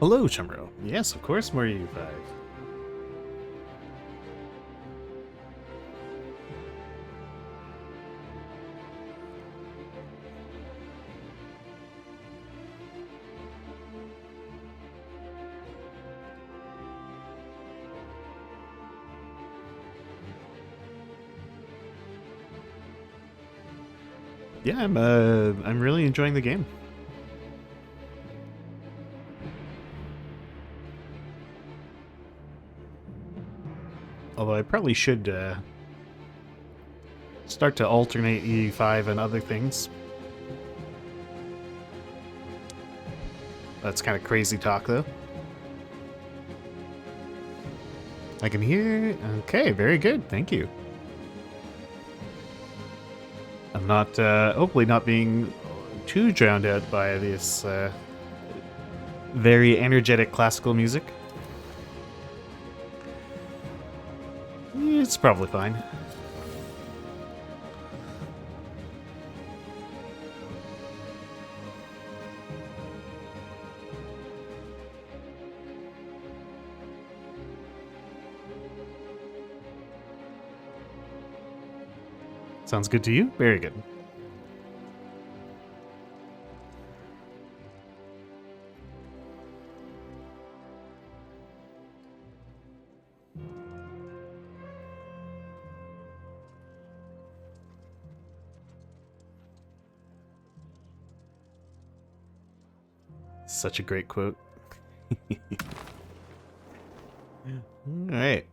Hello, Chumro. Yes, of course, more EU5. Yeah, I'm really enjoying the game. Although I probably should start to alternate E5 and other things. That's kind of crazy talk, though. I can hear... Okay, very good. Thank you. I'm not, hopefully not being too drowned out by this very energetic classical music. It's probably fine. Sounds good to you? Very good. Such a great quote. Alright.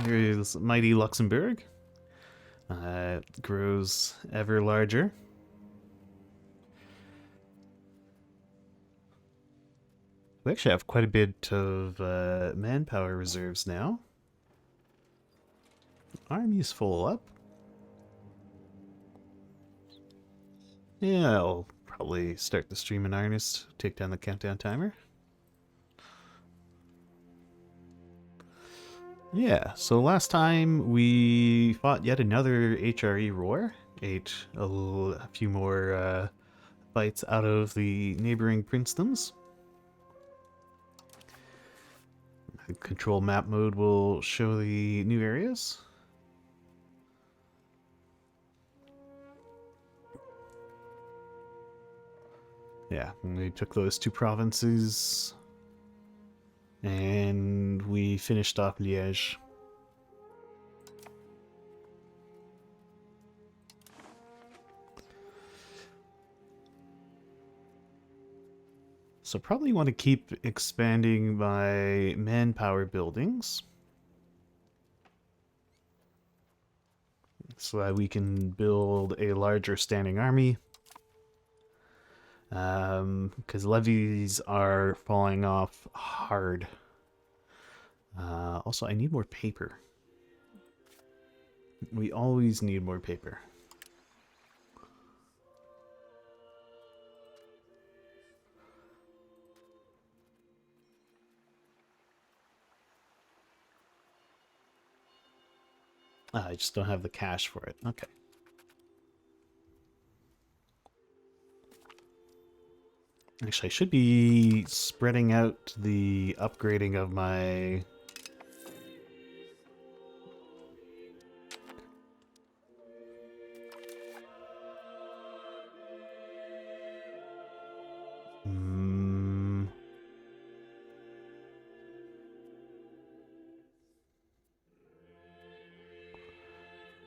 Here's mighty Luxembourg. It grows ever larger. We actually have quite a bit of manpower reserves now. Army's full up. Yeah, I'll probably start the stream in earnest, take down the countdown timer. Yeah, so last time we fought yet another HRE roar, ate a few more bites out of the neighboring princedoms. Control map mode will show the new areas. Yeah, we took those two provinces. And we finished off Liège. So probably want to keep expanding my manpower buildings. So that we can build a larger standing army. Because levies are falling off hard. Also, I need more paper. We always need more paper. I just don't have the cash for it. Okay. Actually, I should be spreading out the upgrading of my...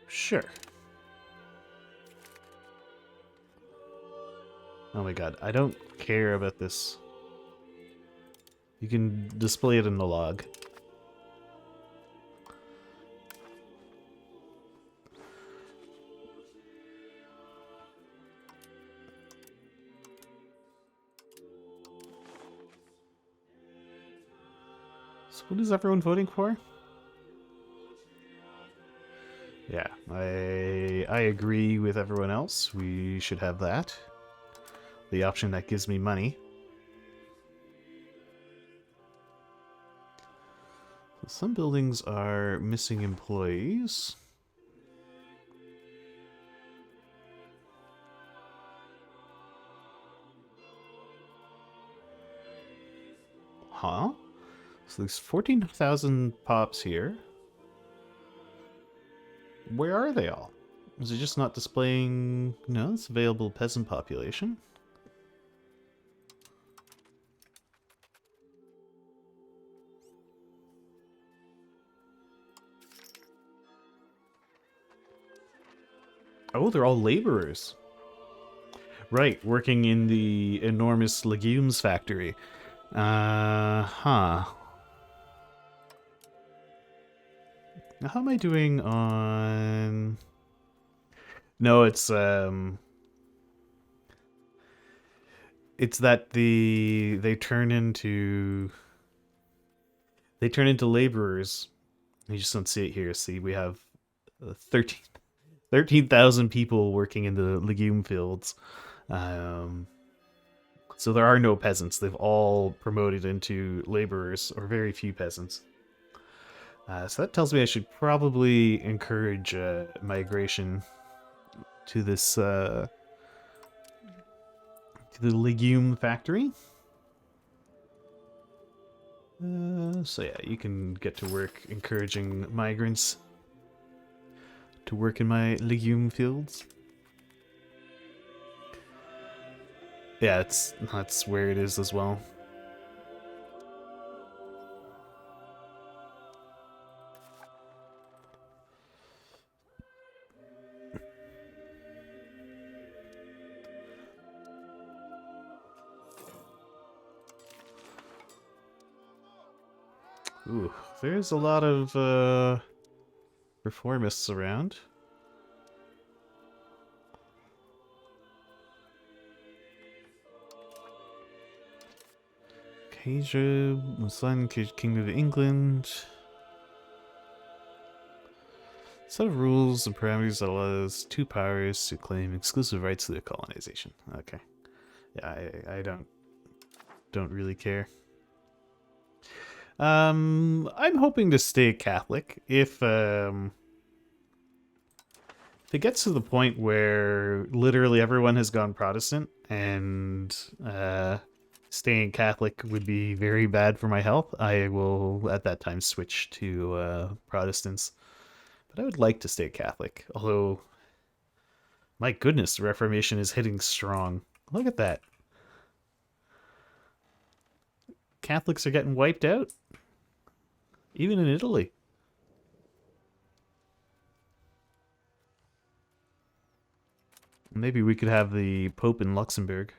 Sure. Oh my god, I don't care about this. You can display it in the log. So what is everyone voting for? Yeah, I agree with everyone else. We should have that. The option that gives me money. Some buildings are missing employees. Huh? So there's 14,000 pops here. Where are they all? Is it just not displaying... No, it's available peasant population. Oh, they're all laborers. Right, working in the enormous legumes factory. Huh. Now, how am I doing on... No, it's that they turn into... They turn into laborers. You just don't see it here. See, we have 13,000 people working in the legume fields. So there are no peasants. They've all promoted into laborers, or very few peasants. So that tells me I should probably encourage migration to this to the legume factory. So yeah, you can get to work encouraging migrants to work in my legume fields. Yeah, that's where it is as well. Ooh, there's a lot of reformists around. Asia, Muslim Kingdom of England. Set of rules and parameters that allows two powers to claim exclusive rights to their colonization. Okay. Yeah, I don't really care. I'm hoping to stay Catholic. If it gets to the point where literally everyone has gone Protestant and staying Catholic would be very bad for my health, I will at that time switch to Protestants. But I would like to stay Catholic, although, my goodness, the Reformation is hitting strong. Look at that. Catholics are getting wiped out, even in Italy. Maybe we could have the Pope in Luxembourg.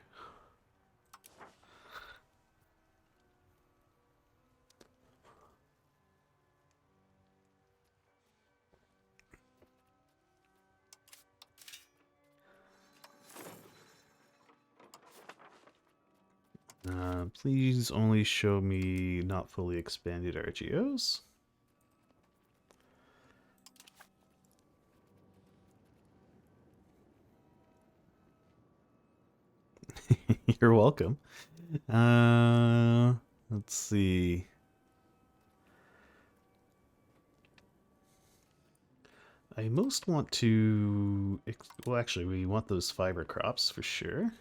Please only show me not fully expanded RGOs. You're welcome. Let's see. I most want to... Well, actually, we want those fiber crops for sure.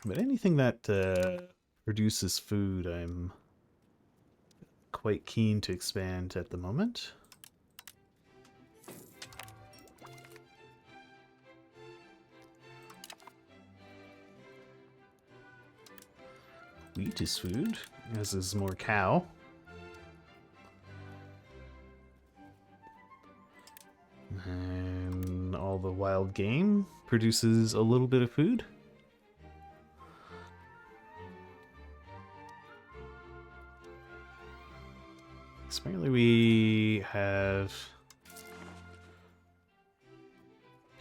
But anything that produces food, I'm quite keen to expand at the moment. Wheat is food, as is more cow. And all the wild game produces a little bit of food. Apparently we have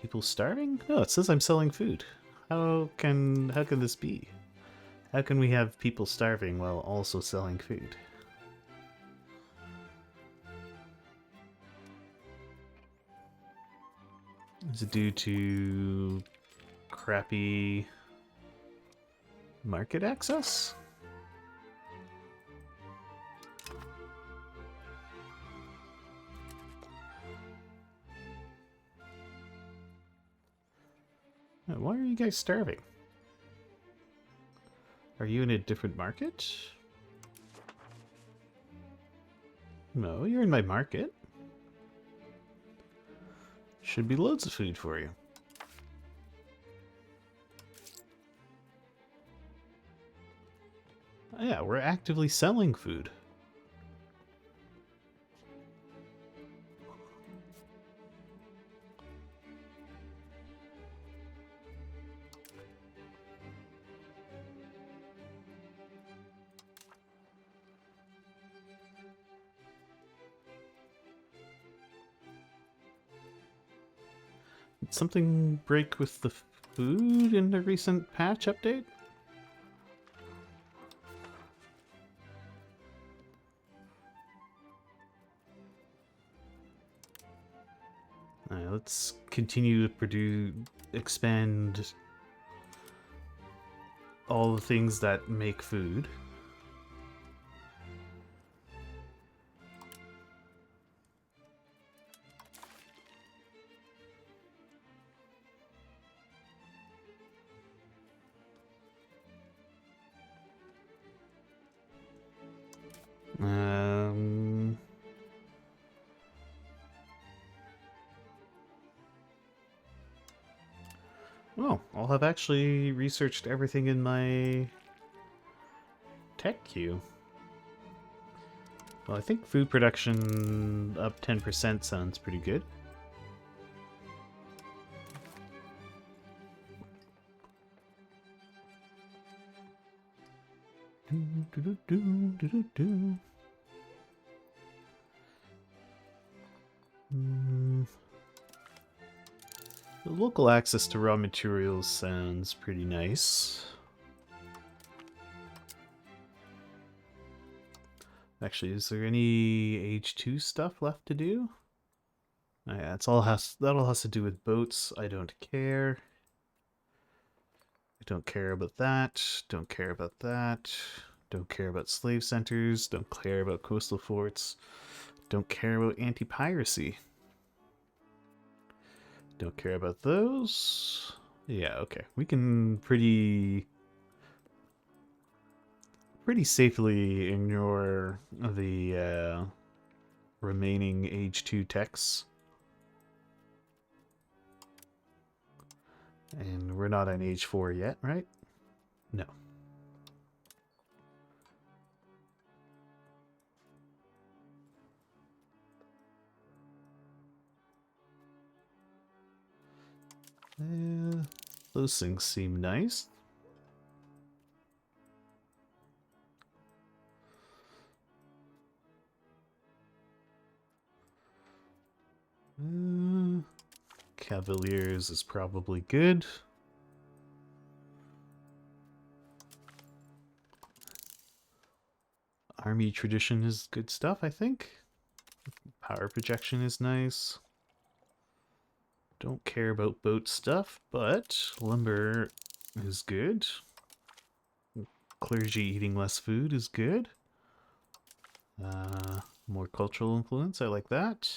people starving? No, it says I'm selling food. How can this be? How can we have people starving while also selling food? Is it due to crappy market access? Why are you guys starving? Are you in a different market? No, you're in my market. Should be loads of food for you. Oh, yeah, we're actively selling food. Did something break with the food in the recent patch update? Alright, let's continue to expand all the things that make food. Um, well, I'll have actually researched everything in my tech queue. Well, I think food production up 10% sounds pretty good. The local access to raw materials sounds pretty nice. Actually, is there any Age 2 stuff left to do? Oh, yeah, that all has to do with boats. I don't care. I don't care about that. Don't care about that. Don't care about slave centers. Don't care about coastal forts. Don't care about anti-piracy. Don't care about those. Yeah, okay. We can pretty safely ignore the remaining Age 2 techs. And we're not on Age 4 yet, right? No. Those things seem nice. Cavaliers is probably good. Army tradition is good stuff, I think. Power projection is nice. Don't care about boat stuff, but lumber is good. Clergy eating less food is good. More cultural influence, I like that.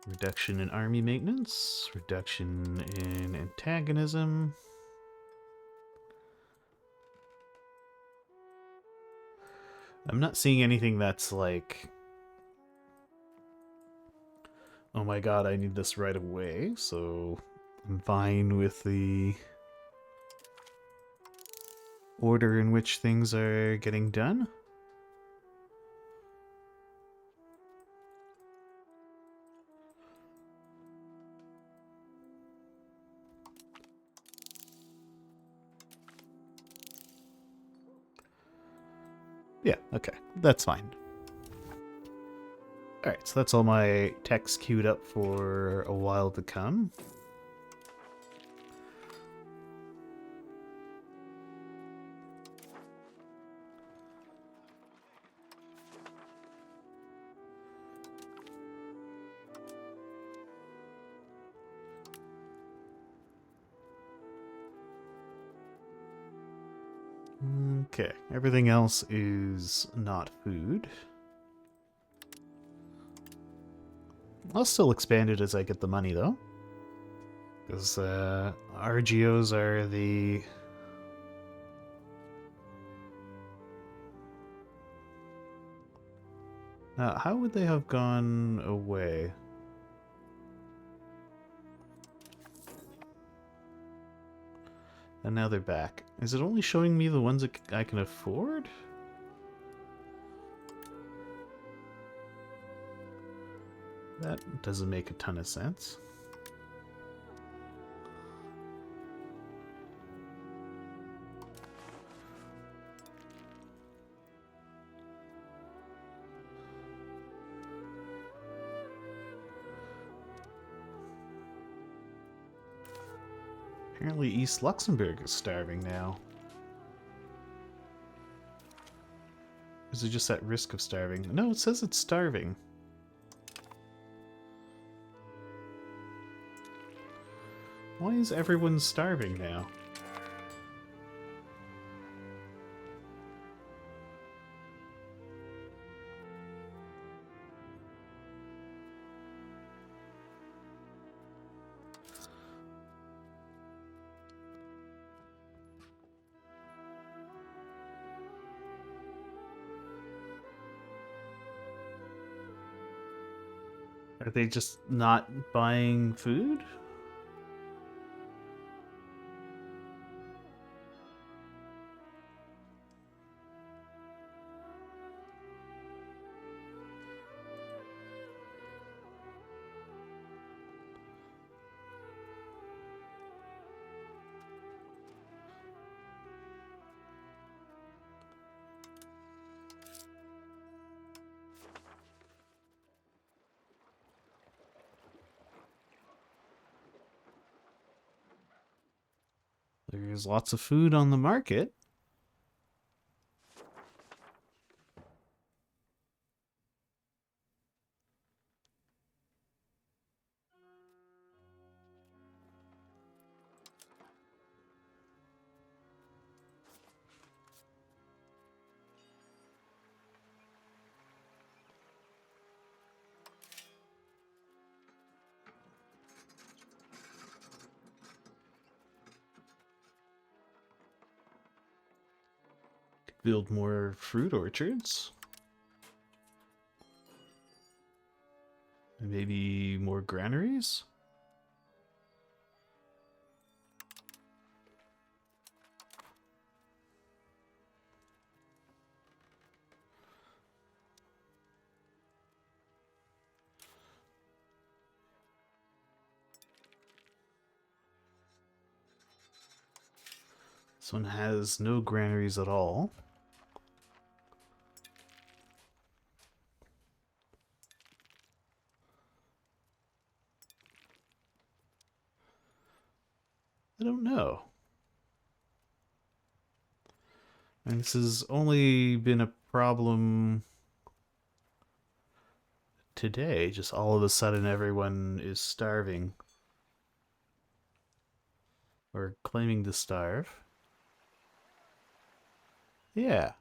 Reduction in army maintenance. Reduction in antagonism. I'm not seeing anything that's like, oh my god, I need this right away, so I'm fine with the order in which things are getting done. Yeah, okay, that's fine. Alright, so that's all my text queued up for a while to come. Okay, everything else is not food. I'll still expand it as I get the money, though. Because RGOs are the How would they have gone away? And now they're back. Is it only showing me the ones that I can afford? That doesn't make a ton of sense. Apparently East Luxembourg is starving now. Is it just at risk of starving? No, it says it's starving. Why is everyone starving now? Are they just not buying food? There's lots of food on the market. Build more fruit orchards. And maybe more granaries? This one has no granaries at all. I don't know. And this has only been a problem today. Just all of a sudden everyone is starving. Or claiming to starve. Yeah.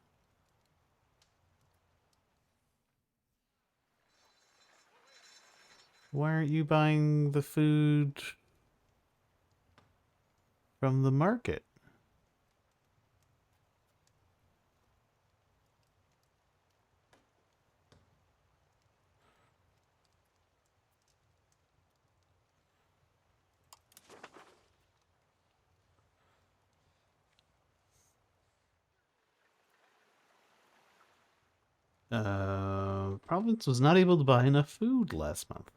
Why aren't you buying the food from the market? Province was not able to buy enough food last month.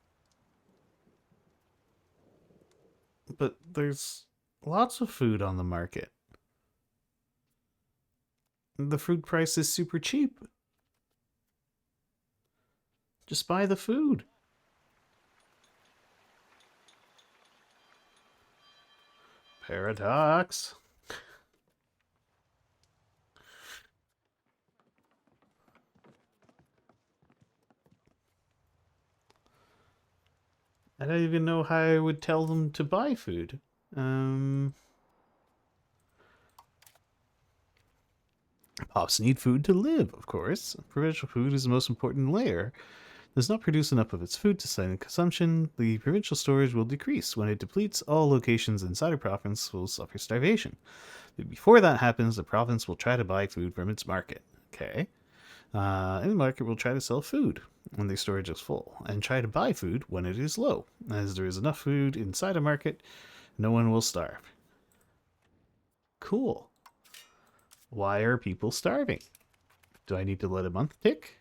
But there's lots of food on the market. The food price is super cheap. Just buy the food. Paradox. I don't even know how I would tell them to buy food. Pops need food to live, of course. Provincial food is the most important layer. Does not produce enough of its food to sustain consumption, the provincial storage will decrease. When it depletes, all locations inside a province will suffer starvation. But before that happens, the province will try to buy food from its market. Okay. In the market, we'll try to sell food when the storage is full, and try to buy food when it is low. As there is enough food inside a market, no one will starve. Cool. Why are people starving? Do I need to let a month tick?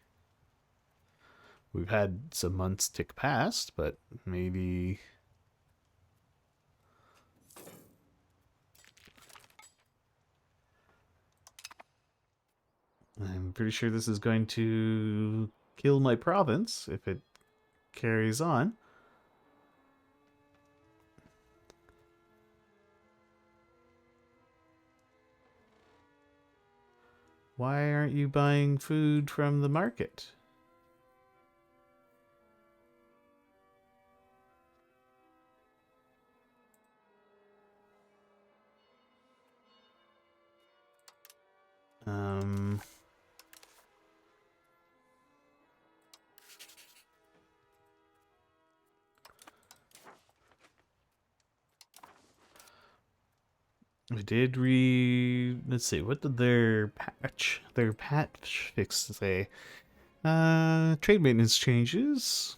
We've had some months tick past, but maybe... I'm pretty sure this is going to kill my province if it carries on. Why aren't you buying food from the market? We did let's see, what did their patch fix say? Trade maintenance changes.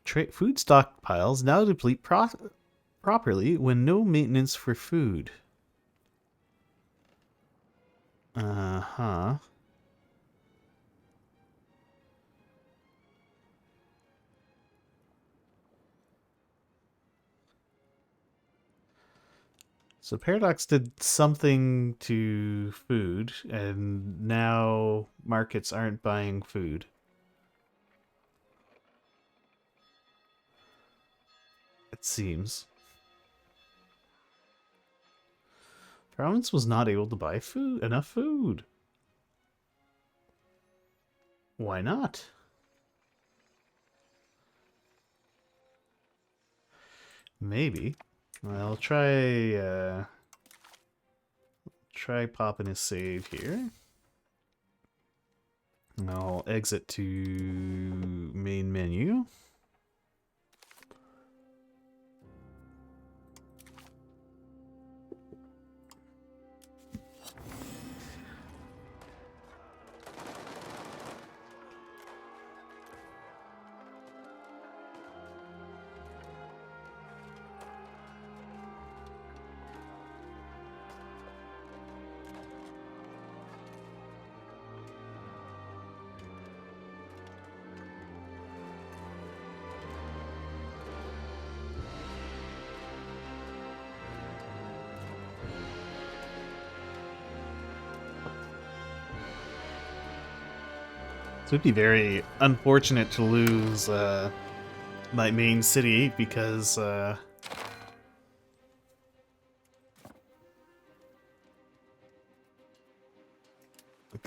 Food stockpiles now deplete properly when no maintenance for food. Uh-huh. So Paradox did something to food, and now markets aren't buying food. It seems. Province was not able to buy enough food. Why not? Maybe. I'll try popping a save here. I'll exit to main menu. So it'd be very unfortunate to lose my main city because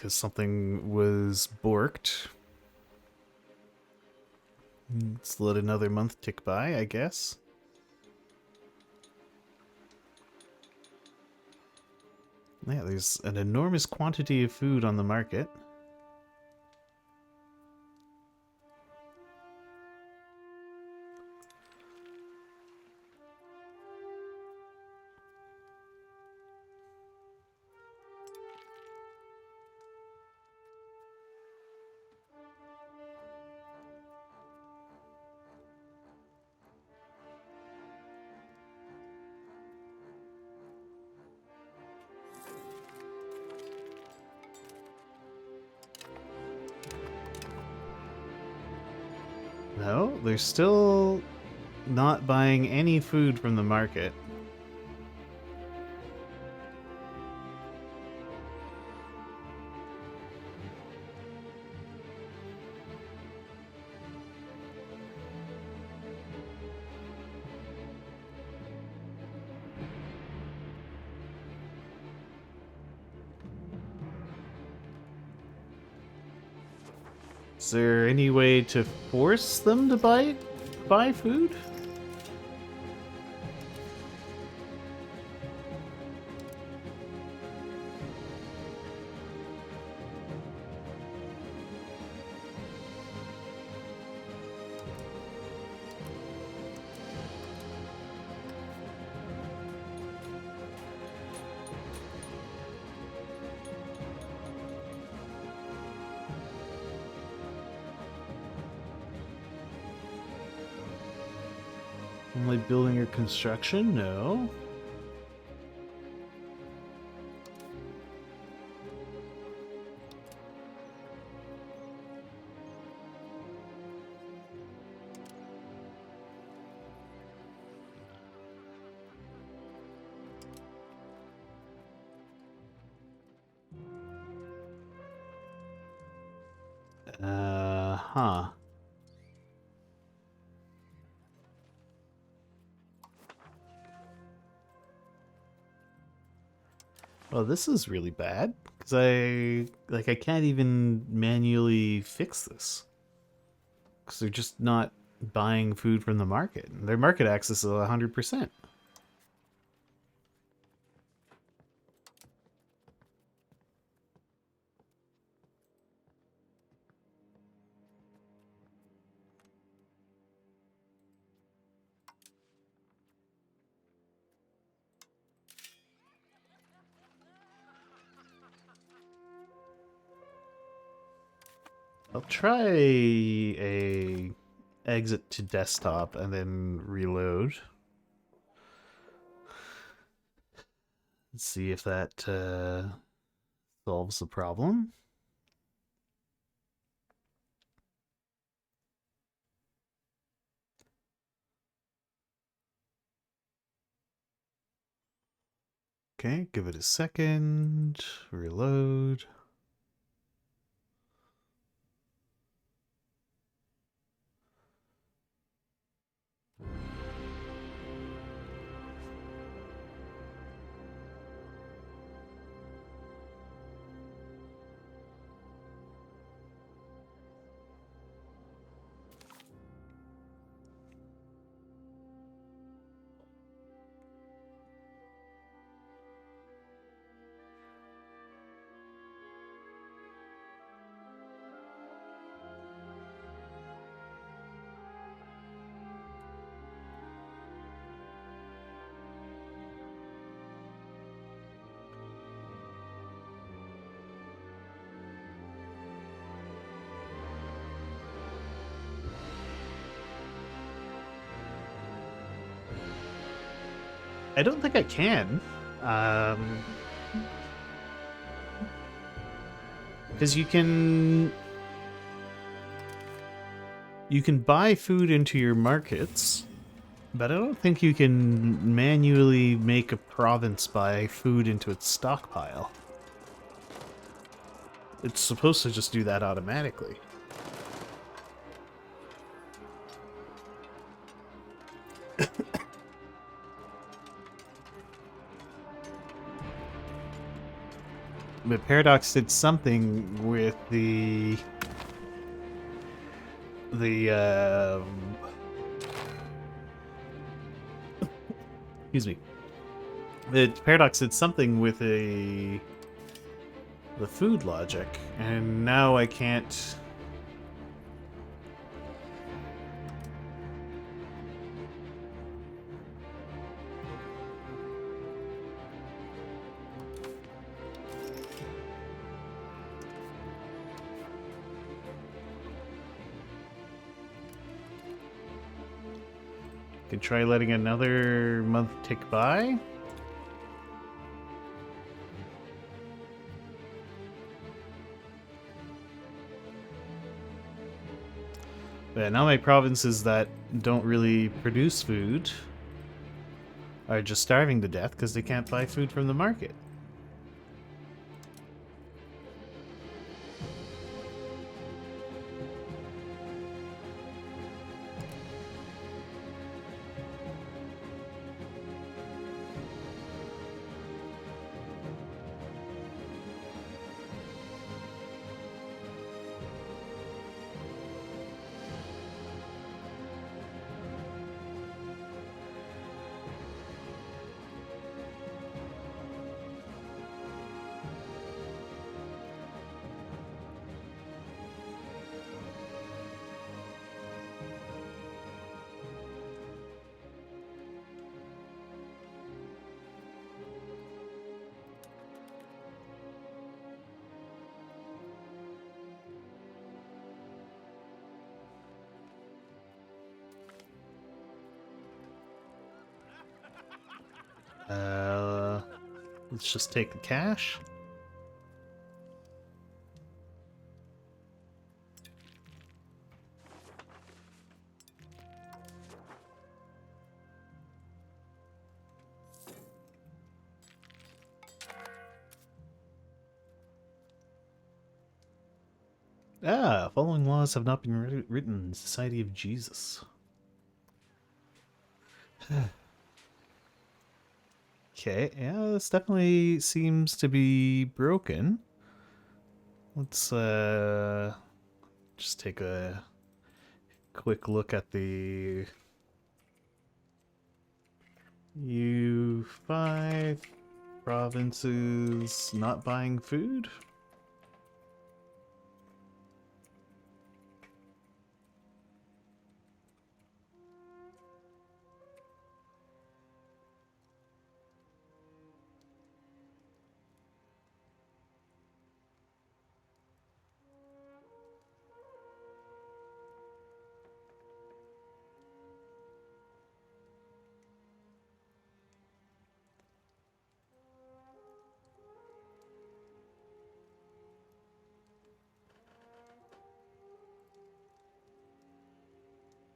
something was borked. Let's let another month tick by, I guess. Yeah, there's an enormous quantity of food on the market. No, they're still not buying any food from the market. Is there any way to force them to buy food? Am I building or construction? No. Huh. Well, this is really bad because I can't even manually fix this because they're just not buying food from the market. Their market access is 100%. I'll try a exit to desktop and then reload. Let's see if that solves the problem. Okay, give it a second. Reload. I don't think I can. Because you can buy food into your markets, but I don't think you can manually make a province buy food into its stockpile. It's supposed to just do that automatically. But Paradox did something with the excuse me. The Paradox did something with the food logic, and now I can't. Can try letting another month tick by. But now my provinces that don't really produce food are just starving to death because they can't buy food from the market. Let's just take the cash. Following laws have not been written in the Society of Jesus. Okay, yeah, this definitely seems to be broken. Let's just take a quick look at the EU5 provinces not buying food.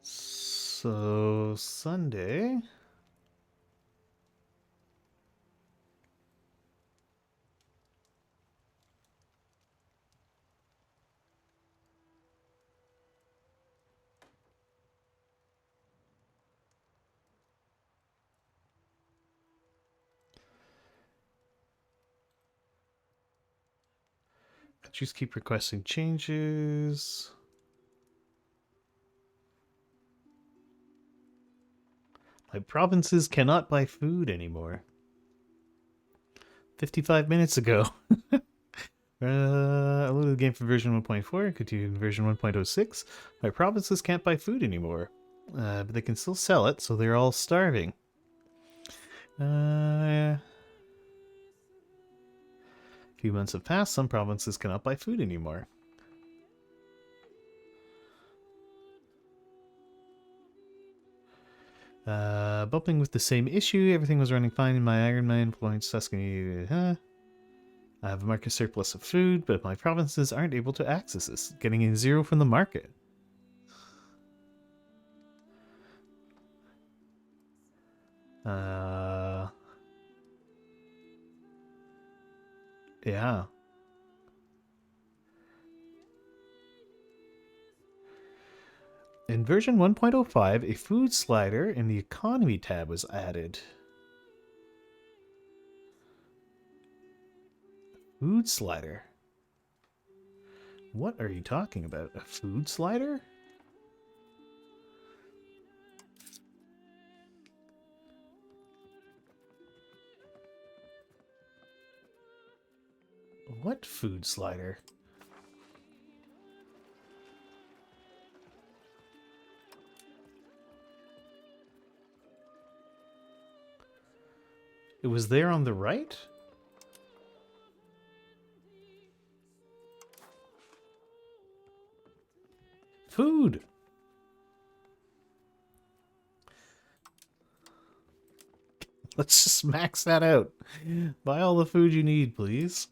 So Sunday. Just keep requesting changes. My provinces cannot buy food anymore. 55 minutes ago. I loaded the game from version 1.4, continued version 1.06. My provinces can't buy food anymore. But they can still sell it, so they're all starving. A few months have passed, some provinces cannot buy food anymore. Bumping with the same issue, everything was running fine in my Iron Man, Florence, Tuscany, I have a market surplus of food, but my provinces aren't able to access this, getting a 0 from the market. Yeah. In version 1.05, a food slider in the economy tab was added. Food slider? What are you talking about? A food slider? What food slider? It was there on the right? Food! Let's just max that out. Buy all the food you need, please.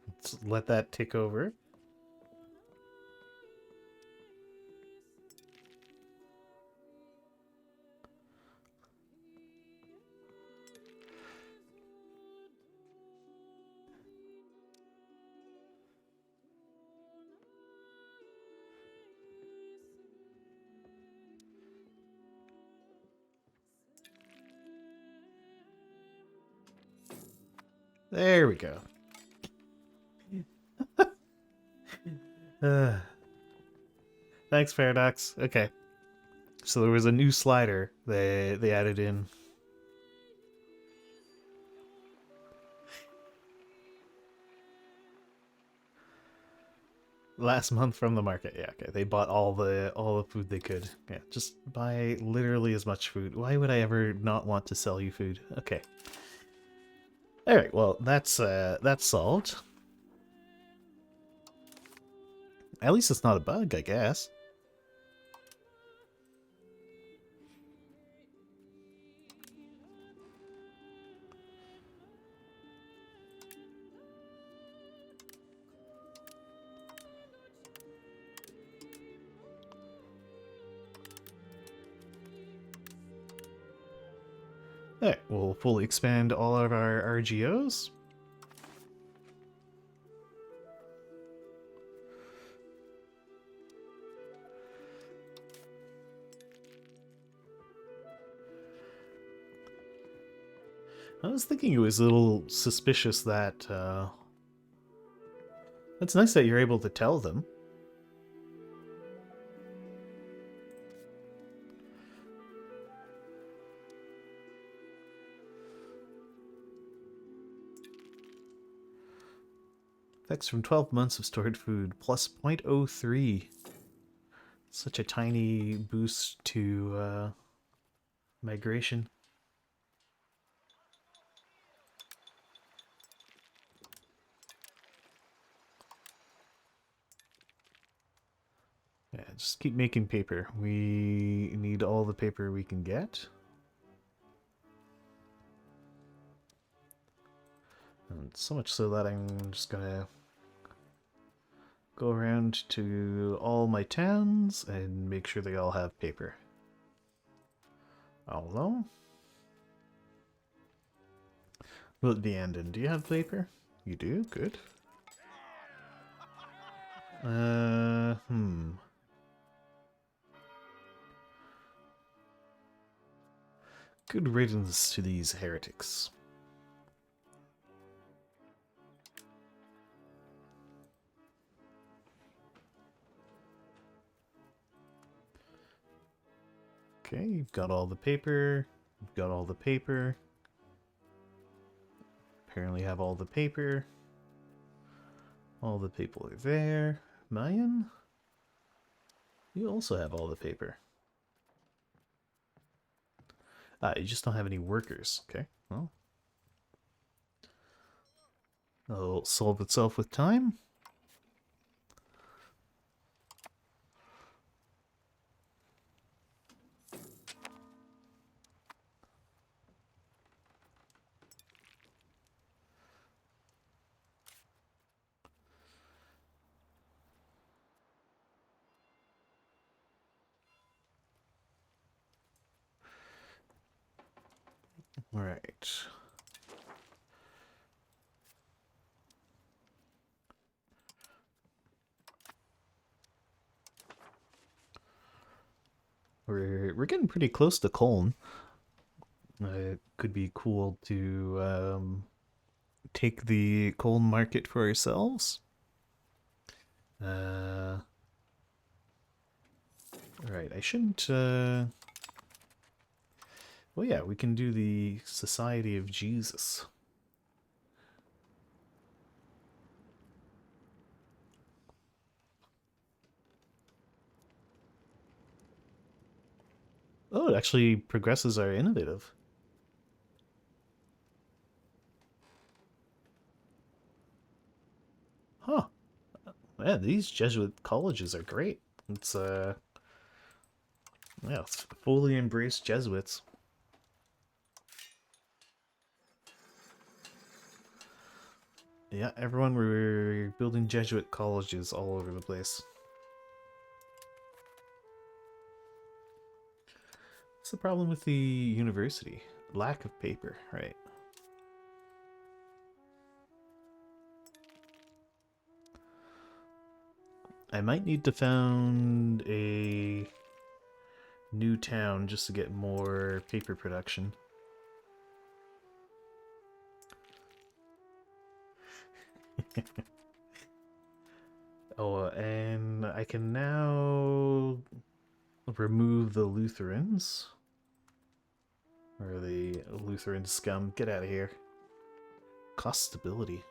Let's let that tick over. There we go. Thanks, Paradox. Okay. So there was a new slider they added in. Last month from the market. Yeah, okay. They bought all the food they could. Yeah, just buy literally as much food. Why would I ever not want to sell you food? Okay. All right, well, that's solved. At least it's not a bug, I guess. Alright, we'll fully expand all of our RGOs. I was thinking it was a little suspicious that, it's nice that you're able to tell them. Effects from 12 months of stored food, plus 0.03. Such a tiny boost to, migration. Yeah, just keep making paper. We need all the paper we can get. And so much so that I'm just gonna go around to all my towns and make sure they all have paper. Although, well, Leandon, do you have paper? You do? Good. Good riddance to these heretics. Okay, you've got all the paper. You've got all the paper. Apparently have all the paper. All the people are there. Mayan? You also have all the paper. Ah, you just don't have any workers. Okay, well. It'll solve itself with time. All right. We're getting pretty close to Colne. It could be cool to take the Colne market for ourselves. Right, I shouldn't. Well, yeah, we can do the Society of Jesus. Oh, it actually progresses our innovative. Huh. Yeah, these Jesuit colleges are great. It's yeah, it's fully embraced Jesuits. Yeah, everyone, we're building Jesuit colleges all over the place. What's the problem with the university? Lack of paper, right? I might need to found a new town just to get more paper production. Oh, and I can now remove the Lutherans. Or the Lutheran scum. Get out of here. Cost stability.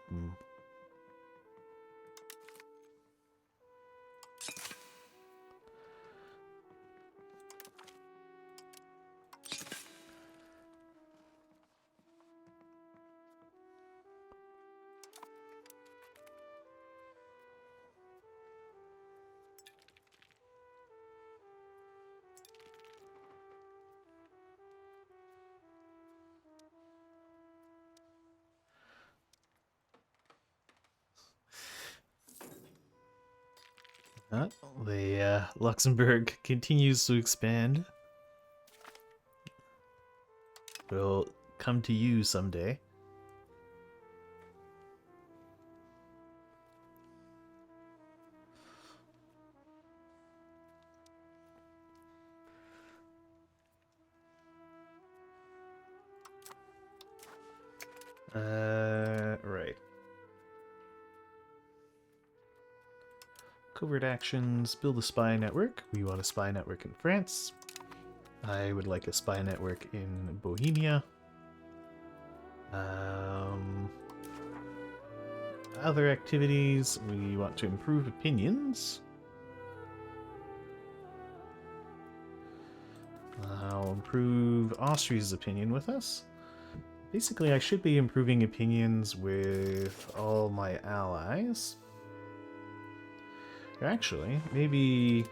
The Luxembourg continues to expand. Will come to you someday. Right. Covert actions, build a spy network. We want a spy network in France. I would like a spy network in Bohemia. Other activities, we want to improve opinions. I'll improve Austria's opinion with us. Basically, I should be improving opinions with all my allies. Actually, maybe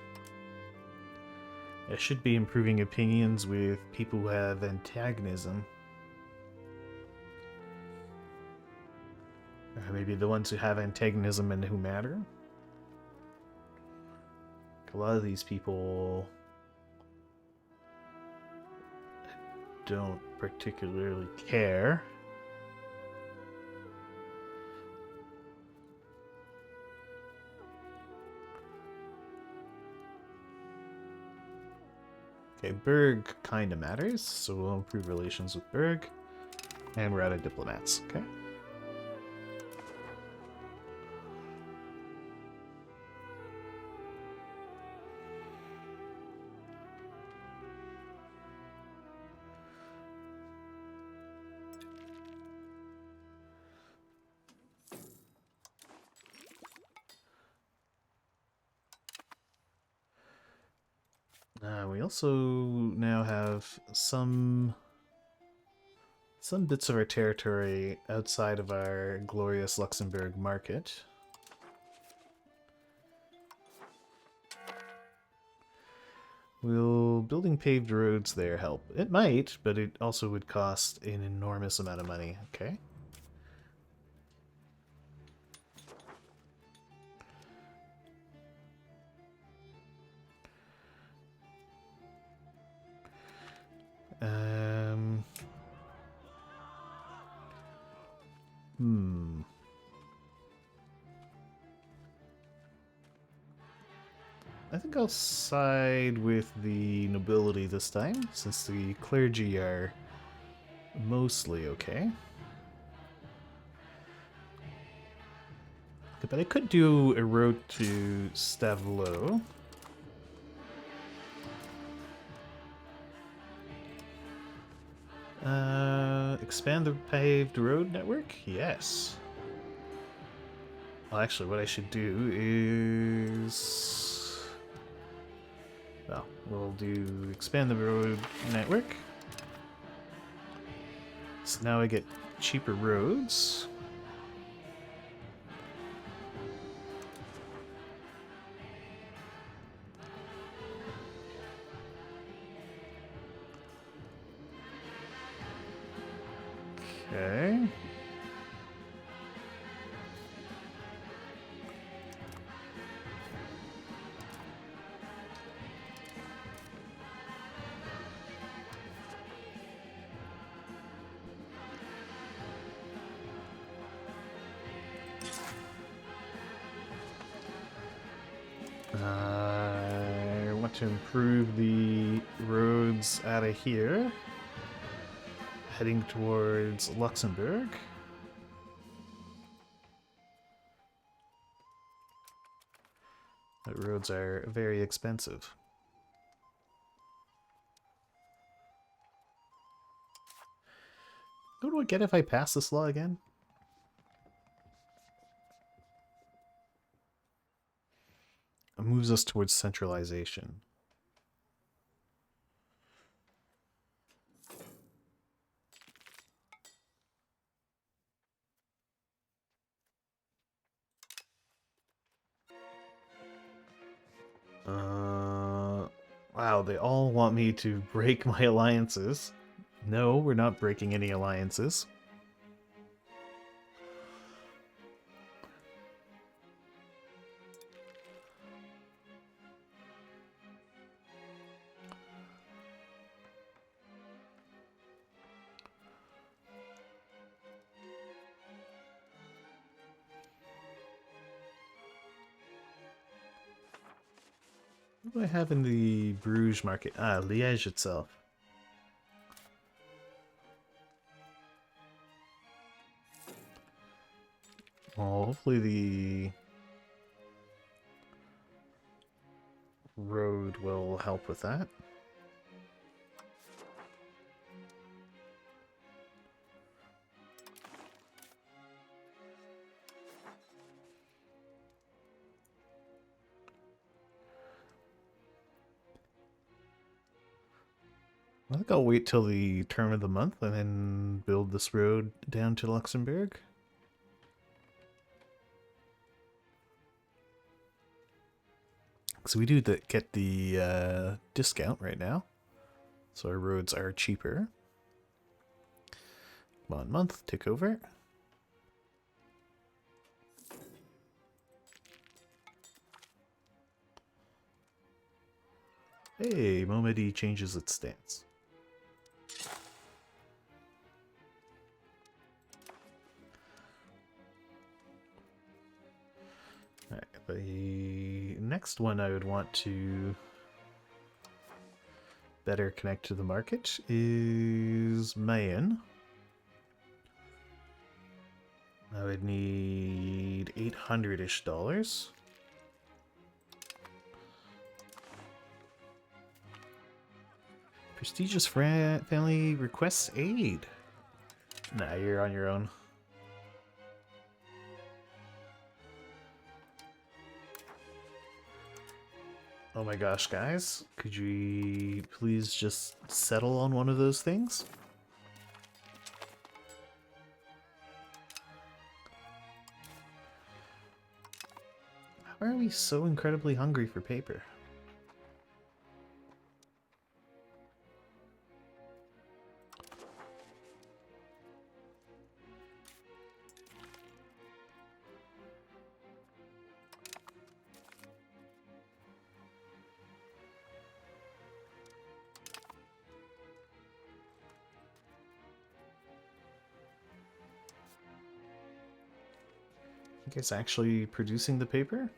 I should be improving opinions with people who have antagonism. Or maybe the ones who have antagonism and who matter. A lot of these people don't particularly care. Okay, Berg kind of matters, so we'll improve relations with Berg. And we're out of diplomats, okay? We also now have some bits of our territory outside of our glorious Luxembourg market. Will building paved roads there help? It might, but it also would cost an enormous amount of money, okay? I think I'll side with the nobility this time, since the clergy are mostly okay. But I could do a road to Stavelot. Expand the paved road network? Yes. Well, actually, what I should do is... Well, we'll do expand the road network. So now I get cheaper roads. Okay. I want to improve the roads out of here, heading towards Luxembourg. The roads are very expensive. What do I get if I pass this law again? It moves us towards centralization. Wow, they all want me to break my alliances. No, we're not breaking any alliances. What do I have in the Bruges market? Ah, Liège itself. Well, hopefully the road will help with that. I think I'll wait till the turn of the month and then build this road down to Luxembourg. So we do get the discount right now. So our roads are cheaper. Come on, month, take over. Hey, Momedy changes its stance. Alright, the next one I would want to better connect to the market is Mayan. I would need $800-ish. Prestigious family requests aid. Nah, you're on your own. Oh my gosh, guys. Could you please just settle on one of those things? Why are we so incredibly hungry for paper? You guys actually producing the paper?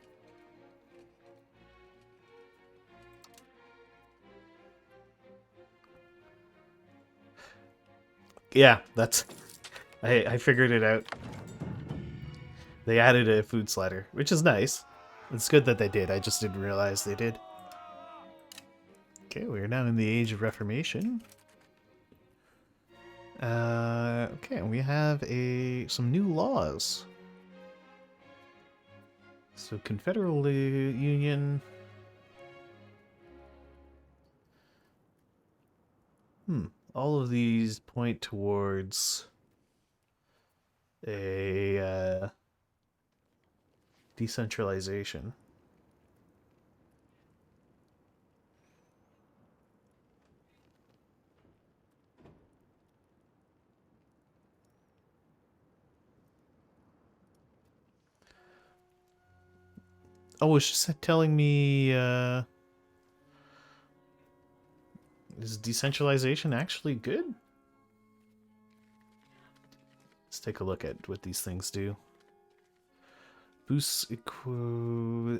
Yeah, that's... I figured it out. They added a food slider, which is nice. It's good that they did, I just didn't realize they did. Okay, we're now in the Age of Reformation. Okay, we have some new laws. So, Confederal Union... all of these point towards a decentralization. Oh, it's just telling me, is decentralization actually good? Let's take a look at what these things do. Boosts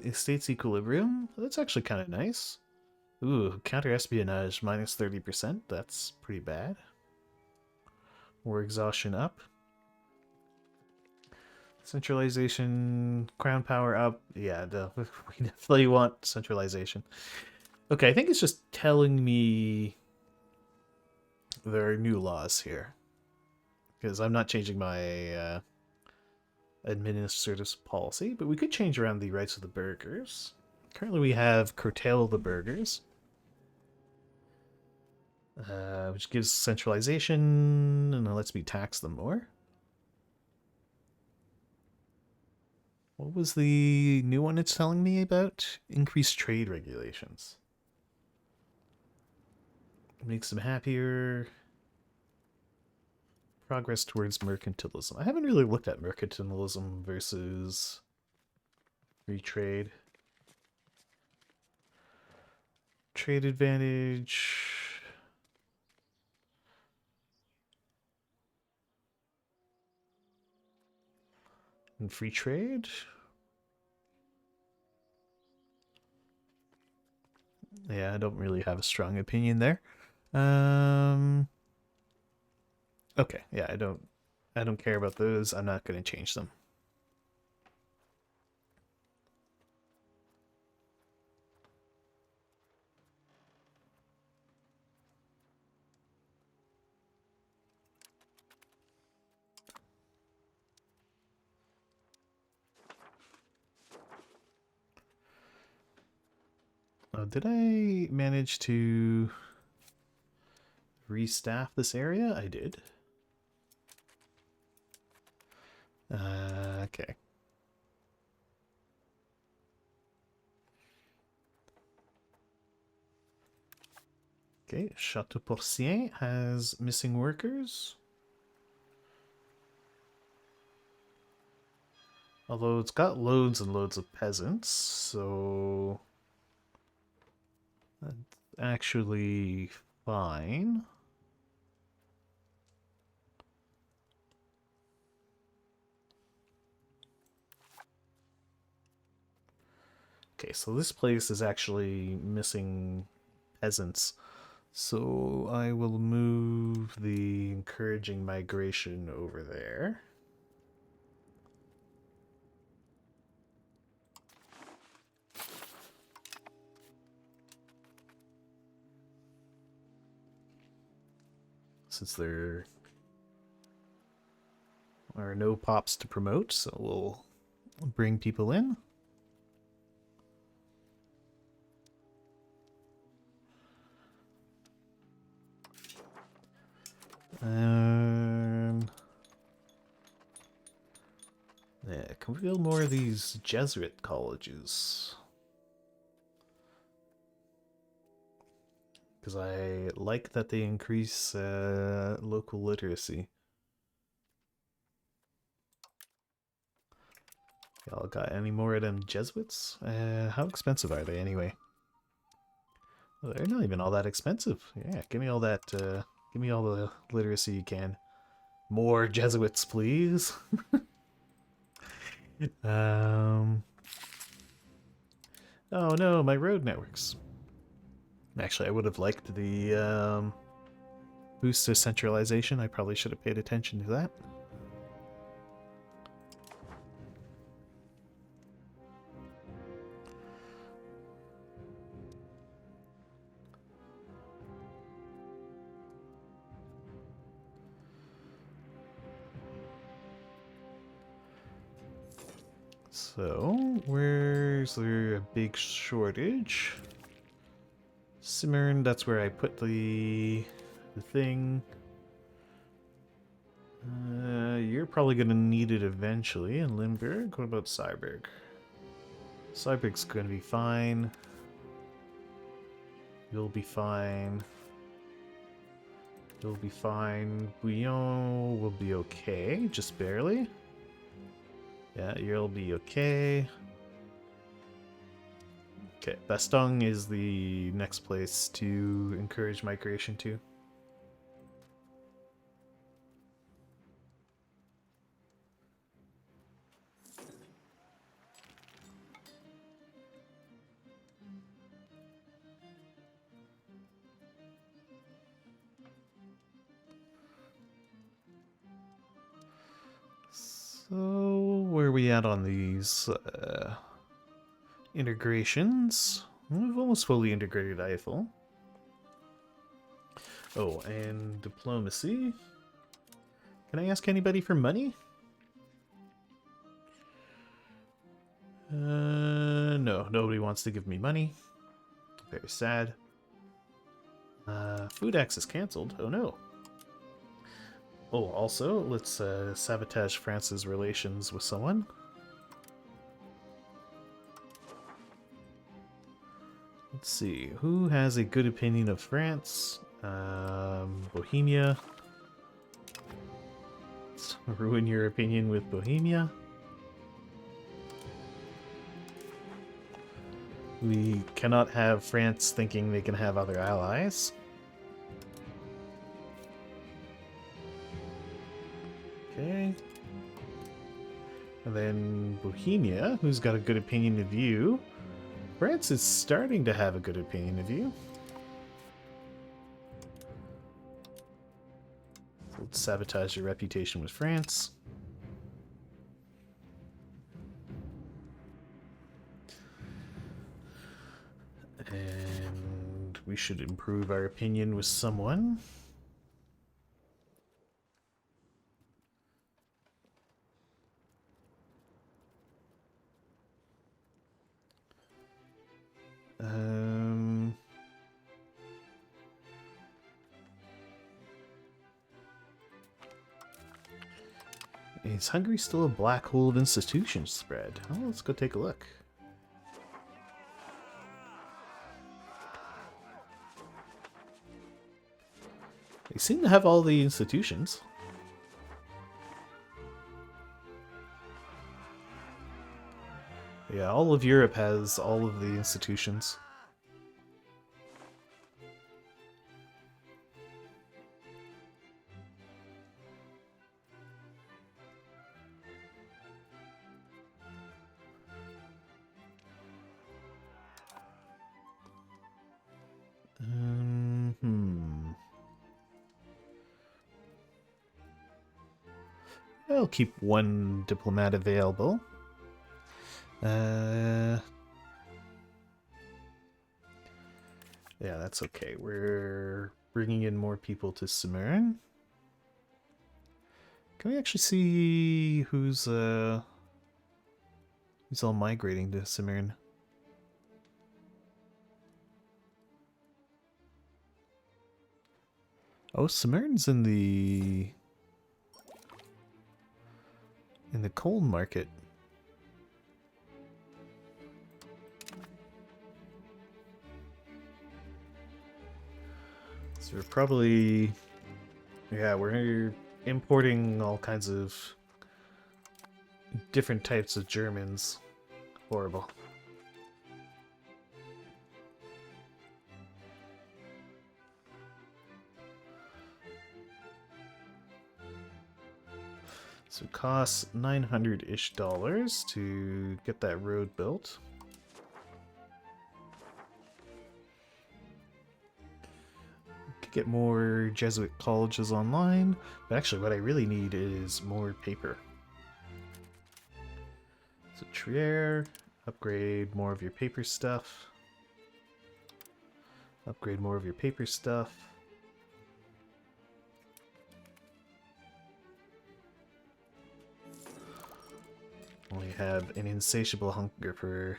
estate's equilibrium. That's actually kind of nice. Ooh, counter espionage minus 30%. That's pretty bad. War exhaustion up. Centralization, crown power up. Yeah, we definitely want centralization. Okay, I think it's just telling me there are new laws here. Because I'm not changing my administrative policy, but we could change around the rights of the burghers. Currently we have curtail the burghers, which gives centralization and lets me tax them more. What was the new one it's telling me about? Increased trade regulations. Makes them happier. Progress towards mercantilism. I haven't really looked at mercantilism versus free trade. Trade advantage. And free trade. Yeah, I don't really have a strong opinion there. Um, okay, yeah, I don't care about those. I'm not going to change them. Oh, did I manage to restaff this area? I did. Okay. Okay, Chateau Porcien has missing workers. Although it's got loads and loads of peasants, so that's actually fine. Okay, so this place is actually missing peasants. So I will move the encouraging migration over there. Since there are no pops to promote, so we'll bring people in. Yeah, can we build more of these Jesuit colleges? Because I like that they increase local literacy. Y'all got any more of them Jesuits? How expensive are they anyway? Well, they're not even all that expensive. Yeah, give me all that. Give me all the literacy you can. More Jesuits, please. um. Oh no, my road networks. Actually, I would have liked the boost to centralization. I probably should have paid attention to that. So, where's there a big shortage? Simmern, that's where I put the thing. You're probably gonna need it eventually. And Limburg, what about Cyberg? Cyberg's gonna be fine. You'll be fine. You'll be fine. Bouillon will be okay, just barely. Yeah, you'll be okay. Okay, Bastogne is the next place to encourage migration to. So, where are we at on these integrations? We've almost fully integrated Eiffel. Oh, and diplomacy. Can I ask anybody for money? No, nobody wants to give me money. Very sad. Food access cancelled. Oh no. Oh, also, let's sabotage France's relations with someone. Let's see, who has a good opinion of France? Bohemia. Let's ruin your opinion with Bohemia. We cannot have France thinking they can have other allies. Okay. And then Bohemia, who's got a good opinion of you. France is starting to have a good opinion of you. Let's sabotage your reputation with France. And we should improve our opinion with someone. Is Hungary still a black hole of institutions spread? Oh, let's go take a look. They seem to have all the institutions. Yeah, all of Europe has all of the institutions. I'll keep one diplomat available. Yeah, that's okay. We're bringing in more people to Cimmerian. Can we actually see who's all migrating to Cimmerian? Oh, Cimmerian's in the coal market. So we're probably, yeah, we're importing all kinds of different types of Germans. Horrible. So it costs $900-ish to get that road built. Could get more Jesuit colleges online, but actually what I really need is more paper. So Trier, upgrade more of your paper stuff. Upgrade more of your paper stuff. We have an insatiable hunger for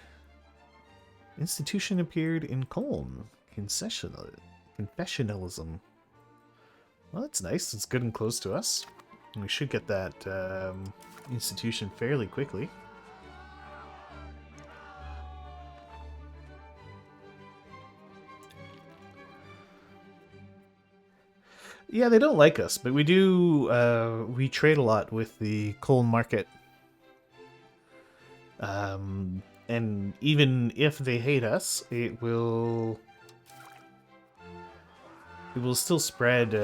institution appeared in Cologne. Confessionalism. Well, that's nice. It's good and close to us. And we should get that institution fairly quickly. Yeah, they don't like us, but we do, we trade a lot with the coal market. And even if they hate us, it will still spread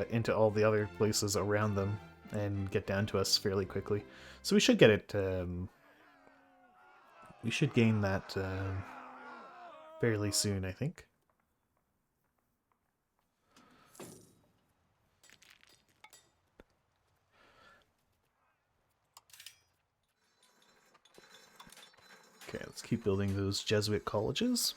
into all the other places around them and get down to us fairly quickly. So we should get it, we should gain that fairly soon, I think. Okay, let's keep building those Jesuit colleges.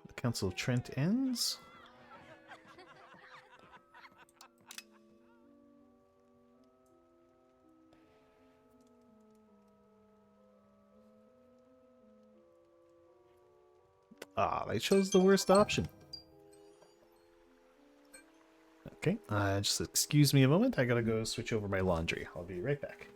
The Council of Trent ends. Ah, they chose the worst option. Okay, just excuse me a moment. I gotta go switch over my laundry. I'll be right back.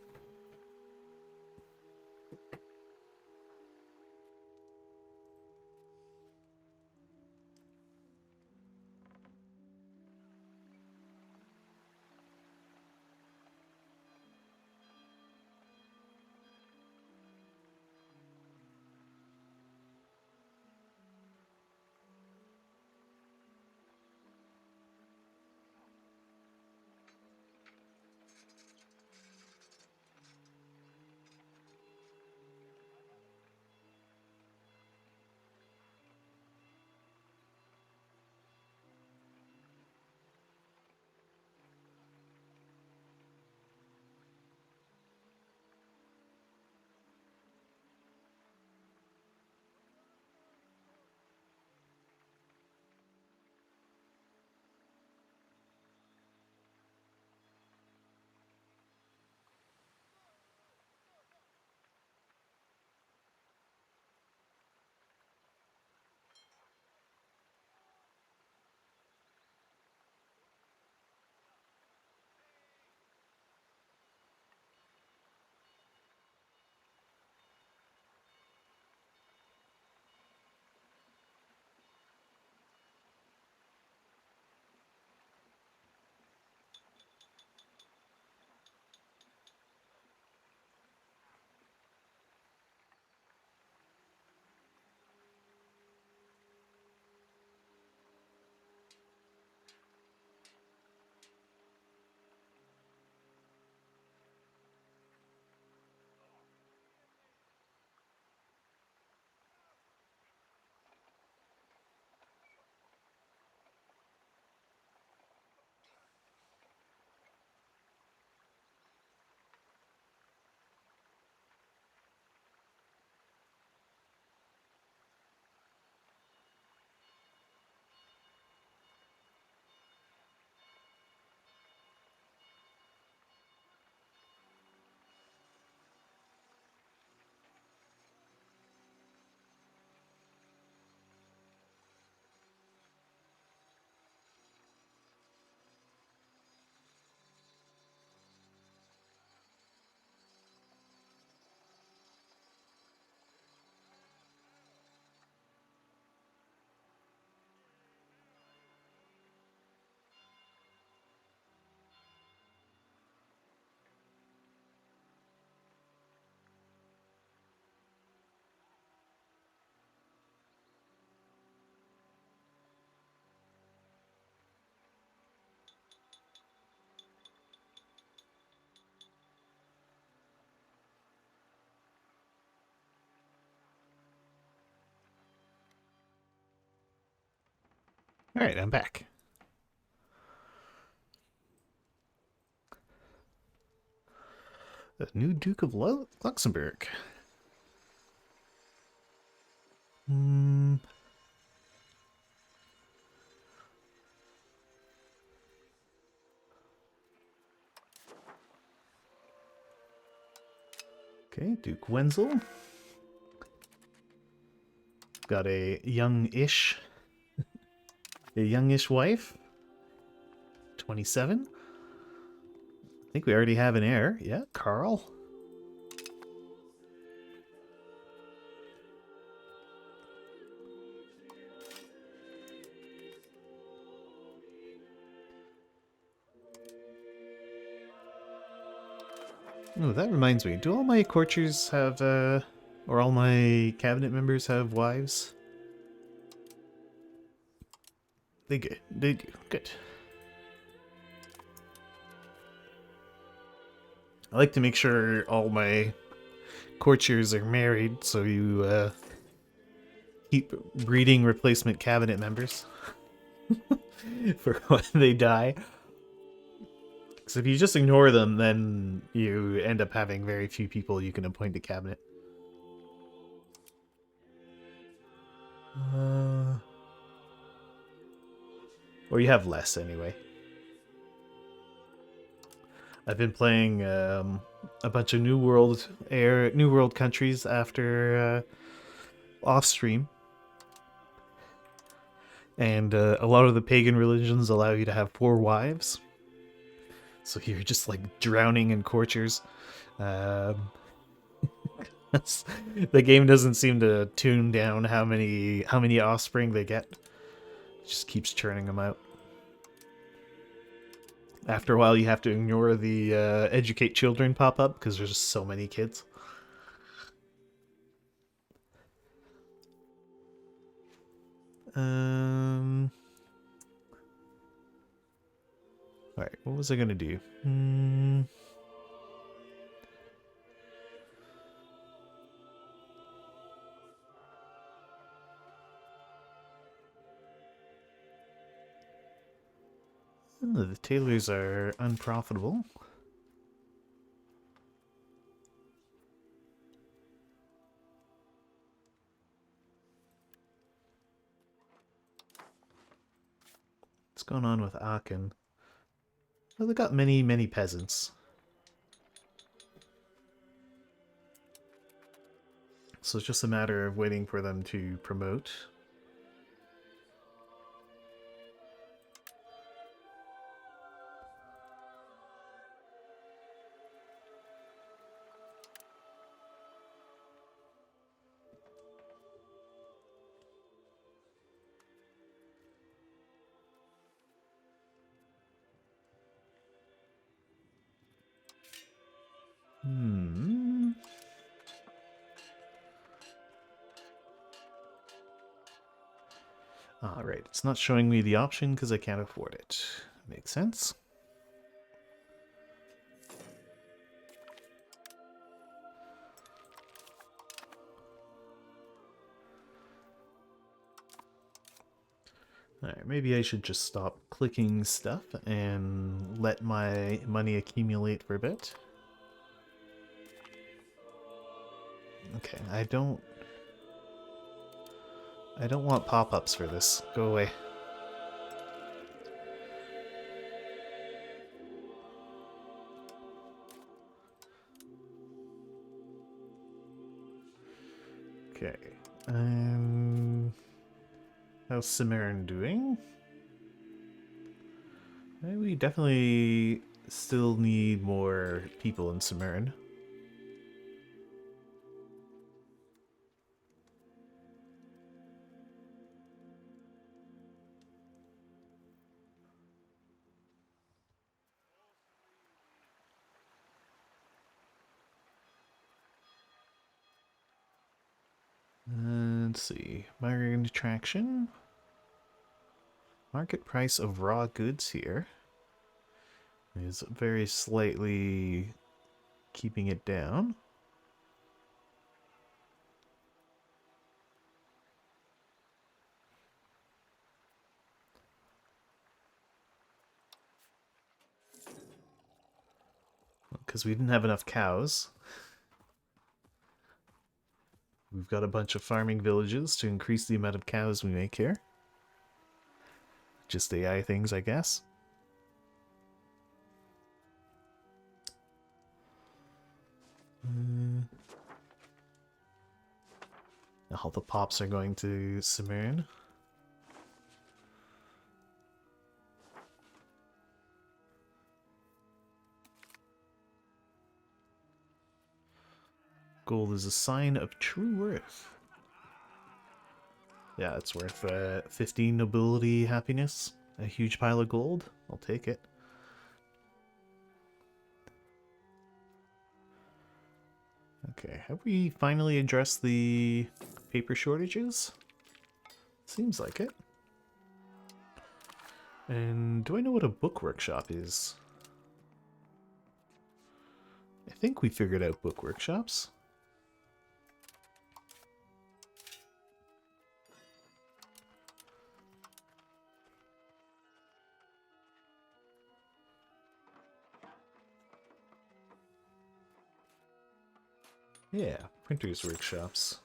Alright, I'm back. The new Duke of Luxembourg. Okay, Duke Wenzel. Got a youngish wife. 27. I think we already have an heir. Yeah, Carl. Oh, that reminds me. Do all my courtiers have, or all my cabinet members have wives? They do. They do. Good. I like to make sure all my courtiers are married, so you keep breeding replacement cabinet members for when they die. Because if you just ignore them, then you end up having very few people you can appoint to cabinet. Or you have less anyway. I've been playing a bunch of New World countries after off stream, and a lot of the pagan religions allow you to have 4 wives. So you're just like drowning in courtiers. The game doesn't seem to tune down how many offspring they get. It just keeps churning them out. After a while, you have to ignore the educate children pop up because there's just so many kids. Alright, what was I gonna do? Oh, the tailors are unprofitable. What's going on with Aachen? Well, they got many peasants. So it's just a matter of waiting for them to promote. Alright, it's not showing me the option because I can't afford it. Makes sense. Alright, maybe I should just stop clicking stuff and let my money accumulate for a bit. Okay, I don't want pop-ups for this. Go away. Okay. How's Cimmerian doing? We definitely still need more people in Cimmerian. Let's see. Migrating attraction. Market price of raw goods here is very slightly keeping it down. because we didn't have enough cows. We've got a bunch of farming villages to increase the amount of cows we make here. Just AI things, I guess. All the pops are going to Simone. Gold is a sign of true worth. Yeah, it's worth 15 nobility happiness. A huge pile of gold. I'll take it. Okay, have we finally addressed the paper shortages? Seems like it. And do I know what a book workshop is? I think we figured out book workshops. Yeah, printers workshops.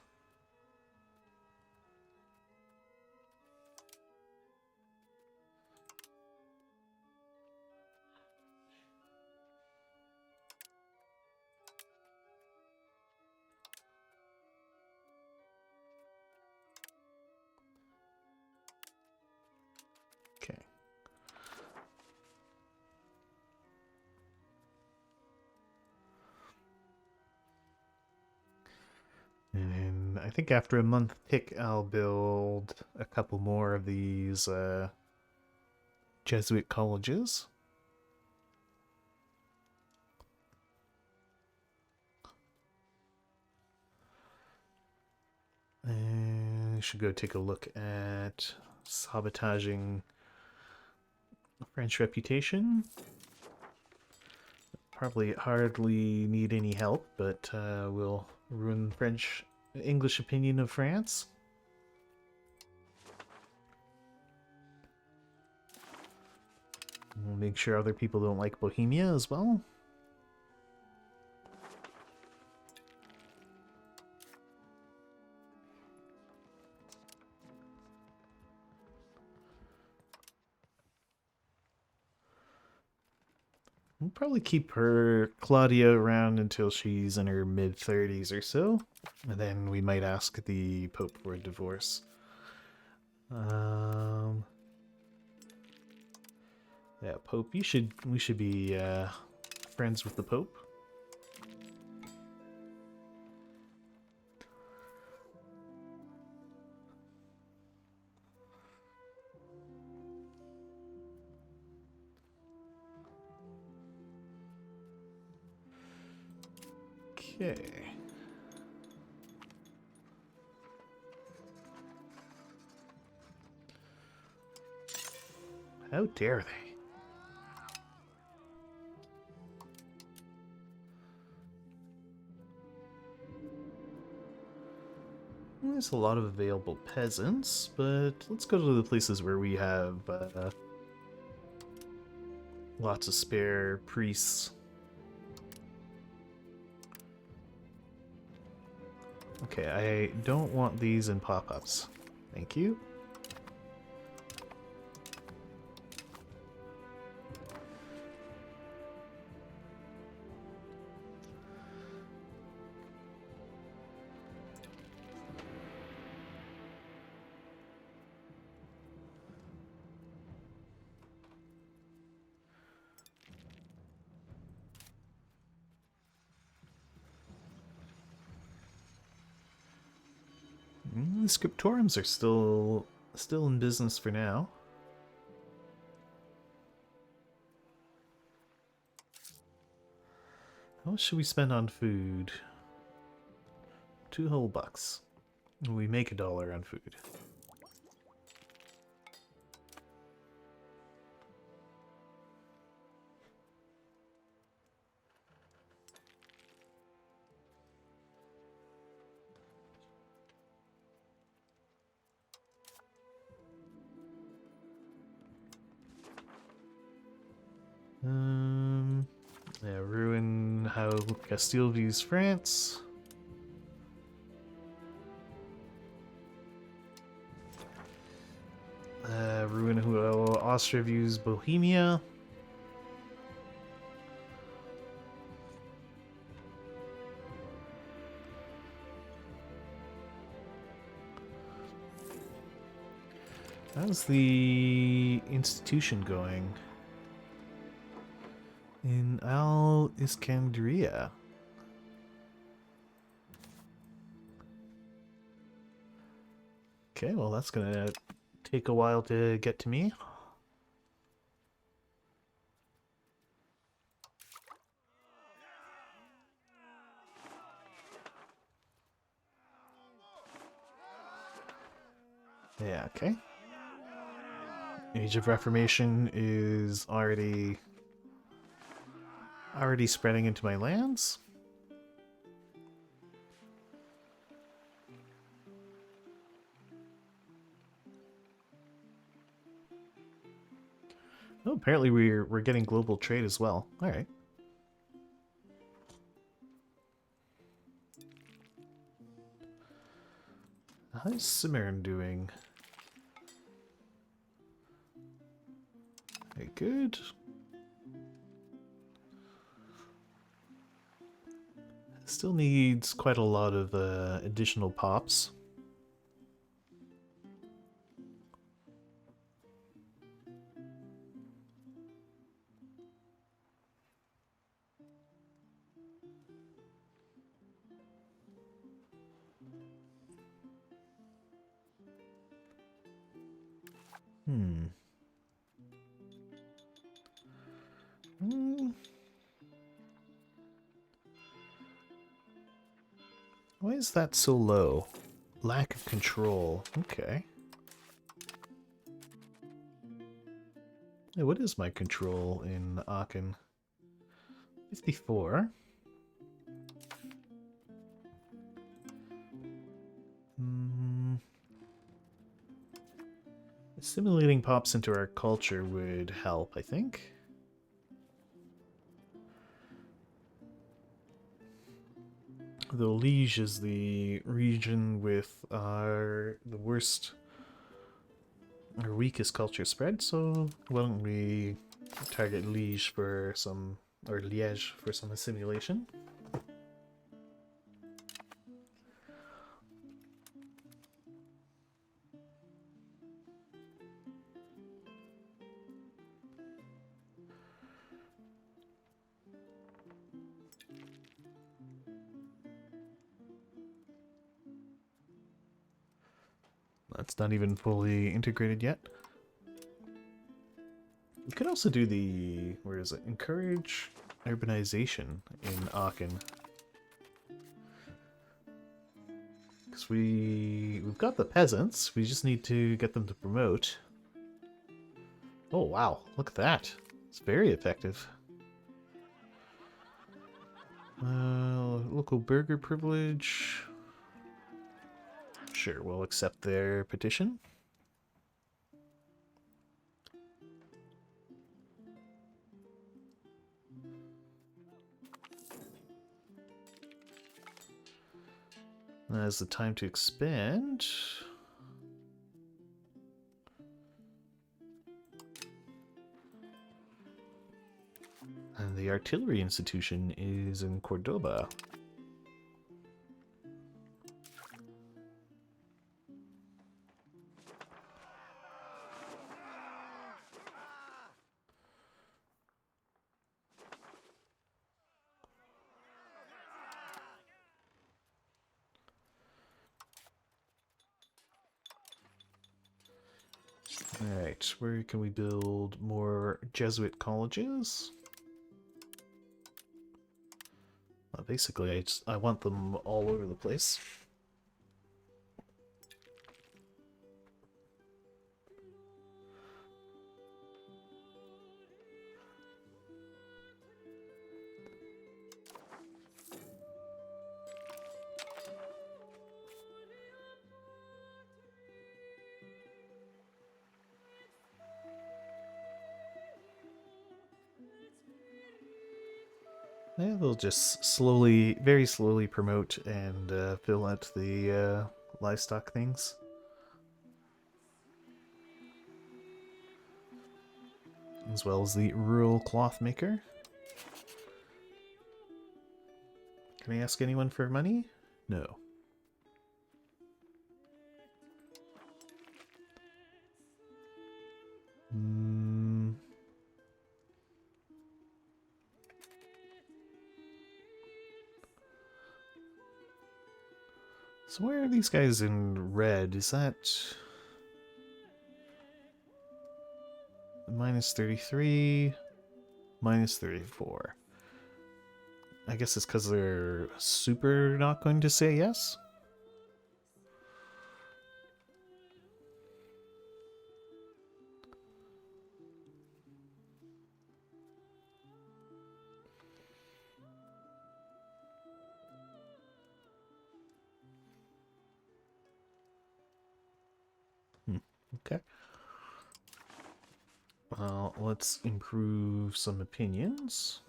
Okay. And I think after a month tick, I'll build a couple more of these Jesuit colleges. And I should go take a look at sabotaging French reputation. Probably hardly need any help, but we'll ruin English opinion of France. We'll make sure other people don't like Bohemia as well. We'll probably keep Claudia, around until she's in her mid-30s or so, and then we might ask the Pope for a divorce. Yeah, Pope, we should be friends with the Pope. Okay. How dare they? There's a lot of available peasants, but let's go to the places where we have lots of spare priests. Okay, I don't want these in pop-ups. Thank you. The scriptoriums are still in business for now. How much should we spend on food? 2 whole bucks. We make $1 on food. Yeah, ruin how Castile views France. Ruin how Austria views Bohemia. How's the institution going? In Al-Iskandria. Okay, well that's gonna take a while to get to me. Yeah, okay. Age of Reformation is already spreading into my lands. Oh, apparently we're getting global trade as well. All right. How's Cimmerian doing? Okay, good. Still needs quite a lot of additional pops. Hmm. Why is that so low? Lack of control. Okay. Hey, what is my control in Aachen? 54. Assimilating pops into our culture would help, I think. Though Liege is the region with the worst or weakest culture spread, so why don't we target Liege for some, or Liège for some assimilation? That's not even fully integrated yet. We could also do the, where is it? Encourage urbanization in Aachen. Because we've got the peasants, we just need to get them to promote. Oh wow, look at that. It's very effective. Local burger privilege. Sure, we'll accept their petition. Now's the time to expand. And the artillery institution is in Cordoba. Alright, where can we build more Jesuit colleges? Well, basically, I want them all over the place. Yeah, they'll just slowly, very slowly promote and fill out the livestock things. As well as the rural cloth maker. Can I ask anyone for money? No. Hmm. So where are these guys in red? Is that minus 33, minus 34? I guess it's because they're super not going to say yes? Okay. Well, let's improve some opinions.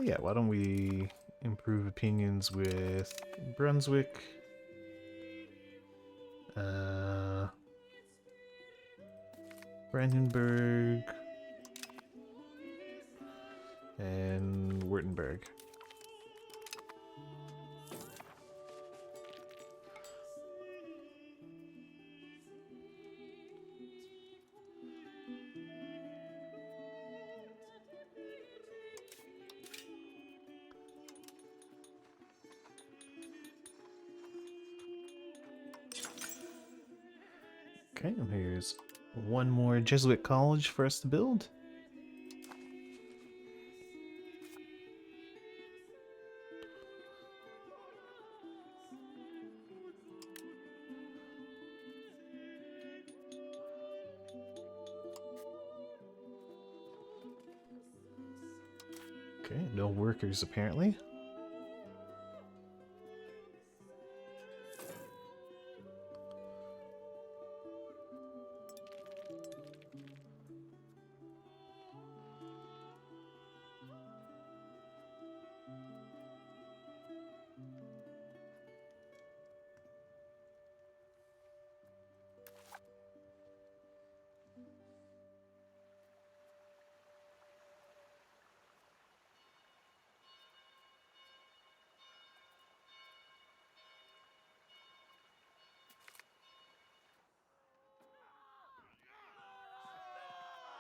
Yeah, why don't we improve opinions with Brunswick, Brandenburg, and Württemberg. Okay, and here's one more Jesuit college for us to build. Okay, no workers apparently.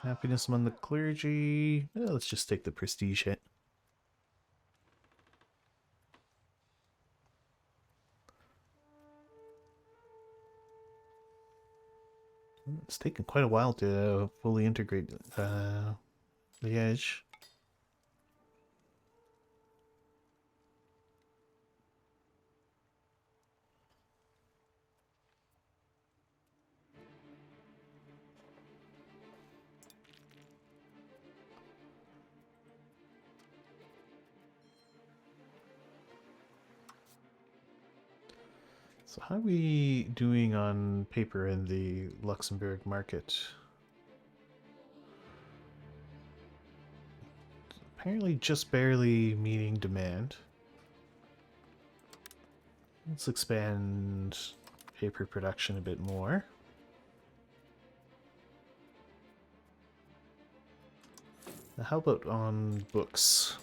Happiness among the clergy. Let's just take the prestige hit. It's taken quite a while to fully integrate Liège. So how are we doing on paper in the Luxembourg market? Apparently just barely meeting demand. Let's expand paper production a bit more. Now how about on books?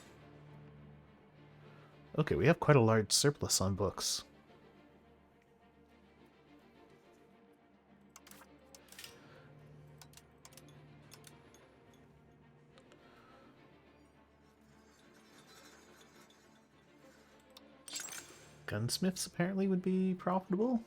Okay, we have quite a large surplus on books. Gunsmiths apparently would be profitable.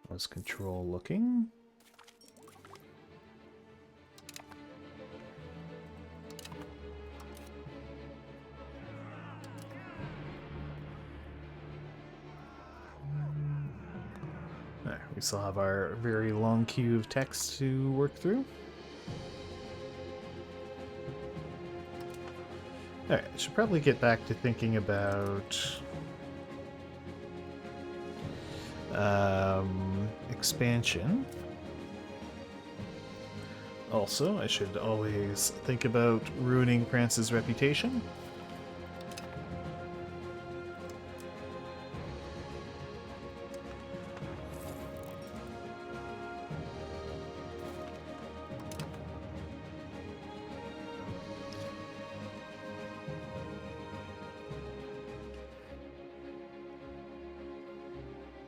Let's control looking. Alright, we still have our very long queue of text to work through. Alright, I should probably get back to thinking about expansion. Also, I should always think about ruining France's reputation.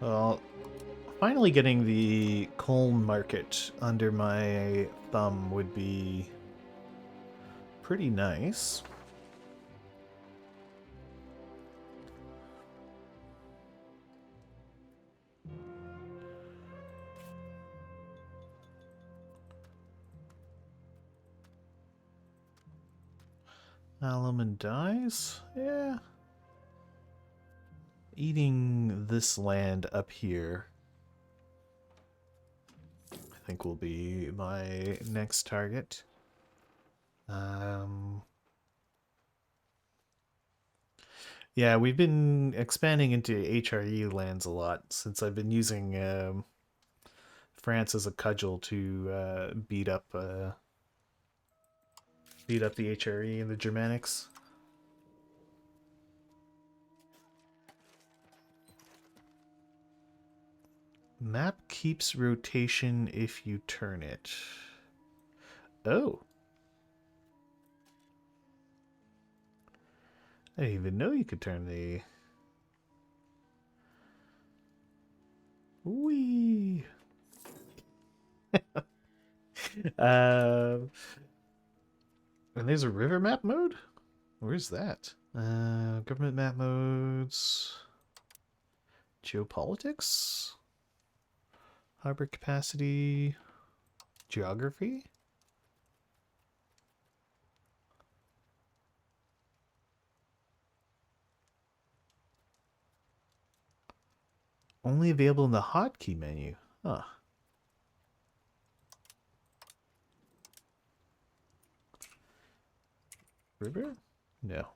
Well, finally getting the coal market under my thumb would be pretty nice. Alum dies? Yeah. Eating this land up here, I think, will be my next target. Yeah, we've been expanding into HRE lands a lot since I've been using France as a cudgel to beat up the HRE and the Germanics. Map keeps rotation if you turn it. Oh. I didn't even know you could turn the... Whee! And there's a river map mode? Where's that? Government map modes... Geopolitics? Harbor capacity... Geography? Only available in the hotkey menu. Huh. River? No.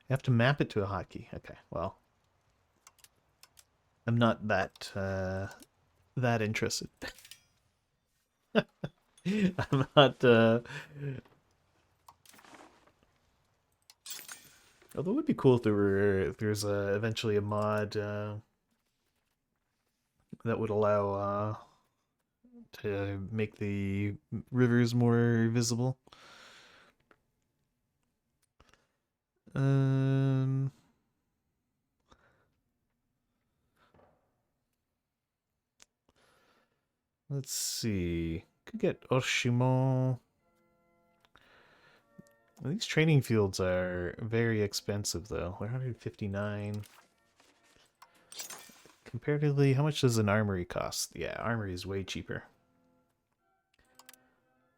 You have to map it to a hotkey. Okay, well. I'm not that interested. I'm not although it would be cool if there's eventually a mod that would allow to make the rivers more visible. Let's see. Could get Oshimon. These training fields are very expensive, though. They're 159. Comparatively, how much does an armory cost? Yeah, armory is way cheaper.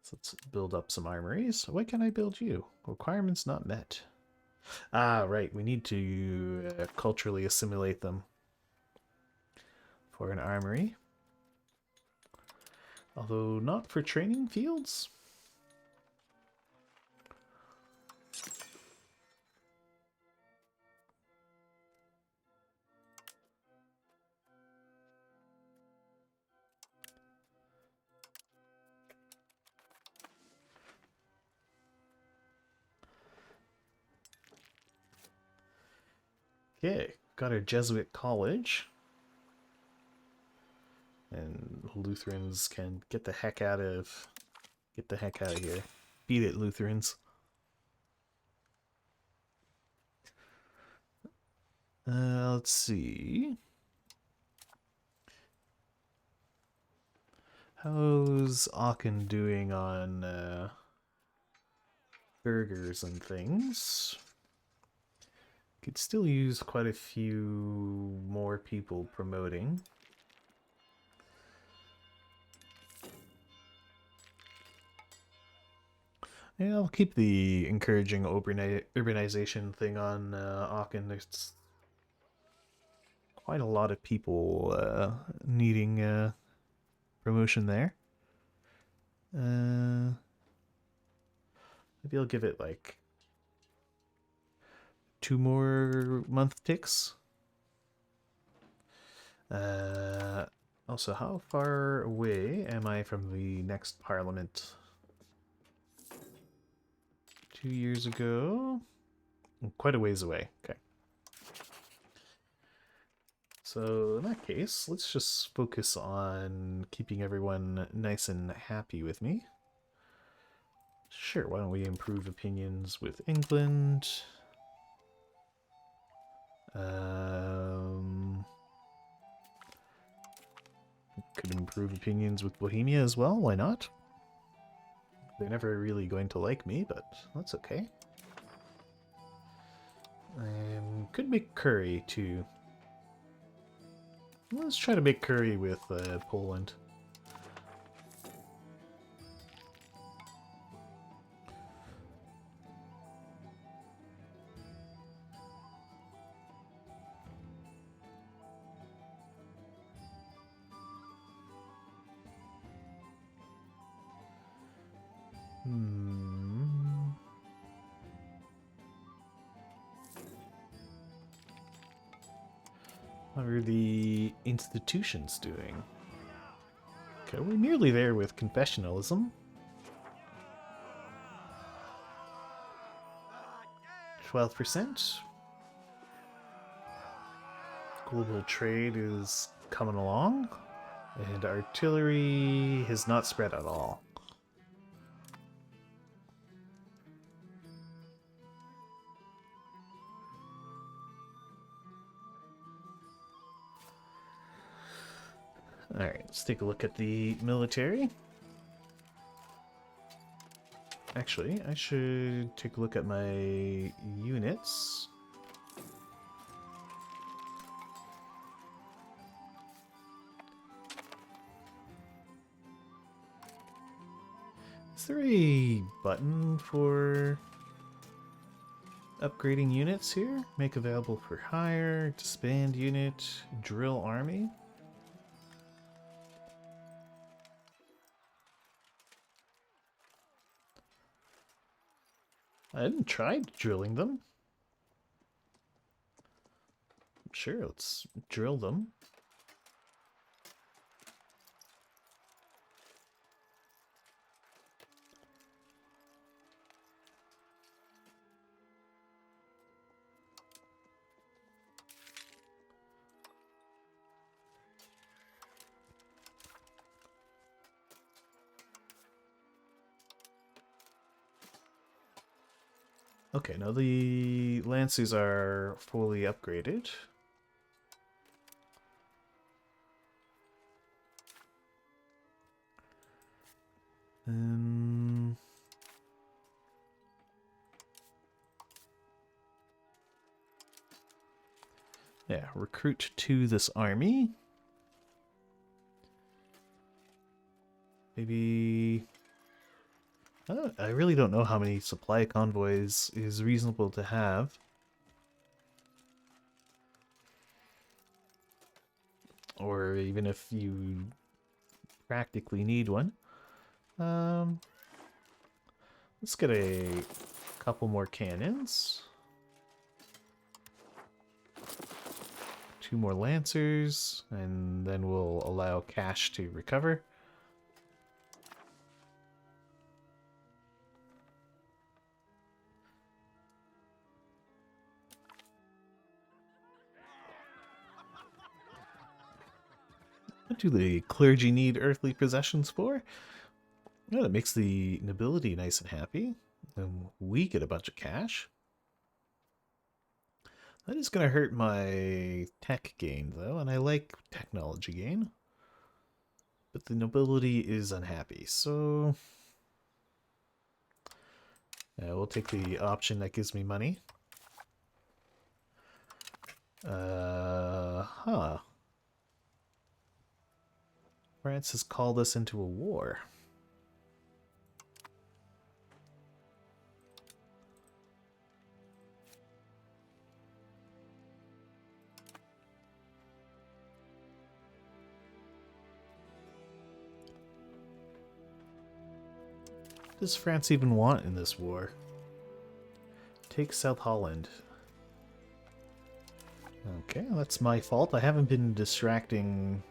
So let's build up some armories. Why can't I build you? Requirements not met. Ah, right. We need to culturally assimilate them for an armory. Although not for training fields. Okay, got our Jesuit college. And Lutherans can get the heck out of here. Beat it, Lutherans. Let's see. How's Aachen doing on burgers and things? Could still use quite a few more people promoting. Yeah, I'll keep the encouraging urbanization thing on Aachen. It's quite a lot of people needing promotion there. Maybe I'll give it like 2 more month ticks. Also, how far away am I from the next parliament? 2 years ago? Quite a ways away. Okay. So in that case, let's just focus on keeping everyone nice and happy with me. Sure, why don't we improve opinions with England? Could improve opinions with Bohemia as well, why not? They're never really going to like me, but that's okay. Could make curry too. Let's try to make curry with Poland. How are the institutions doing? Okay, we're nearly there with confessionalism. 12%. Global trade is coming along. And artillery has not spread at all. Alright, let's take a look at the military. Actually, I should take a look at my units. Is there a button for upgrading units here? Make available for hire, disband unit, drill army? I hadn't tried drilling them. Sure, let's drill them. Okay, now the Lancers are fully upgraded. Yeah, recruit to this army. Maybe... I really don't know how many supply convoys is reasonable to have. Or even if you practically need one. Let's get a couple more cannons. 2 more Lancers, and then we'll allow cash to recover. What do the clergy need earthly possessions for? Well, it makes the nobility nice and happy. And we get a bunch of cash. That is going to hurt my tech gain, though, and I like technology gain. But the nobility is unhappy, so... we'll take the option that gives me money. France has called us into a war. What does France even want in this war? Take South Holland. Okay, that's my fault. I haven't been distracting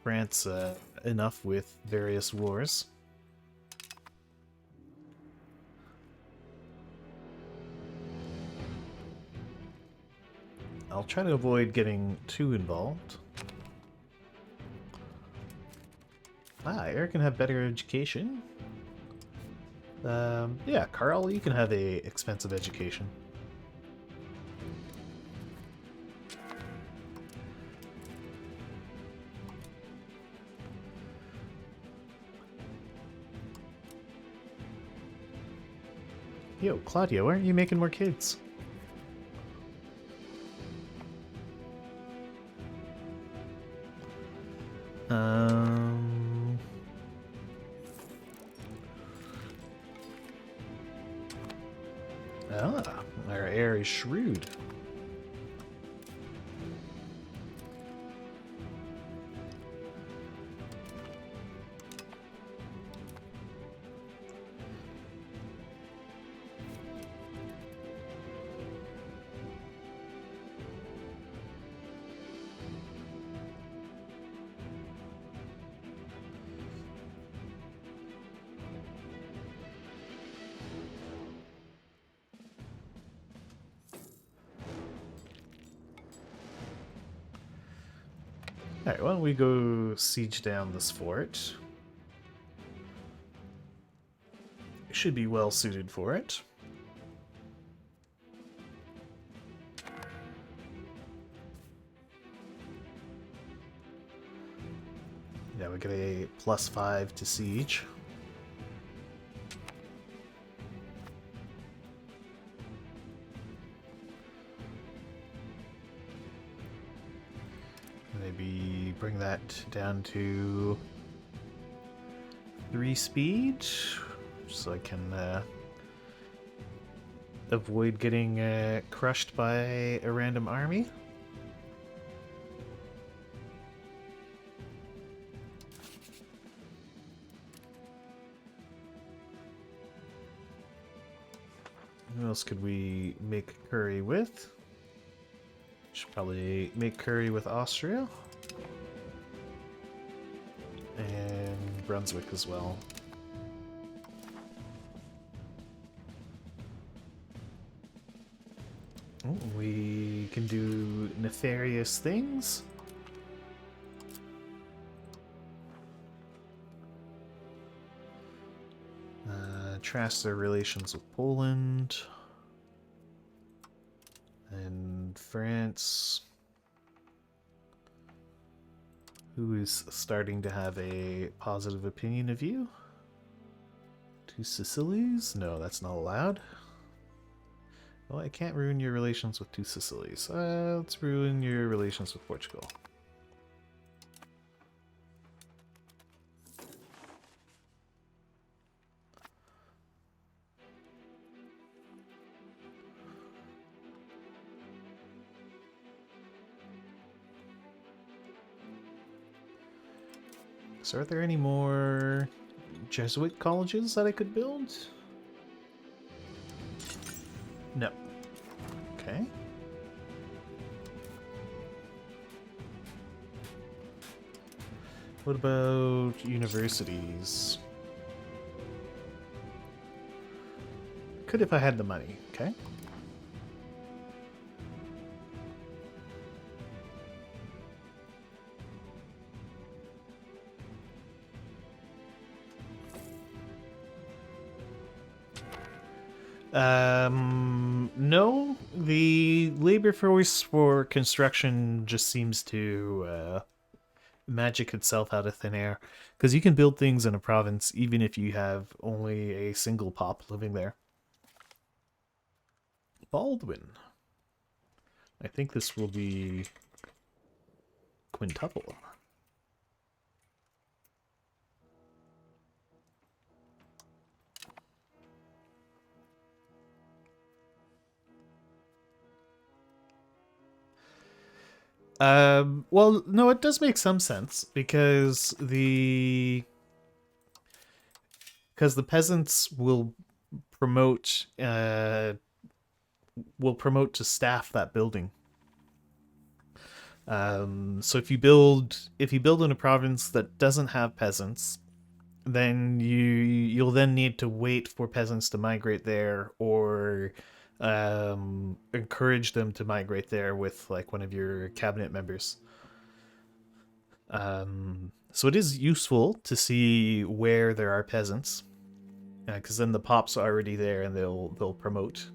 France enough with various wars. I'll try to avoid getting too involved. Ah, Eric can have better education. Yeah, Carl, you can have a expensive education. Yo, Claudia, why aren't you making more kids? Ah, our heir is shrewd. Alright, why don't we go siege down this fort? Should be well suited for it. Yeah, we get a +5 to siege. Maybe bring that down to 3 speed, so I can avoid getting crushed by a random army. Who else could we make curry with? Should probably make curry with Austria. And Brunswick as well. Oh, we can do nefarious things. Trash their relations with Poland. And France, who is starting to have a positive opinion of you. 2 Sicilies? No, that's not allowed. Well, I can't ruin your relations with 2 Sicilies. Let's ruin your relations with Portugal. So are there any more Jesuit colleges that I could build? No. Okay. What about universities? Could if I had the money, okay? No, the labor force for construction just seems to magic itself out of thin air, because you can build things in a province even if you have only a single pop living there. Baldwin. I think this will be quintuple. Well, no, it does make some sense, because because the peasants will promote to staff that building. So if you build in a province that doesn't have peasants, then you'll then need to wait for peasants to migrate there, or encourage them to migrate there with like one of your cabinet members. So it is useful to see where there are peasants, because then the pops are already there and they'll promote.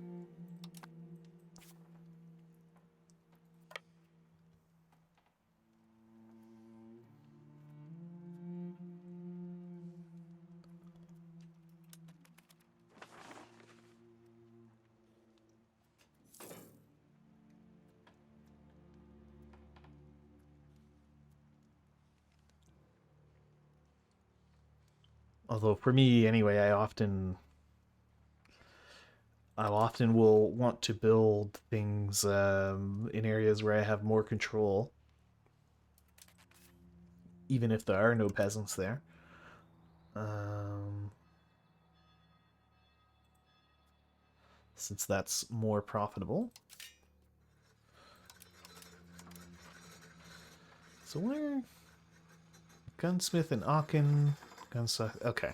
Although for me anyway, I often will want to build things in areas where I have more control, even if there are no peasants there. Um, since that's more profitable. So where? Gunsmith in Aachen. Gunsmith. Okay.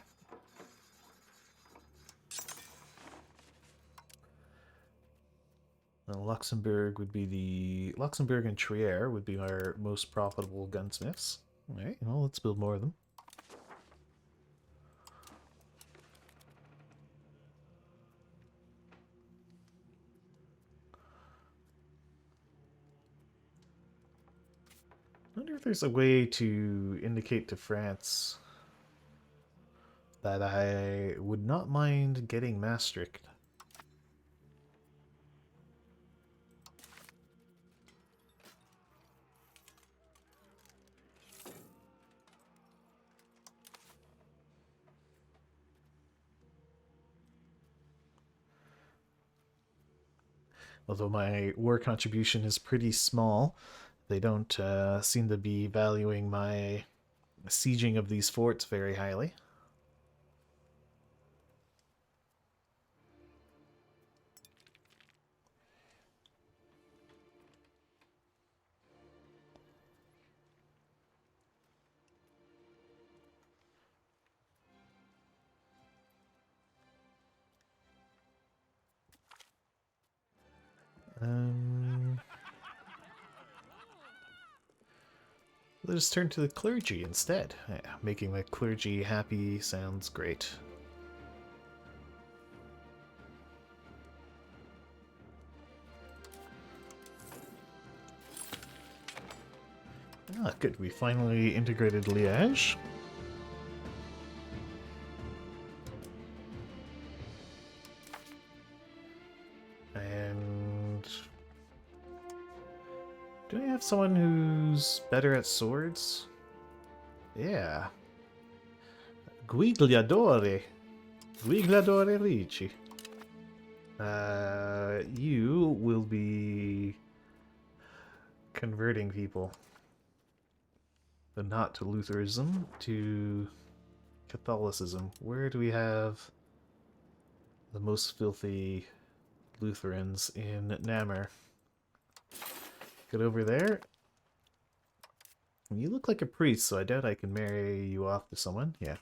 Luxembourg and Trier would be our most profitable gunsmiths. All right, well, let's build more of them. I wonder if there's a way to indicate to France that I would not mind getting Maastricht. Although my war contribution is pretty small, they don't seem to be valuing my sieging of these forts very highly. Let us turn to the clergy instead. Yeah, making the clergy happy sounds great. Ah, good. We finally integrated Liège. And do I have someone who's better at swords? Yeah. Guigliadore. Guigliadore Ricci. You will be converting people. But not to Lutheranism, to Catholicism. Where do we have the most filthy Lutherans? In Namur. Get over there. You look like a priest, so I doubt I can marry you off to someone. Yeah.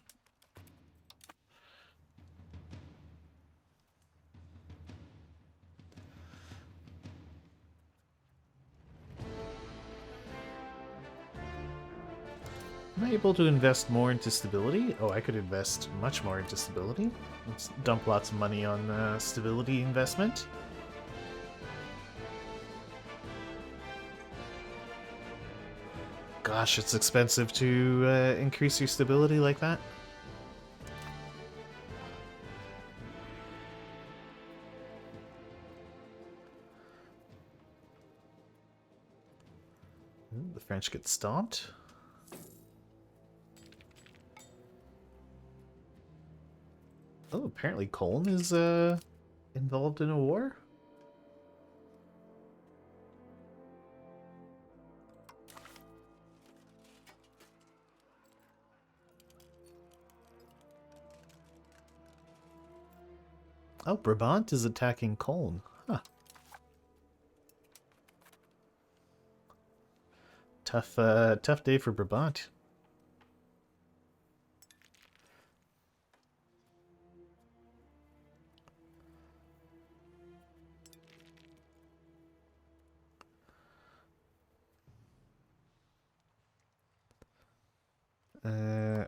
Am I able to invest more into stability? Oh, I could invest much more into stability. Let's dump lots of money on stability investment. Gosh, it's expensive to increase your stability like that. Ooh, the French get stomped. Oh, apparently Cologne is involved in a war. Oh, Brabant is attacking Cologne. Huh. Tough day for Brabant.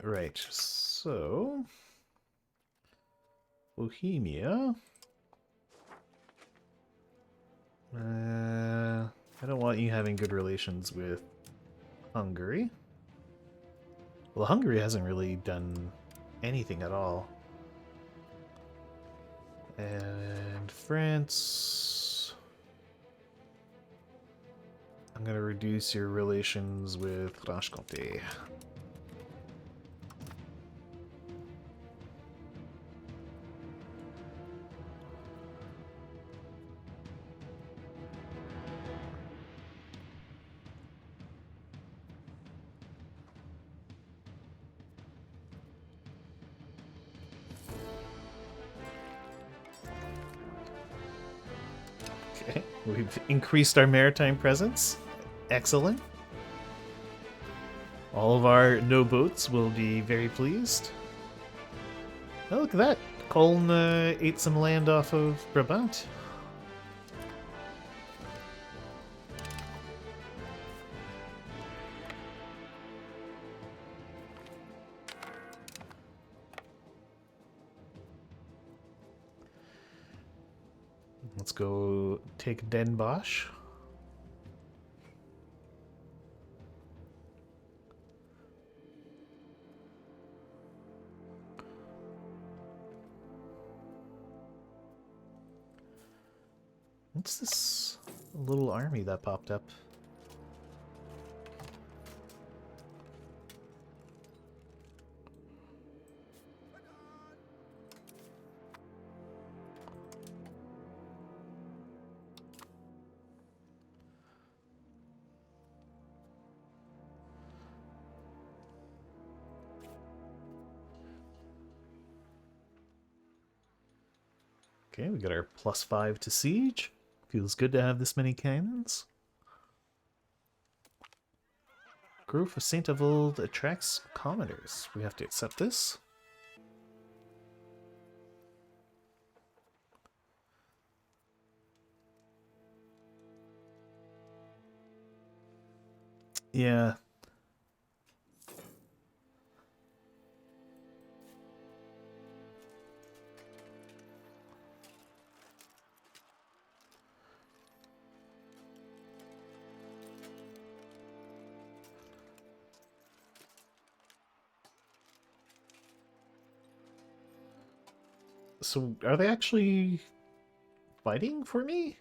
Right. So, Bohemia. I don't want you having good relations with Hungary. Well, Hungary hasn't really done anything at all. And France. I'm going to reduce your relations with Franche-Comté. Okay, we've increased our maritime presence. Excellent. All of our no boats will be very pleased. Oh, look at that. Colne ate some land off of Brabant. Let's go take Den Bosch. What's this little army that popped up? Okay, we got our +5 to siege. Feels good to have this many cannons. Grove of Saint Avold attracts commoners. We have to accept this. Yeah. So, are they actually fighting for me?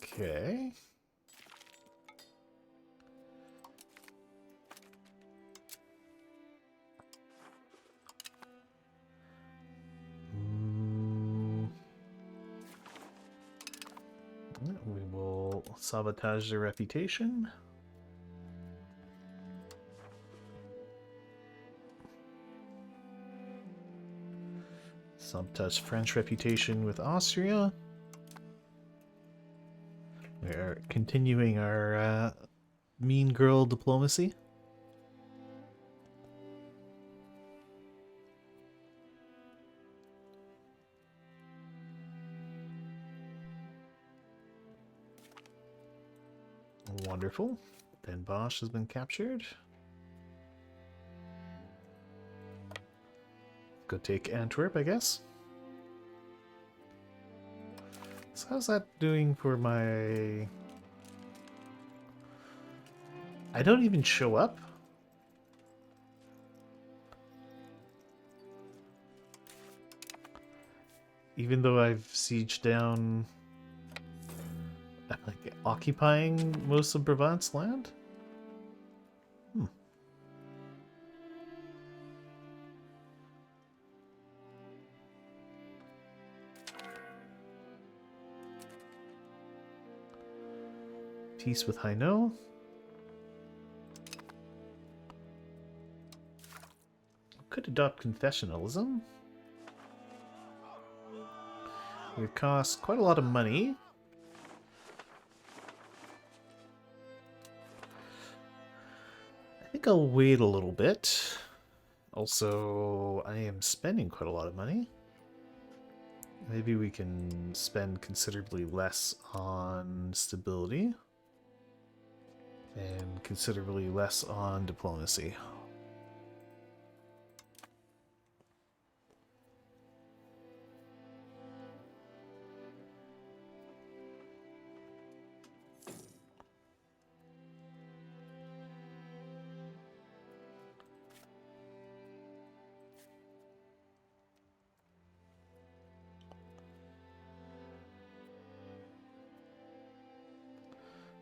Okay. We will sabotage their reputation. Sabotage French reputation with Austria. We're continuing our mean girl diplomacy. Wonderful. Den Bosch has been captured. Go take Antwerp, I guess. So how's that doing for my... I don't even show up? Even though I've sieged down... I'm like occupying most of Brabant's land? Peace with Hainaut. Could adopt confessionalism. It would cost quite a lot of money. I think I'll wait a little bit. Also, I am spending quite a lot of money. Maybe we can spend considerably less on stability and considerably less on diplomacy.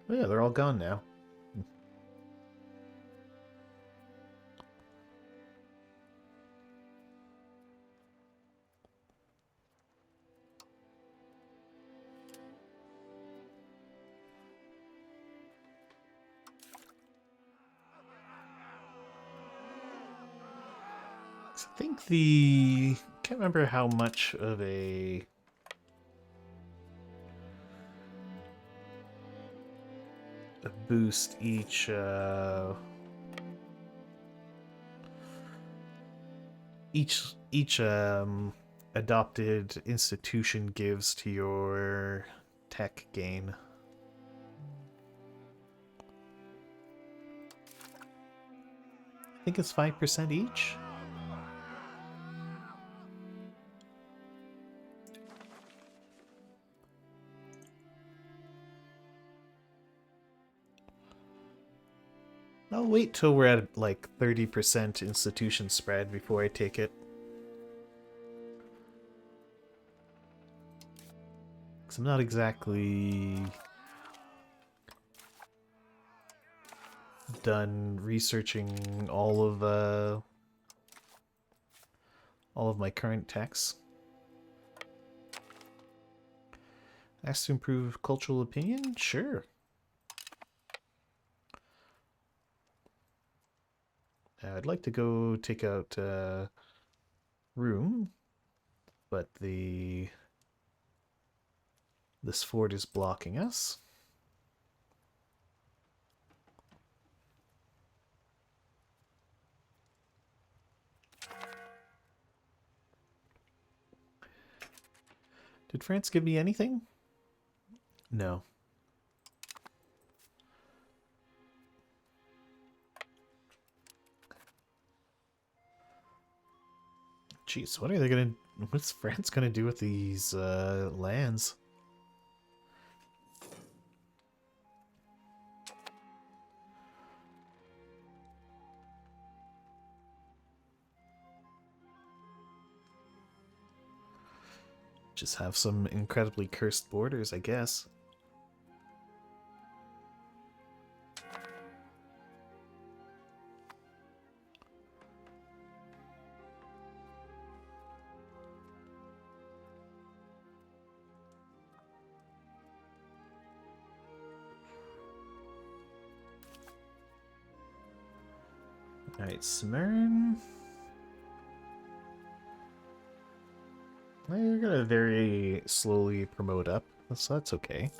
Oh yeah, they're all gone now. I think the... can't remember how much of a... boost each adopted institution gives to your tech gain. I think it's 5% each. I'll wait till we're at like 30% institution spread before I take it. Because I'm not exactly done researching all of my current texts. Ask to improve cultural opinion? Sure. I'd like to go take out room, but this fort is blocking us. Did France give me anything? No. Jeez, what are they gonna... what's France gonna do with these lands? Just have some incredibly cursed borders, I guess. Alright, Smyrn. They're gonna very slowly promote up, so that's okay.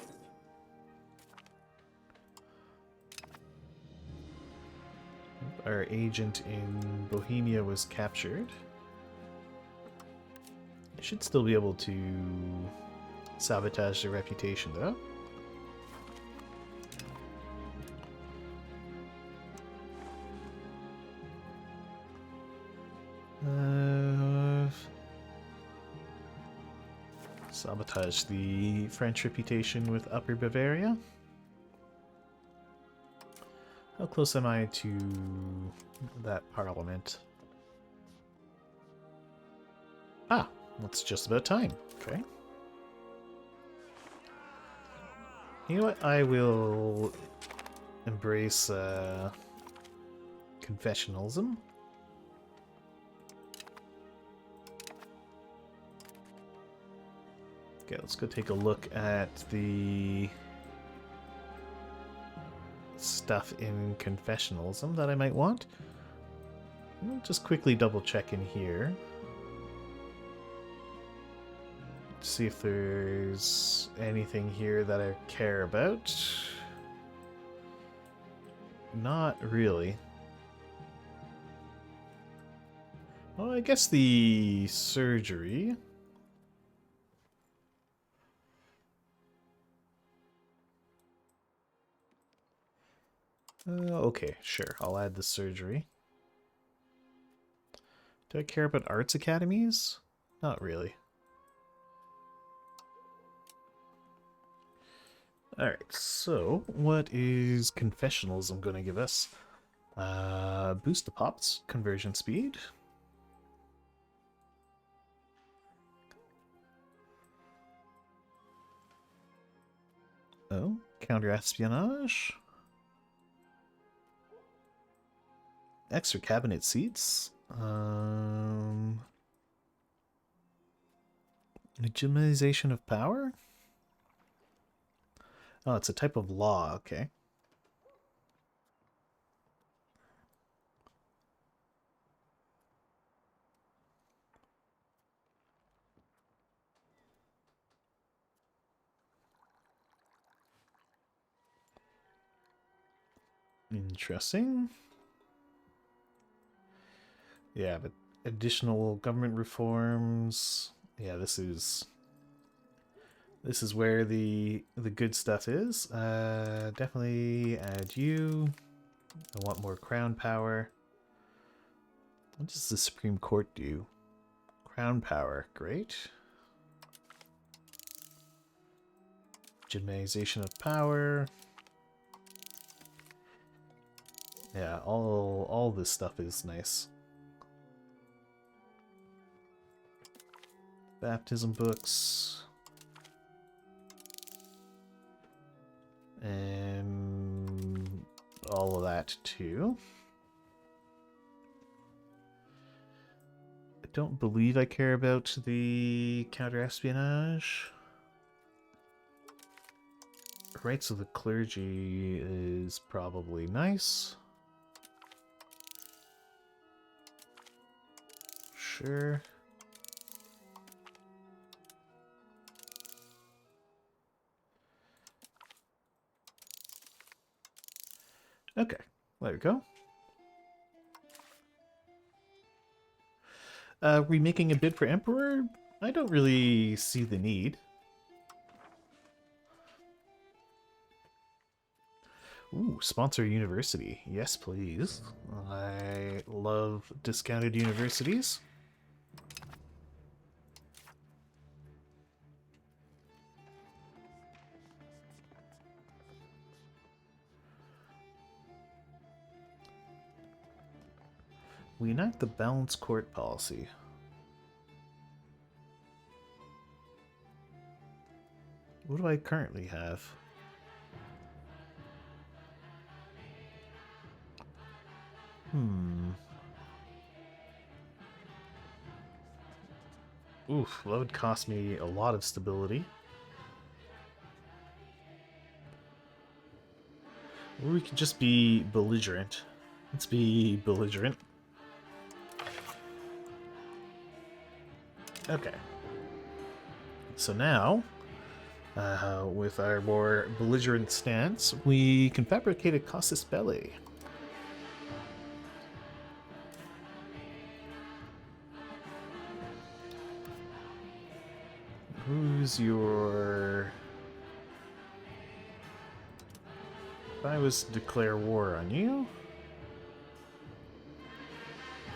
Our agent in Bohemia was captured. I should still be able to sabotage their reputation, though. Sabotage the French reputation with Upper Bavaria. How close am I to that parliament? Ah, that's just about time. Okay. You know what? I will embrace confessionalism. Okay, let's go take a look at the stuff in confessionalism that I might want. I'll just quickly double check in here. See if there's anything here that I care about. Not really. Well, I guess the surgery. Okay, sure. I'll add the surgery. Do I care about arts academies? Not really. Alright, so what is confessionalism going to give us? Boost the pop's conversion speed. Oh, counter-espionage. Extra cabinet seats. Legitimization of power? Oh, it's a type of law, okay. Interesting. Yeah, but additional government reforms. Yeah, this is where the good stuff is. Definitely add you. I want more crown power. What does the Supreme Court do? Crown power, great. Legitimization of power. Yeah, all this stuff is nice. Baptism books. And all of that too. I don't believe I care about the counter-espionage. Rights of the clergy is probably nice. Sure. Okay, there we go. Remaking a bid for Emperor? I don't really see the need. Ooh, sponsor university. Yes, please. I love discounted universities. We enact the balanced court policy. What do I currently have? Oof, that would cost me a lot of stability. Or we could just be belligerent. Let's be belligerent. Okay. So now, with our more belligerent stance, we can fabricate a casus belli. Who's your... If I was to declare war on you...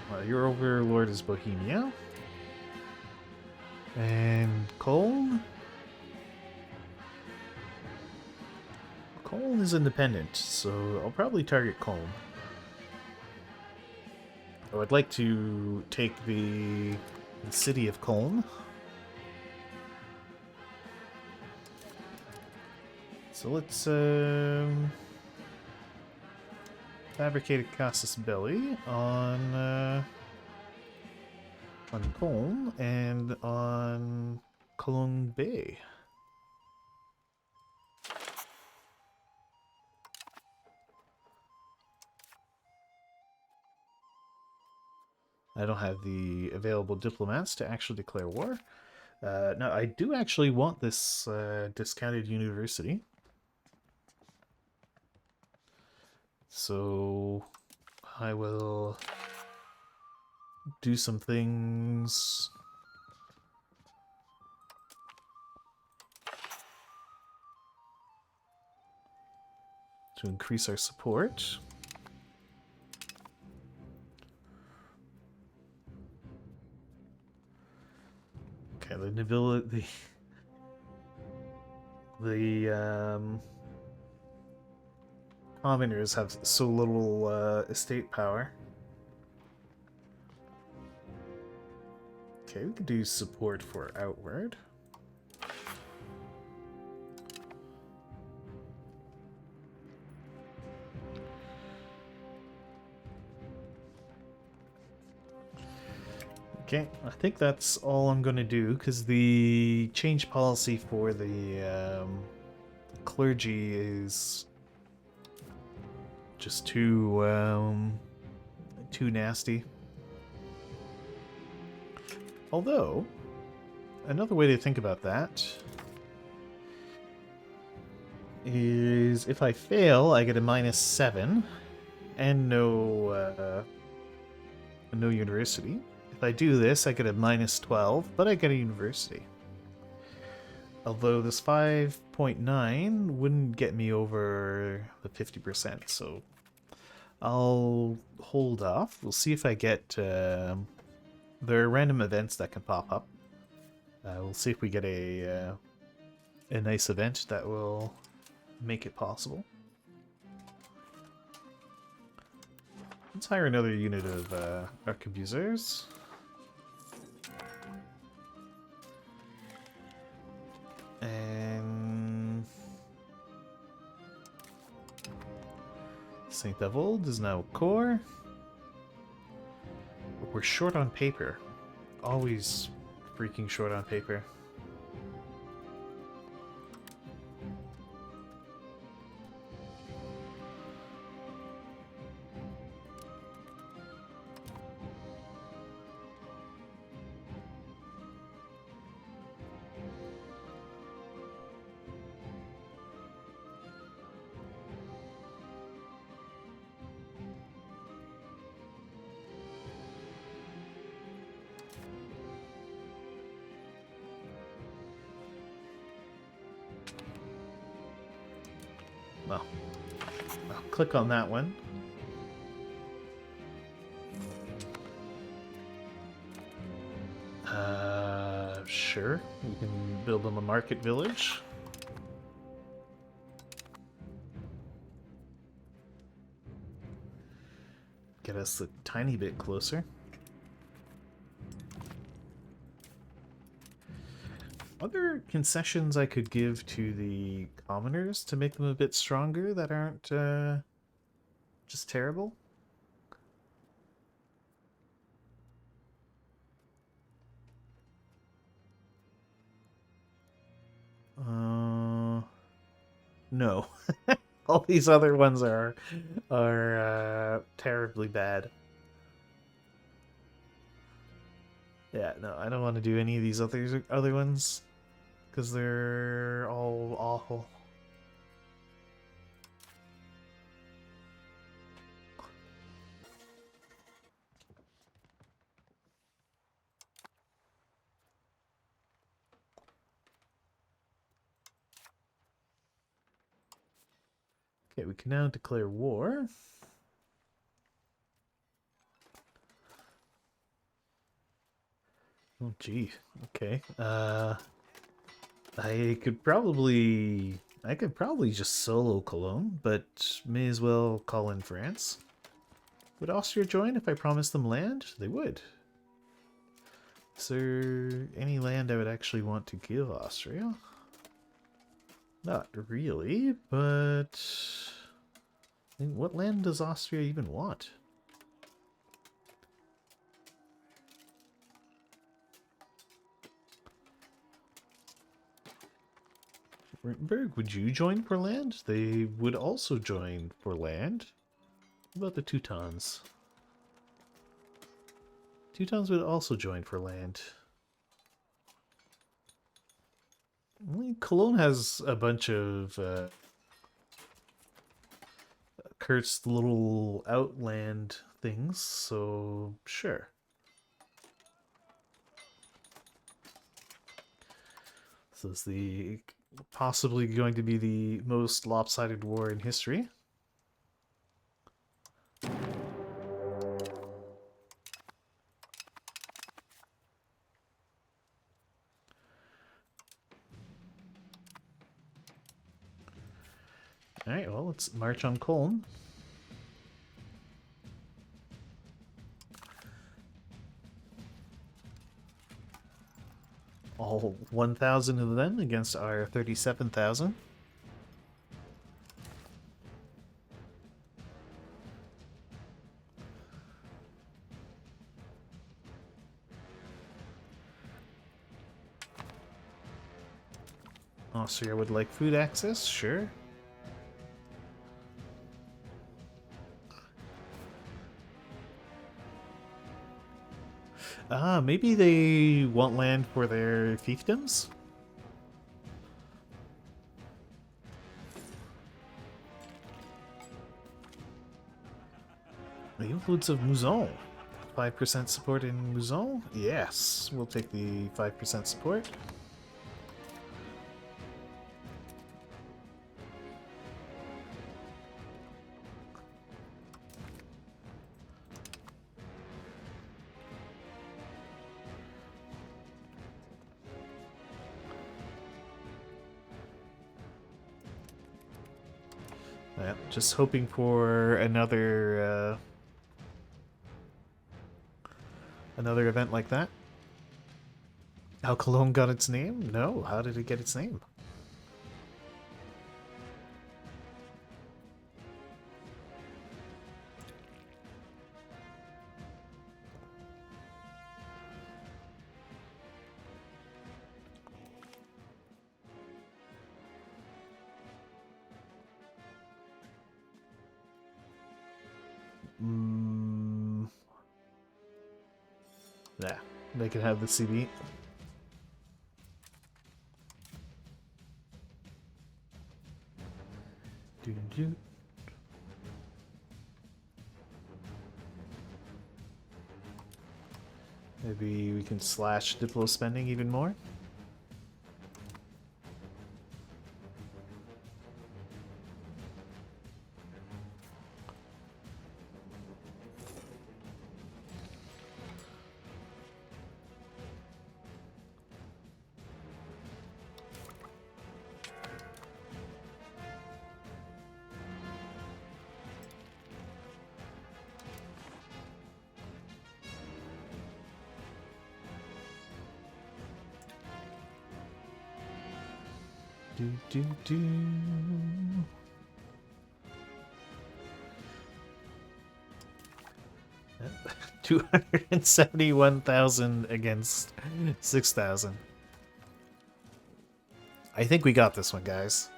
Well, your overlord is Bohemia. And Cologne? Cologne is independent, so I'll probably target Cologne. Oh, I'd like to take the city of Cologne. So let's fabricate a casus belli on Cologne and on Cologne Bay. I don't have the available diplomats to actually declare war. Now, I do actually want this discounted university. So I will do some things. To increase our support. Okay, the nobility, the commoners have so little estate power. Okay, we could do support for outward. Okay, I think that's all I'm going to do, because the change policy for the clergy is just too nasty. Although, another way to think about that is if I fail, I get a -7 and no university. If I do this, I get a -12, but I get a university. Although this 5.9 wouldn't get me over the 50%, so I'll hold off. We'll see if I get... there are random events that can pop up. We'll see if we get a nice event that will make it possible. Let's hire another unit of arquebusers. And Saint Avold is now core. We're short on paper. Always freaking short on paper. Well, I'll click on that one. Sure. We can build them a market village. Get us a tiny bit closer. Other concessions I could give to the commoners to make them a bit stronger that aren't just terrible? No. All these other ones are terribly bad. Yeah, no, I don't want to do any of these other ones because they're all awful. Okay, we can now declare war. Oh, gee. Okay. I could probably just solo Cologne, but may as well call in France. Would Austria join if I promised them land? They would. Is there any land I would actually want to give Austria? Not really, but... I mean, what land does Austria even want? Württemberg, would you join for land? They would also join for land. What about the Teutons? Teutons would also join for land. Cologne has a bunch of cursed little outland things, so sure. This is the possibly going to be the most lopsided war in history. Alright, well, let's march on Cologne. All 1,000 of them against our 37,000. Austria would like food access, sure. Ah, maybe they want land for their fiefdoms? The influence of Mouzon. 5% support in Mouzon? Yes, we'll take the 5% support. Yeah, just hoping for another another event like that. How Cologne got its name? No, how did it get its name? Yeah, they can have the CB. Doo-doo-doo. Maybe we can slash Diplo spending even more. Do do do. 271,000 against 6,000. I think we got this one, guys.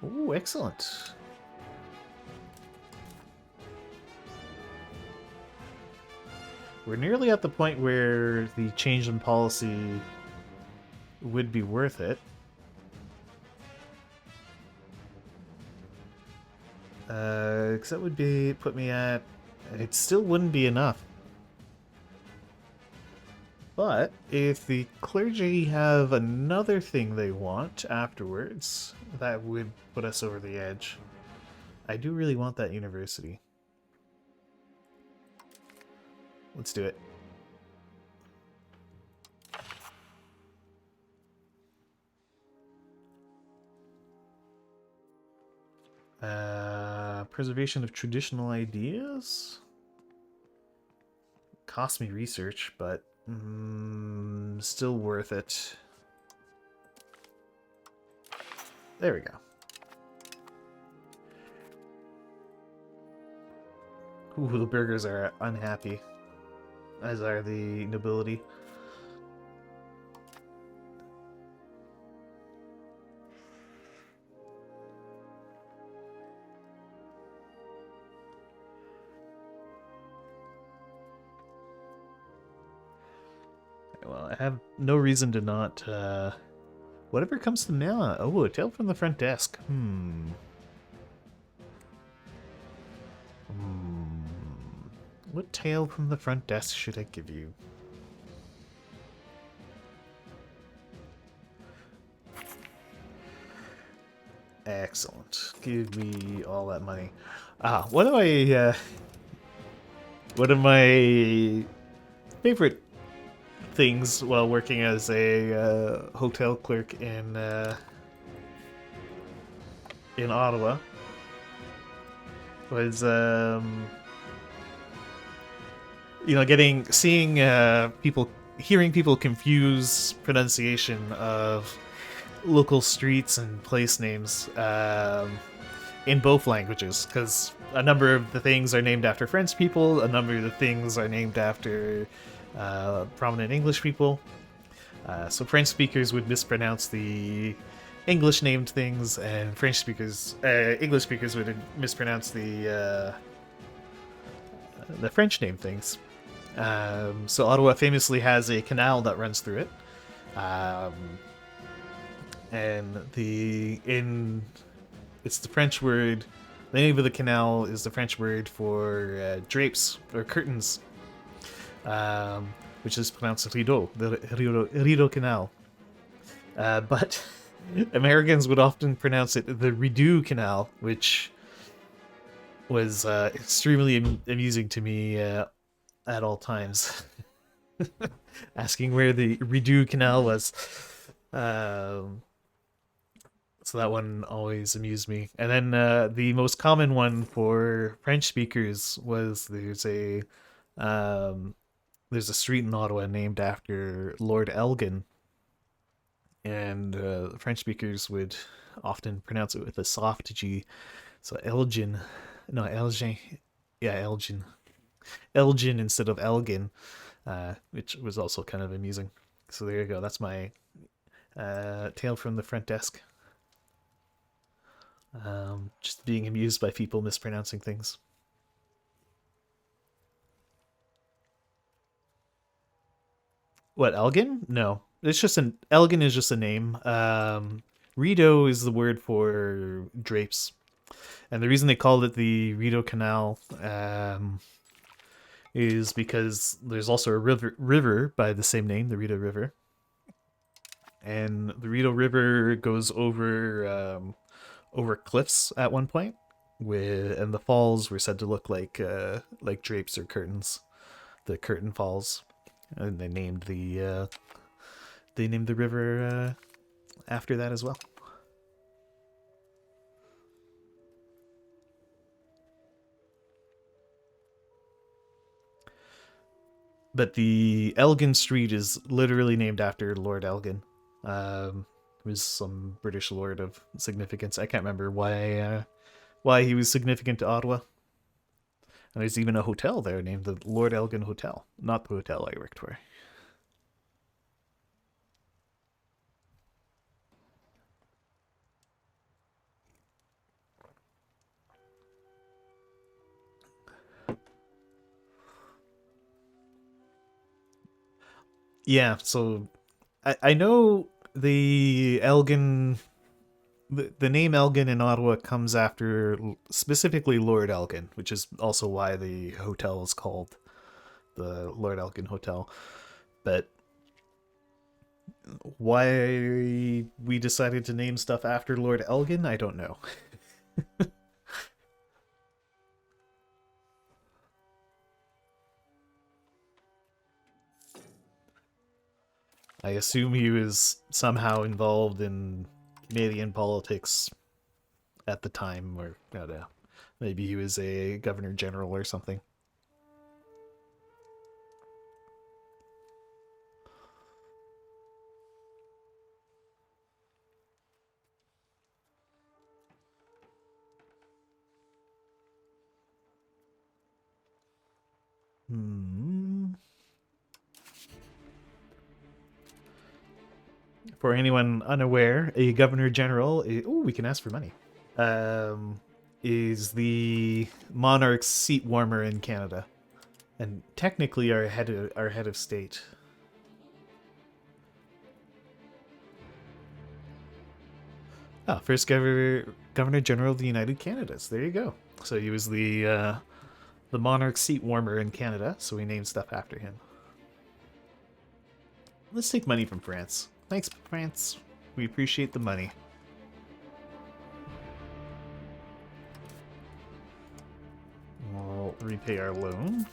Ooh, excellent. We're nearly at the point where the change in policy would be worth it. Because that would be put me at... It still wouldn't be enough. But if the clergy have another thing they want afterwards, that would put us over the edge. I do really want that university. Let's do it. Preservation of traditional ideas? Cost me research, but still worth it. There we go. Ooh, the burgers are unhappy. as are the nobility. Well, I have no reason to not. Whatever comes to now. Oh, a tale from the front desk. What tale from the front desk should I give you? Excellent. Give me all that money. One of my favorite things while working as a hotel clerk in Ottawa was seeing people, hearing people confuse pronunciation of local streets and place names in both languages, because a number of the things are named after French people, a number of the things are named after prominent English people. So French speakers would mispronounce the English named things, and English speakers would mispronounce the French named things. So Ottawa famously has a canal that runs through it, and it's the French word. The name of the canal is the French word for drapes or curtains, which is pronounced rideau, the rideau canal. But Americans would often pronounce it the Rideau Canal, which was extremely amusing to me at all times. Asking where the Rideau Canal was. So that one always amused me. And then the most common one for French speakers was there's a street in Ottawa named after Lord Elgin, and French speakers would often pronounce it with a soft G. So Elgin, no Elgin, yeah Elgin, Elgin instead of Elgin, which was also kind of amusing. So there you go. That's my tale from the front desk. Just being amused by people mispronouncing things. What, Elgin? No. It's just Elgin is just a name. Rideau is the word for drapes. And the reason they called it the Rideau Canal is because there's also a river by the same name, the Rideau River. And the Rideau River goes over cliffs at one point, and the falls were said to look like drapes or curtains, the curtain falls, and they named the river after that as well. But the Elgin Street is literally named after Lord Elgin. He was some British lord of significance. I can't remember why he was significant to Ottawa. And there's even a hotel there named the Lord Elgin Hotel, not the hotel I worked for. Yeah, so I know the Elgin, the name Elgin in Ottawa comes after specifically Lord Elgin, which is also why the hotel is called the Lord Elgin Hotel. But why we decided to name stuff after Lord Elgin, I don't know. I assume he was somehow involved in Canadian politics at the time, or I don't know. Maybe he was a governor general or something. Hmm. For anyone unaware, a governor general. Oh, we can ask for money. Is the monarch's seat warmer in Canada, and technically our head of state. Oh, first governor general of the United Canadas. There you go. So he was the monarch's seat warmer in Canada. So we named stuff after him. Let's take money from France. Thanks, France. We appreciate the money. We'll repay our loan.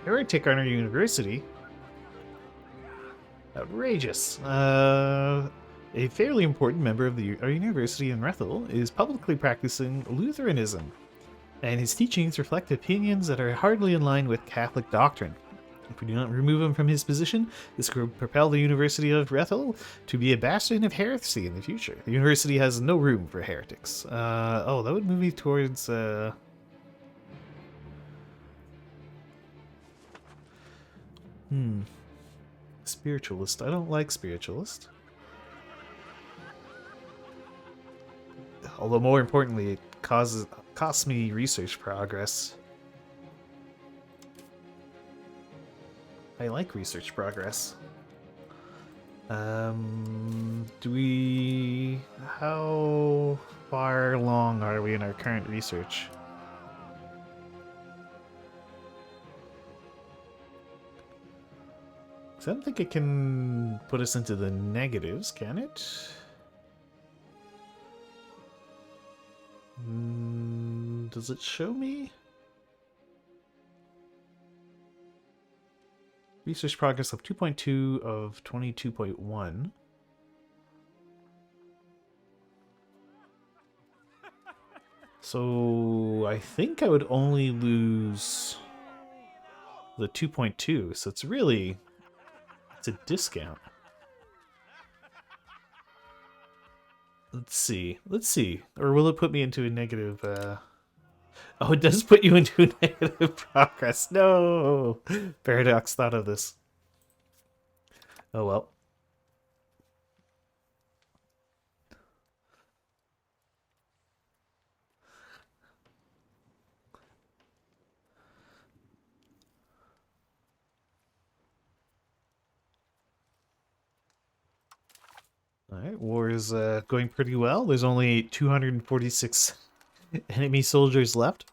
Heretic Honor University? Outrageous. A fairly important member of our university in Rethel is publicly practicing Lutheranism, and his teachings reflect opinions that are hardly in line with Catholic doctrine. If we do not remove him from his position, this could propel the University of Rethel to be a bastion of heresy in the future. The university has no room for heretics. Oh, that would move me towards, Spiritualist. I don't like spiritualist. Although more importantly, it costs me research progress. I like research progress. How far along are we in our current research? I don't think it can put us into the negatives, can it? Does it show me? Research progress of 2.2 of 22.1. So I think I would only lose the 2.2, so it's really... it's a discount. Let's see. Or will it put me into a negative, Oh, it does put you into a negative progress. No! Paradox thought of this. Oh well. Alright, war is going pretty well. There's only 246 enemy soldiers left.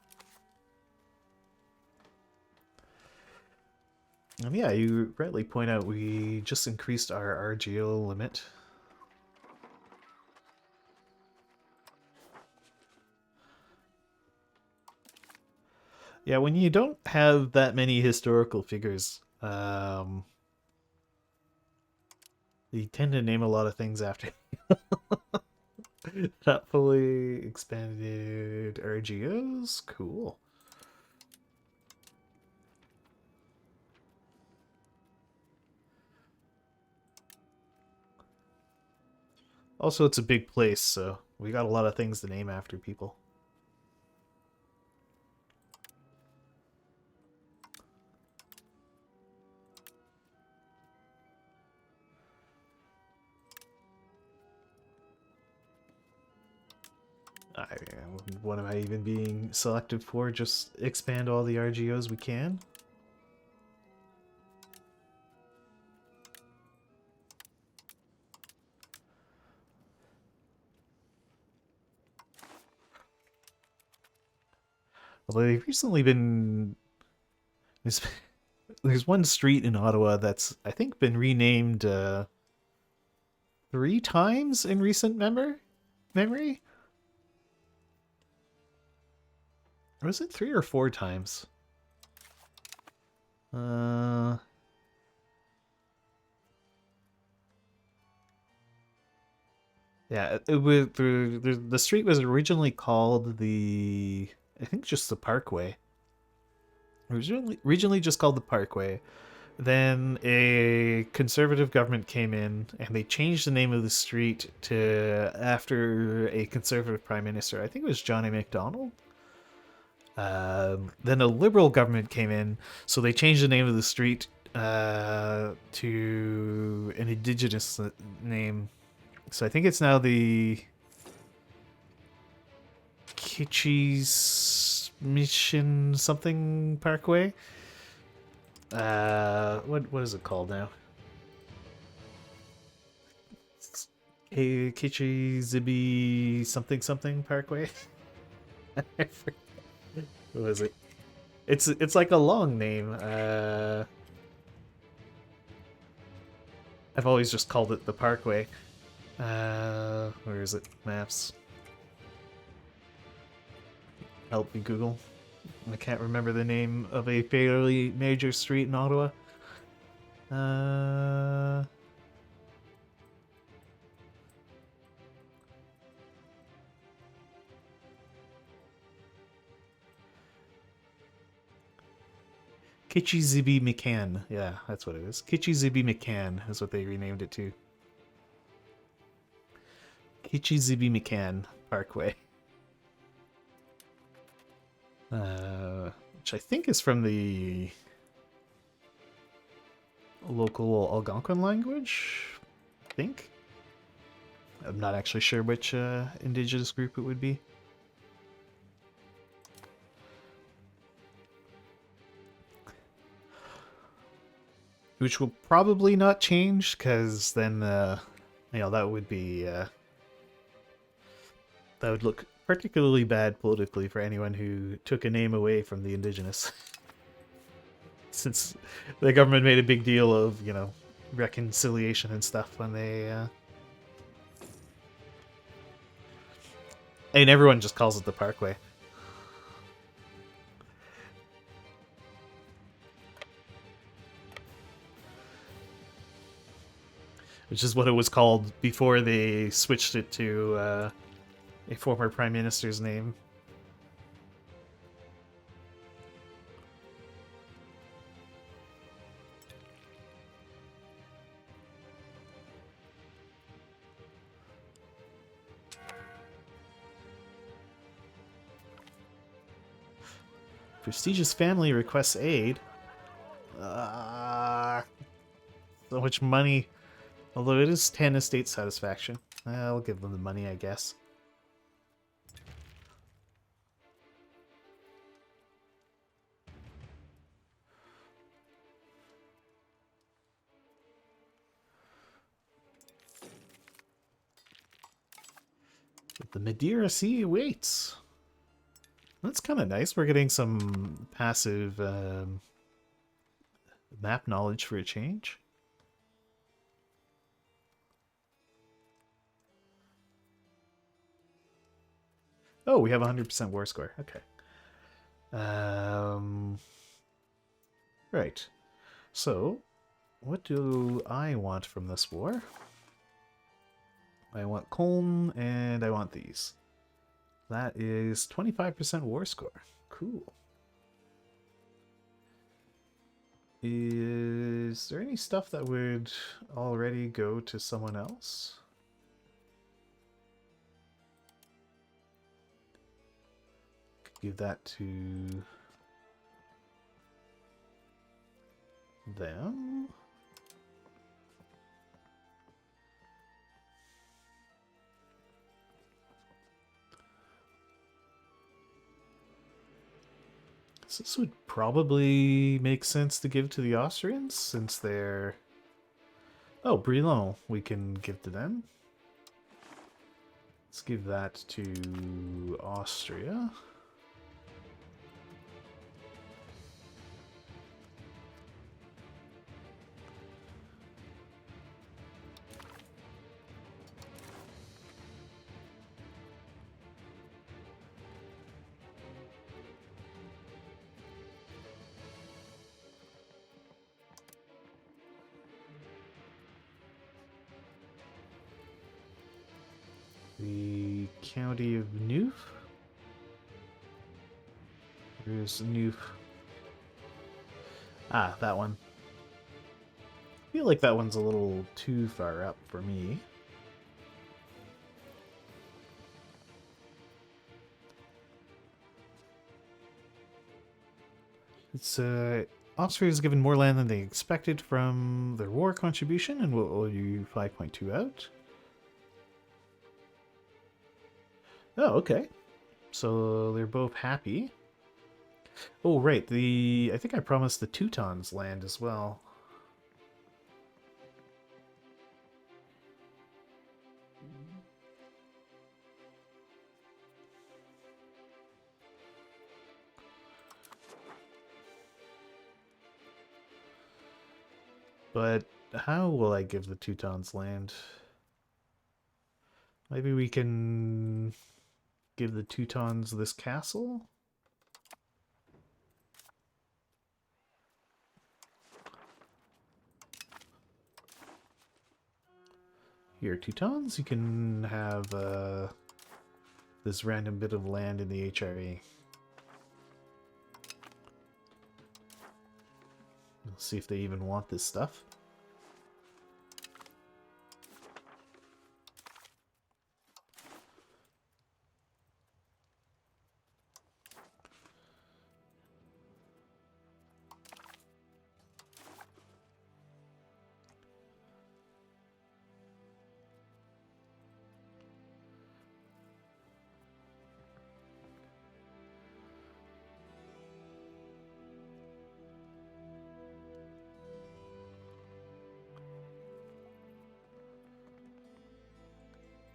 And yeah, you rightly point out we just increased our RGO limit. Yeah, when you don't have that many historical figures, you tend to name a lot of things after. Not fully expanded RGOs? Cool. Also, it's a big place, so we got a lot of things to name after people. What am I even being selected for? Just expand all the RGOs we can? Although they've recently been... There's one street in Ottawa that's, I think, been renamed 3 times in recent memory? Or was it 3 or 4 times? Yeah, the street was originally called I think just the Parkway. Originally just called the Parkway. Then a conservative government came in and they changed the name of the street to after a conservative prime minister. I think it was John A. Macdonald. Then a liberal government came in, so they changed the name of the street to an indigenous name. So I think it's now the Kitschie's Mission something Parkway. What is it called now? Kitschie Zibi something something Parkway. What was it? It's like a long name. I've always just called it the Parkway. Where is it? Maps. Help me, Google. I can't remember the name of a fairly major street in Ottawa. Kitschie Zibi McCann. Yeah, that's what it is. Kitschie Zibi McCann is what they renamed it to. Kitschie Zibi McCann Parkway. Which I think is from the local Algonquin language, I think. I'm not actually sure which indigenous group it would be. Which will probably not change, because then, that would be, that would look particularly bad politically for anyone who took a name away from the indigenous. Since the government made a big deal of, reconciliation and stuff when they, and everyone just calls it the Parkway. Which is what it was called before they switched it to a former prime minister's name. Prestigious family requests aid. So much money. Although it is 10 estate satisfaction. I'll give them the money, I guess. But the Madeira Sea awaits. That's kind of nice. We're getting some passive map knowledge for a change. Oh, we have 100% war score. Okay. Right. So, what do I want from this war? I want Colne, and I want these. That is 25% war score. Cool. Is there any stuff that would already go to someone else? Give that to them. So this would probably make sense to give to the Austrians since they're... Oh, Brilon we can give to them. Let's give that to Austria. The county of Neuf. Where's Neuf? Ah, that one. I feel like that one's a little too far up for me. It's Austria is given more land than they expected from their war contribution and will owe you 5.2 out. Oh, okay. So they're both happy. Oh, right. I think I promised the Teutons land as well. But how will I give the Teutons land? Maybe we can give the Teutons this castle? Here, Teutons, you can have this random bit of land in the HRE. We'll see if they even want this stuff.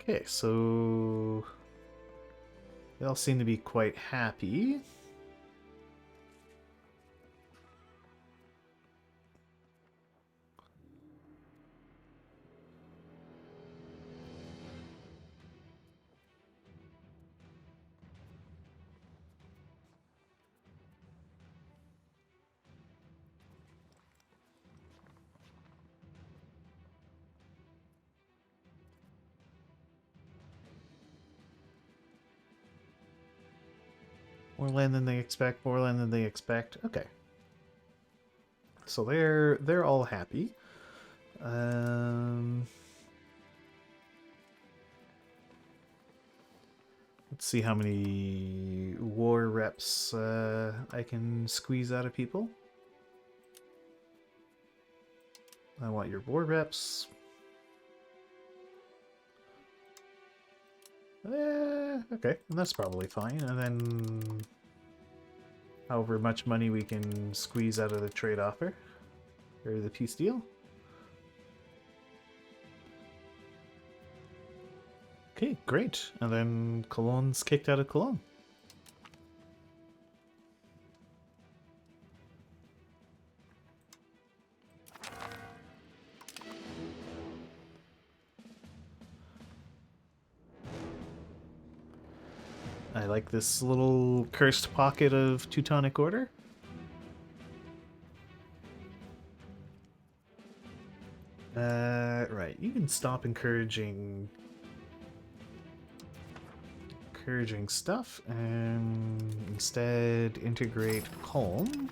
Okay, so they all seem to be quite happy. More land than they expect, more land than they expect. Okay. So they're all happy. Let's see how many war reps I can squeeze out of people. I want your war reps. Okay, and that's probably fine. And then however much money we can squeeze out of the trade offer, or the peace deal. Okay, great. And then Cologne's kicked out of Cologne. I like this little cursed pocket of Teutonic Order. Right, you can stop encouraging stuff and instead integrate Calm.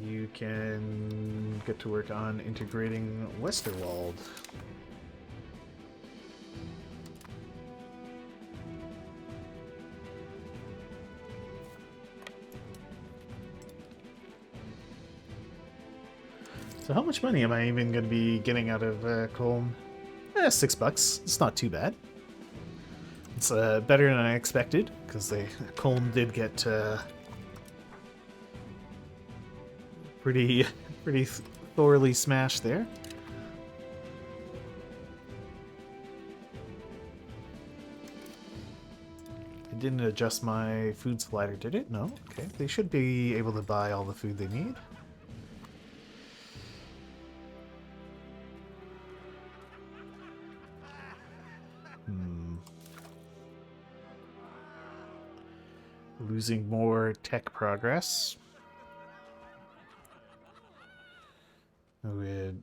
You can get to work on integrating Westerwald. So how much money am I even going to be getting out of Colm? $6. It's not too bad. It's better than I expected, because Colm did get pretty thoroughly smashed there. It didn't adjust my food slider, did it? No? Okay. They should be able to buy all the food they need. Losing more tech progress. Weird.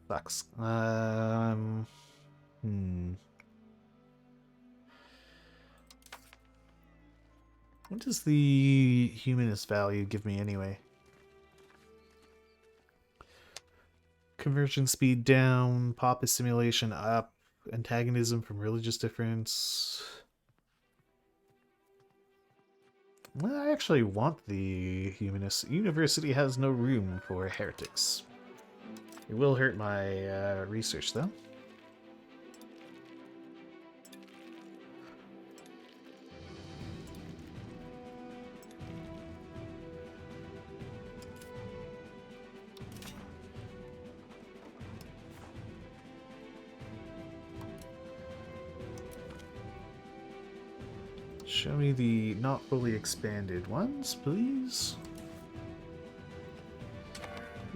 Sucks. Hmm. What does the humanist value give me anyway? Conversion speed down, pop assimilation up, antagonism from religious difference. Well, I actually want the humanist. University has no room for heretics. It will hurt my research, though. Show me the not fully expanded ones, please.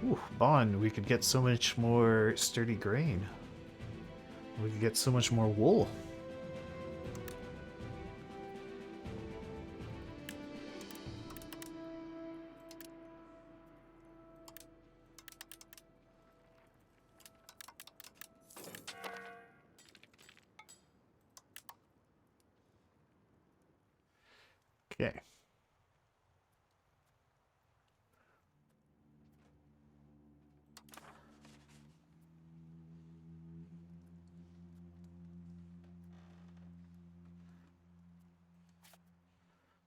Ooh, Bond, we could get so much more sturdy grain. We could get so much more wool. Okay.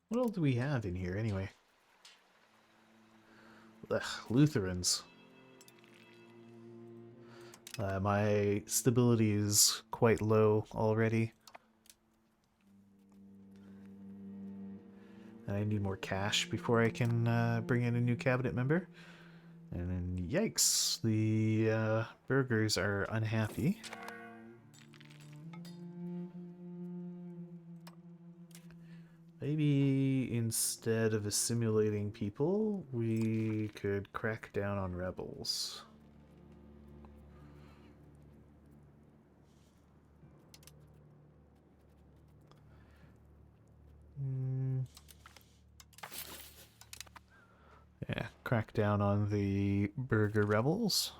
What all do we have in here anyway? Ugh, Lutherans. My stability is quite low already. I need more cash before I can bring in a new cabinet member. And then, yikes, the burgers are unhappy. Maybe instead of assimilating people, we could crack down on rebels. Yeah, crack down on the burger rebels.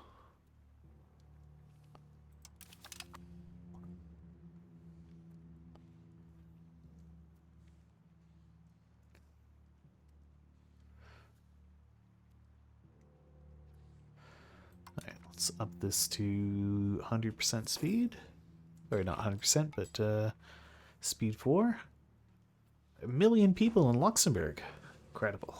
Alright, let's up this to 100% speed. Or not 100%, but speed 4. 1 million people in Luxembourg. Incredible.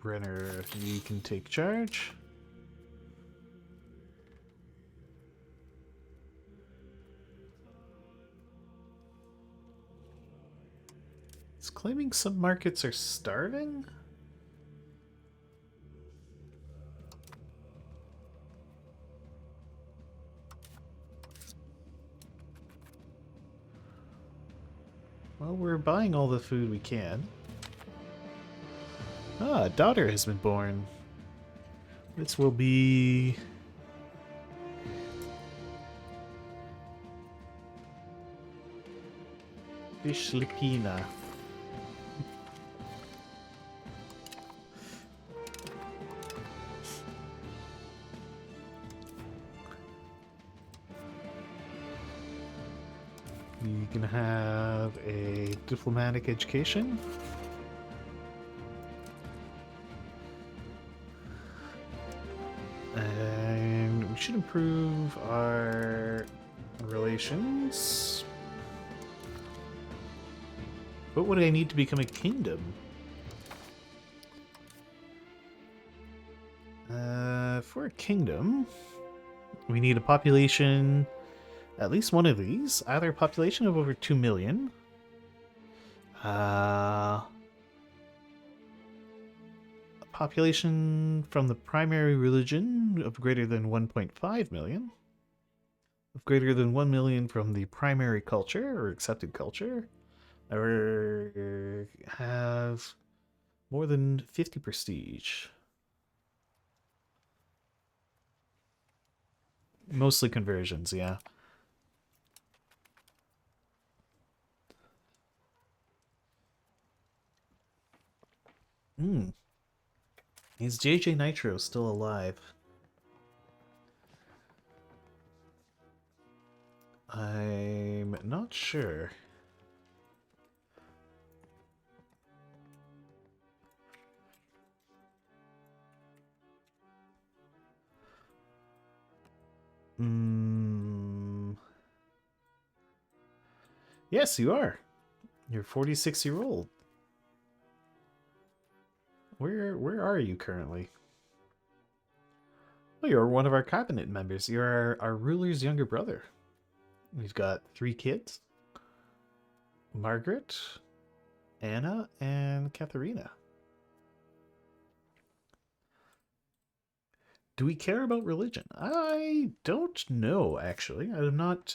Brenner, you can take charge. It's claiming some markets are starving? Well, we're buying all the food we can. Ah, a daughter has been born. This will be... Fishlipina. You can have a diplomatic education. And we should improve our relations. What would I need to become a kingdom? For a kingdom, we need a population, at least one of these, either a population of over 2 million, a population from the primary religion of greater than 1.5 million, of greater than 1 million from the primary culture or accepted culture, or have more than 50 prestige. Mostly conversions, yeah. Hmm. Is JJ Nitro still alive? I'm not sure. Hmm. Yes, you are. You're 46-year-old. Where are you currently? Oh, you're one of our cabinet members. You're our ruler's younger brother. We've got 3 kids. Margaret, Anna, and Katharina. Do we care about religion? I don't know, actually. I'm not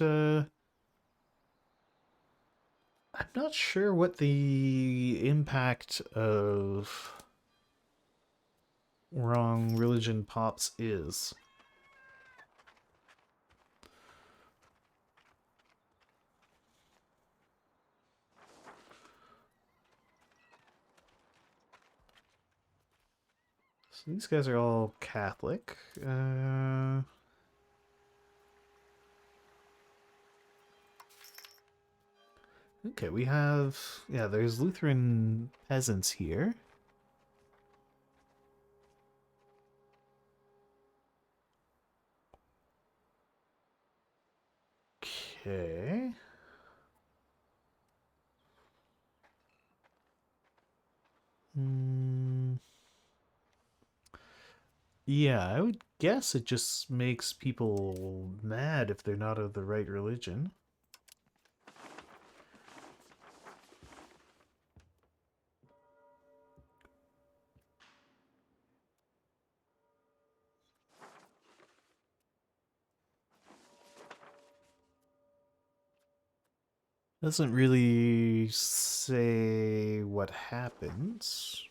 sure what the impact of wrong religion pops is. So these guys are all Catholic. Okay, we have... Yeah, there's Lutheran peasants here. Okay. Hmm. Yeah, I would guess it just makes people mad if they're not of the right religion. Doesn't really say what happens.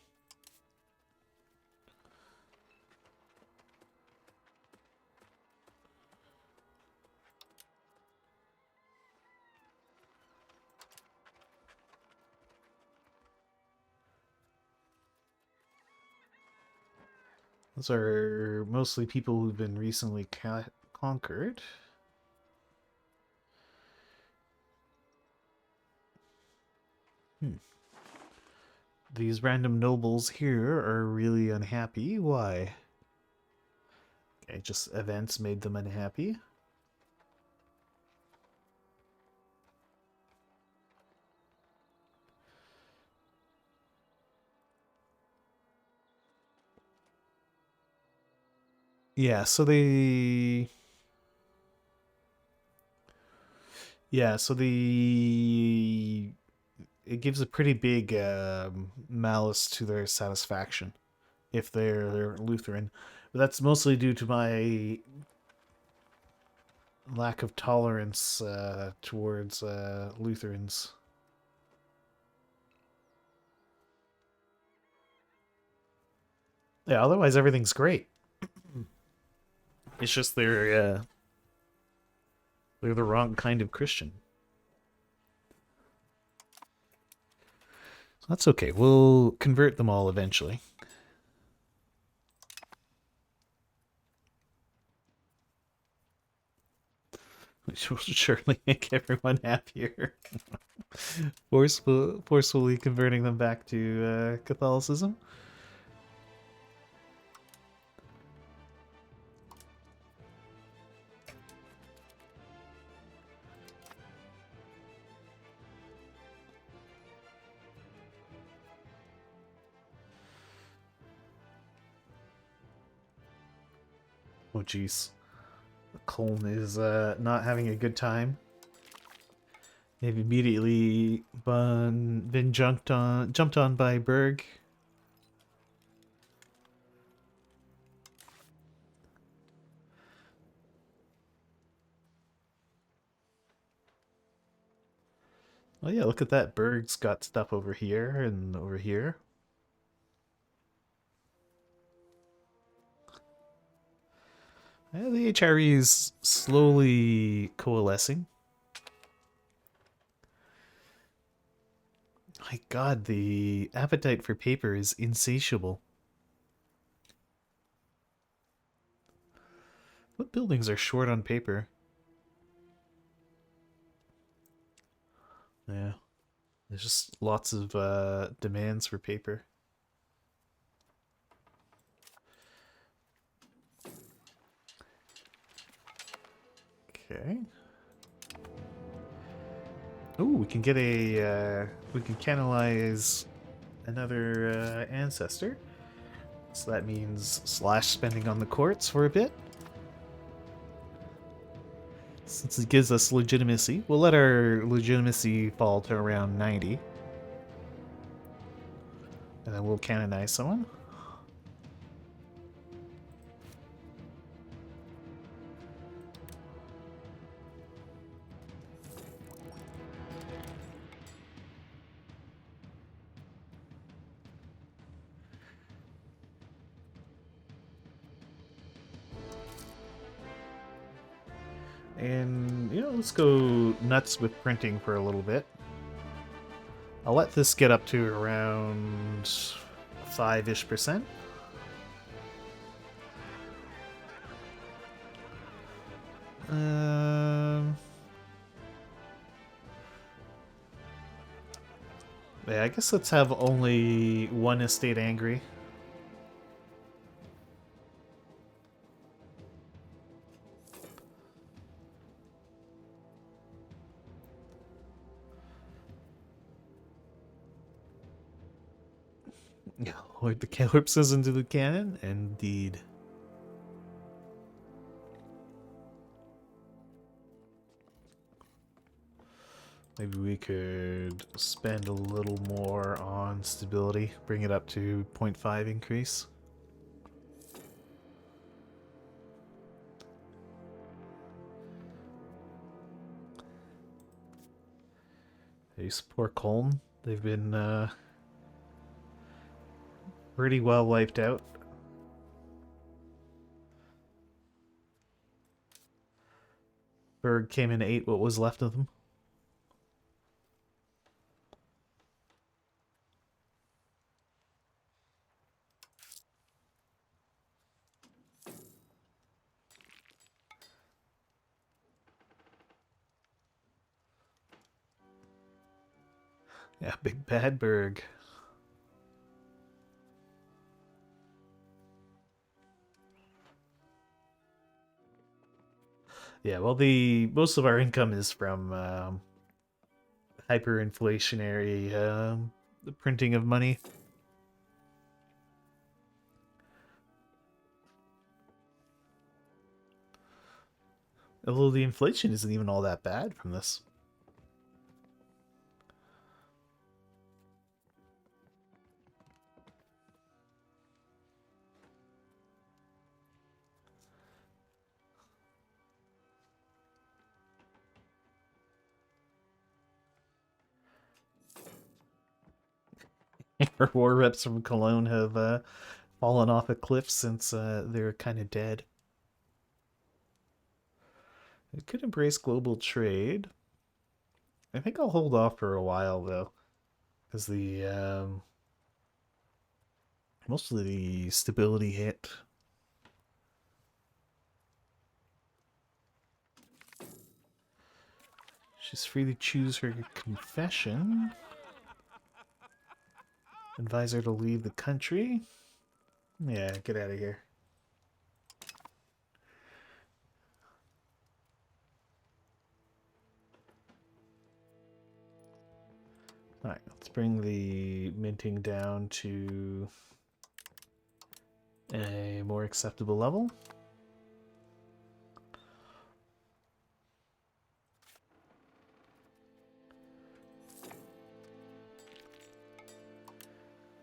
Those are mostly people who've been recently conquered. Hmm. These random nobles here are really unhappy. Why? Okay, just events made them unhappy. Yeah, so they... Yeah, so the... It gives a pretty big malice to their satisfaction if they're Lutheran. But that's mostly due to my lack of tolerance towards Lutherans. Yeah, otherwise everything's great. It's just they're the wrong kind of Christian. So that's okay. We'll convert them all eventually. Which will surely make everyone happier. Forcefully converting them back to Catholicism. Oh jeez. Colm is not having a good time. They've immediately been jumped on by Berg. Oh yeah, look at that. Berg's got stuff over here and over here. Yeah, the HRE is slowly coalescing. My god, the appetite for paper is insatiable. What buildings are short on paper? Yeah, there's just lots of demands for paper. Okay. Oh, we can get a we can canalize another ancestor. So that means slash spending on the courts for a bit. Since it gives us legitimacy, we'll let our legitimacy fall to around 90. And then we'll canonize someone. And, let's go nuts with printing for a little bit. I'll let this get up to around 5-ish%. Yeah, I guess let's have only one estate angry. Load the corpses into the cannon? Indeed. Maybe we could spend a little more on stability, bring it up to 0.5 increase. These poor Colm, they've been pretty well wiped out. Berg came in 8 what was left of them. Yeah, big bad Berg. Yeah, well, the most of our income is from hyperinflationary the printing of money. Although the inflation isn't even all that bad from this. Our war reps from Cologne have fallen off a cliff since they're kind of dead. It could embrace global trade. I think I'll hold off for a while though, because the most of the stability hit. She's free to choose her confession. Advise her to leave the country. Yeah, get out of here. Alright, let's bring the minting down to a more acceptable level.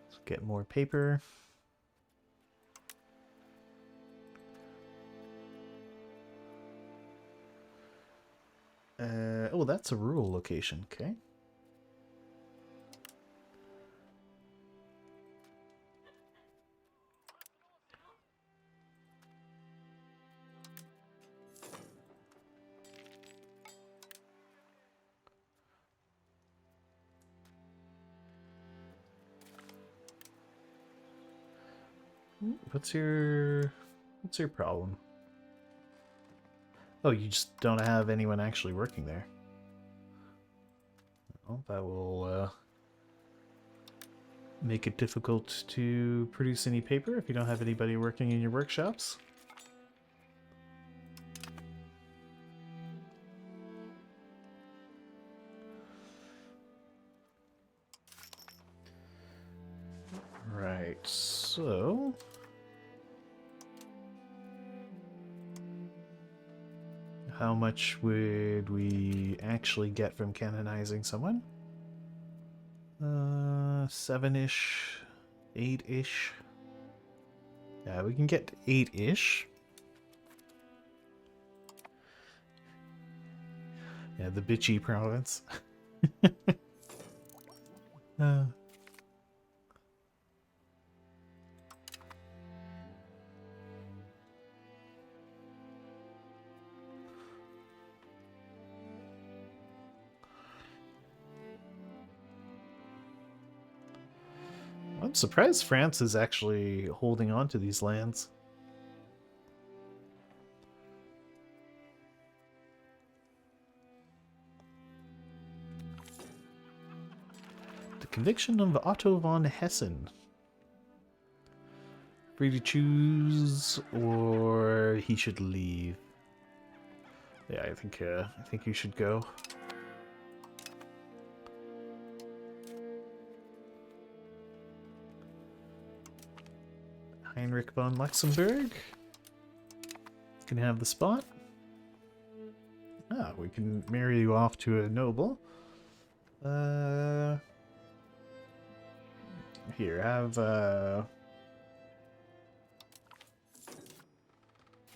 Let's get more paper. Oh, that's a rural location, okay. What's your problem? Oh, you just don't have anyone actually working there. Well, that will make it difficult to produce any paper if you don't have anybody working in your workshops. Right, so... how much would we actually get from canonizing someone? 7-ish, 8-ish. Yeah, we can get 8-ish. Yeah, the bitchy province. uh. I'm surprised France is actually holding on to these lands. The conviction of Otto von Hessen. Free to choose, or he should leave. Yeah, I think you should go. Heinrich von Luxembourg can have the spot. Ah, we can marry you off to a noble. Here, have the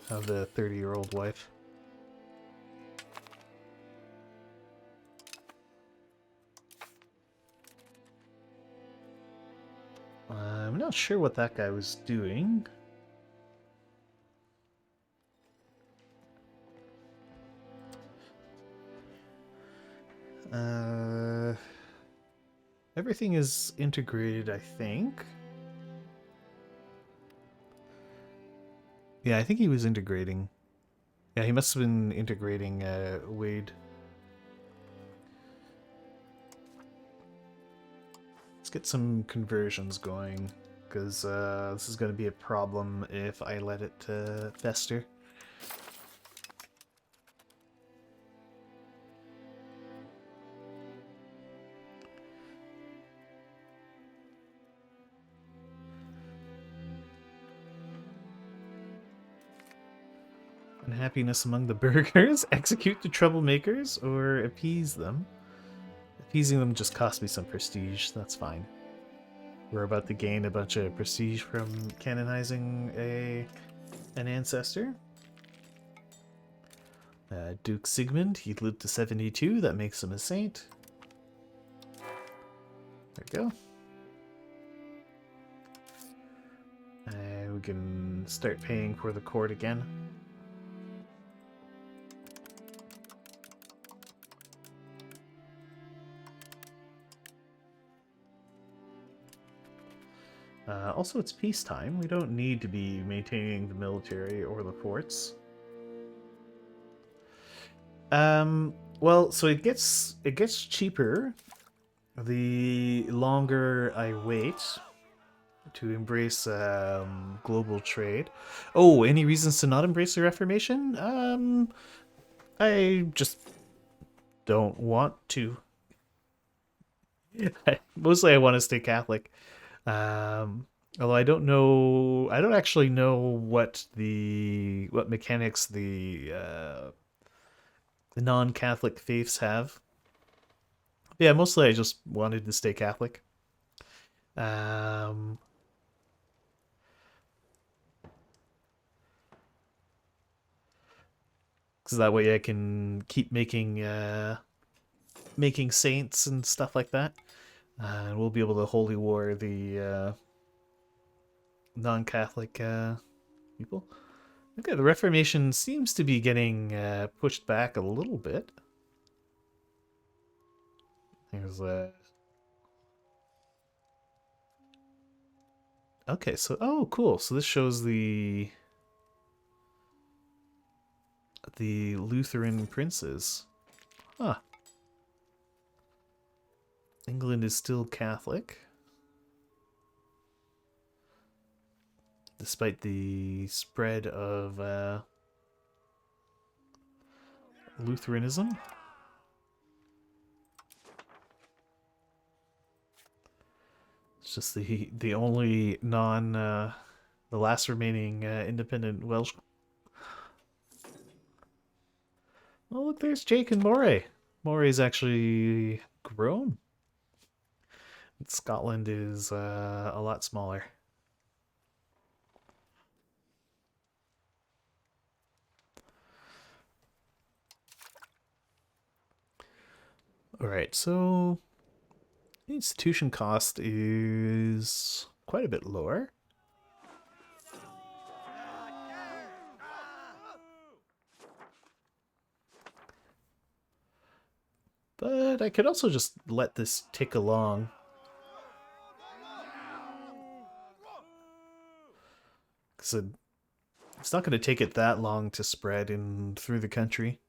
30-year-old wife. I'm not sure what that guy was doing. Everything is integrated, I think. Yeah, I think he was integrating. Yeah, he must have been integrating Wade. Let's get some conversions going, because this is going to be a problem if I let it fester. Unhappiness among the burghers? Execute the troublemakers or appease them? Appeasing them just cost me some prestige, that's fine. We're about to gain a bunch of prestige from canonizing an ancestor. Duke Sigmund, he lived to 72, that makes him a saint. There we go. We can start paying for the court again. Also, it's peacetime. We don't need to be maintaining the military or the forts. Well, so it gets cheaper the longer I wait to embrace global trade. Oh, any reasons to not embrace the Reformation? I just don't want to. Mostly I want to stay Catholic. Although I don't actually know what mechanics the non-Catholic faiths have. Yeah, mostly I just wanted to stay Catholic. Because that way I can keep making saints and stuff like that. And we'll be able to holy war the non-Catholic people. Okay, the Reformation seems to be getting pushed back a little bit. There's Okay, so oh, cool. So this shows the Lutheran princes. Huh. England is still Catholic, despite the spread of Lutheranism. It's just the only the last remaining independent Welsh. Oh, look, there's Jake and Moray. Moray's actually grown. Scotland is a lot smaller. All right, so institution cost is quite a bit lower. But I could also just let this tick along. Because it's not going to take it that long to spread in through the country.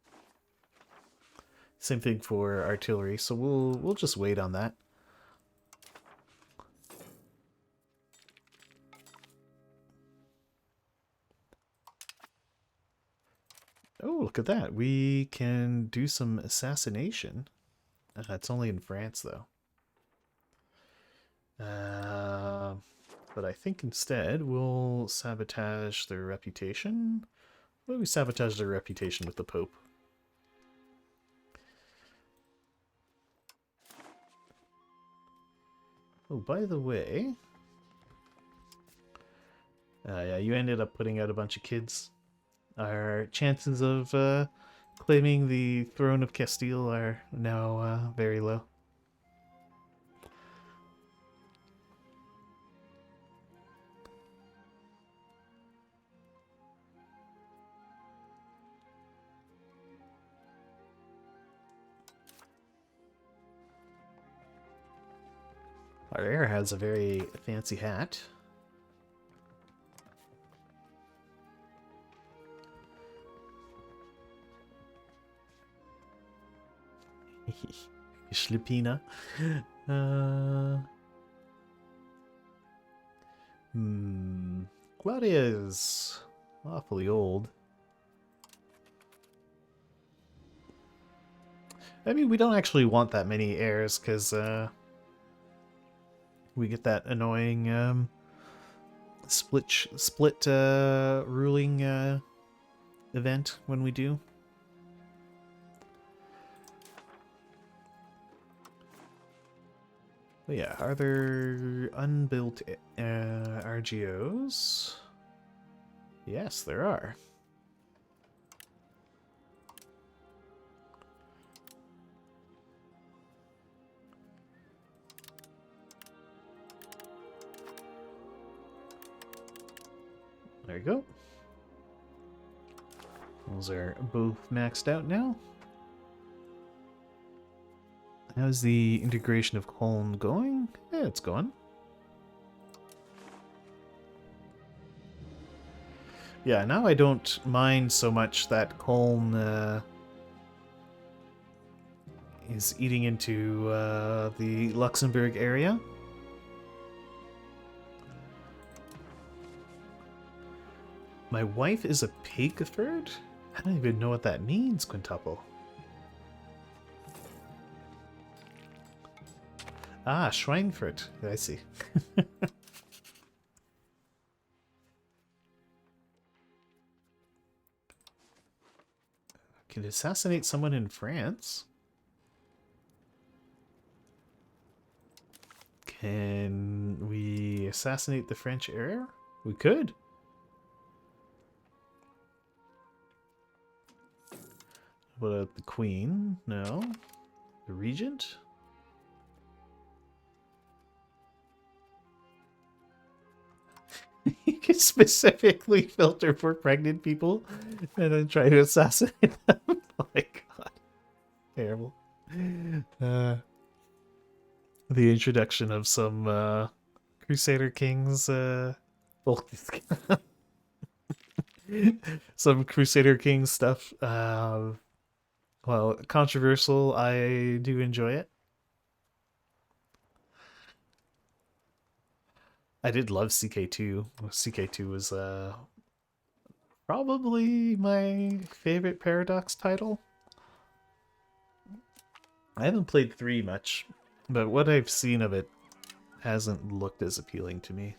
Same thing for artillery, so we'll just wait on that. Oh, look at that. We can do some assassination. It's only in France, though. But I think instead we'll sabotage their reputation. What do we sabotage their reputation with the Pope? Oh, by the way... yeah, you ended up putting out a bunch of kids. Our chances of claiming the throne of Castile are now very low. Our heir has a very fancy hat. Schlipina. Claudia is awfully old. I mean, we don't actually want that many heirs, because we get that annoying split ruling event when we do. But yeah, are there unbuilt RGOs? Yes, there are. There you go. Those are both maxed out now. How's the integration of Colne going? Yeah, it's going. Yeah, now I don't mind so much that Colne is eating into the Luxembourg area. My wife is a Pegaford? I don't even know what that means, Quintuple. Ah, Schweinfurt. I see. Can assassinate someone in France. Can we assassinate the French heir? We could. What about the Queen? No. The Regent? You can specifically filter for pregnant people and then try to assassinate them. Oh my god. Terrible. The introduction of some Crusader Kings, well, some Crusader Kings stuff. Well, controversial. I do enjoy it. I did love CK2. CK2 was probably my favorite Paradox title. I haven't played 3 much, but what I've seen of it hasn't looked as appealing to me.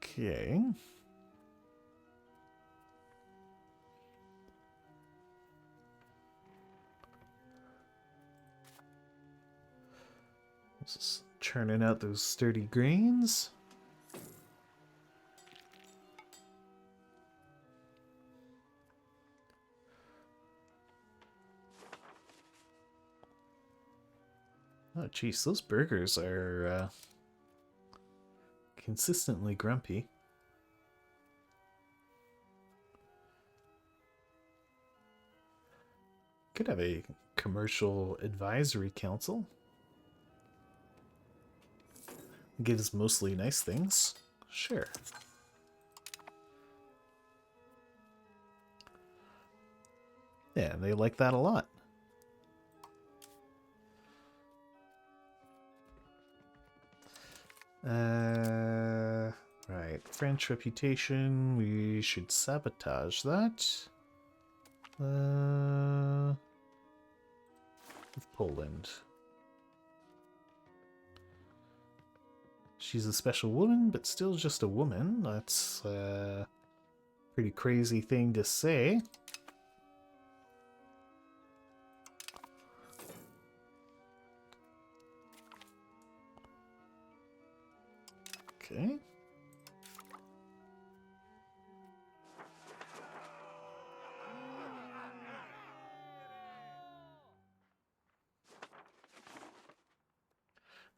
Okay. Just churning out those sturdy grains. Oh, jeez, those burgers are consistently grumpy. Could have a commercial advisory council. Gives mostly nice things. Sure. Yeah, they like that a lot. Right. French reputation. We should sabotage that. With Poland. She's a special woman, but still just a woman. That's a pretty crazy thing to say. Okay.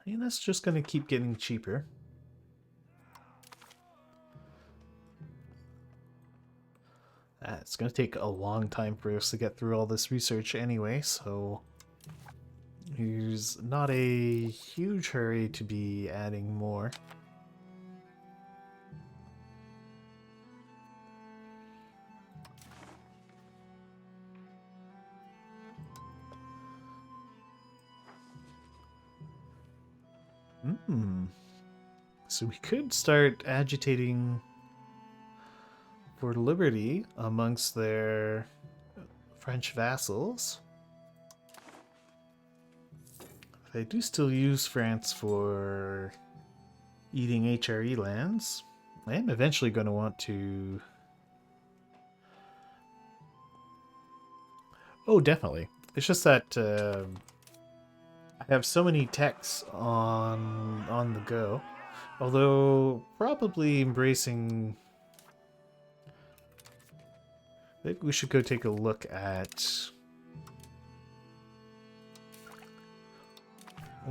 I mean, that's just going to keep getting cheaper. It's going to take a long time for us to get through all this research anyway, so there's not a huge hurry to be adding more. So we could start agitating for liberty amongst their French vassals. They do still use France for eating HRE lands. I am eventually going to want to... Oh, definitely. It's just that I have so many techs on the go. Although, probably embracing... Maybe we should go take a look at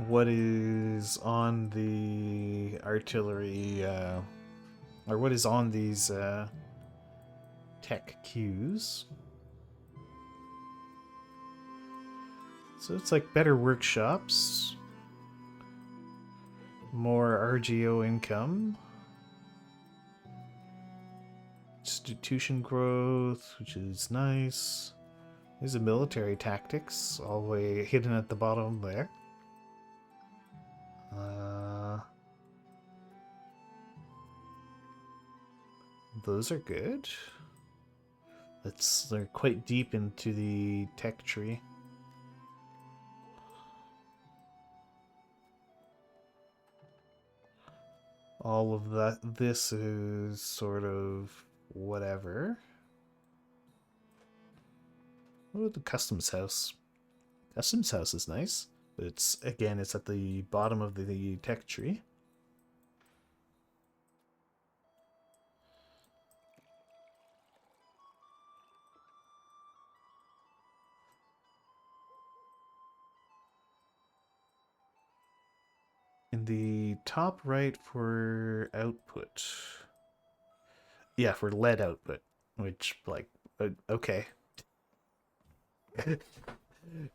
what is on the artillery, or what is on these tech queues. So it's like better workshops, more RGO income, institution growth, which is nice. There's a military tactics, all the way hidden at the bottom there. Those are good. They're quite deep into the tech tree. All of this is sort of whatever. Oh, the customs house. Customs house is nice, but it's at the bottom of the tech tree. in the top right for output. Yeah, for lead output, which, like, okay.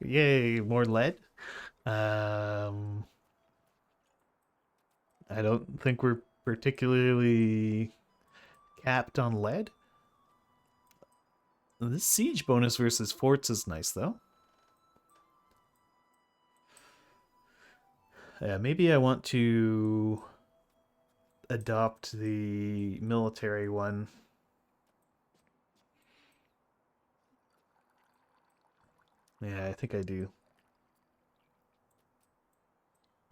Yay, more lead. Um, I don't think we're particularly capped on lead. This siege bonus versus forts is nice, though. Maybe I want to adopt the military one. Yeah, I think I do.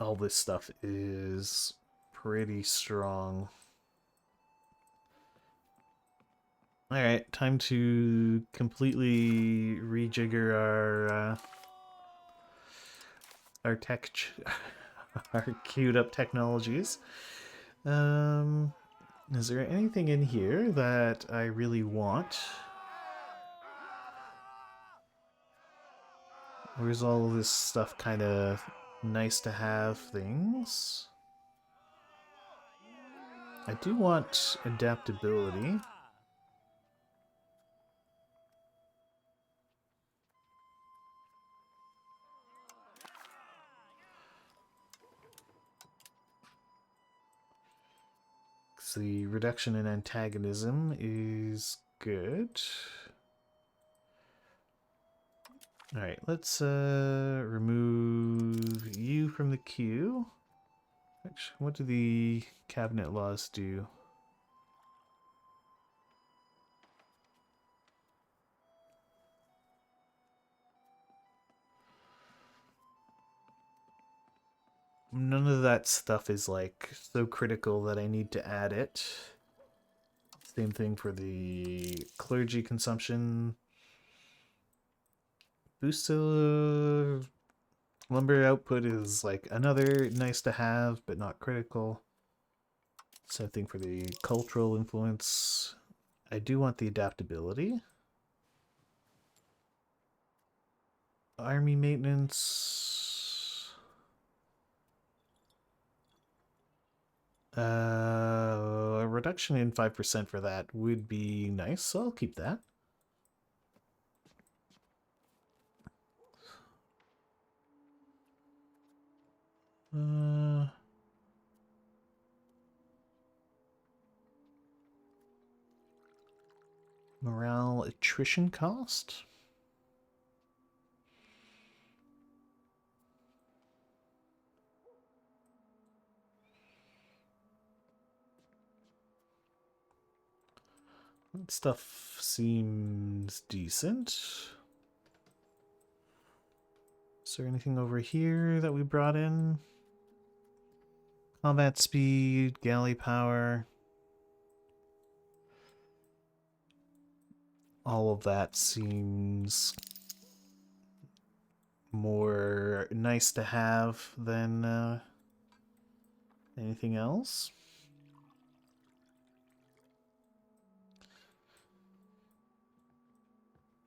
All this stuff is pretty strong. Alright, time to completely rejigger our our queued up technologies. Is there anything in here that I really want? Or is all this stuff kind of nice to have things? I do want adaptability. So the reduction in antagonism is good. Alright, let's remove you from the queue. Actually, what do the cabinet laws do? None of that stuff is like so critical that I need to add it. Same thing for the clergy consumption. Boost lumber output is like another nice to have, but not critical. Same thing for the cultural influence. I do want the adaptability. Army maintenance. A reduction in 5% for that would be nice, so I'll keep that. Morale attrition cost? That stuff seems decent. Is there anything over here that we brought in? Combat speed, galley power. All of that seems more nice to have than anything else.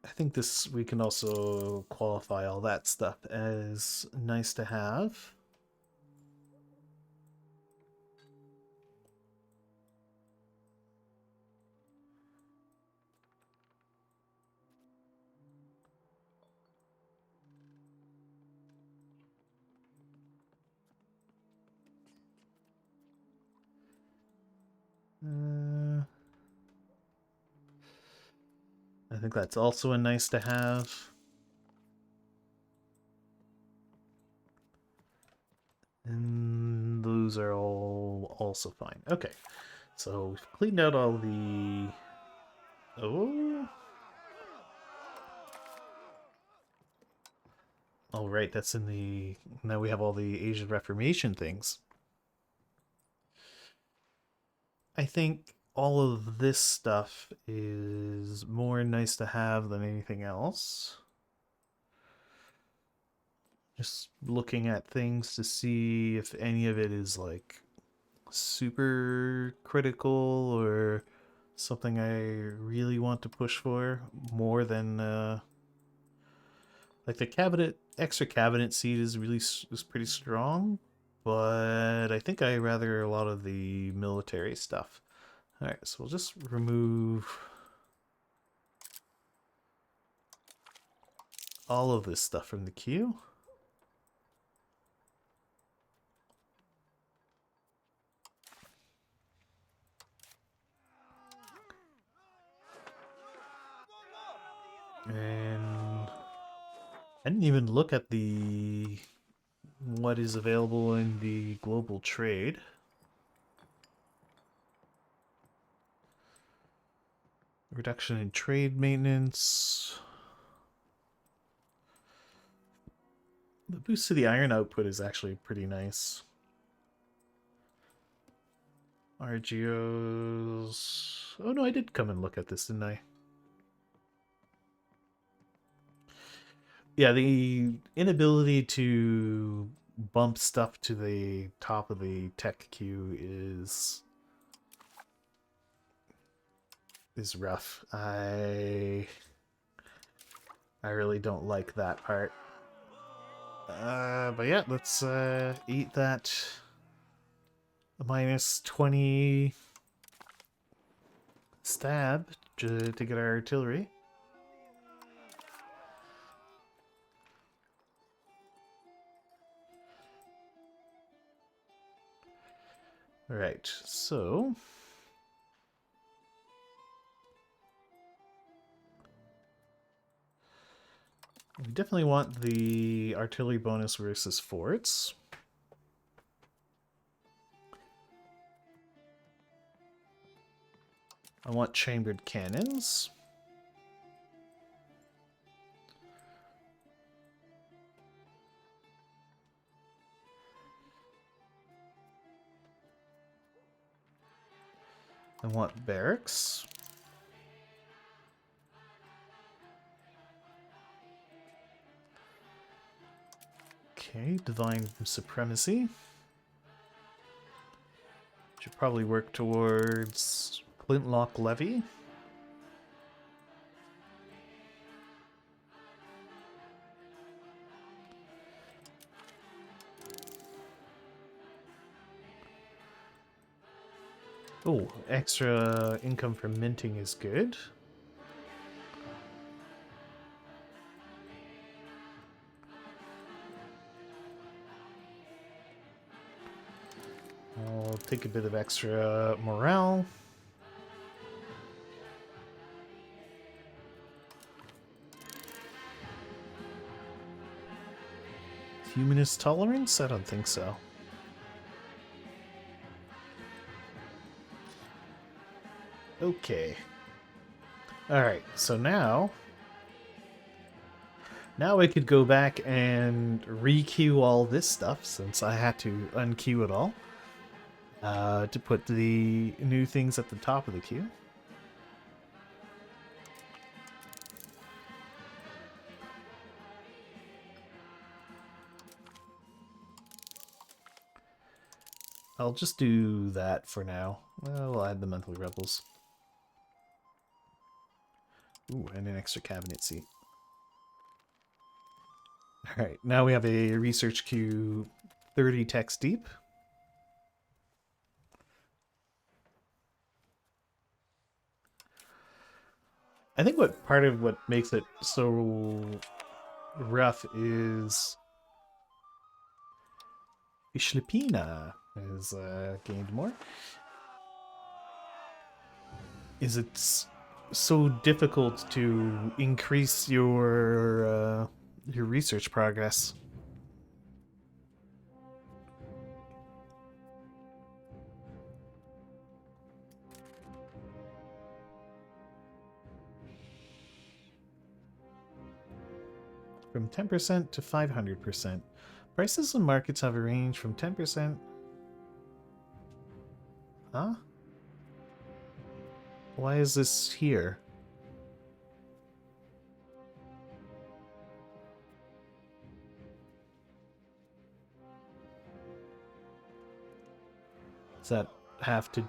I think this, we can also qualify all that stuff as nice to have. I think that's also a nice to have. And those are all also fine. Okay, so we've cleaned out all the... Oh. All right, that's in the... Now we have all the Asian Reformation things. I think all of this stuff is more nice to have than anything else. Just looking at things to see if any of it is like super critical or something I really want to push for more than like the cabinet extra cabinet seat is pretty strong, but I think I rather a lot of the military stuff. Alright, so we'll just remove all of this stuff from the queue. And I didn't even look at the what is available in the global trade. Reduction in trade maintenance. The boost to the iron output is actually pretty nice. RGOs. Oh no, I did come and look at this, didn't I? Yeah, the inability to bump stuff to the top of the tech queue is rough. I really don't like that part. But yeah, let's eat that minus 20 stab to get our artillery. Alright, so we definitely want the artillery bonus versus forts. I want chambered cannons. I want barracks. Okay, divine supremacy. Should probably work towards flintlock levy. Oh, extra income from minting is good. I'll take a bit of extra morale. Humanist tolerance? I don't think so. Okay. Alright, so now I could go back and re-queue all this stuff, since I had to unqueue it all, to put the new things at the top of the queue. I'll just do that for now. We'll add the monthly rebels. Ooh, and an extra cabinet seat. Alright, now we have a research queue 30 techs deep. I think part of what makes it so rough is Ishlipina has gained more. It's so difficult to increase your research progress. From 10% to 500%. Prices in markets have a range from 10%. Huh? Why is this here? Does that have to...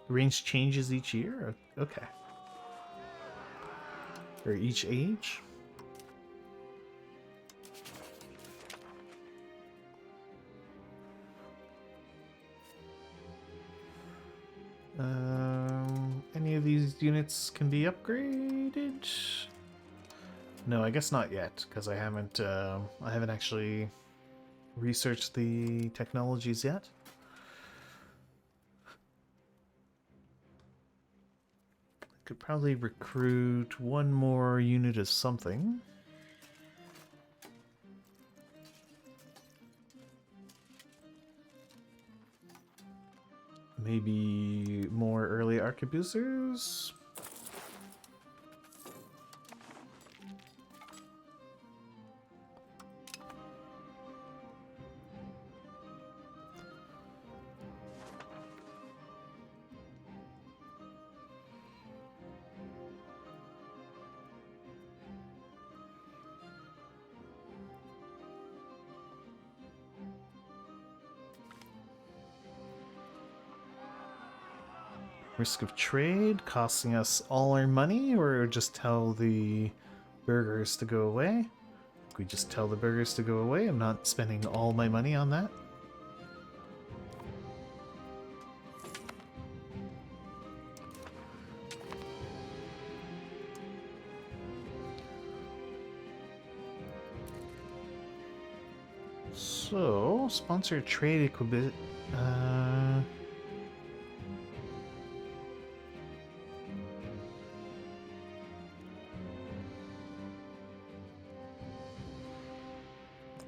Range changes each year? Okay. Or each age? Any of these units can be upgraded? No, I guess not yet, because I haven't actually researched the technologies yet. Could probably recruit one more unit of something. Maybe more early arquebusers? Risk of trade costing us all our money, or just tell the burgers to go away? If we just tell the burgers to go away, I'm not spending all my money on that. So, sponsor trade equipment.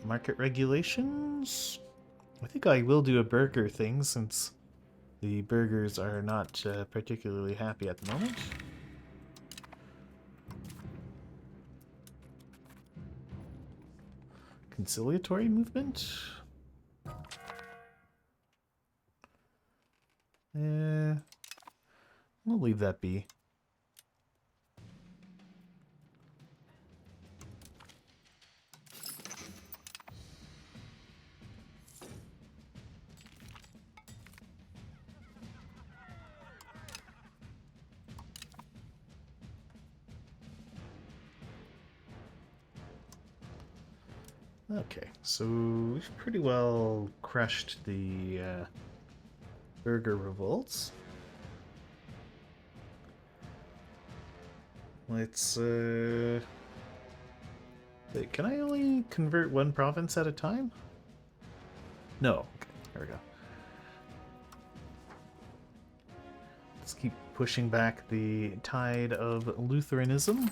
Market regulations? I think I will do a burger thing since the burgers are not particularly happy at the moment. Conciliatory movement? We'll leave that be. Okay, so we've pretty well crushed the burger revolts. Let's wait, can I only convert one province at a time? No. Okay, there we go. Let's keep pushing back the tide of Lutheranism.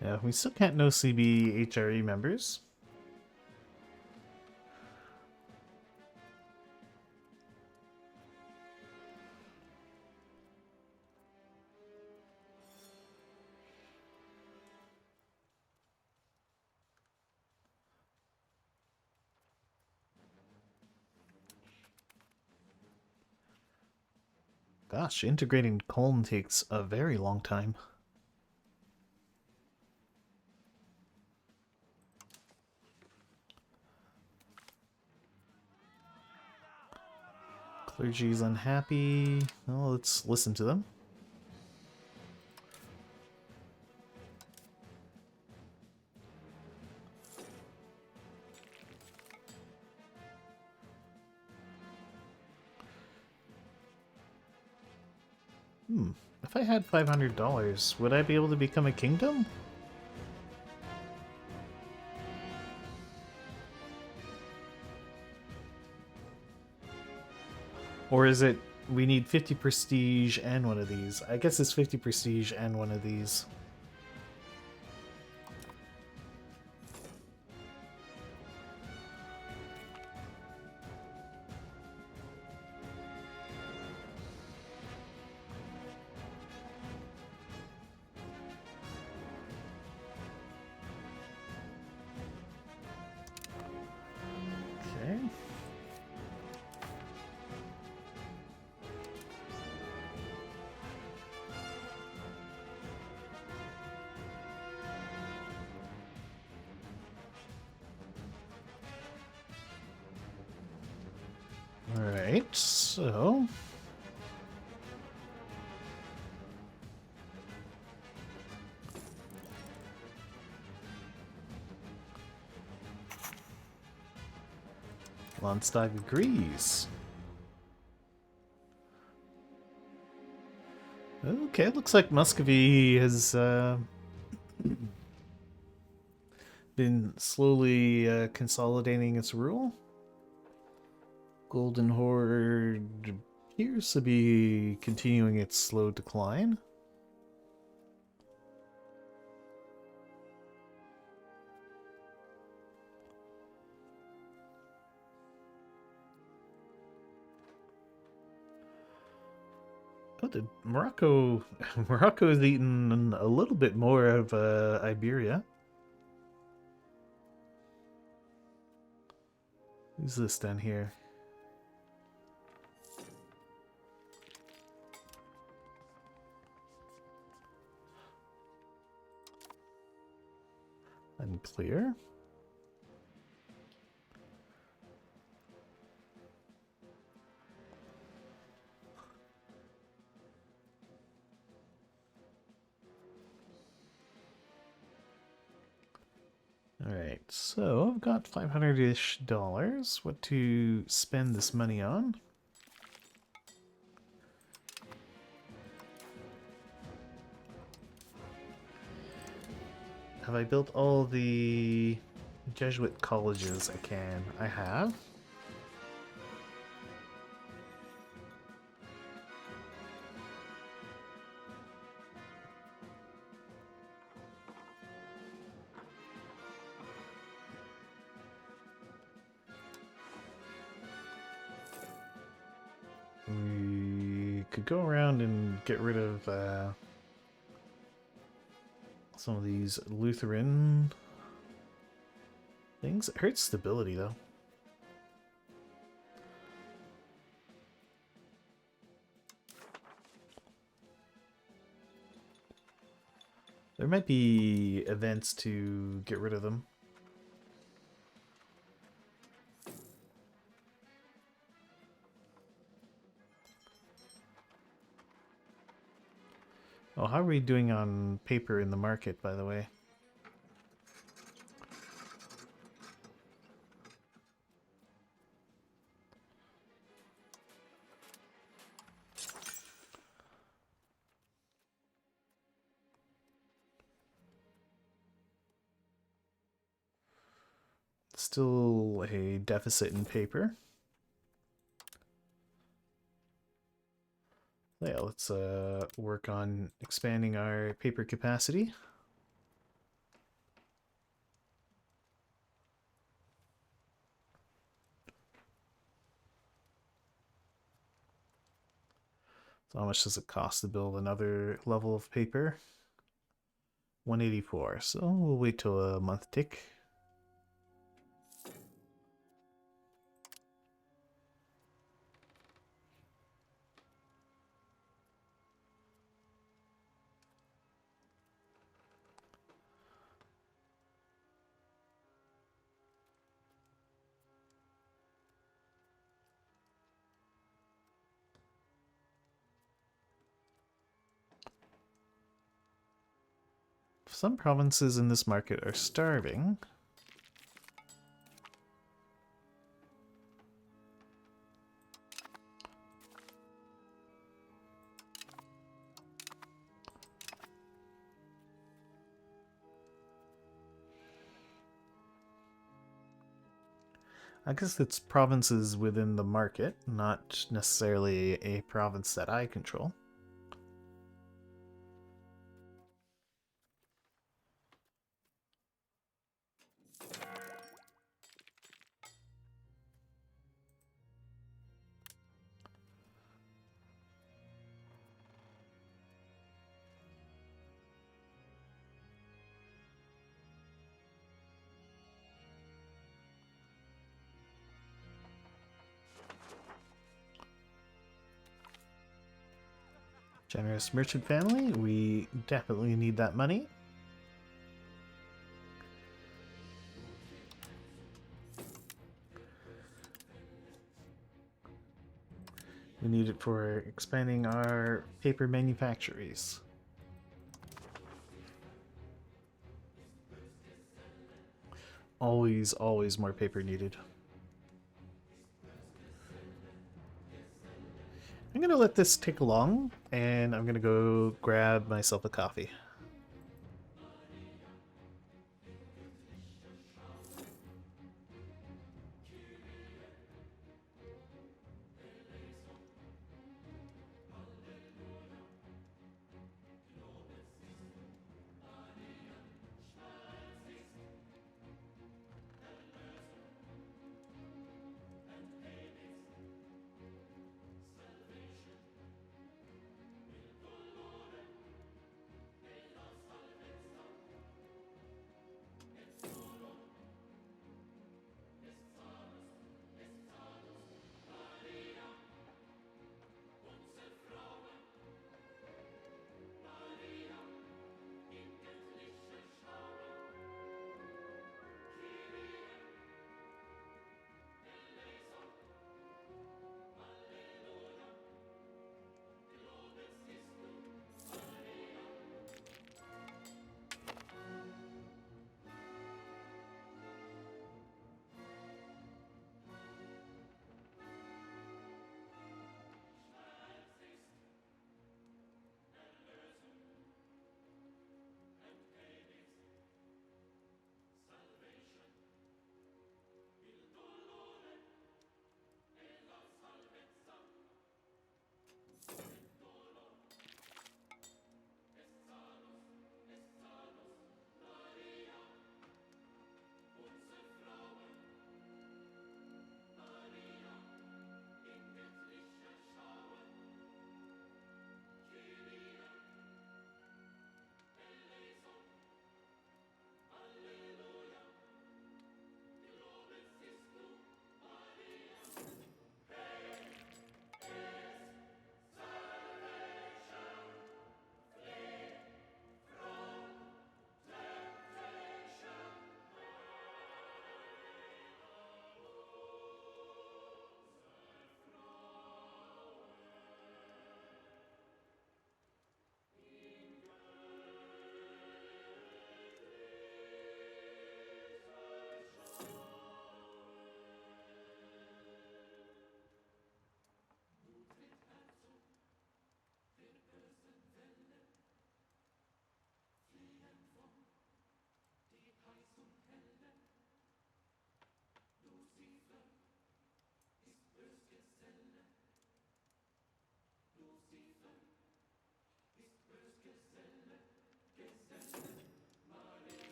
Yeah, we still can't know CB HRE members. Gosh, integrating Colne takes a very long time. Clergy's unhappy. Well, let's listen to them. If I had $500, would I be able to become a kingdom? Or is it we need 50 prestige and one of these? I guess it's 50 prestige and one of these. Alright, so... Landstag agrees. Okay, looks like Muscovy has been slowly consolidating its rule. Golden Horde appears to be continuing its slow decline. Oh, did Morocco... Morocco has eaten a little bit more of Iberia. Who's this down here? Unclear. Alright, so I've got $500-ish. What to spend this money on? Have I built all the Jesuit colleges I can? I have. We could go around and get rid of some of these Lutheran things. It hurts stability, though. There might be events to get rid of them. Oh, how are we doing on paper in the market, by the way? Still a deficit in paper. Yeah, let's work on expanding our paper capacity. So how much does it cost to build another level of paper? 184. So we'll wait till a month tick. Some provinces in this market are starving. I guess it's provinces within the market, not necessarily a province that I control. Generous merchant family, we definitely need that money. We need it for expanding our paper manufactories. Always, always more paper needed. I'm gonna let this tick along, and I'm gonna go grab myself a coffee.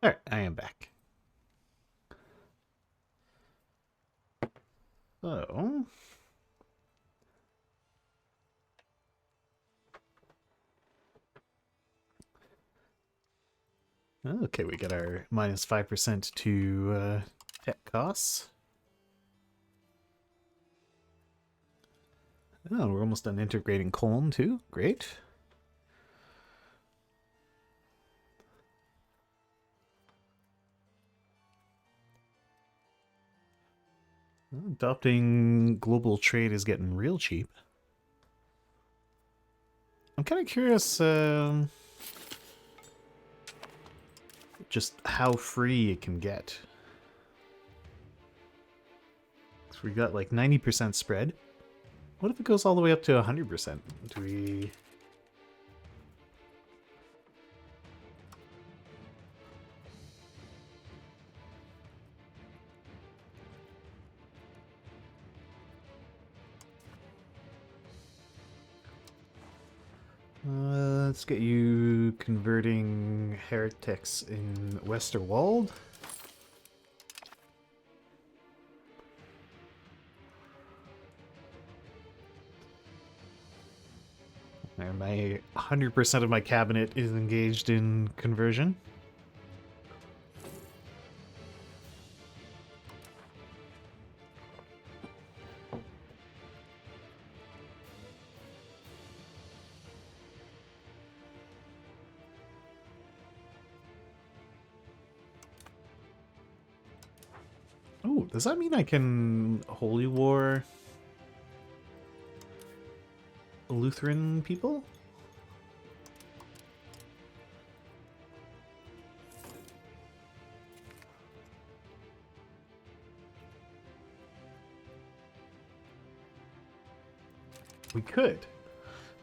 Alright, I am back. So... Okay, we got our minus 5% to tech costs. Oh, we're almost done integrating Colm too. Great. Adopting global trade is getting real cheap. I'm kind of curious just how free it can get. So we got like 90% spread. What if it goes all the way up to 100%? Do we... let's get you converting heretics in Westerwald. And my 100% of my cabinet is engaged in conversion. Oh, does that mean I can holy war Lutheran people? We could,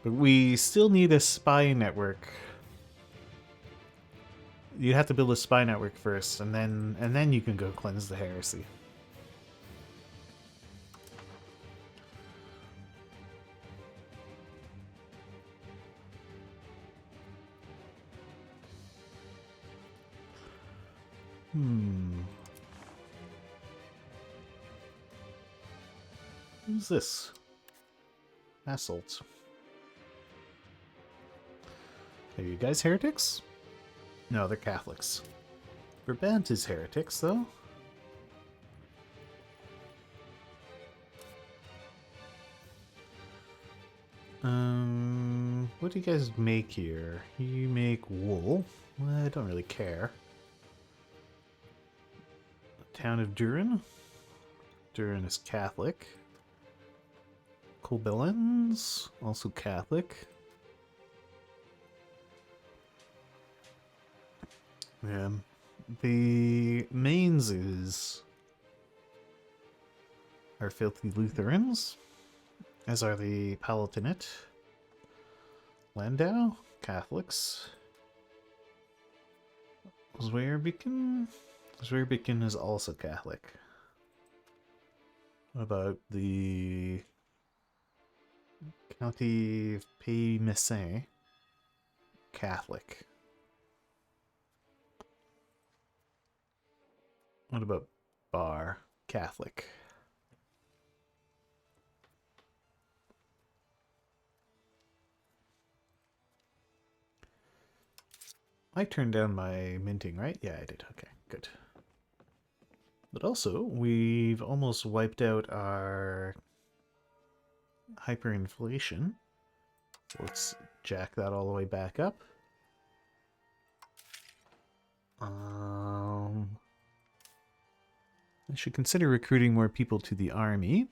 but we still need a spy network. You have to build a spy network first, and then you can go cleanse the heresy. Who's this? Assault. Are you guys heretics? No, they're Catholics. Brabant is heretics, though. What do you guys make here? You make wool. Well, I don't really care. Town of Durin. Durin is Catholic. Colbellans, also Catholic. Yeah. The Mainses are filthy Lutherans, as are the Palatinate. Landau, Catholics. Zwerbiken? Zwerbiken is also Catholic. What about the County of Pays-Messin? Catholic. What about Bar? Catholic. I turned down my minting, right? Yeah, I did. Okay, good. But also, we've almost wiped out our hyperinflation. Let's jack that all the way back up. I should consider recruiting more people to the army.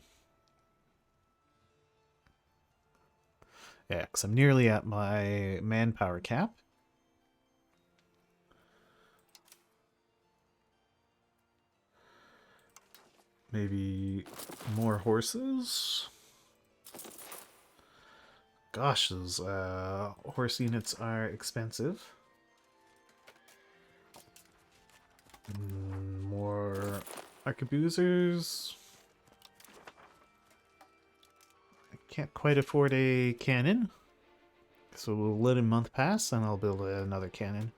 Yeah, because I'm nearly at my manpower cap. Maybe more horses? Gosh, those horse units are expensive. More arquebusers. I can't quite afford a cannon. So we'll let a month pass and I'll build another cannon.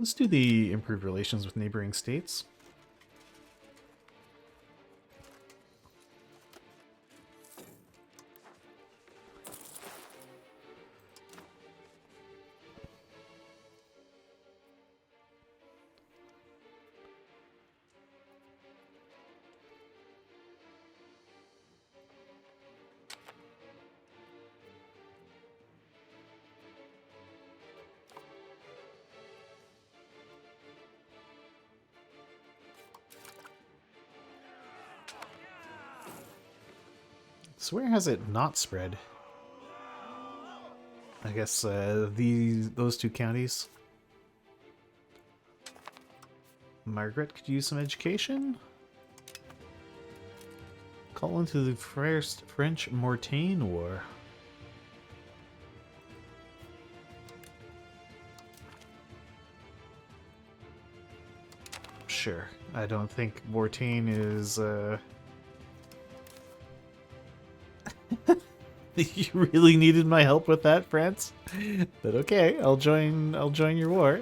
Let's do the improved relations with neighboring states. So where has it not spread? I guess those two counties. Margaret could use some education. Call into the first French Mortain War. Sure. I don't think Mortain is you really needed my help with that, France? But okay, I'll join your war.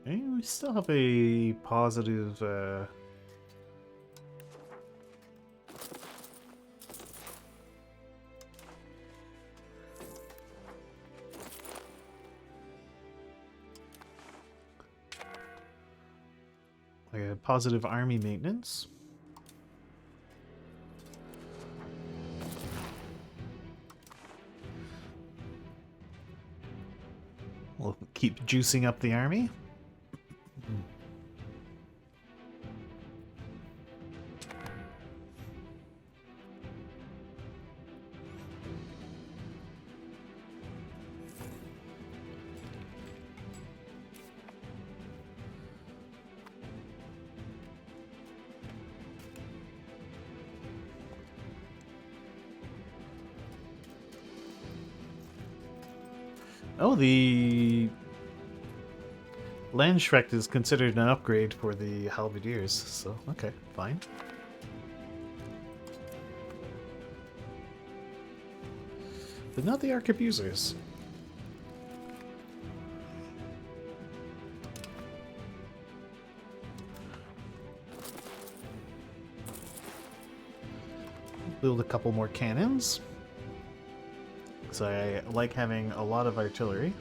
Okay, we still have a positive positive army maintenance. We'll keep juicing up the army. Oh, the Landschreck is considered an upgrade for the Halberdiers, so okay, fine. But not the Arquebusers. Build a couple more cannons. So I like having a lot of artillery.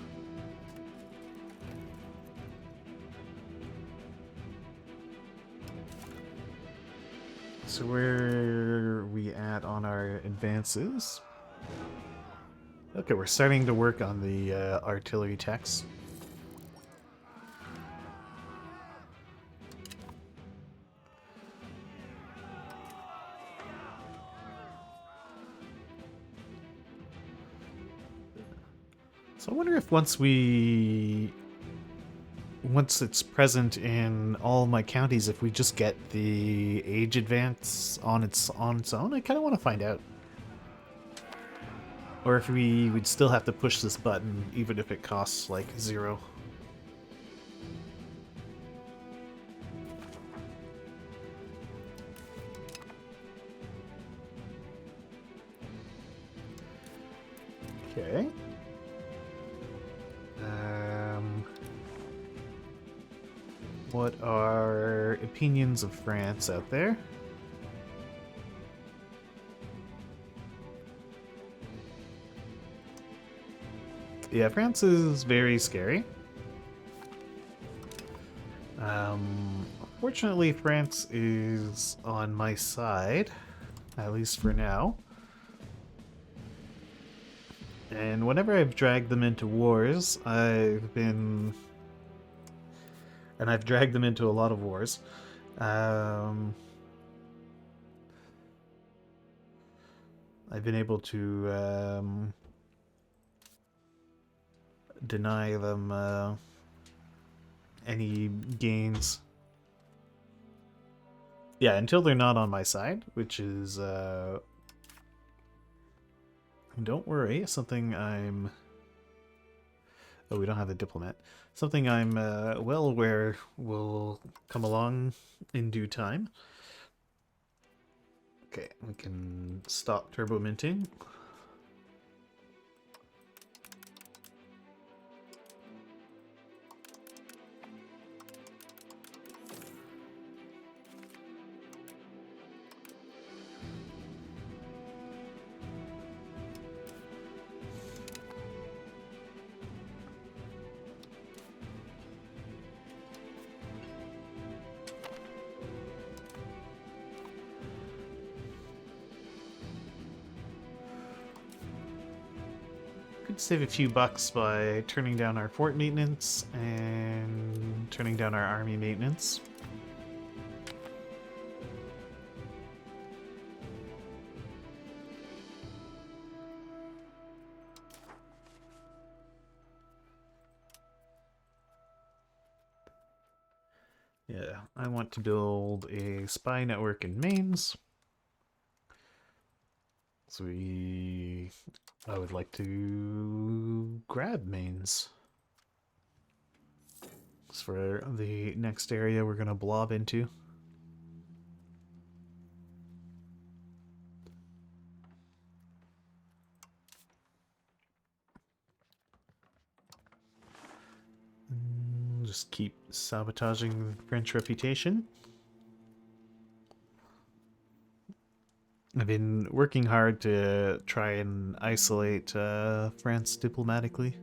So where are we at on our advances? Okay, we're starting to work on the artillery techs. So I wonder if once it's present in all my counties, if we just get the age advance on its own. I kind of want to find out. Or if we would still have to push this button, even if it costs like 0. Okay. What are opinions of France out there? Yeah, France is very scary. Fortunately, France is on my side, at least for now. And whenever I've dragged them into wars, I've dragged them into a lot of wars. I've been able to deny them any gains. Yeah, until they're not on my side, which is don't worry, something I'm... Oh, we don't have a diplomat. Something I'm well aware will come along in due time. Okay, we can stop turbo minting. Could save a few bucks by turning down our fort maintenance and turning down our army maintenance. Yeah, I want to build a spy network in Mainz. So I would like to grab Mainz. It's for the next area we're going to blob into. Just keep sabotaging the French reputation. I've been working hard to try and isolate France diplomatically.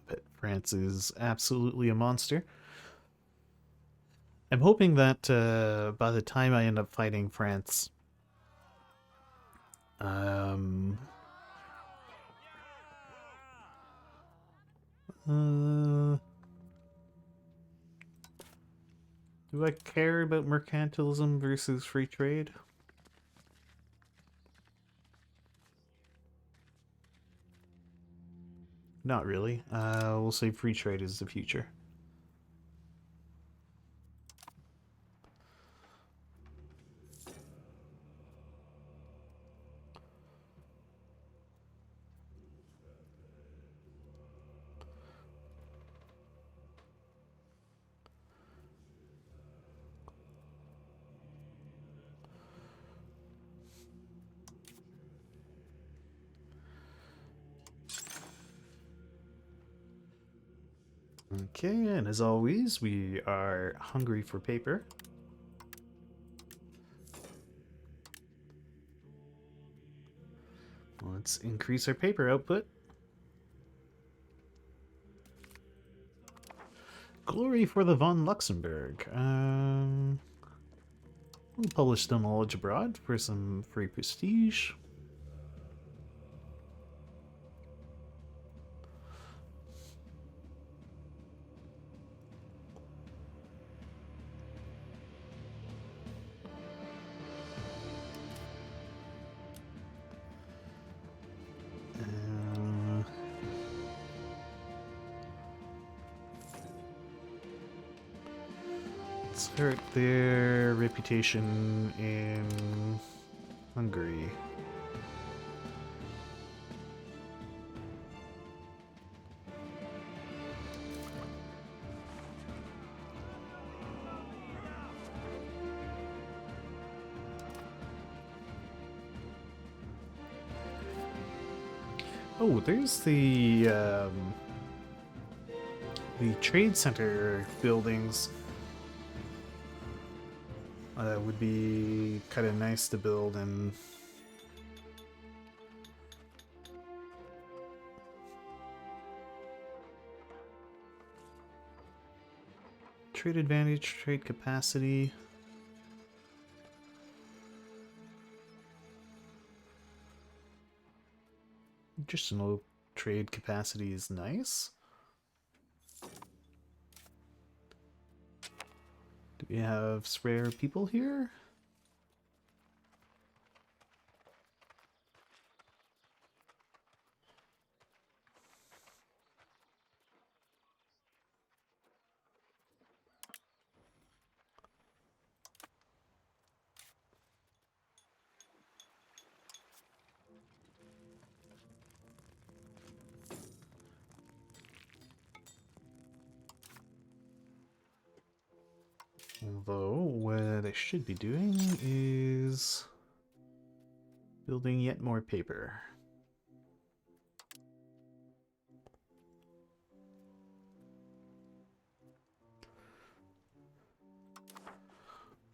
But France is absolutely a monster. I'm hoping that by the time I end up fighting France, do I care about mercantilism versus free trade? Not really. We'll say free trade is the future. Okay, and as always, we are hungry for paper. Let's increase our paper output. Glory for the von Luxembourg. We'll publish the knowledge abroad for some free prestige. Let's hurt their reputation in Hungary. Oh, there's the trade center buildings. Would be kind of nice to build in. Trade advantage, trade capacity. Additional trade capacity is nice. Do we have spare people here? Although, what I should be doing is building yet more paper.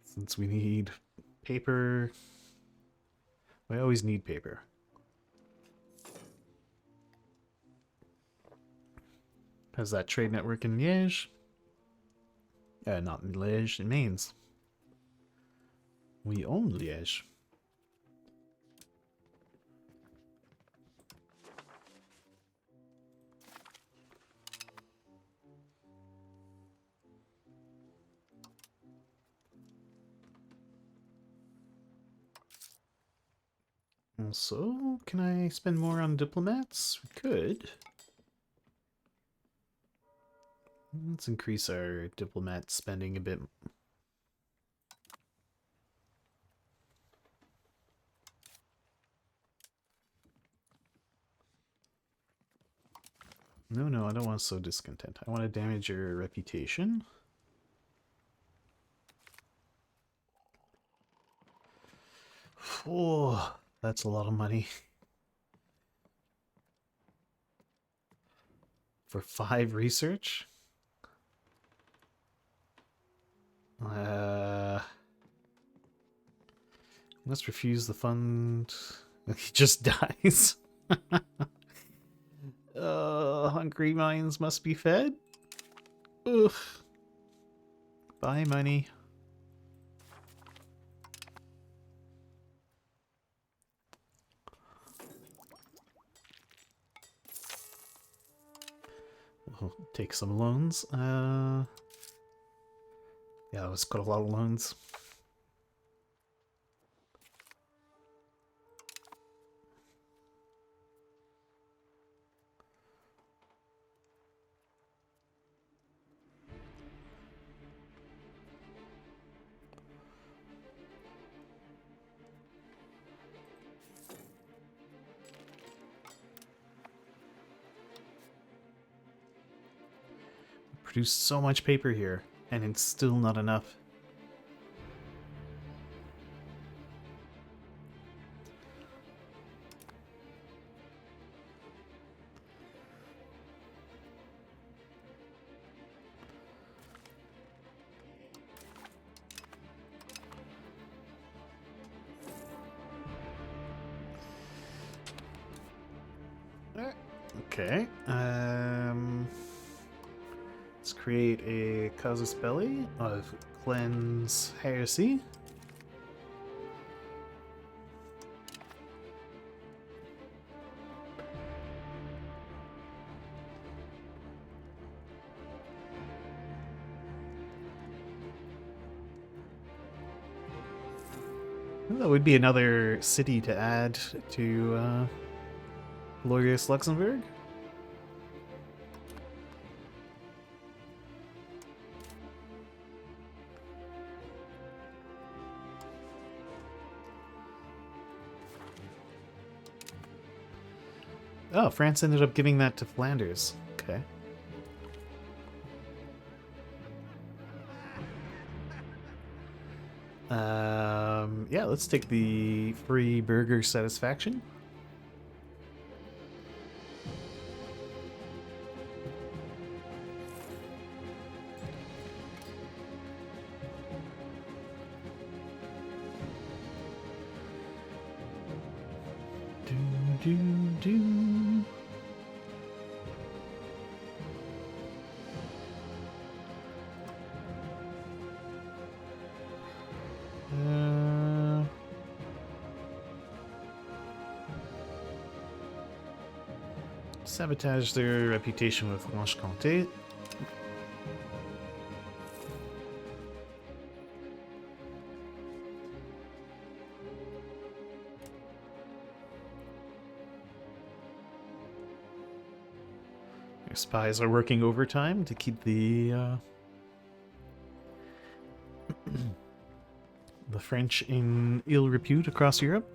Since we need paper, we always need paper. Has that trade network in Liège? Not in Liège, in Mainz. We own Liège. Also, can I spend more on diplomats? We could. Let's increase our diplomat spending a bit. No, I don't want to sow discontent. I want to damage your reputation. Oh, that's a lot of money. For 5 research? Must refuse the fund. He just dies. Hungry minds must be fed. Oof. Buy money. We'll take some loans. Yeah, let's got a lot of loans. Produce so much paper here, and it's still not enough. Okay. Let's create a casus belli of cleanse heresy. That would be another city to add to glorious Luxembourg. Oh, France ended up giving that to Flanders. Okay. Yeah, let's take the free burger satisfaction. Do. Sabotage their reputation with Franche-Comté. Your spies are working overtime to keep the the French in ill repute across Europe.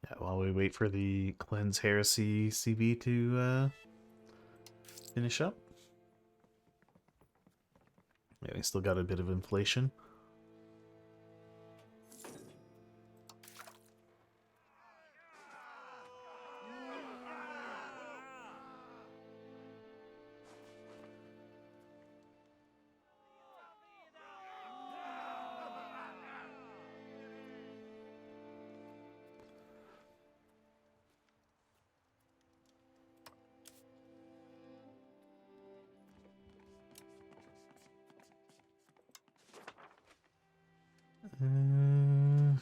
Yeah, while we wait for the Cleanse Heresy CB to finish up. Yeah, we still got a bit of inflation.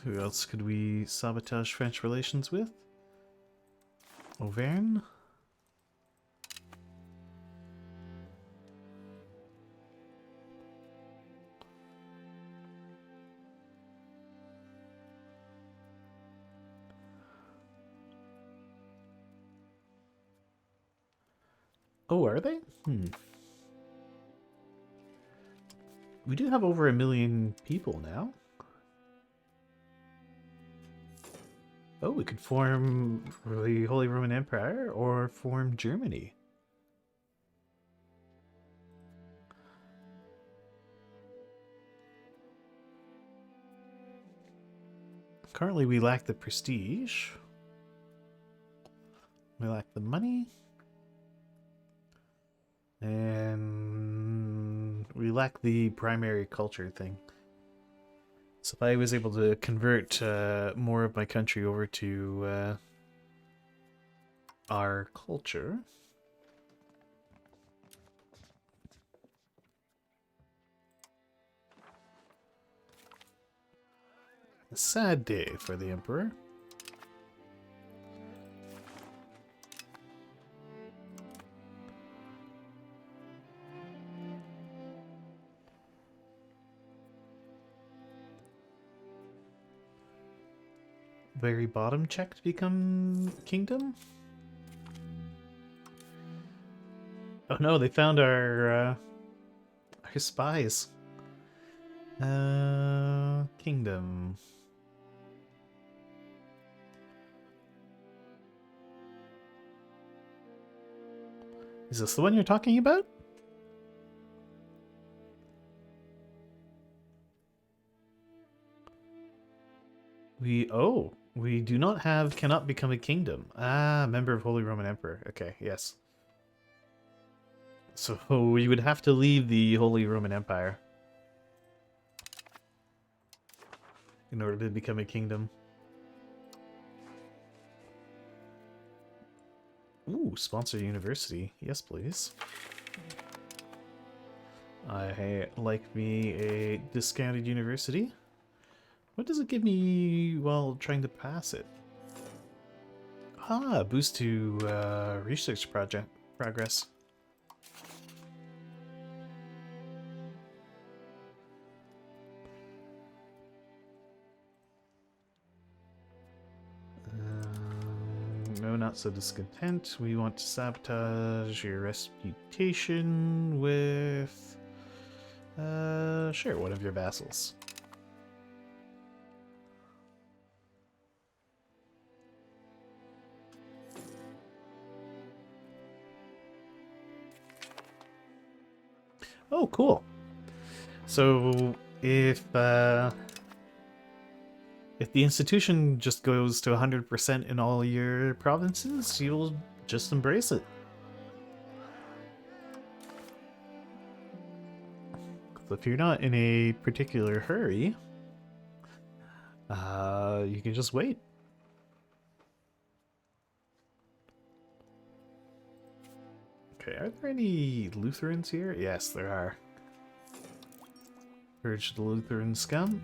Who else could we sabotage French relations with? Auvergne? Oh, are they? We do have over 1 million people now. Oh, we could form the Holy Roman Empire or form Germany. Currently, we lack the prestige. We lack the money. And we lack the primary culture thing. So if I was able to convert more of my country over to our culture... A sad day for the Emperor. Very bottom check to become kingdom? Oh no, they found our spies. Kingdom. Is this the one you're talking about? We do not have cannot become a kingdom. Ah, member of Holy Roman Emperor. Okay, yes. So we would have to leave the Holy Roman Empire in order to become a kingdom. Ooh, sponsor university. Yes, please. I like me a discounted university. What does it give me while trying to pass it? Ah, boost to research project progress. No, not so discontent. We want to sabotage your reputation with... sure, one of your vassals. Oh, cool. So, if the institution just goes to 100% in all your provinces, you'll just embrace it. So if you're not in a particular hurry, you can just wait. Okay, are there any Lutherans here? Yes, there are. Purge the Lutheran scum.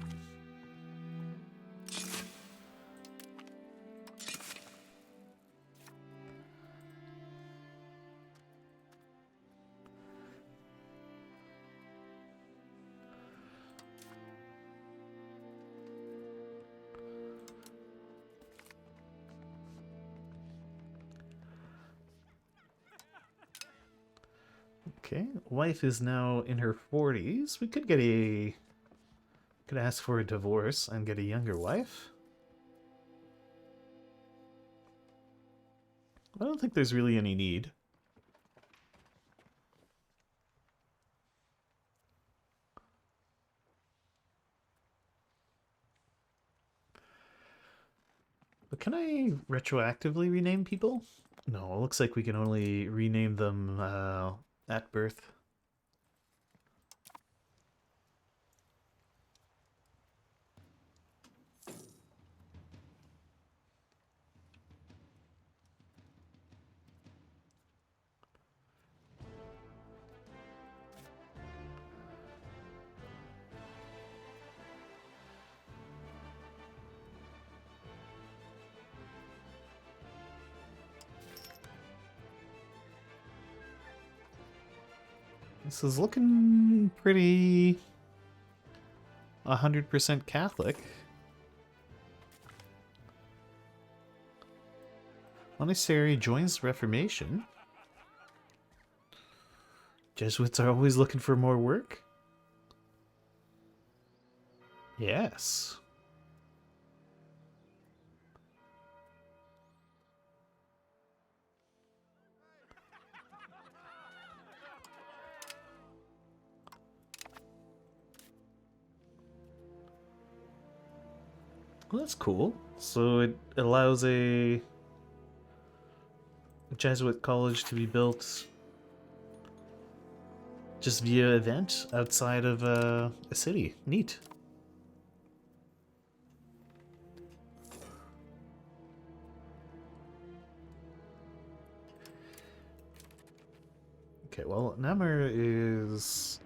Okay, wife is now in her 40s. We could could ask for a divorce and get a younger wife. I don't think there's really any need. But can I retroactively rename people? No, it looks like we can only rename them at birth. This is looking pretty 100% Catholic. Monastery joins the Reformation. Jesuits are always looking for more work? Yes. Well, that's cool. So it allows a Jesuit college to be built just via event outside of a city. Neat. Okay, well, Namur is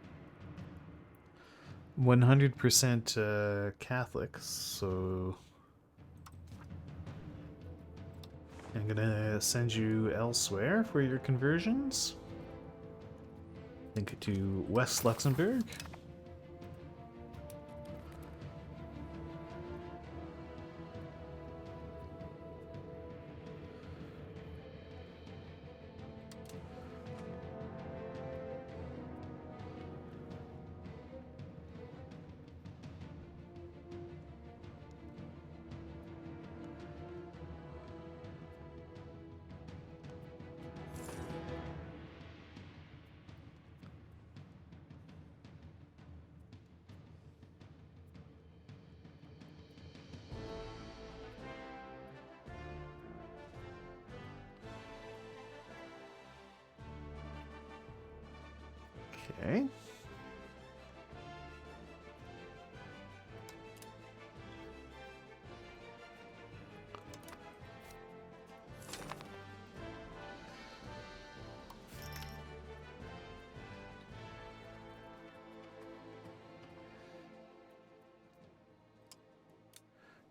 100% Catholic, so I'm gonna send you elsewhere for your conversions. Link it to West Luxembourg. Okay.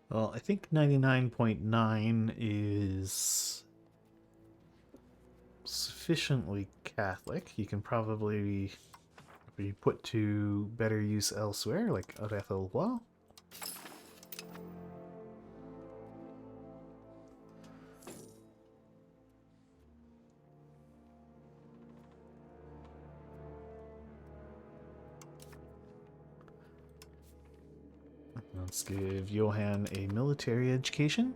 Well, I think 99.9 is sufficiently Catholic. You can probably be put to better use elsewhere, like Arethelwa. Let's give Johann a military education.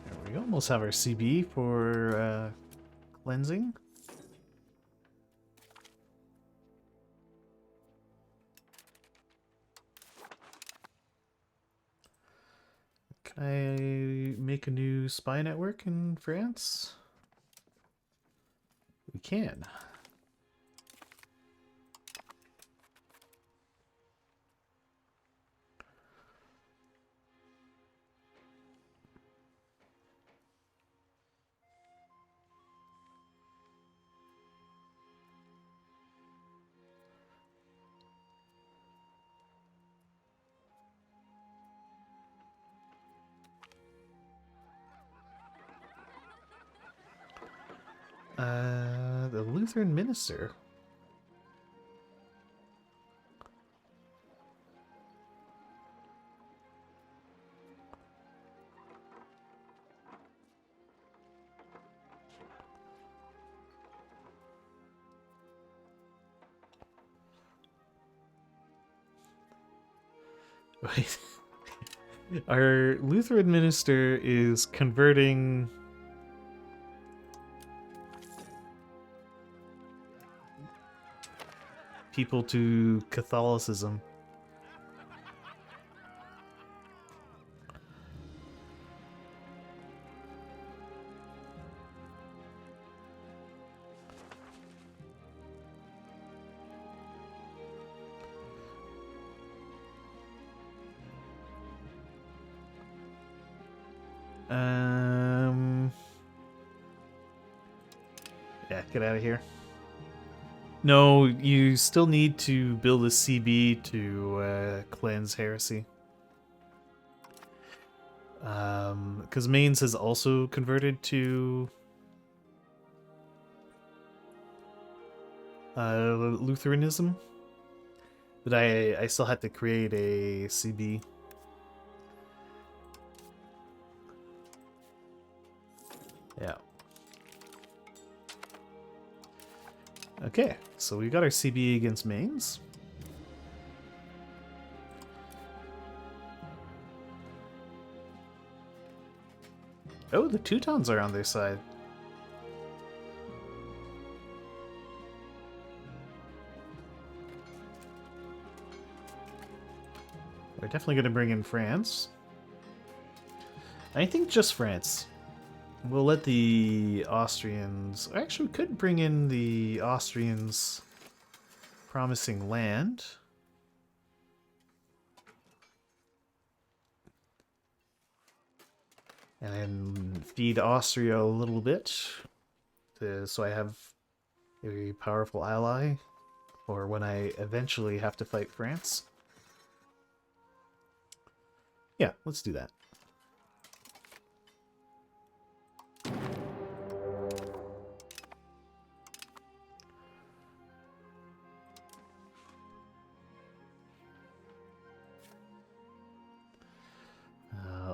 There we go. Almost have our CB for cleansing. I make a new spy network in France? We can. The Lutheran minister. Wait. Our Lutheran minister is converting people to Catholicism. Yeah, get out of here. No, you still need to build a CB to cleanse heresy. Because Mainz has also converted to Lutheranism, but I still had to create a CB. Yeah. Okay, so we got our CB against Mainz. Oh, the Teutons are on their side. We're definitely going to bring in France. I think just France. We'll let the Austrians... Actually, we could bring in the Austrians promising land. And then feed Austria a little bit. So I have a powerful ally. Or when I eventually have to fight France. Yeah, let's do that.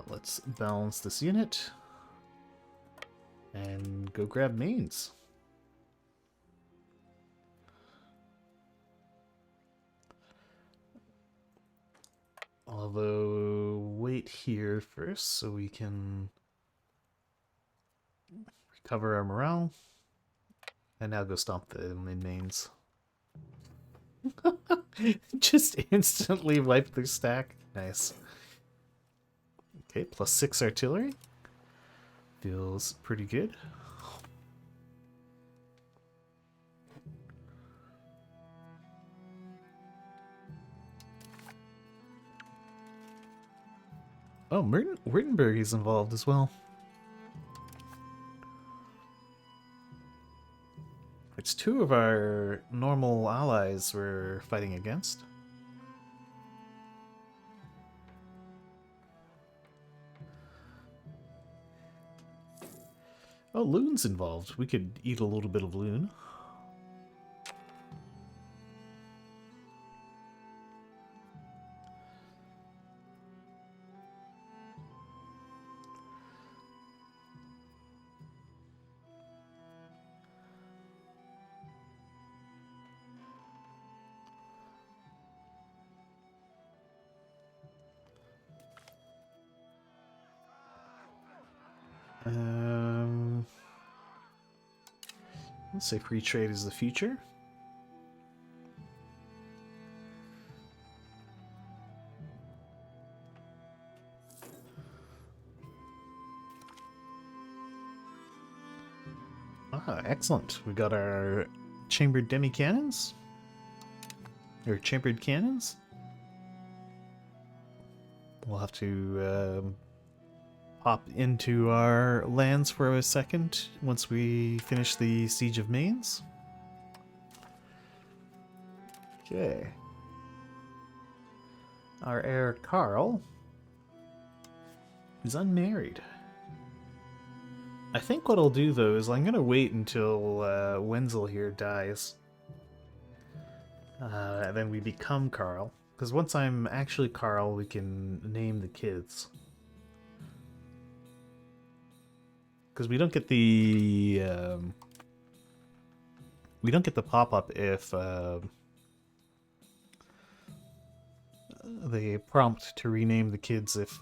Let's balance this unit. And go grab Mainz. Although, wait here first so we can recover our morale. And now go stomp them in Mainz. Just instantly wipe their stack. Nice. Okay, +6 artillery. Feels pretty good. Oh, Württemberg is involved as well. It's two of our normal allies we're fighting against. Oh, Loon's involved. We could eat a little bit of Loon. Let's say free trade is the future. Ah, excellent. We got our chambered demi-cannons. Or chambered cannons. We'll have to pop into our lands for a second once we finish the Siege of Mainz. Okay. Our heir Karl is unmarried. I think what I'll do though is I'm gonna wait until Wenzel here dies. And then we become Karl. Because once I'm actually Karl, we can name the kids. Because we don't get the pop-up if they prompt to rename the kids if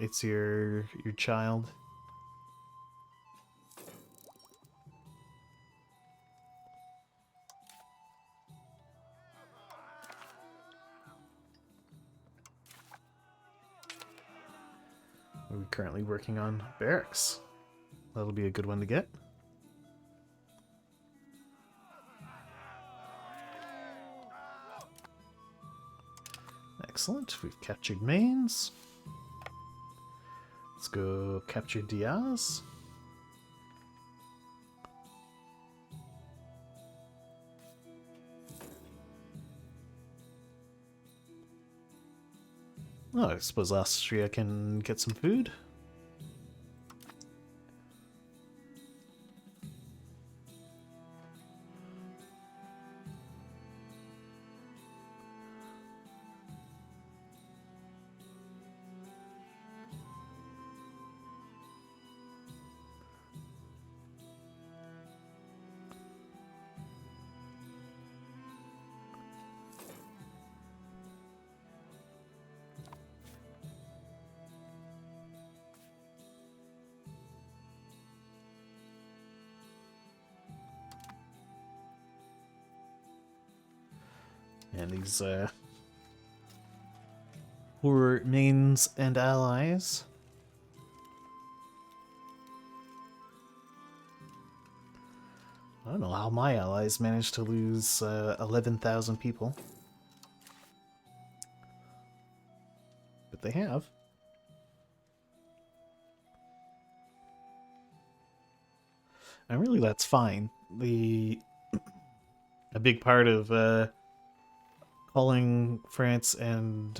it's your child. We're currently working on barracks. That'll be a good one to get. Excellent. We've captured Mainz. Let's go capture Diaz. Oh, I suppose Austria can get some food. And these poor mains and allies. I don't know how my allies managed to lose 11,000 people. But they have. And really that's fine. A big part of calling France and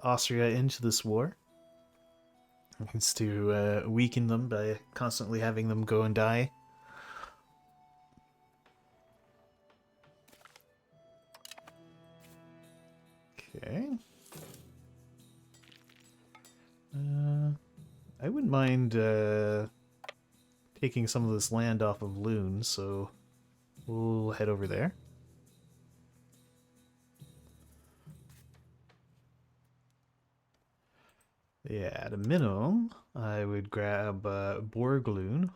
Austria into this war is to weaken them by constantly having them go and die. Okay. I wouldn't mind taking some of this land off of Loon, so we'll head over there. Yeah, at a minimum, I would grab Borgloon.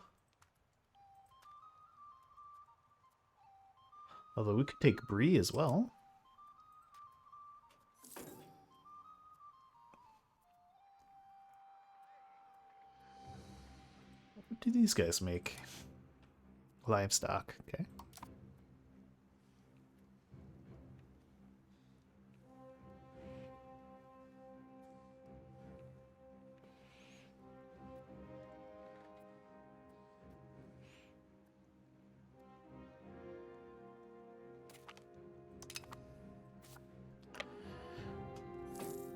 Although we could take Brie as well. What do these guys make? Livestock, okay.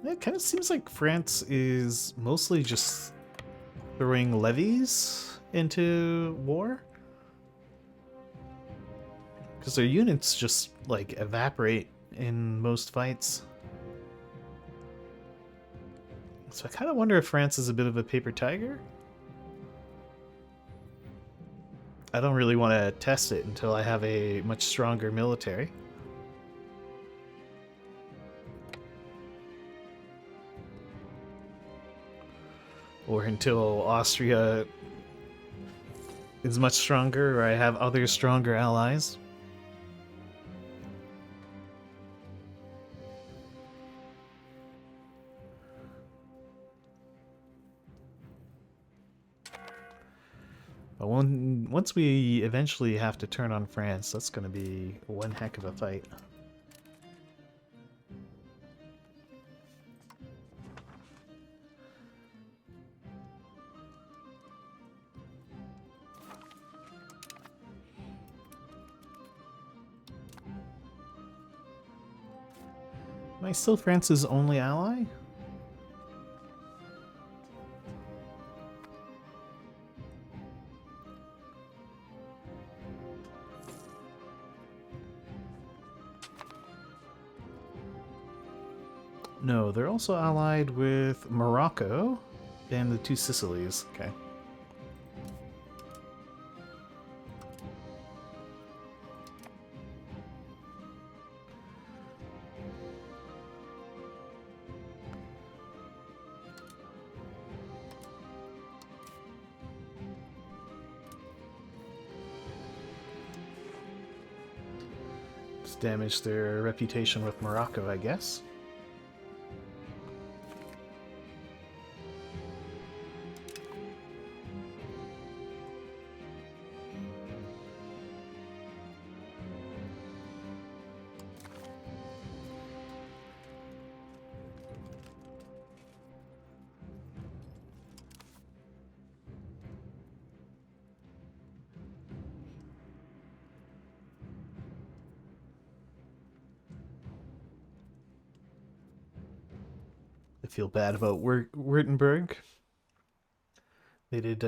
It kind of seems like France is mostly just throwing levies into war. Because their units just, like, evaporate in most fights. So I kind of wonder if France is a bit of a paper tiger. I don't really want to test it until I have a much stronger military. Or until Austria is much stronger, or I have other stronger allies. But once we eventually have to turn on France, that's going to be one heck of a fight. Am I still France's only ally? No, they're also allied with Morocco and the two Sicilies. Okay. It's damaged their reputation with Morocco, I guess. I feel bad about Württemberg. They did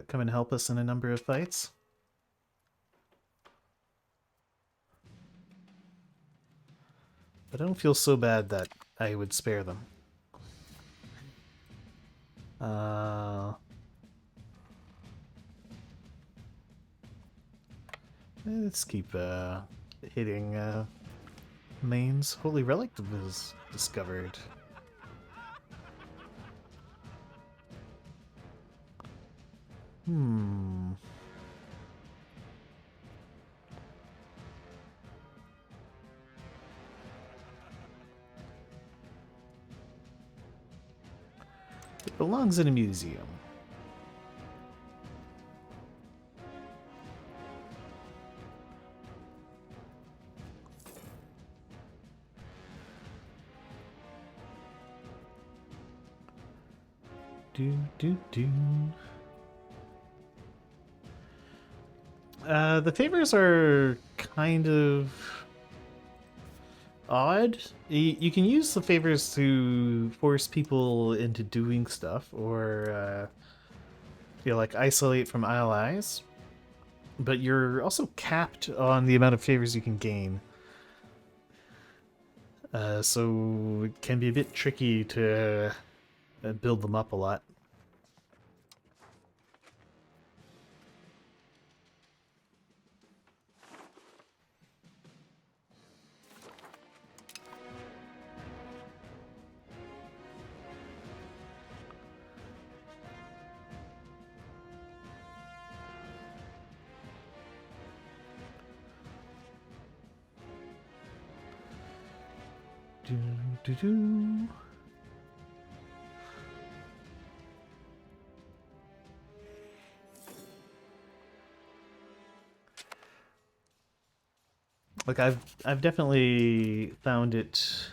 come and help us in a number of fights. But I don't feel so bad that I would spare them. Let's keep hitting mains. Holy Relic was discovered. It belongs in a museum. The favors are kind of odd. You can use the favors to force people into doing stuff, or like isolate from allies. But you're also capped on the amount of favors you can gain. So it can be a bit tricky to build them up a lot. Like I've definitely found it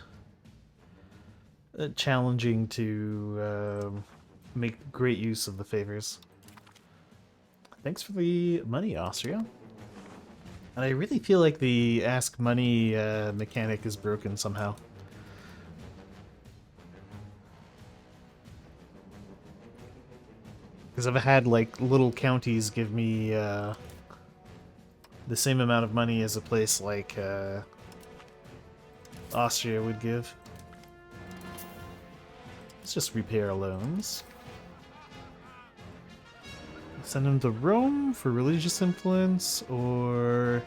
challenging to make great use of the favors. Thanks for the money, Austria. And I really feel like the ask money mechanic is broken somehow. Because I've had like little counties give me the same amount of money as a place like Austria would give. Let's just repair loans. Send them to Rome for religious influence, or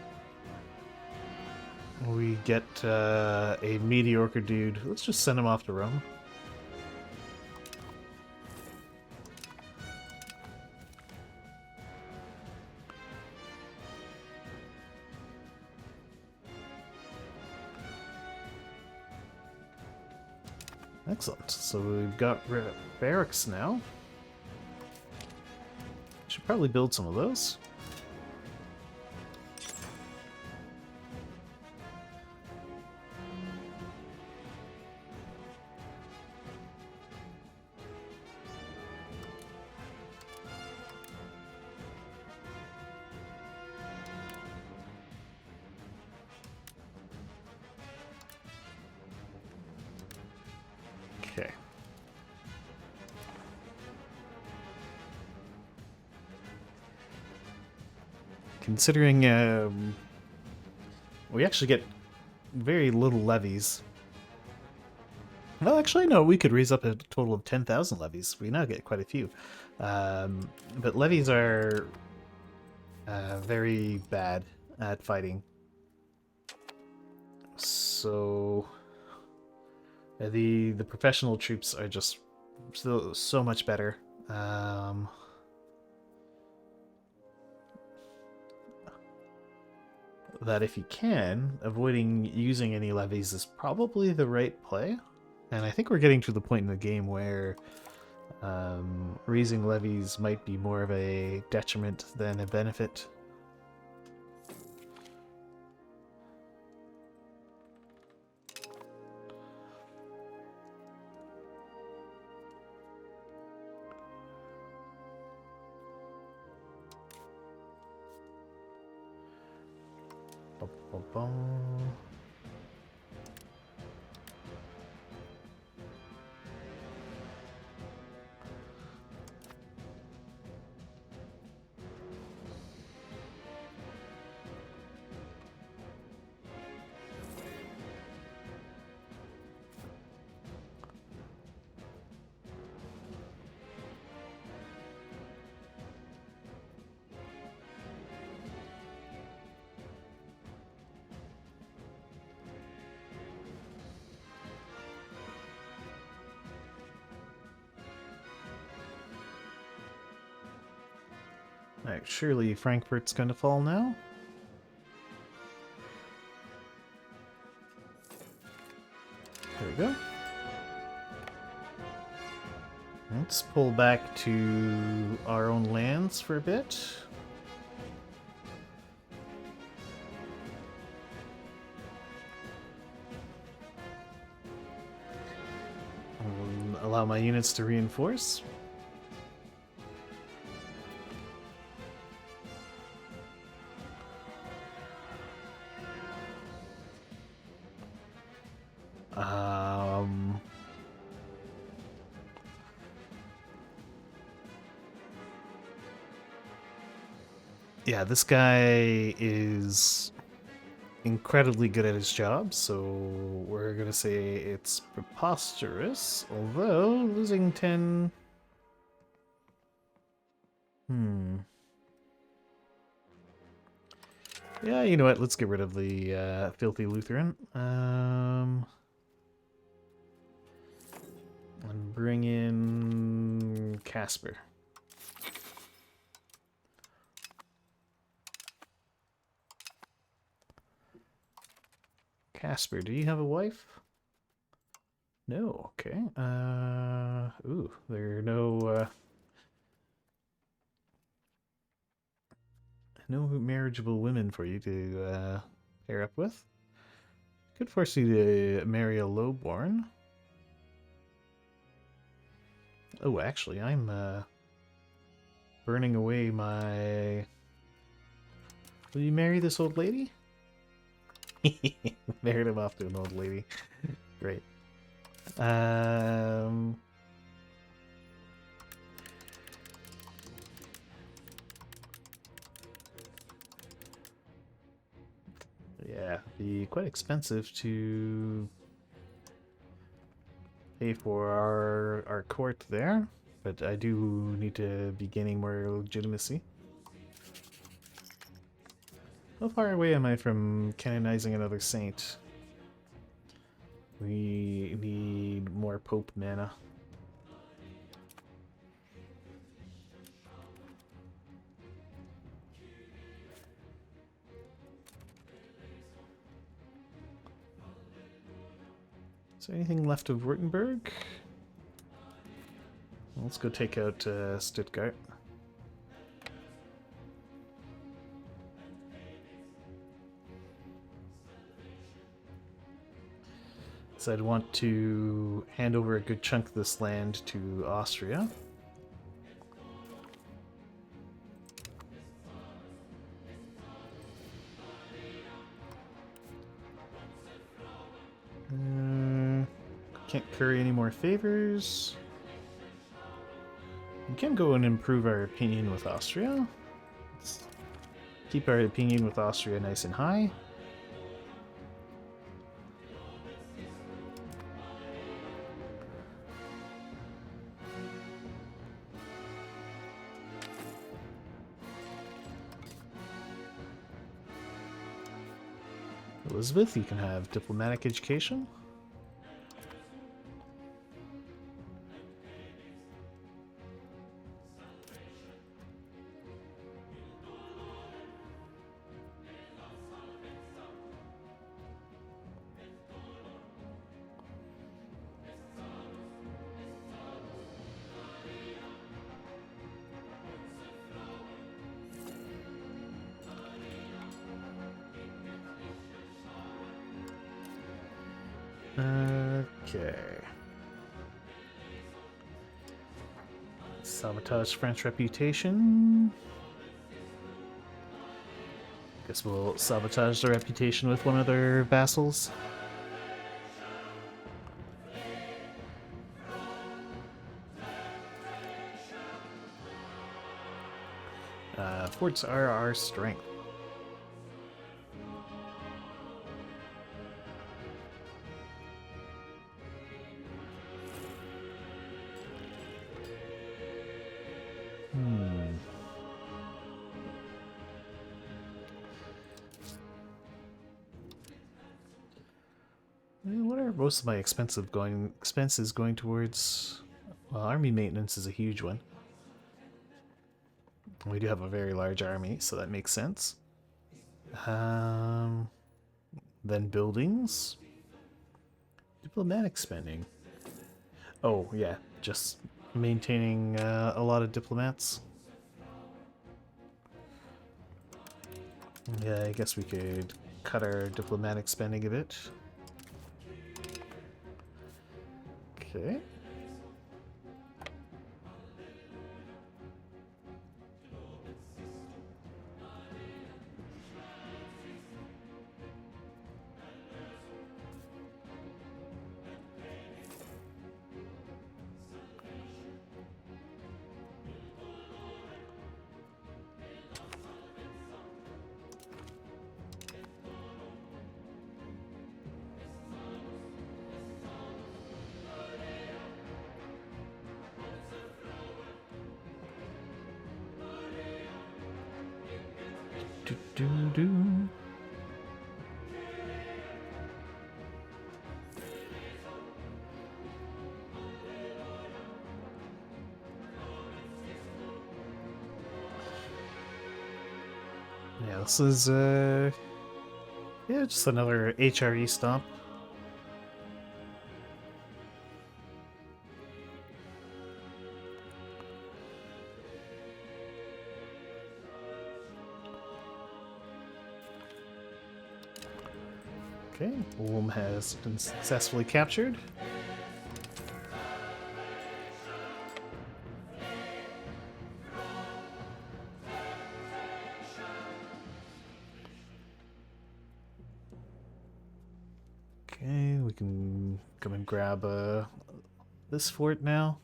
we get a mediocre dude. Let's just send him off to Rome. Excellent. So we've got barracks now. Should probably build some of those. Okay. Considering we actually get very little levies. Well, actually, no, we could raise up a total of 10,000 levies. We now get quite a few. But levies are very bad at fighting. So the professional troops are just so much better. That if you can, avoiding using any levies is probably the right play. And I think we're getting to the point in the game where raising levies might be more of a detriment than a benefit. Alright, surely Frankfurt's going to fall now. There we go. Let's pull back to our own lands for a bit. Allow my units to reinforce. Yeah, this guy is incredibly good at his job, so we're gonna say it's preposterous, although losing 10... Yeah, you know what, let's get rid of the filthy Lutheran. And bring in Casper. Casper, do you have a wife? No, okay. Ooh, there are no marriageable women for you to pair up with. Could force you to marry a lowborn. Oh, actually, I'm burning away my... Will you marry this old lady? Married him off to an old lady. Great. Yeah, be quite expensive to pay for our court there, but I do need to be gaining more legitimacy. How far away am I from canonizing another saint? We need more Pope mana. Is there anything left of Württemberg? Let's go take out Stuttgart. So I'd want to hand over a good chunk of this land to Austria. Can't curry any more favors. We can go and improve our opinion with Austria. Let's keep our opinion with Austria nice and high. Elizabeth, you can have diplomatic education. Okay. Sabotage French reputation. Guess we'll sabotage the reputation with one of their vassals. Forts are our strength. What are most of my expenses going towards? Well, army maintenance is a huge one. We do have a very large army, so that makes sense. Then buildings, diplomatic spending. Oh yeah, just maintaining a lot of diplomats. Yeah, I guess we could cut our diplomatic spending a bit. Okay. Do. Yeah, this is yeah, just another HRE stomp. Okay, Ulm has been successfully captured. Okay, we can come and grab this fort now.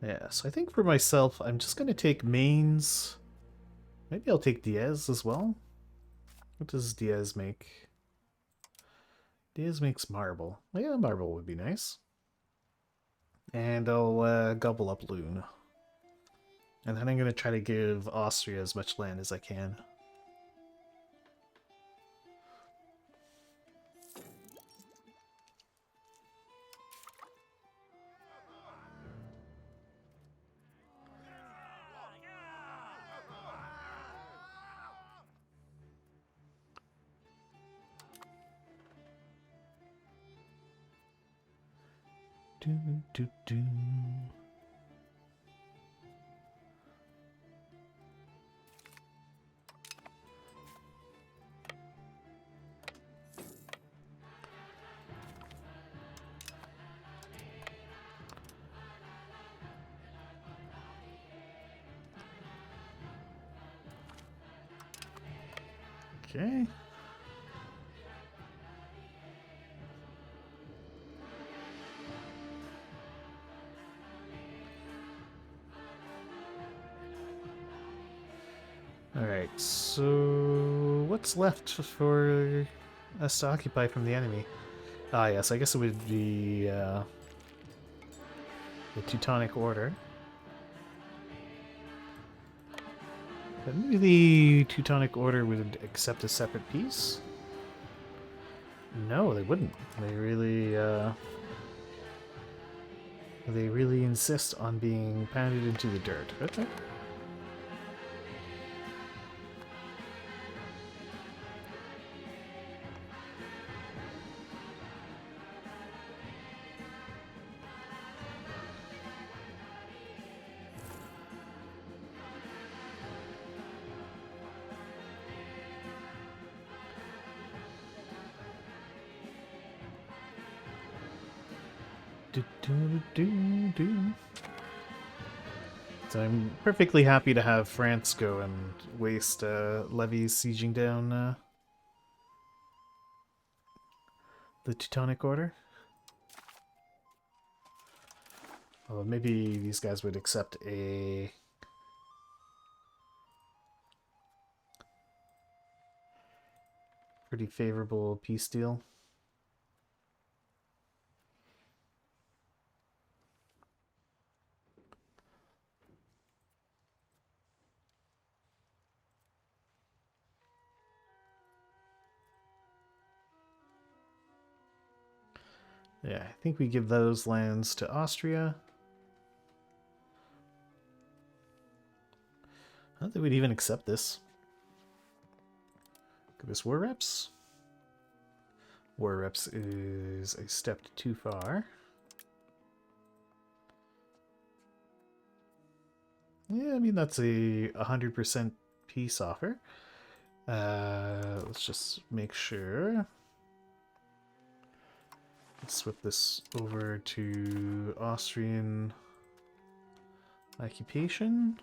Yeah, so I think for myself, I'm just going to take Mainz. Maybe I'll take Diaz as well. What does Diaz make? Diaz makes marble. Yeah, marble would be nice. And I'll gobble up Loon. And then I'm going to try to give Austria as much land as I can. do, do. Okay. Alright, so what's left for us to occupy from the enemy? Ah, yes, I guess it would be the Teutonic Order. But maybe the Teutonic Order would accept a separate peace? No, they wouldn't. They really insist on being pounded into the dirt. Okay. So I'm perfectly happy to have France go and waste levies sieging down the Teutonic Order. Although maybe these guys would accept a pretty favorable peace deal. Yeah, I think we give those lands to Austria. I don't think we'd even accept this. Give us war reps. War reps is a step too far. Yeah, I mean, that's a 100% peace offer. Let's just make sure. Let's swip this over to Austrian occupation.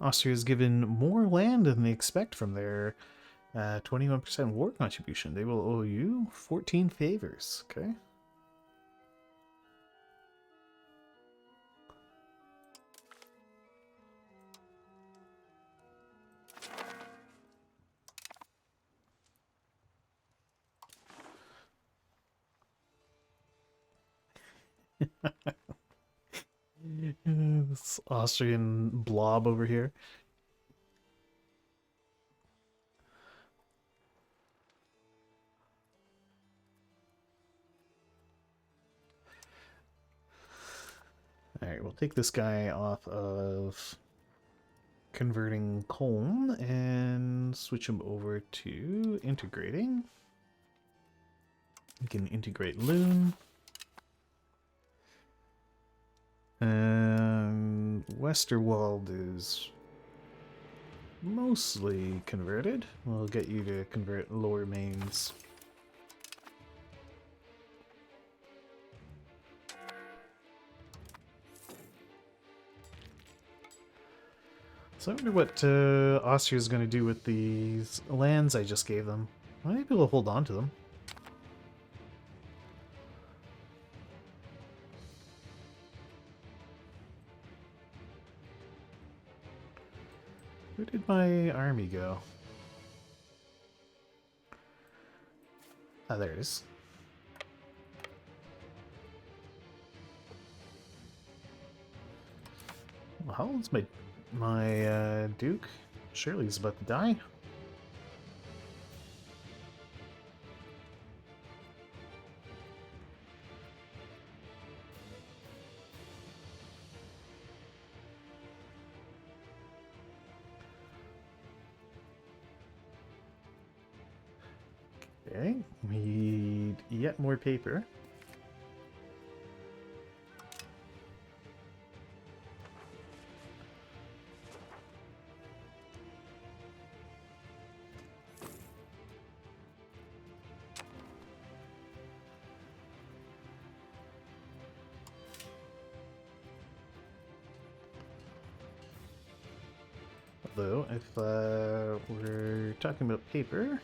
Austria is given more land than they expect from their 21% war contribution. They will owe you 14 favors. Okay. This Austrian blob over here. Alright, we'll take this guy off of converting Colm and switch him over to integrating. We can integrate Loon. And Westerwald is mostly converted. We'll get you to convert Lower Mains. So I wonder what Austria is going to do with these lands I just gave them. I might be able to hold on to them. Where did my army go? Ah, there it is. Well, how old's my Duke? Surely he's about to die. We need yet more paper. Although, if we're talking about paper,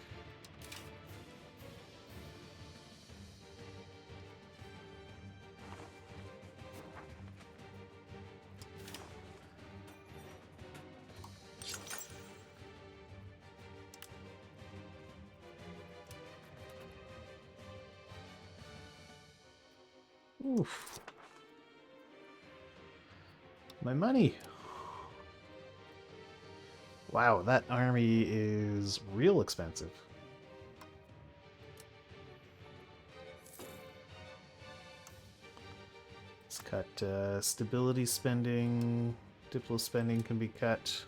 oof, my money. Wow, that army is real expensive. Let's cut stability spending, Diplo spending can be cut.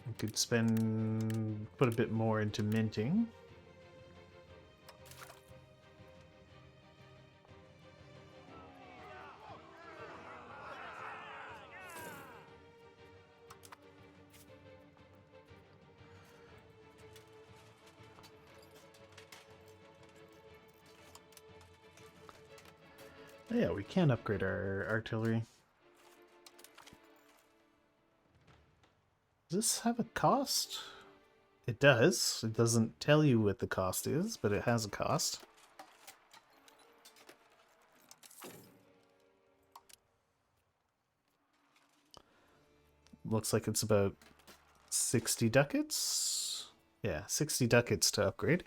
We could put a bit more into minting. Yeah, we can upgrade our artillery. Does this have a cost? It does. It doesn't tell you what the cost is, but it has a cost. Looks like it's about 60 ducats. Yeah, 60 ducats to upgrade.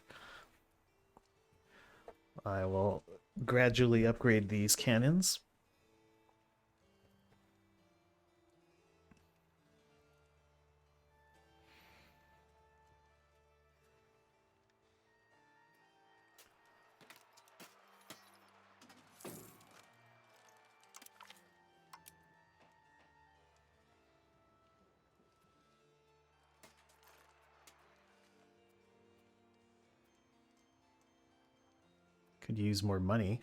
I will gradually upgrade these cannons. Could use more money.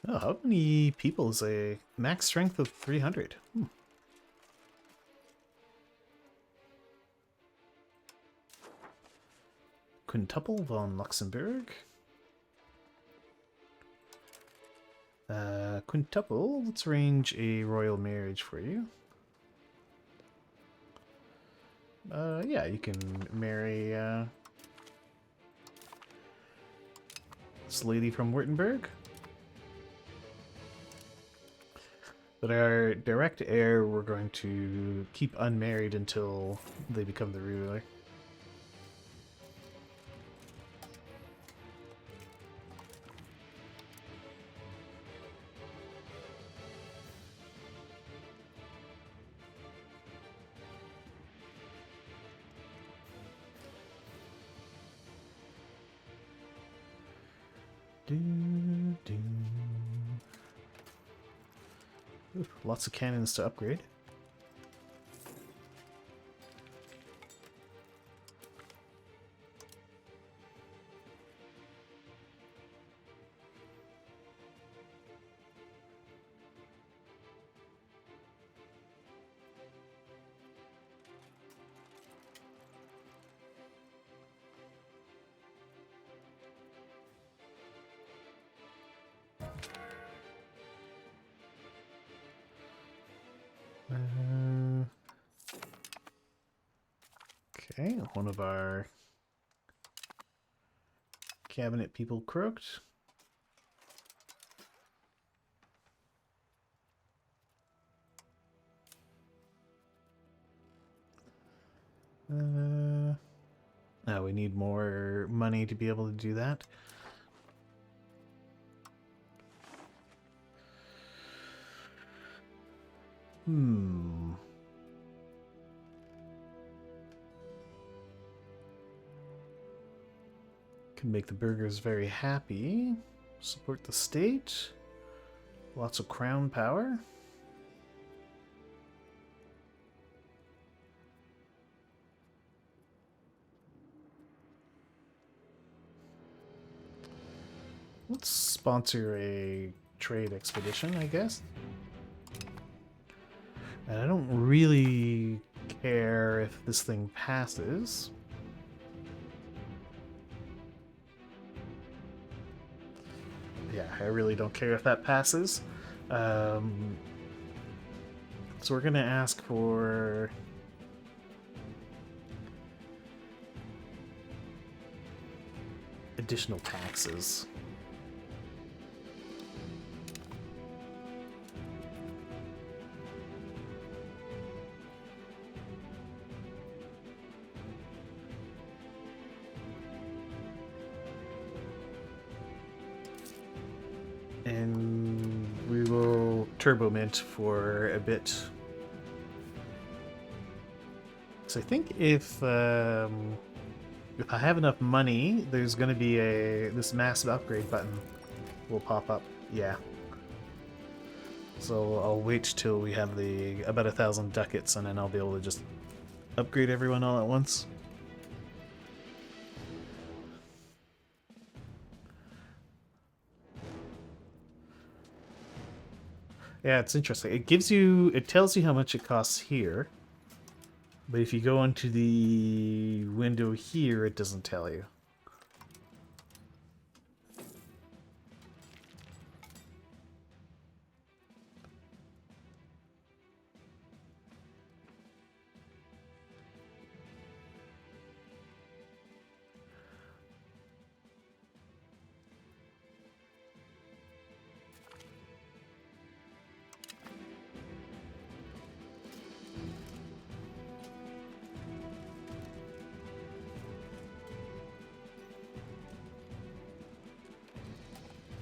Oh, how many people is a max strength of 300? Quintuple von Luxembourg. Quintuple, let's arrange a royal marriage for you. Yeah, you can marry this lady from Württemberg. But our direct heir, we're going to keep unmarried until they become the ruler. Ooh, lots of cannons to upgrade. Okay, one of our cabinet people croaked. We need more money to be able to do that. Hmm. Can make the burgers very happy. Support the state. Lots of crown power. Let's sponsor a trade expedition, I guess. And I don't really care if this thing passes. Yeah, I really don't care if that passes. So we're going to ask for additional taxes. And we will turbo mint for a bit. So I think if I have enough money, there's going to be this massive upgrade button will pop up. Yeah. So I'll wait till we have about 1,000 ducats, and then I'll be able to just upgrade everyone all at once. Yeah, it's interesting. It tells you how much it costs here, but if you go into the window here, it doesn't tell you.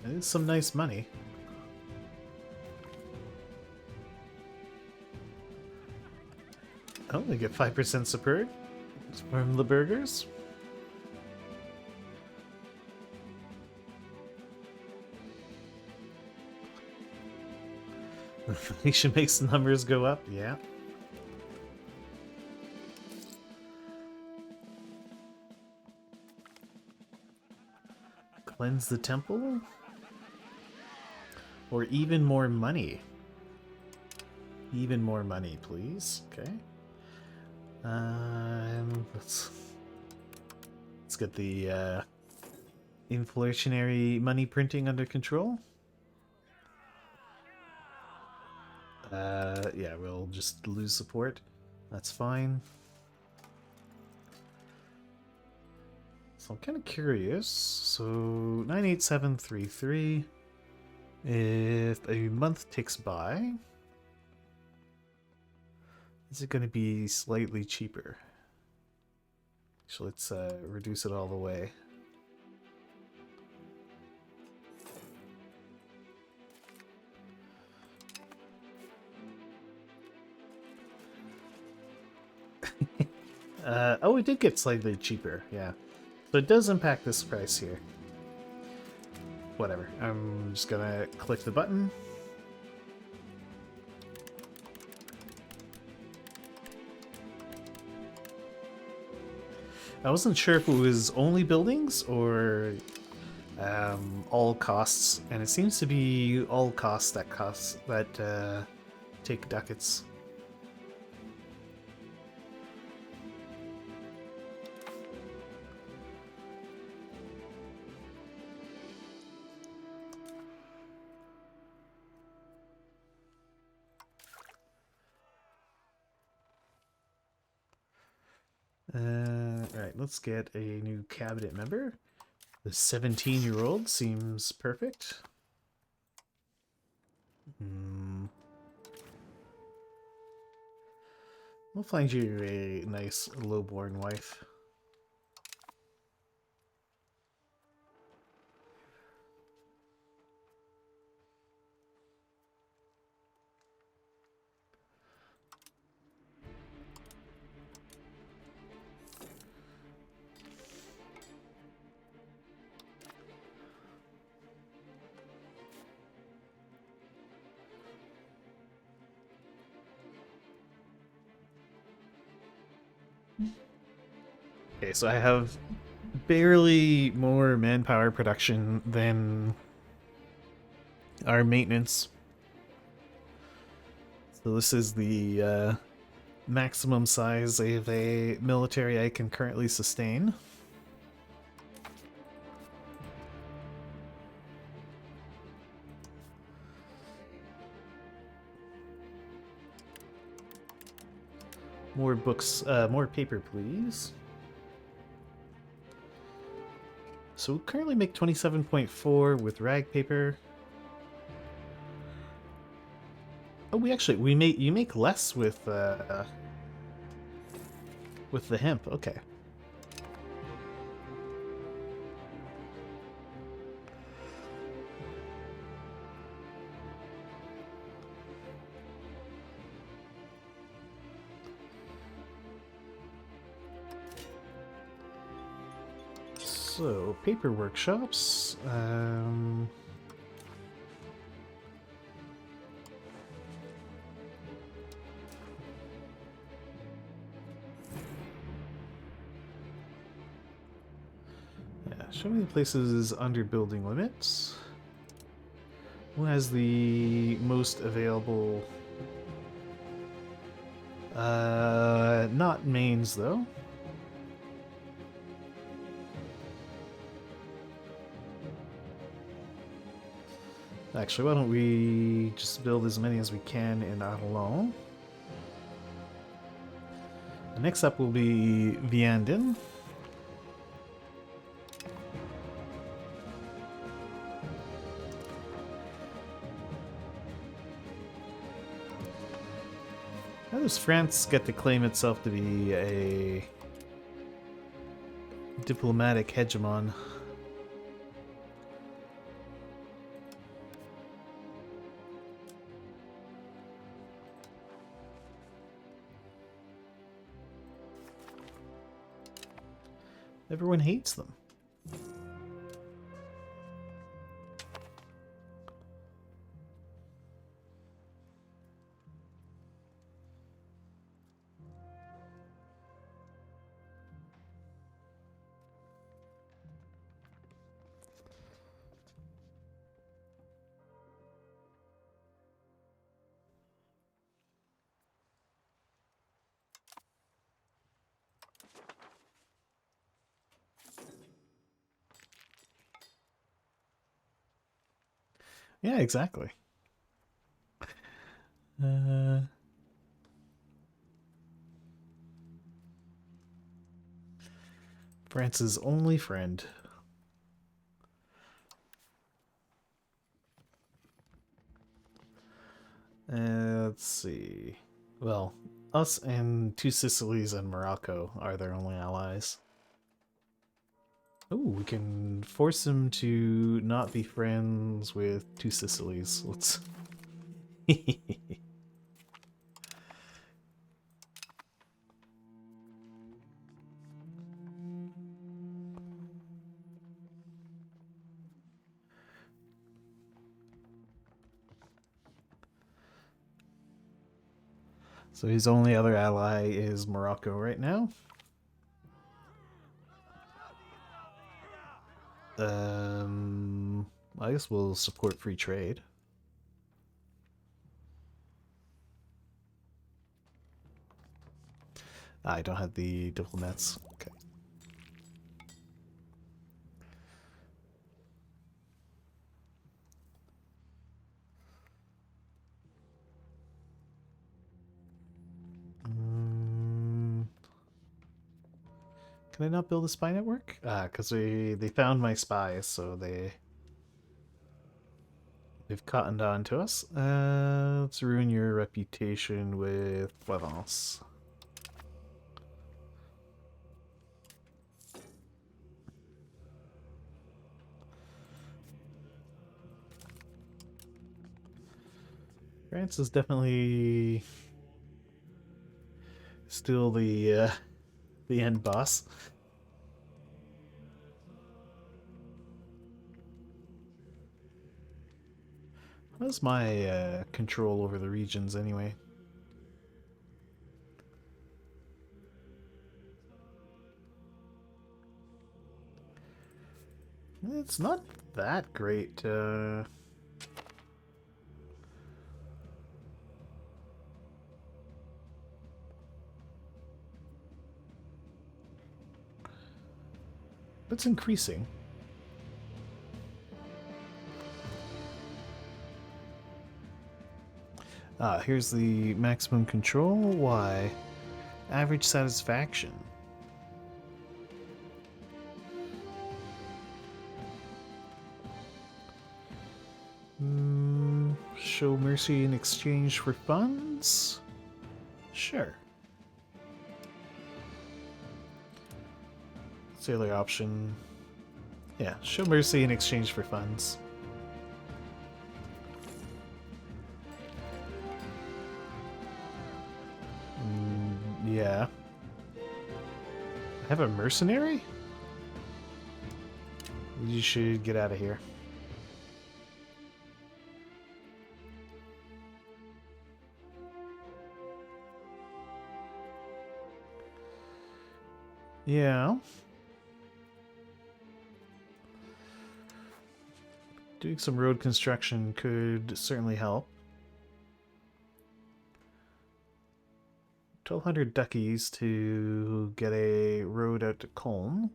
It's some nice money. Oh, they get 5% support from the burgers. Inflation makes the numbers go up, yeah. Cleanse the temple? Or even more money. Even more money, please. Okay. Let's get the inflationary money printing under control. Yeah, we'll just lose support. That's fine. So I'm kind of curious. So 98733. If a month ticks by, is it going to be slightly cheaper? So let's reduce it all the way. Oh, it did get slightly cheaper, yeah. So it does impact this price here. Whatever, I'm just gonna click the button. I wasn't sure if it was only buildings or all costs, and it seems to be all costs that take ducats. Alright, let's get a new cabinet member. The 17-year-old seems perfect. We'll find you a nice lowborn wife. Okay, so I have barely more manpower production than our maintenance. So this is the maximum size of a military I can currently sustain. More books, more paper, please. So we currently make 27.4 with rag paper. Oh, you make less with the hemp. Okay. So, paper workshops. Yeah, show me the places under building limits. Who has the most available? Not mains though. Actually, why don't we just build as many as we can in Arlon? Next up will be Vianden. How does France get to claim itself to be a diplomatic hegemon? Everyone hates them. Yeah, exactly. France's only friend. Let's see. Well, us and Two Sicilies and Morocco are their only allies. Oh, we can force him to not be friends with Two Sicilies. Let's... So his only other ally is Morocco right now. I guess we'll support free trade. I don't have the diplomats. Okay. Can I not build a spy network? Because they found my spies, so they've cottoned on to us. Let's ruin your reputation with Provence. France is definitely still the end boss. What's my control over the regions anyway? It's not that great. It's increasing. Ah, here's the maximum control. Why? Average satisfaction. Show mercy in exchange for funds? Sure. Sailor option. Yeah, show mercy in exchange for funds. Yeah. I have a mercenary? You should get out of here. Yeah. Doing some road construction could certainly help. 1,200 duckies to get a road out to Colne.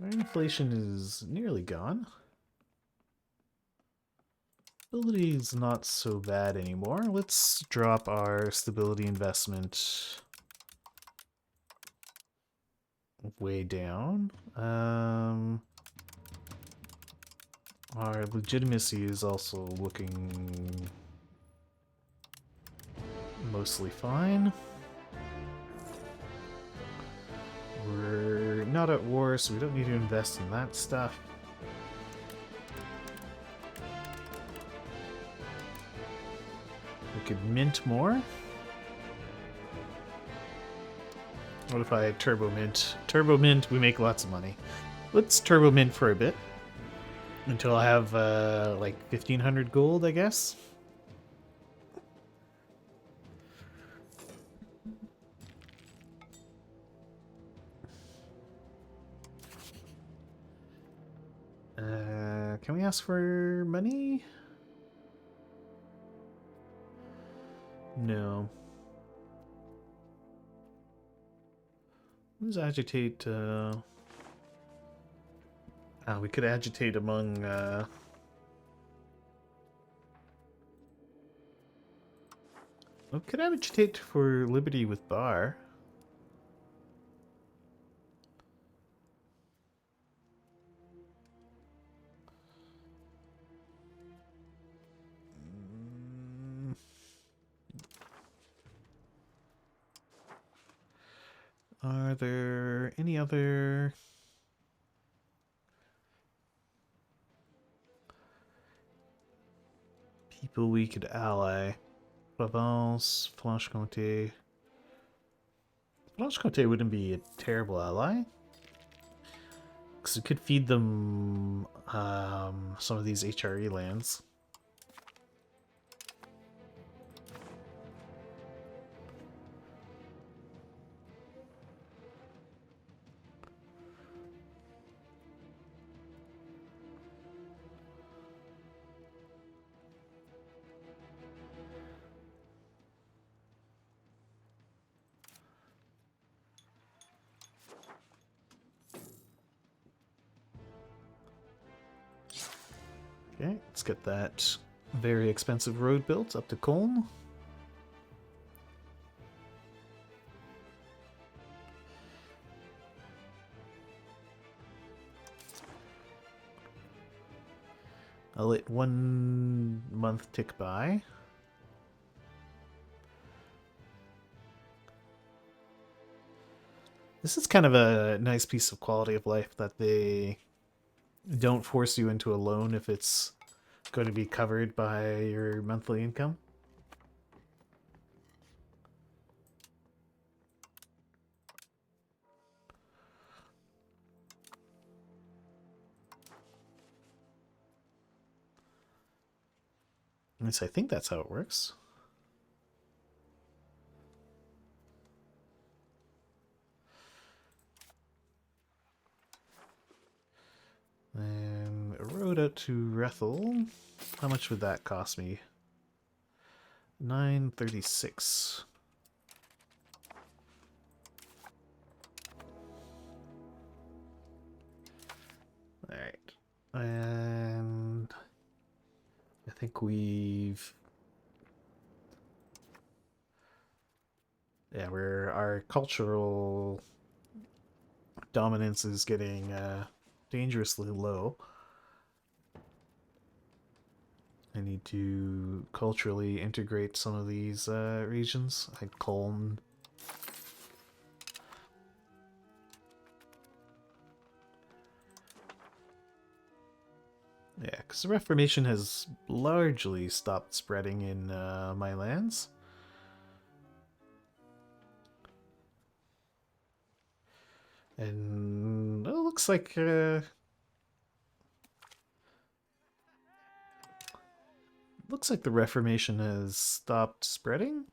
Our inflation is nearly gone. Stability is not so bad anymore. Let's drop our stability investment way down. Our legitimacy is also looking mostly fine. We're not at war, so we don't need to invest in that stuff. We could mint more. What if I turbo mint? Turbo mint, we make lots of money. Let's turbo mint for a bit. Until I have like 1,500 gold, I guess. Can we ask for money? No. Let's agitate. We could agitate among. We could agitate for liberty with Bar. Are there any other people we could ally? Provence, Franche-Comté. Franche-Comté wouldn't be a terrible ally. Because it could feed them some of these HRE lands. Okay, let's get that very expensive road built up to Colne. I'll let 1 month tick by. This is kind of a nice piece of quality of life that they don't force you into a loan if it's going to be covered by your monthly income. At least I think that's how it works. road out to Rethel. How much would that cost me? 936. Alright. And I think we've... Yeah, our cultural dominance is getting dangerously low. I need to culturally integrate some of these regions, like Colne. Yeah, because the Reformation has largely stopped spreading in my lands. And it looks like the Reformation has stopped spreading.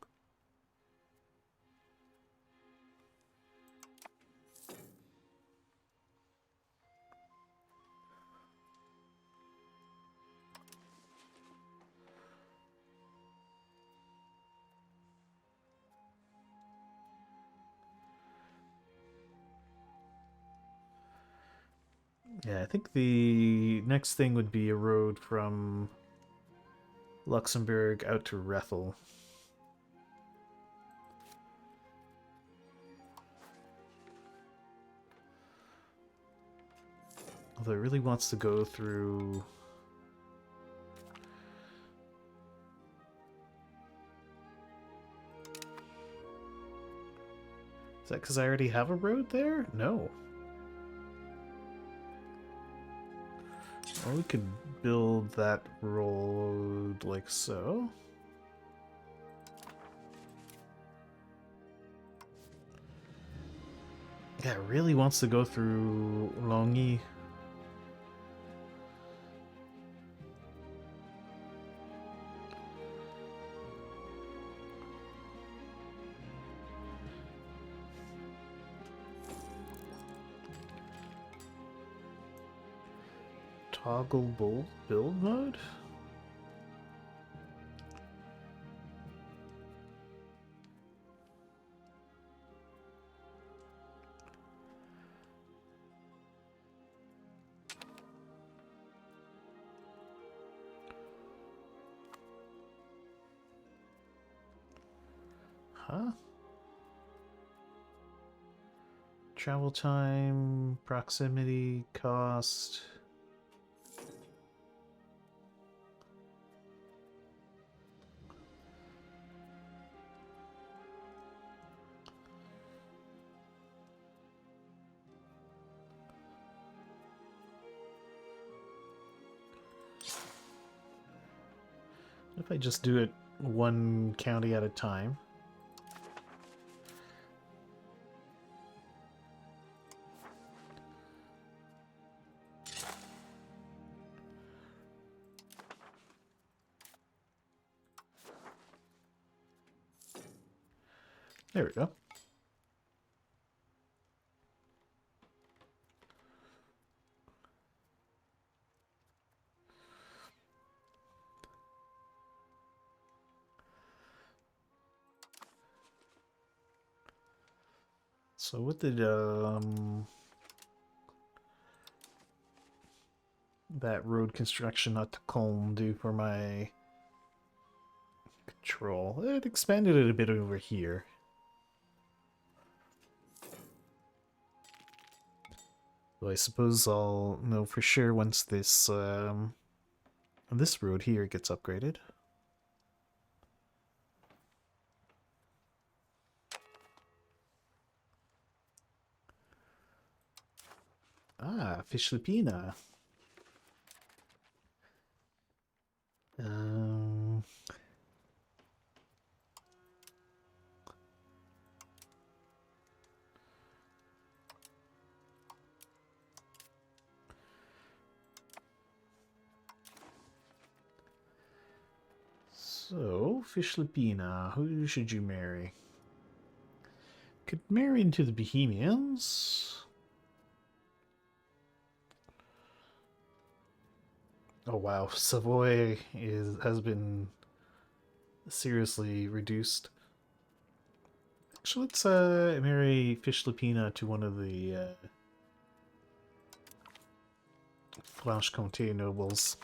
Yeah, I think the next thing would be a road from Luxembourg out to Rethel. Although it really wants to go through... Is that because I already have a road there? No. Well, we could build that road like so. Yeah, it really wants to go through Longy. Toggle build mode? Huh? Travel time, proximity, cost... If I just do it one county at a time. There we go. So what did that road construction not to Colne do for my control? It expanded it a bit over here. So I suppose I'll know for sure once this road here gets upgraded. Ah, Fischlipina. So, Fischlipina, who should you marry? Could marry into the Bohemians. Oh wow, Savoy has been seriously reduced. Actually, let's marry Fish Lupina to one of the Franche-Comté nobles.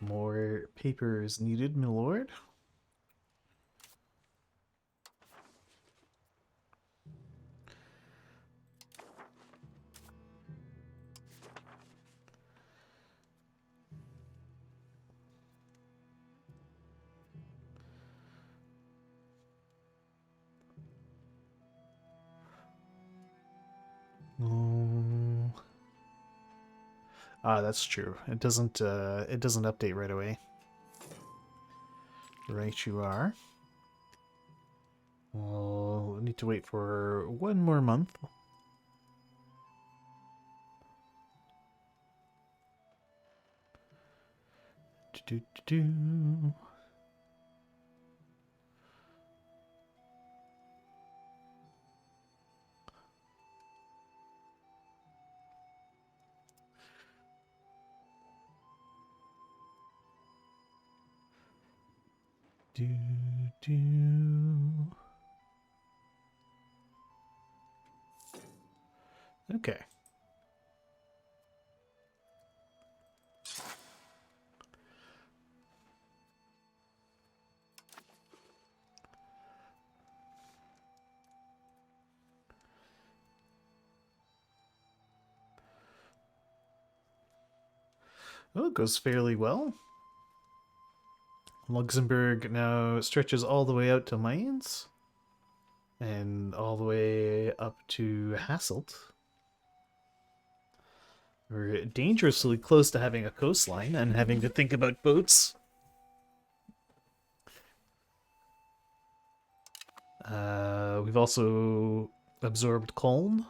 More papers needed, my lord. Oh. Ah, that's true. It doesn't update right away. Right you are. We'll need to wait for one more month. Do, do, do. Do, do. Okay. Oh, it goes fairly well. Luxembourg now stretches all the way out to Mainz and all the way up to Hasselt. We're dangerously close to having a coastline and having to think about boats. We've also absorbed Colne.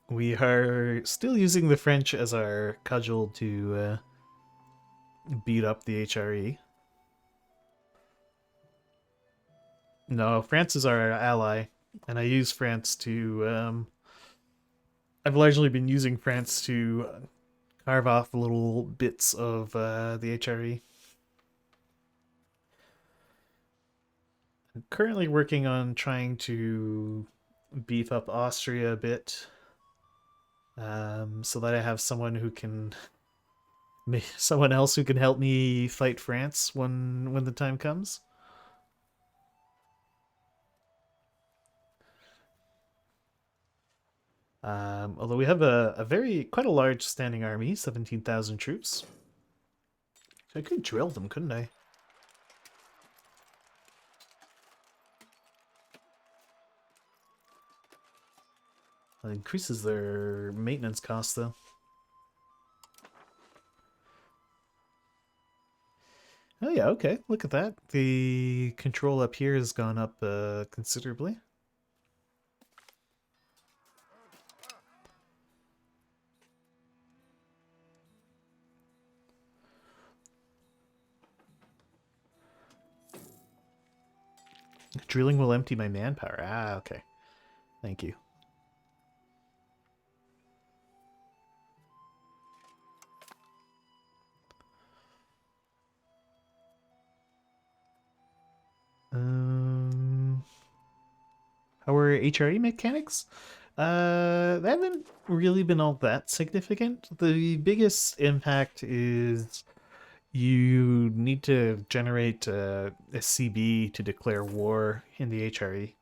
We are still using the French as our cudgel to beat up the HRE. No, France is our ally, and I use France to... I've largely been using France to carve off little bits of the HRE. I'm currently working on trying to beef up Austria a bit, so that I have someone who can... someone else who can help me fight France when the time comes. Although we have a quite a large standing army, 17,000 troops. I could drill them, couldn't I? It increases their maintenance costs, though. Oh yeah, okay, look at that. The control up here has gone up considerably. Drilling will empty my manpower. Ah, okay. Thank you. How are HRE mechanics? They haven't really been all that significant. The biggest impact is you need to generate a CB to declare war in the HRE.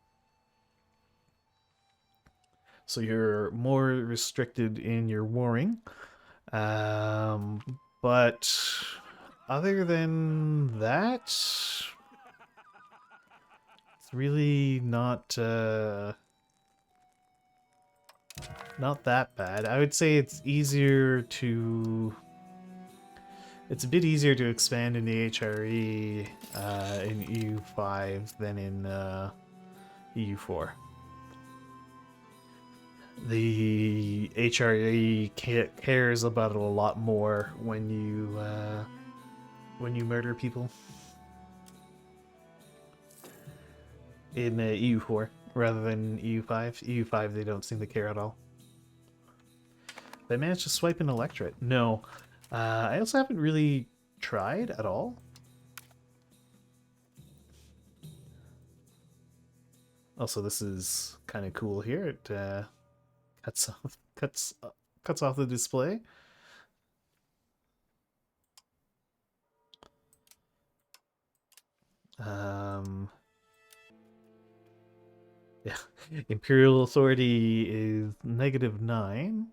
So you're more restricted in your warring. But other than that, it's really not that bad. I would say it's easier to... It's a bit easier to expand in the HRE in EU5 than in EU4. The HRE cares about it a lot more when you murder people in EU4 rather than EU5. EU5 they don't seem to care at all. Did I manage to swipe an electorate? No. I also haven't really tried at all. Also, this is kind of cool here. It cuts off the display. Yeah, Imperial Authority is -9.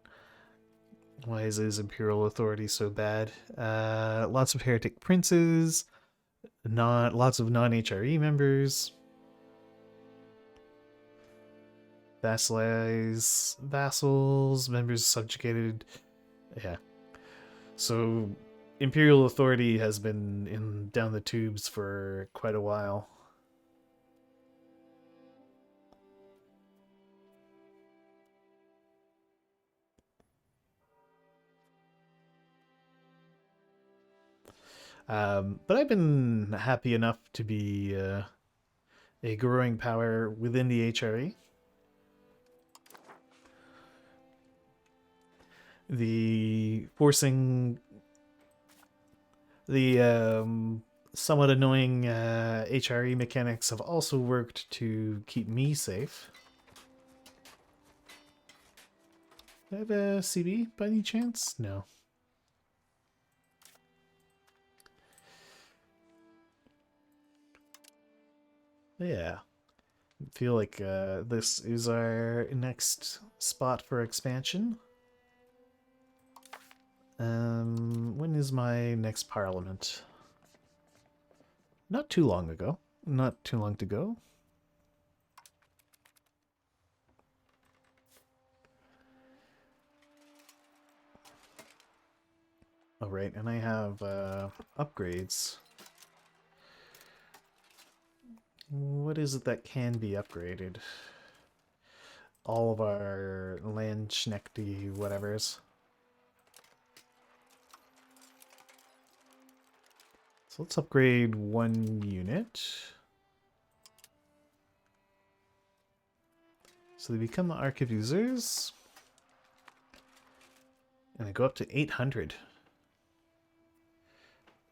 Why is his Imperial Authority so bad? Lots of heretic princes, not lots of non-HRE members. Vassals, members subjugated. Yeah. So Imperial Authority has been in down the tubes for quite a while. But I've been happy enough to be a growing power within the HRE. The forcing the somewhat annoying HRE mechanics have also worked to keep me safe. Do I have a CB by any chance? No. Yeah. I feel like this is our next spot for expansion. When is my next parliament? Not too long ago. Not too long to go. Oh, right, and I have upgrades. What is it that can be upgraded? All of our Landsknechte whatevers. So let's upgrade one unit. So they become the arquebusers. And they go up to 800.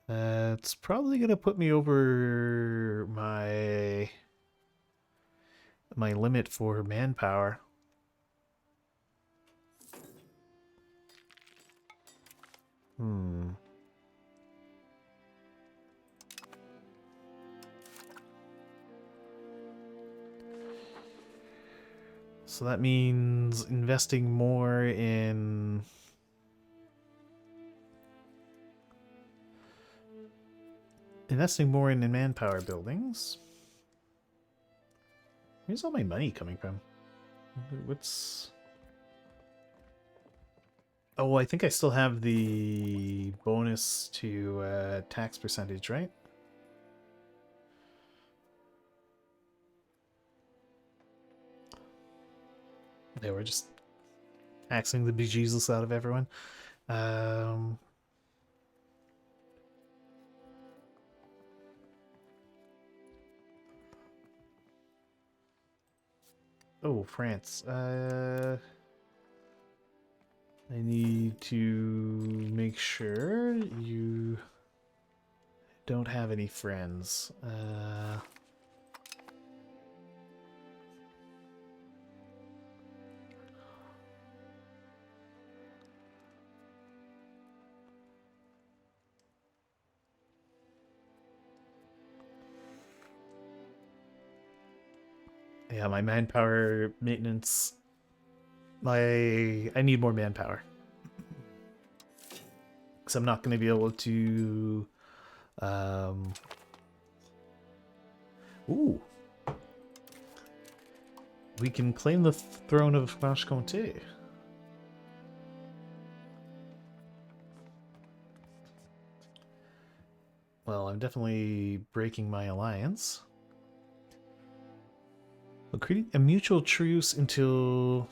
It's probably gonna put me over my limit for manpower. So that means investing more in manpower buildings. Where's all my money coming from? What's... Oh, I think I still have the bonus to tax percentage, right? Yeah, we're just taxing the bejesus out of everyone. Oh, France. I need to make sure you don't have any friends. Yeah, my manpower maintenance. I need more manpower. Because I'm not going to be able to... Ooh. We can claim the throne of Franche-Comté. Well, I'm definitely breaking my alliance. We'll create a mutual truce until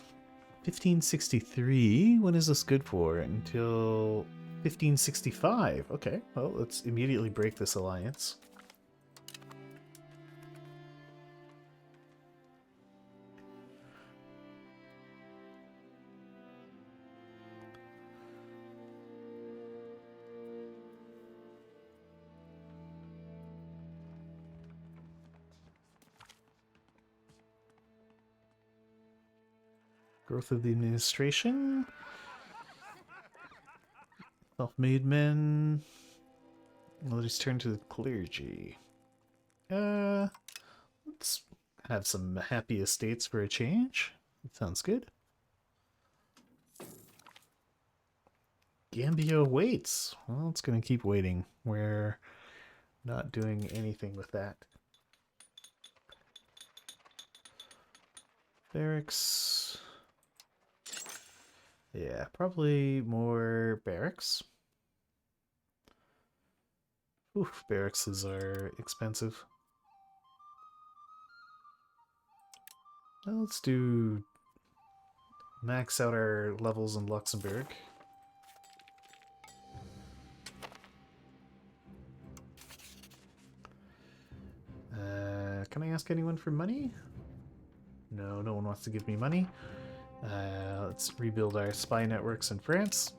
1563. When is this good for? Until 1565. Okay, well, let's immediately break this alliance. Growth of the administration. Self-made men. Let us turn to the clergy. Let's have some happy estates for a change. That sounds good. Gambia waits. Well, it's going to keep waiting. We're not doing anything with that. Barracks. Yeah, probably more barracks. Oof, barracks are expensive. Well, let's do max out our levels in Luxembourg. Can I ask anyone for money? No, no one wants to give me money. Let's rebuild our spy networks in France.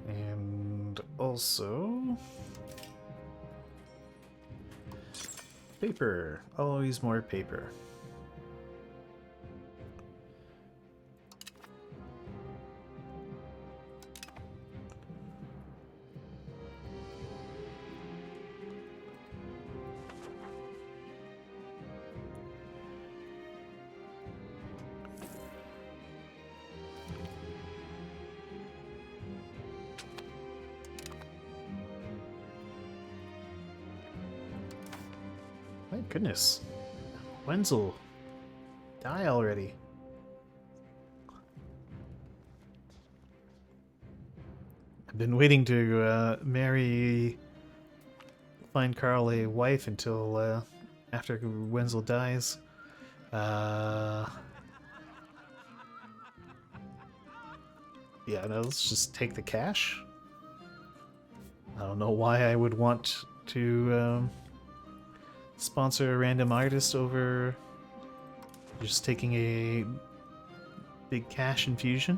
And also... paper. Always more paper. My goodness. Wenzel. Die already. I've been waiting to find Carl a wife until after Wenzel dies. Yeah, no, let's just take the cash. I don't know why I would want to sponsor a random artist over just taking a big cash infusion.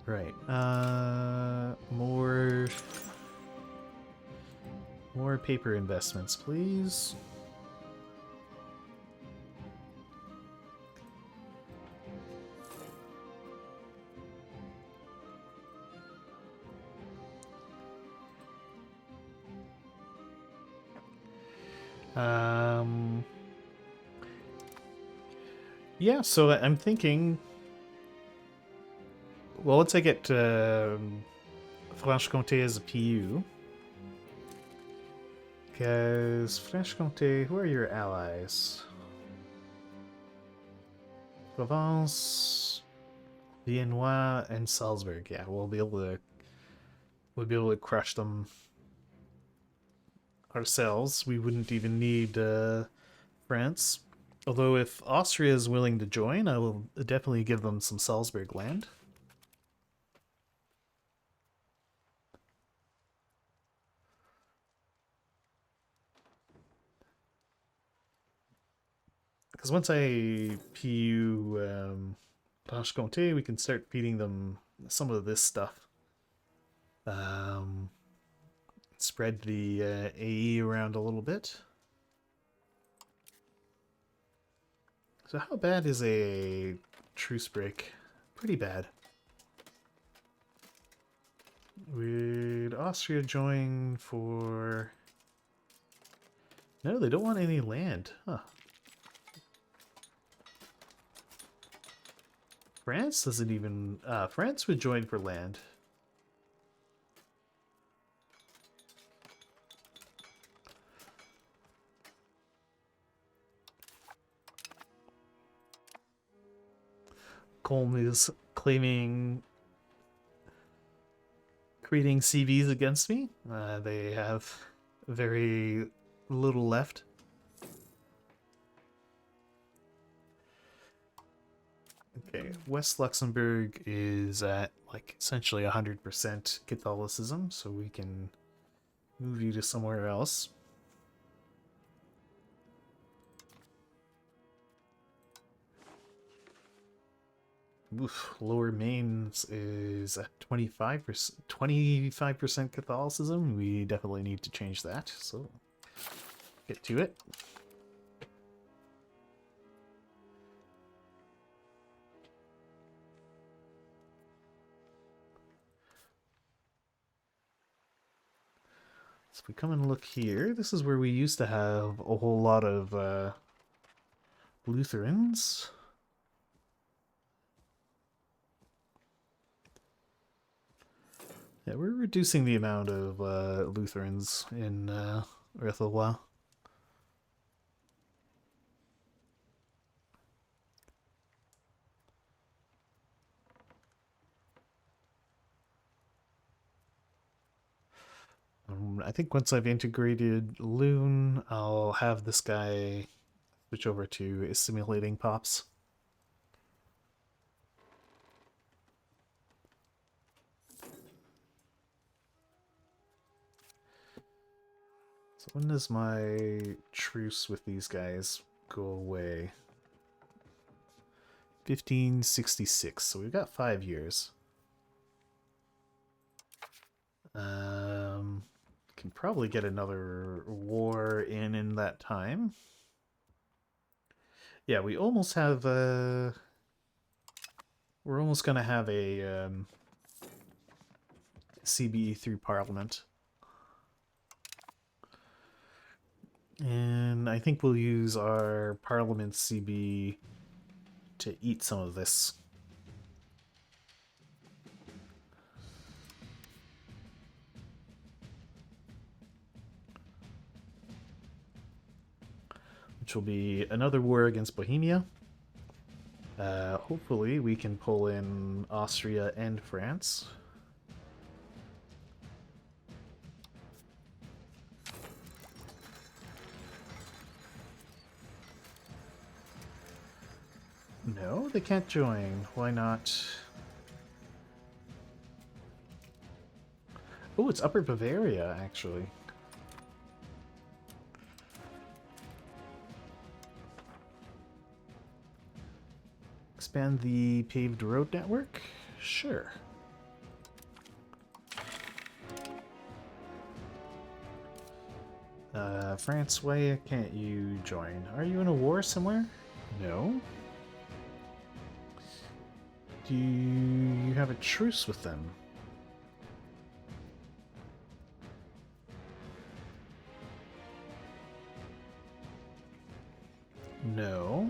Right. More paper investments, please. Yeah, so I'm thinking, well, once I get Franche-Comté as a PU, because Franche-Comté, who are your allies? Provence, Viennois, and Salzburg. Yeah, we'll be able to crush them ourselves. We wouldn't even need France. Although if Austria is willing to join, I will definitely give them some Salzburg land. Because once I PU Franche-Comté, we can start feeding them some of this stuff. Spread the AE around a little bit. So how bad is a truce break? Pretty bad. Would Austria join for... No, they don't want any land. Huh. France doesn't even... France would join for land. Colm is creating CVs against me. They have very little left. Okay, West Luxembourg is at like essentially 100% Catholicism, so we can move you to somewhere else. Oof, Lower Mainz is at 25% Catholicism. We definitely need to change that, so get to it. So if we come and look here, this is where we used to have a whole lot of Lutherans. Yeah, we're reducing the amount of Lutherans in Rithelwa. I think once I've integrated Loon, I'll have this guy switch over to assimilating pops. So when does my truce with these guys go away? 1566, so we've got 5 years. Can probably get another war in that time. Yeah, we almost have we're almost gonna have a CBE through Parliament. And I think we'll use our Parliament CB to eat some of this. Which will be another war against Bohemia. Hopefully we can pull in Austria and France. No, they can't join. Why not? Oh, it's Upper Bavaria, actually. Expand the paved road network? Sure. France, why can't you join? Are you in a war somewhere? No. Do you have a truce with them? No.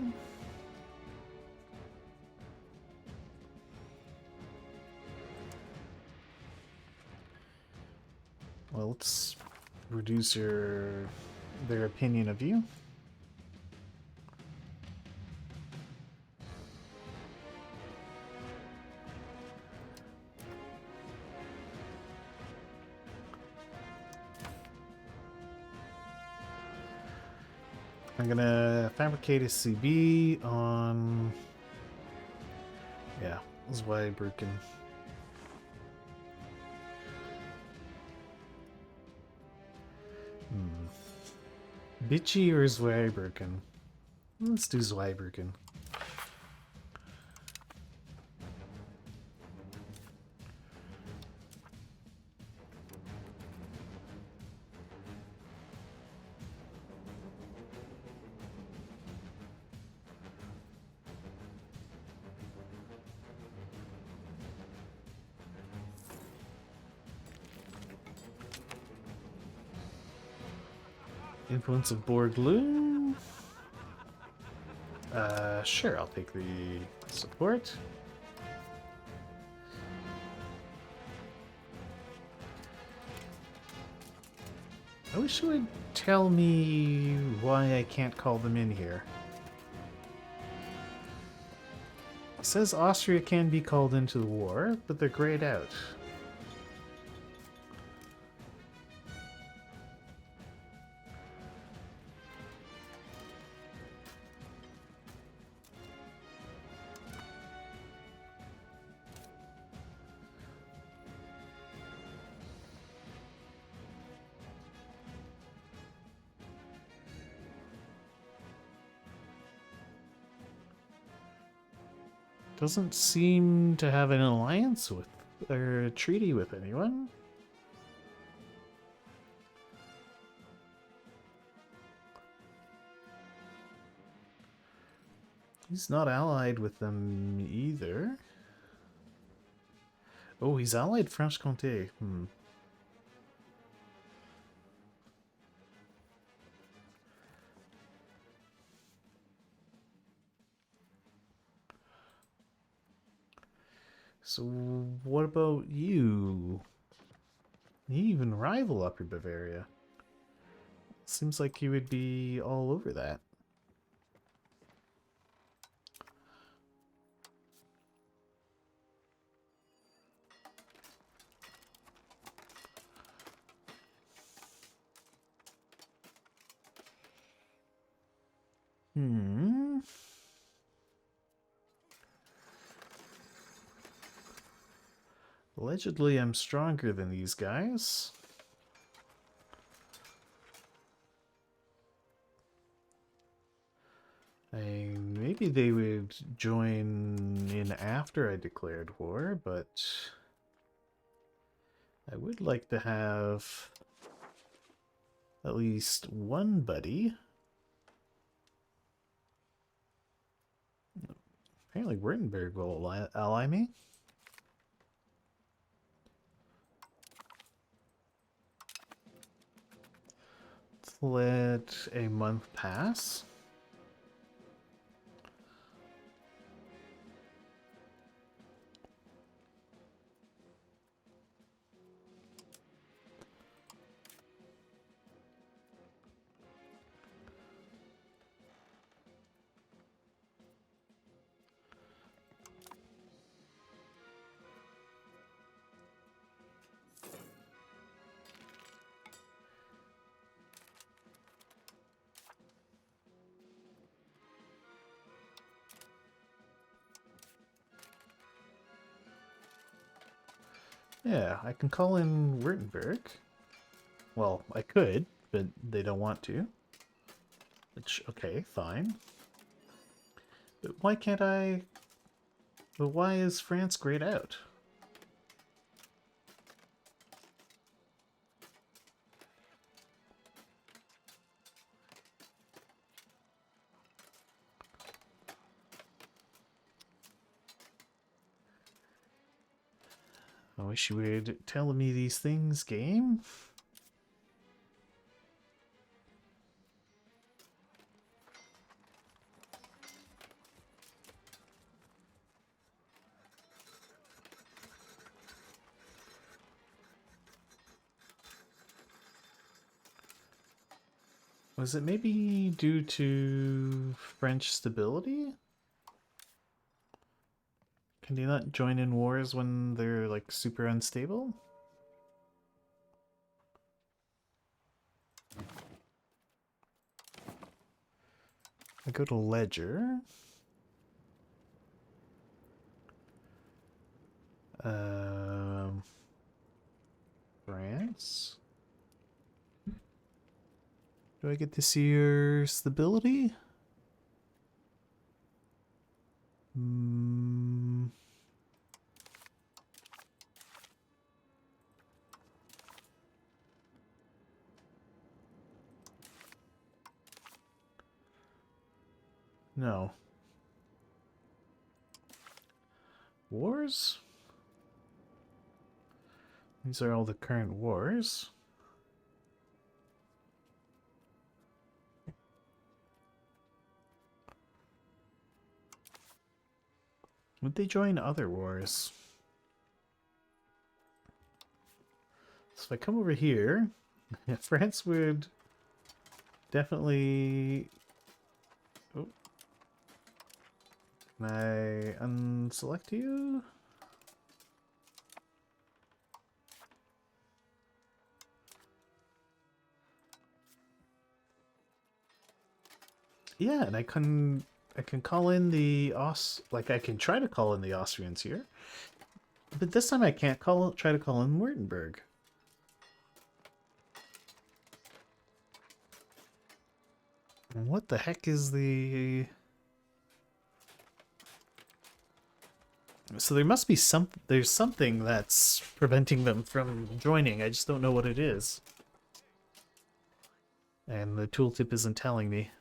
Well, let's reduce their opinion of you. I'm gonna fabricate a CB on... Yeah, Zweibrücken. Bitchy or Zweibrücken? Let's do Zweibrücken. Influence of Borgloo? Sure, I'll take the support. I wish it would tell me why I can't call them in here. It says Austria can be called into the war, but they're grayed out. Doesn't seem to have an alliance with, or a treaty with anyone. He's not allied with them either. Oh, he's allied Franche-Comté. So what about you? You even rival Upper Bavaria. Seems like you would be all over that. Allegedly, I'm stronger than these guys. Maybe they would join in after I declared war, but I would like to have at least one buddy. Apparently Württemberg will ally me. Let's let a month pass. Yeah, I can call in Württemberg. Well, I could, but they don't want to. Which, okay, fine. But why can't I... But why is France grayed out? I wish you would tell me these things, game. Was it maybe due to French stability? Can they not join in wars when they're like super unstable? I go to Ledger. France. Do I get to see your stability? No. Wars? These are all the current wars. Would they join other wars? So if I come over here, France would definitely... Oh, can I unselect you? Yeah, and I can call in the I can try to call in the Austrians here. But this time I can't try to call in Württemberg. What the heck is the... So there must be there's something that's preventing them from joining. I just don't know what it is. And the tooltip isn't telling me.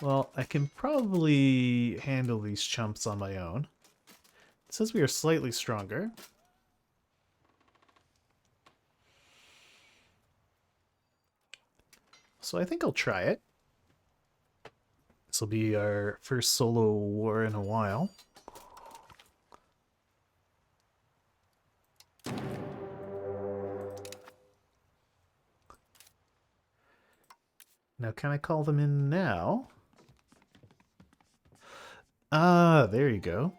Well, I can probably handle these chumps on my own. It says we are slightly stronger. So I think I'll try it. This will be our first solo war in a while. Now, can I call them in now? Ah, there you go.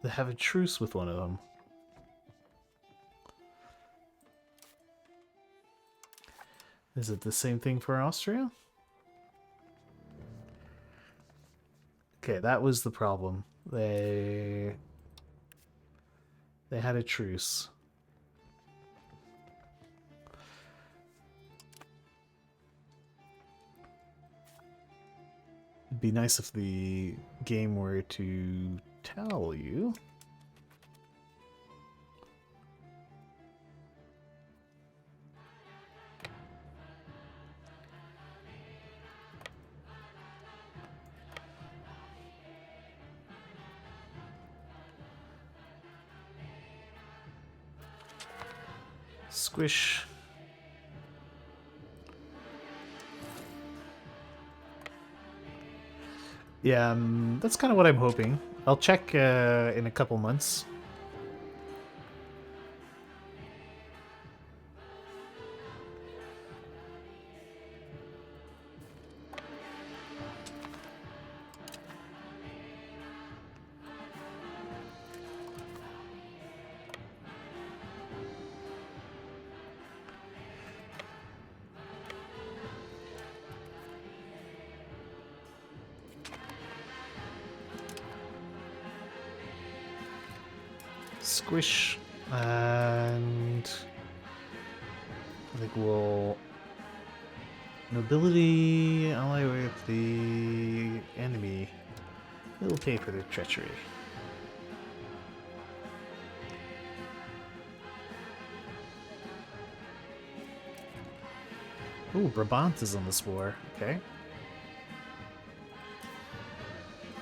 They have a truce with one of them. Is it the same thing for Austria? Okay, that was the problem. They had a truce. It'd be nice if the game were to tell you. Squish. Yeah, that's kind of what I'm hoping. I'll check in a couple months. Squish, and I think we'll nobility ally with the enemy. It'll pay for their treachery. Ooh, Brabant is in this war. Okay.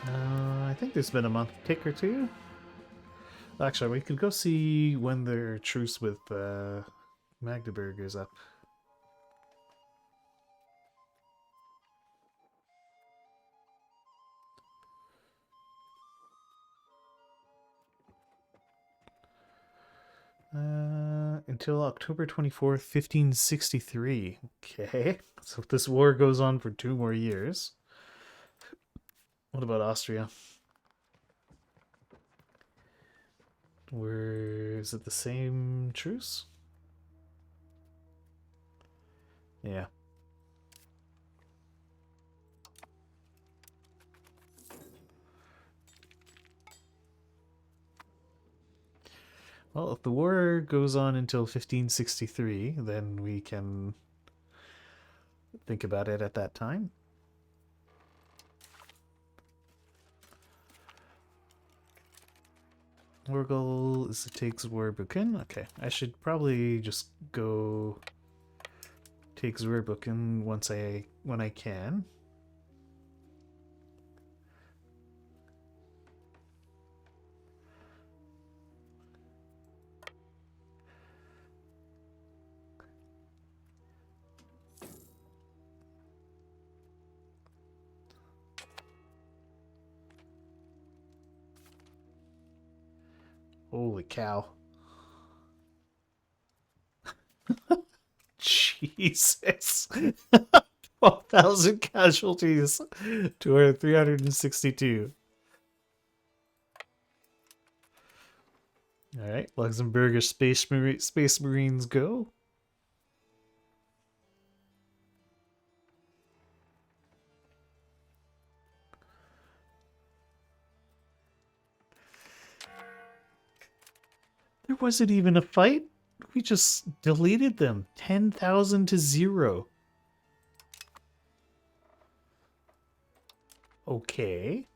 I think there's been a month tick or two. Actually, we could go see when their truce with Magdeburg is up. Until October 24th, 1563. Okay, so this war goes on for 2 more years. What about Austria? Is it the same truce? Yeah. Well, if the war goes on until 1563, then we can think about it at that time. Orgel is it takes Zweibrücken. Okay, I should probably just go take Zweibrücken when I can. Holy cow. Jesus. 12,000 casualties to our 362. All right, Luxembourg Space Marines go. There wasn't even a fight. We just deleted them. 10,000 to 0. Okay.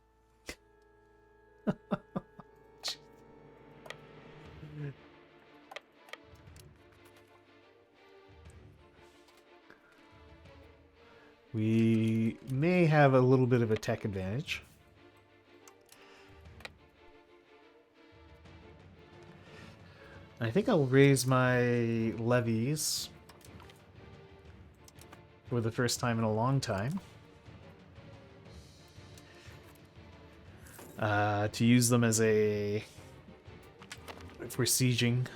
We may have a little bit of a tech advantage. I think I'll raise my levies for the first time in a long time. To use them as a... for sieging.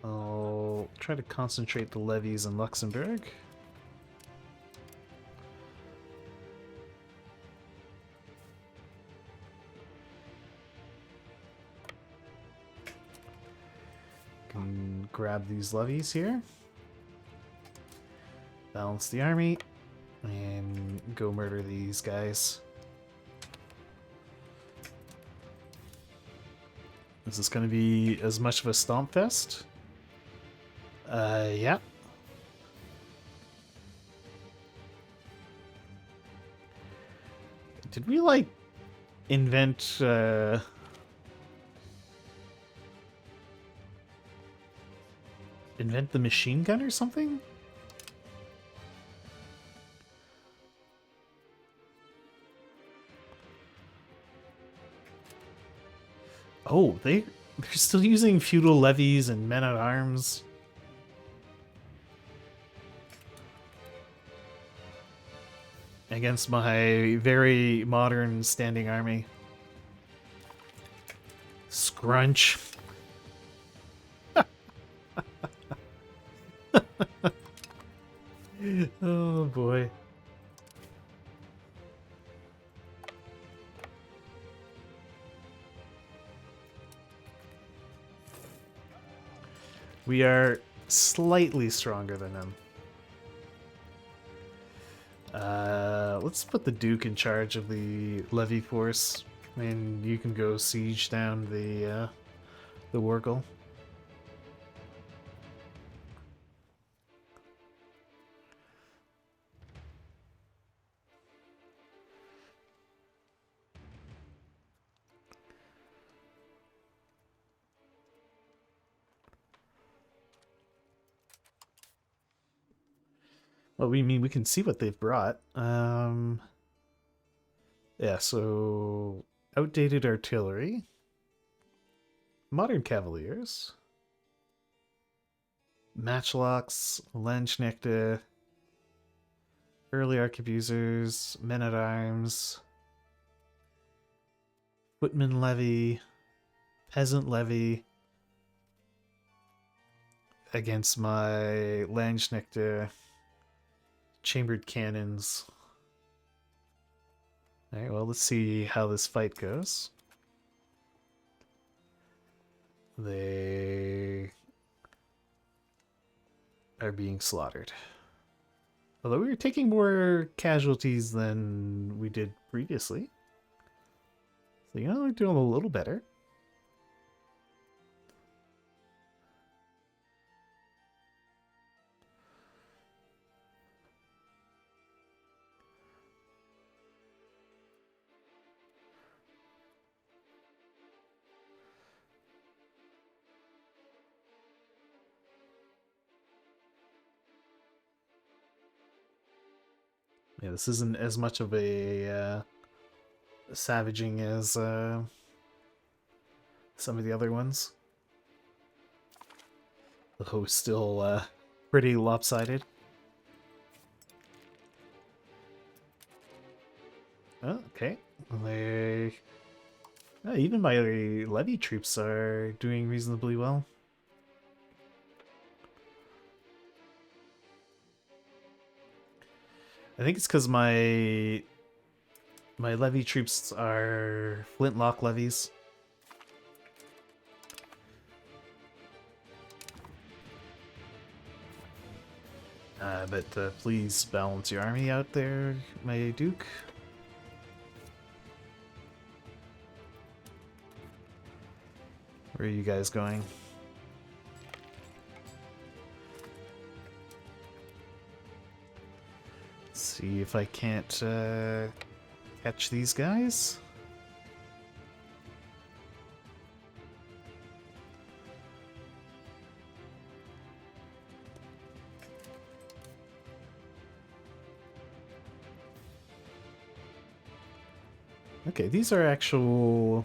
I'll try to concentrate the levies in Luxembourg. Can grab these levies here. Balance the army. And go murder these guys. Is this going to be as much of a stomp fest? Yeah. Did we, like, invent, invent the machine gun or something? Oh, they're still using feudal levies and men-at-arms. Against my very modern standing army. Scrunch. Oh boy. We are slightly stronger than them. Let's put the Duke in charge of the levy force, and you can go siege down the Wargle. Well, we can see what they've brought. Yeah, so outdated artillery, modern cavaliers, matchlocks, Landsknechte, early arquebusers, men-at-arms, footman levy, peasant levy against my Landsknechte, chambered cannons. Alright, well, let's see how this fight goes. They are being slaughtered. Although we were taking more casualties than we did previously. So, you know, we're doing a little better. Yeah, this isn't as much of a savaging as some of the other ones. Though still pretty lopsided. Oh, okay. They... even my levy troops are doing reasonably well. I think it's because my levy troops are flintlock levies. But please balance your army out there, my duke. Where are you guys going? Let's see if I can't catch these guys. Okay, these are actual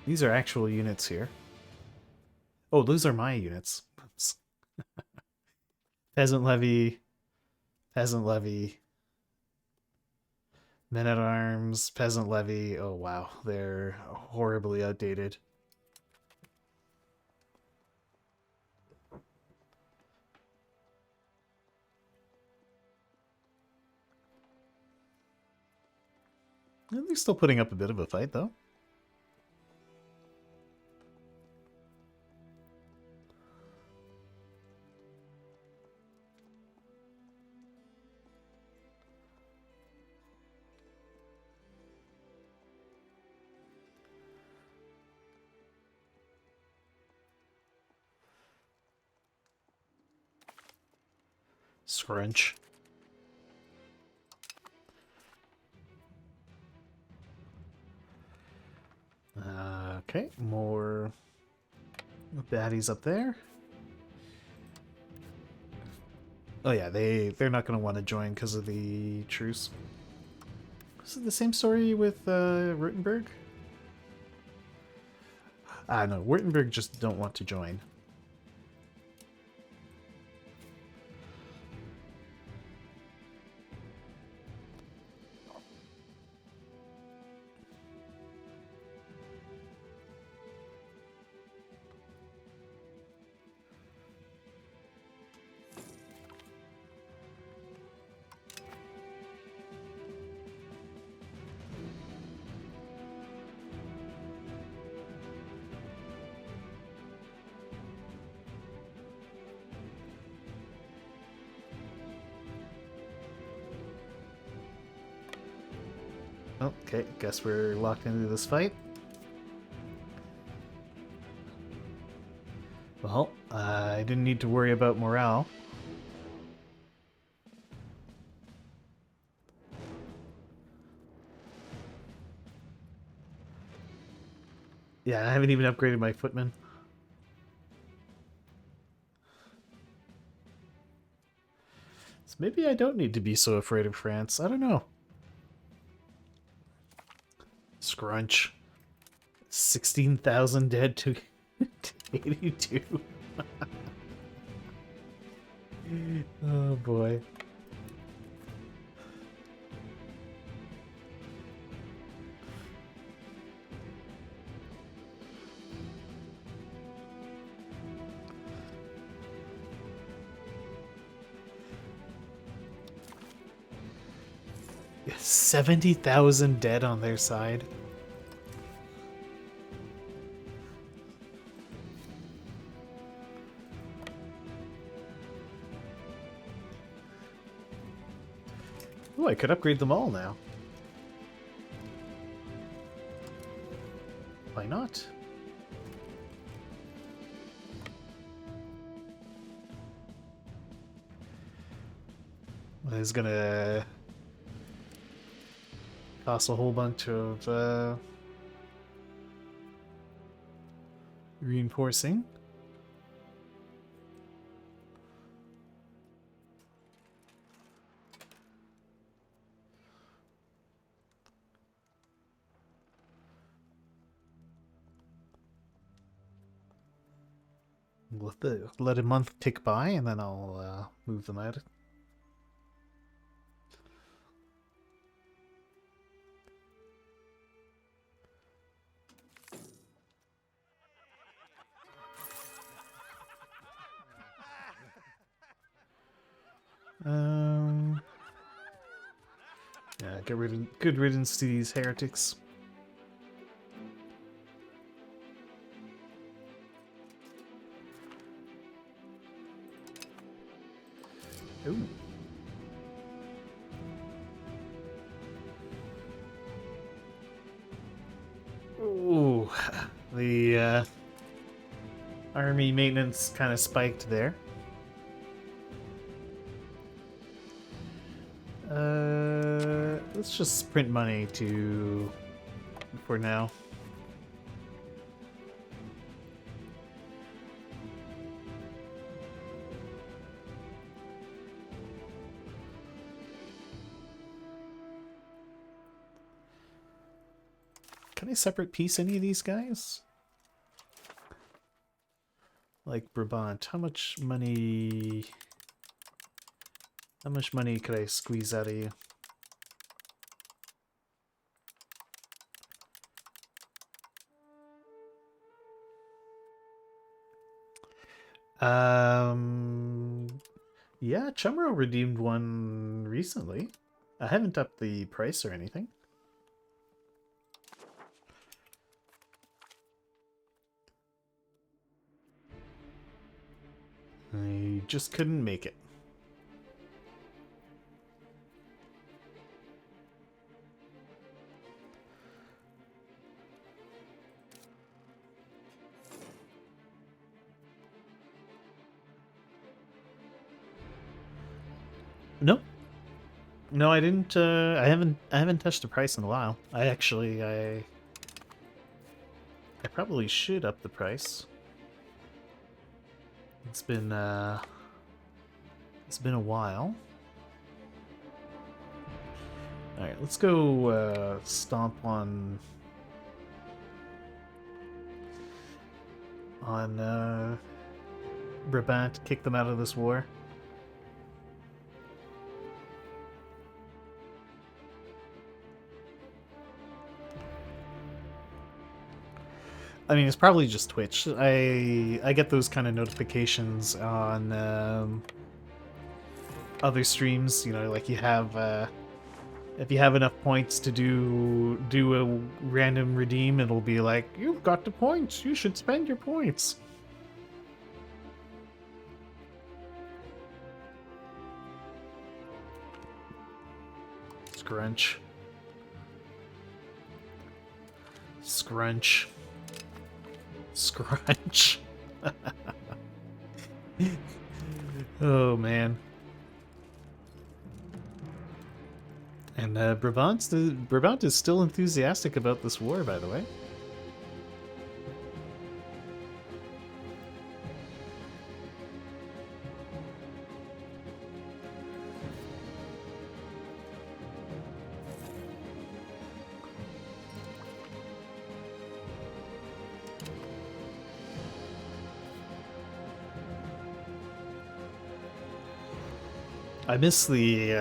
units here. Oh, those are my units. Oops. Peasant levy, men at arms, peasant levy. Oh wow, they're horribly outdated. They're still putting up a bit of a fight though. Scrunch. Okay, more baddies up there. Oh yeah, they're not going to want to join because of the truce. Is it the same story with Württemberg? No, Württemberg just don't want to join. Okay, guess we're locked into this fight. Well, I didn't need to worry about morale. Yeah, I haven't even upgraded my footmen. So maybe I don't need to be so afraid of France. I don't know. Scrunch. 16,000 dead to 82. Oh boy. Yeah, 70,000 dead on their side. Oh, I could upgrade them all now. Why not? It's gonna cost a whole bunch of reinforcing. let a month tick by, and then I'll move them out. Yeah, good riddance to these heretics. Ooh. Ooh, the army maintenance kind of spiked there. Let's just print money for now. Can I separate piece any of these guys? Like Brabant, how much money could I squeeze out of you? Yeah, Chumro redeemed one recently. I haven't upped the price or anything. I just couldn't make it. Nope. No, I didn't. I haven't touched the price in a while. I probably should up the price. It's been a while. All right, let's go stomp on Brabant, kick them out of this war. I mean, it's probably just Twitch. I get those kind of notifications on other streams. You know, like you have if you have enough points to do a random redeem, it'll be like, you've got the points. You should spend your points. Scrunch. Scrunch. Scrunch. Oh, man. And Brabant is still enthusiastic about this war, by the way. I miss the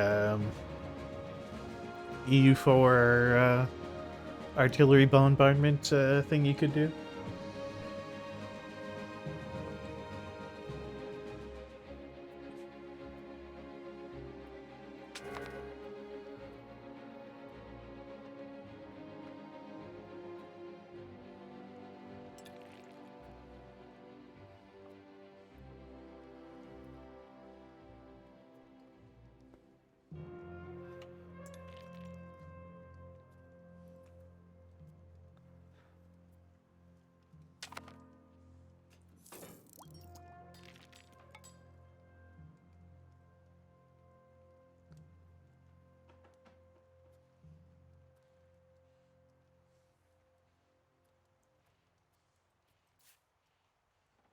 EU4 artillery bombardment thing you could do.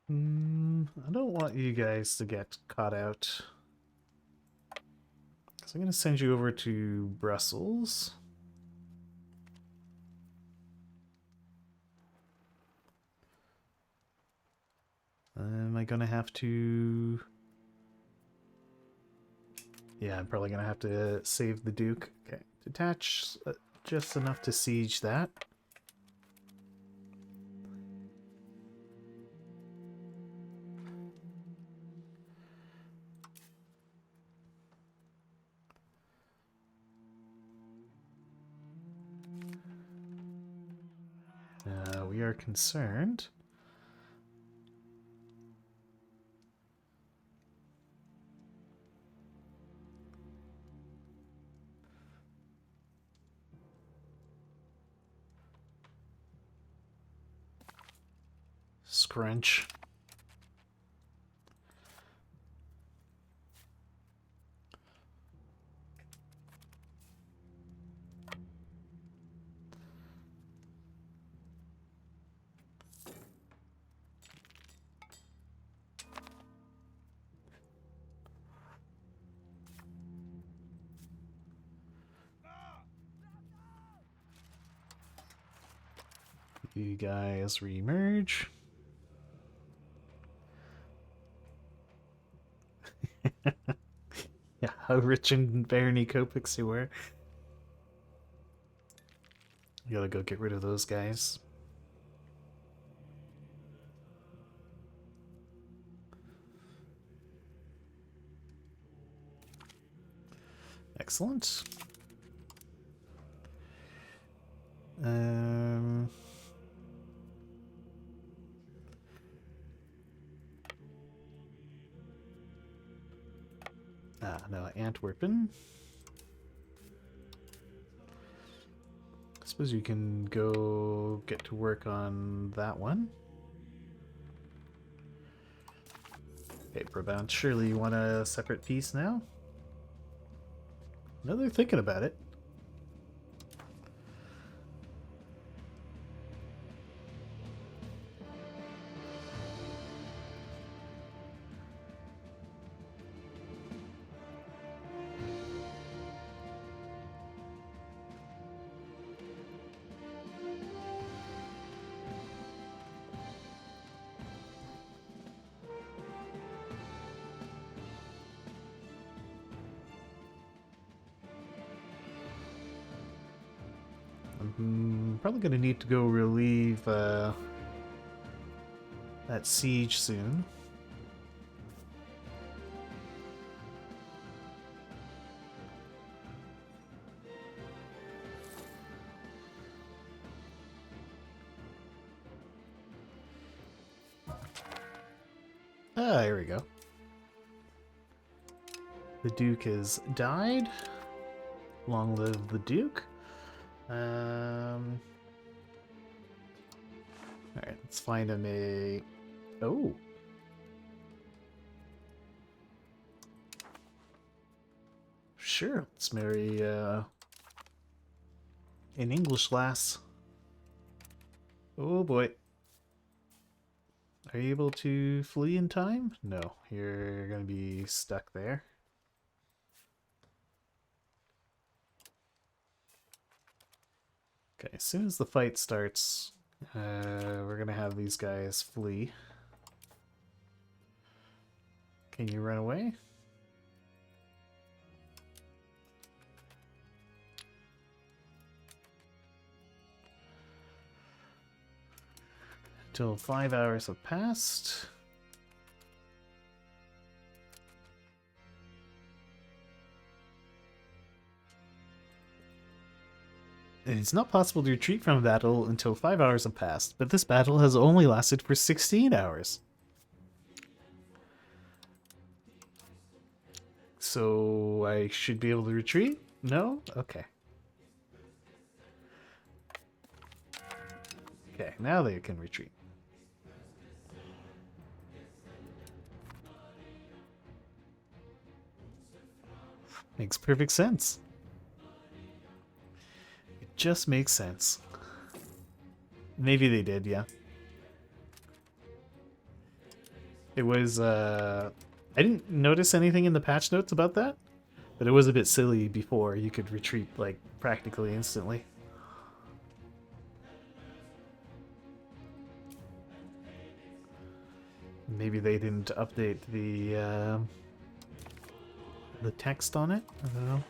I don't want you guys to get caught out. So I'm going to send you over to Brussels. Am I gonna have to... Yeah, I'm probably gonna have to save the Duke. Okay, detach just enough to siege that. We are concerned. Scrunch. You guys remerge. Yeah, how rich and barony Copics you were. You gotta go get rid of those guys. Excellent. No, Antwerpen. I suppose you can go get to work on that one. Okay, Brabant, surely you want a separate piece now? No, they're thinking about it. I'm probably going to need to go relieve that siege soon. Ah, here we go. The Duke has died. Long live the Duke. Alright, let's find him a... Oh! Sure, let's marry an English lass. Oh boy. Are you able to flee in time? No, you're gonna be stuck there. Okay, as soon as the fight starts, we're gonna have these guys flee. Can you run away? Till 5 hours have passed. And it's not possible to retreat from a battle until 5 hours have passed, but this battle has only lasted for 16 hours. So I should be able to retreat? No? Okay. Okay, now they can retreat. Makes perfect sense. It just makes sense. Maybe they did, yeah. It was, I didn't notice anything in the patch notes about that, but it was a bit silly before. You could retreat, like, practically instantly. Maybe they didn't update the text on it. I don't know.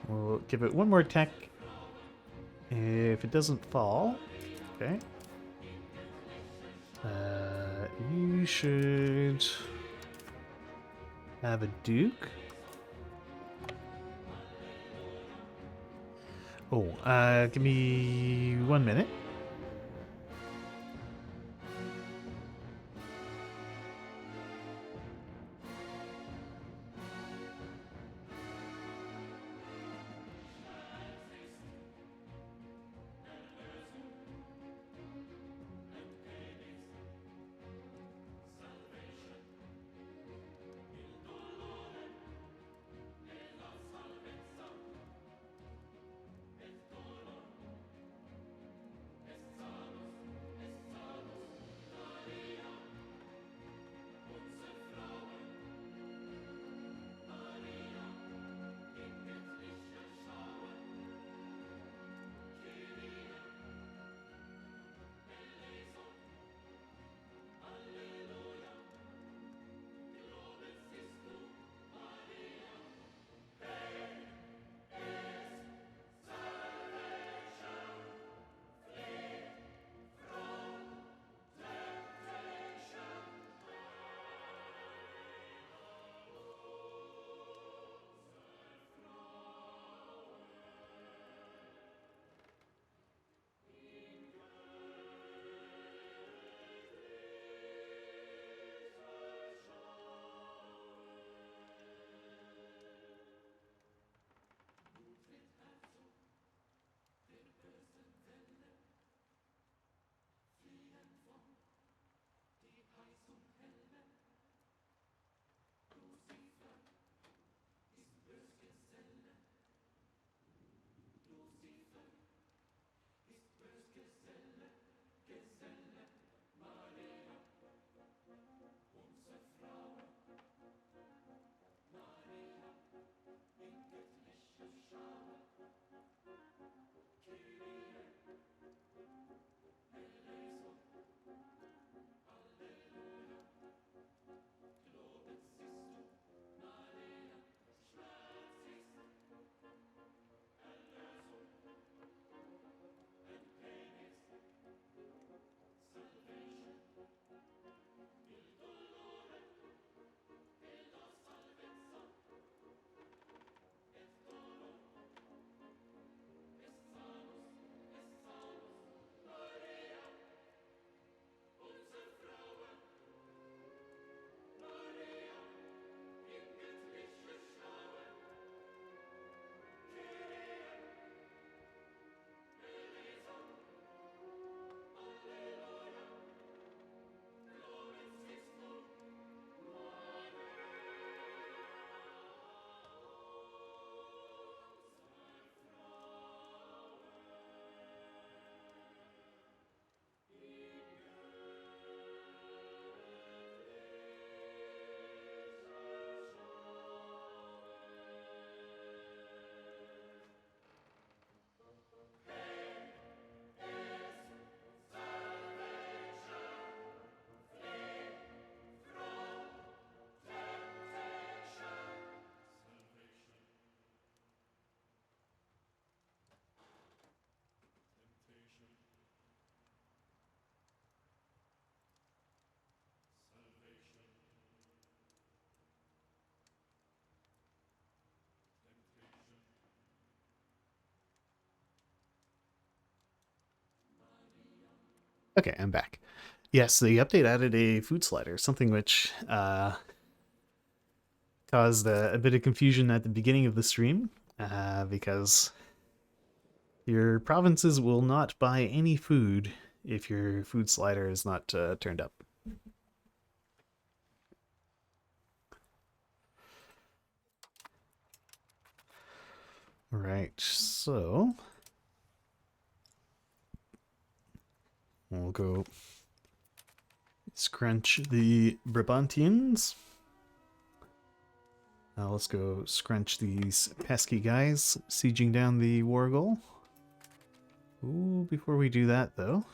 We'll give it one more tech. If it doesn't fall, okay. You should have a Duke. Oh, give me 1 minute. Okay, I'm back. Yes, the update added a food slider, something which caused a bit of confusion at the beginning of the stream, because your provinces will not buy any food if your food slider is not turned up. Right, so we'll go scrunch the Brabantians. Let's go scrunch these pesky guys sieging down the war goal. Ooh, before we do that, though.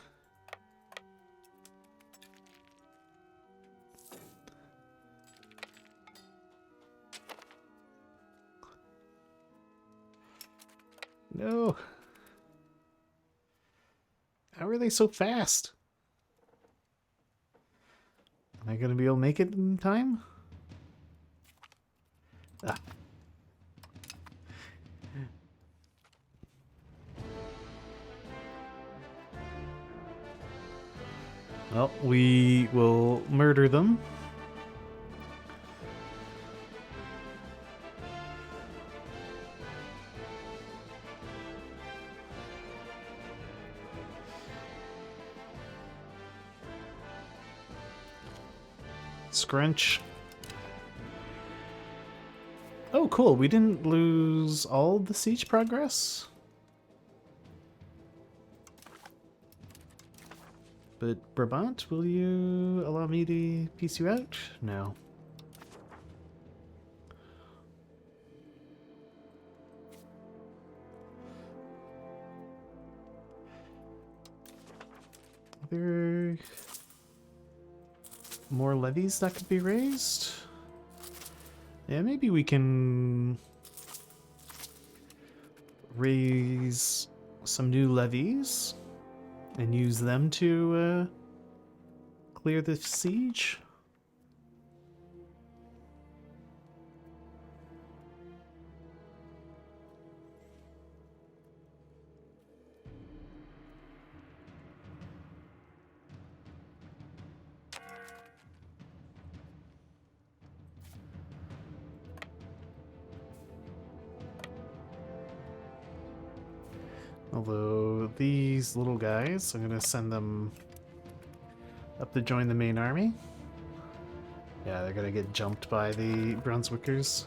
No. How are they so fast? Am I going to be able to make it in time? Ah. Well, we will murder them. Scrunch. Oh, cool. We didn't lose all the siege progress. But Brabant, will you allow me to piece you out? No. Are there more levies that could be raised? Yeah, maybe we can raise some new levies and use them to clear the siege. Although these little guys, I'm going to send them up to join the main army. Yeah, they're going to get jumped by the Brunswickers.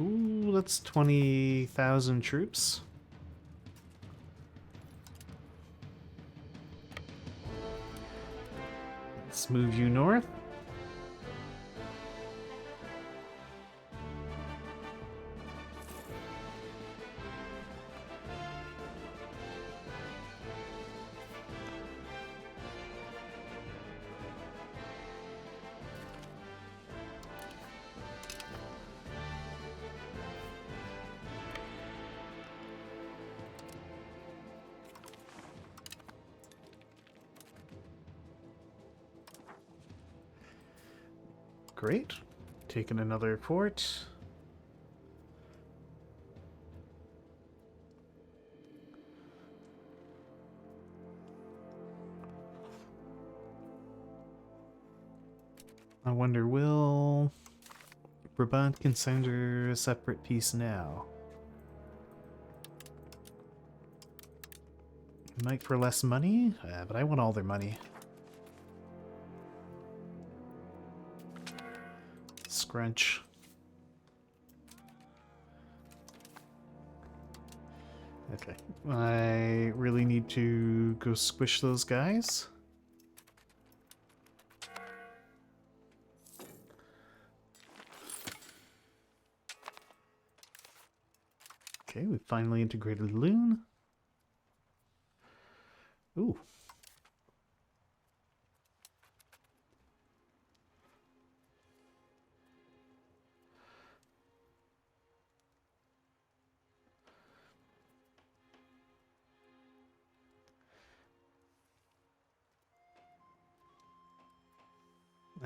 Ooh, that's 20,000 troops. Let's move you north. Great. Taking another fort. I wonder, will Brabant consider a separate piece now? Might for less money? But I want all their money. Scrunch. Okay. I really need to go squish those guys. Okay, we finally integrated Loon. Ooh.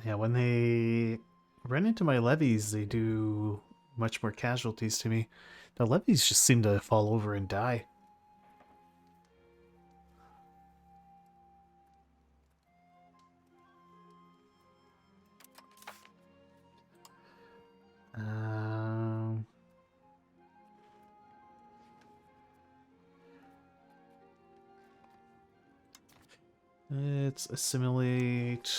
Yeah, when they run into my levies, they do much more casualties to me. The levies just seem to fall over and die. Um, let's assimilate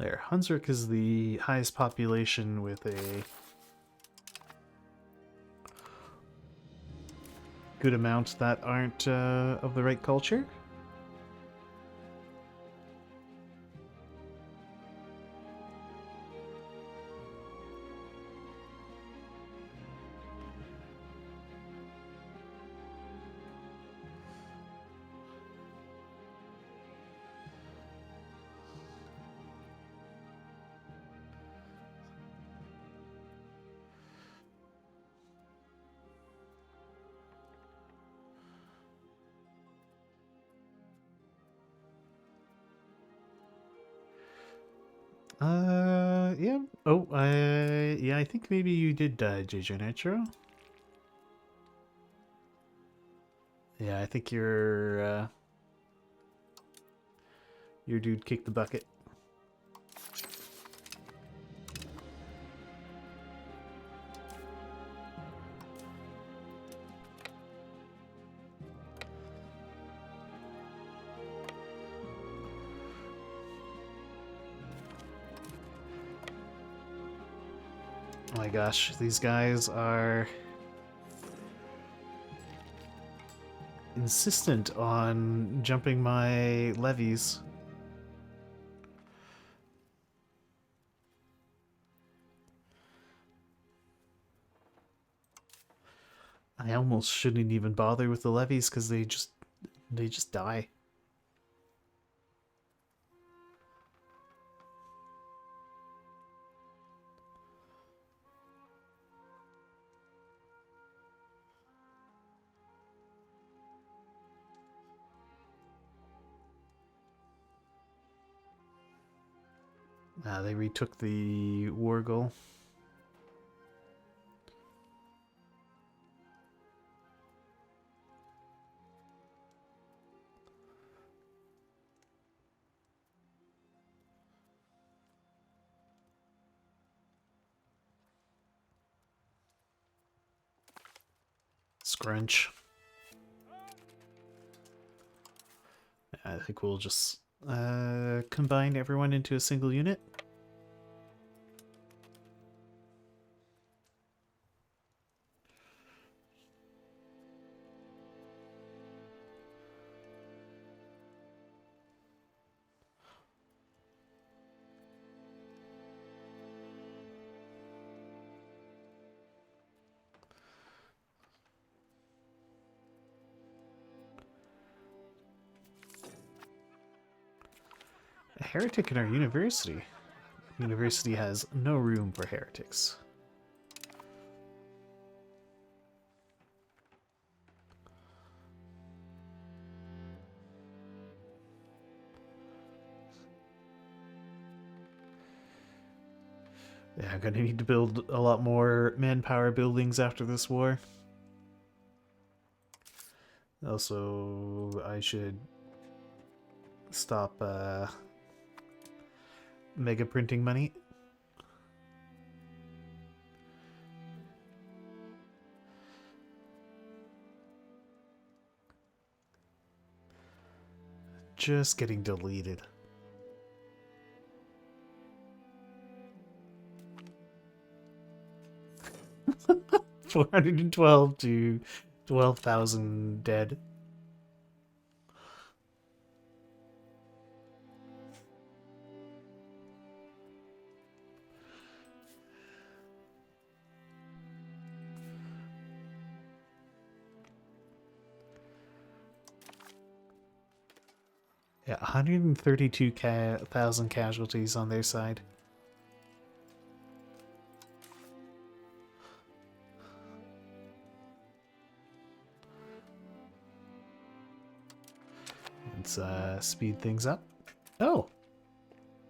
There, Hunsrück is the highest population with a good amount that aren't of the right culture. Yeah. Oh, yeah, I think maybe you did die, JJ Nitro. Yeah, I think your dude kicked the bucket. Oh my gosh, these guys are insistent on jumping my levies. I almost shouldn't even bother with the levies because they just die. They retook the war goal. Scrunch. I think we'll just combine everyone into a single unit. A heretic in our university. University has no room for heretics. Yeah, I'm gonna need to build a lot more manpower buildings after this war. Also, I should stop mega printing money. Just getting deleted. $412 to 12,000 dead. Yeah, 132,000 casualties on their side. Let's speed things up. Oh!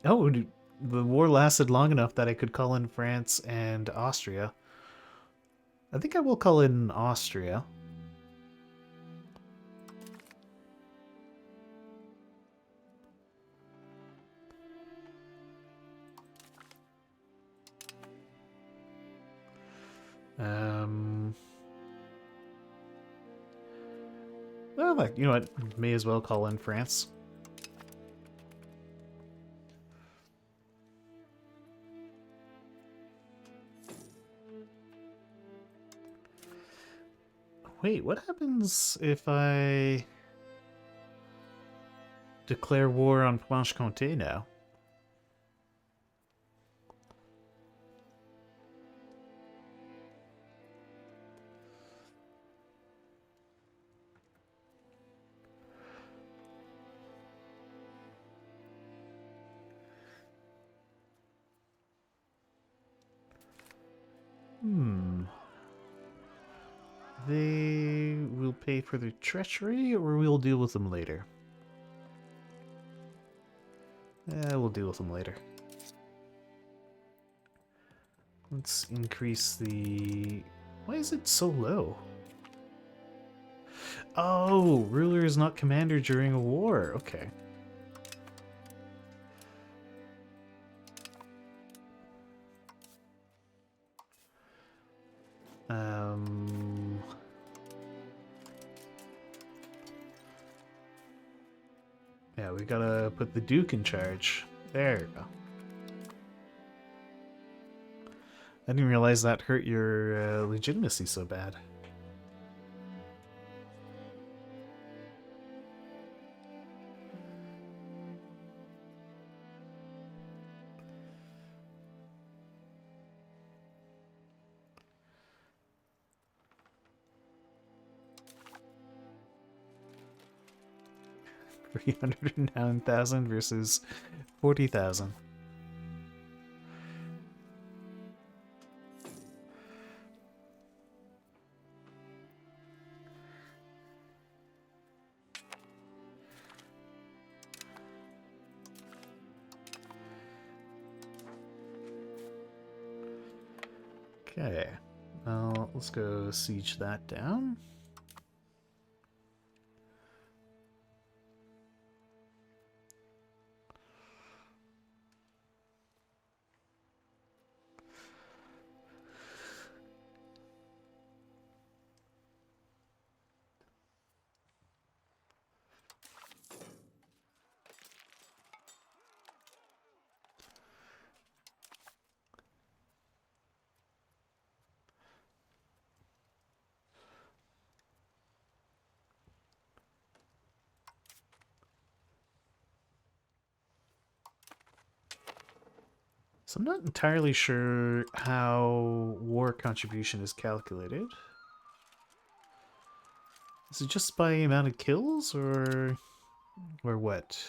Oh, the war lasted long enough that I could call in France and Austria. I think I will call in Austria. Well, you know what? May as well call in France. Wait, what happens if I declare war on Franche-Comté now? They will pay for their treachery, or we'll deal with them later. We'll deal with them later. Let's increase the... Why is it so low? Oh, ruler is not commander during a war. Okay. Yeah, we gotta put the Duke in charge. There you go. I didn't realize that hurt your legitimacy so bad. $309,000 versus 40,000. Okay, well, let's go siege that down. So I'm not entirely sure how war contribution is calculated. Is it just by amount of kills, or what?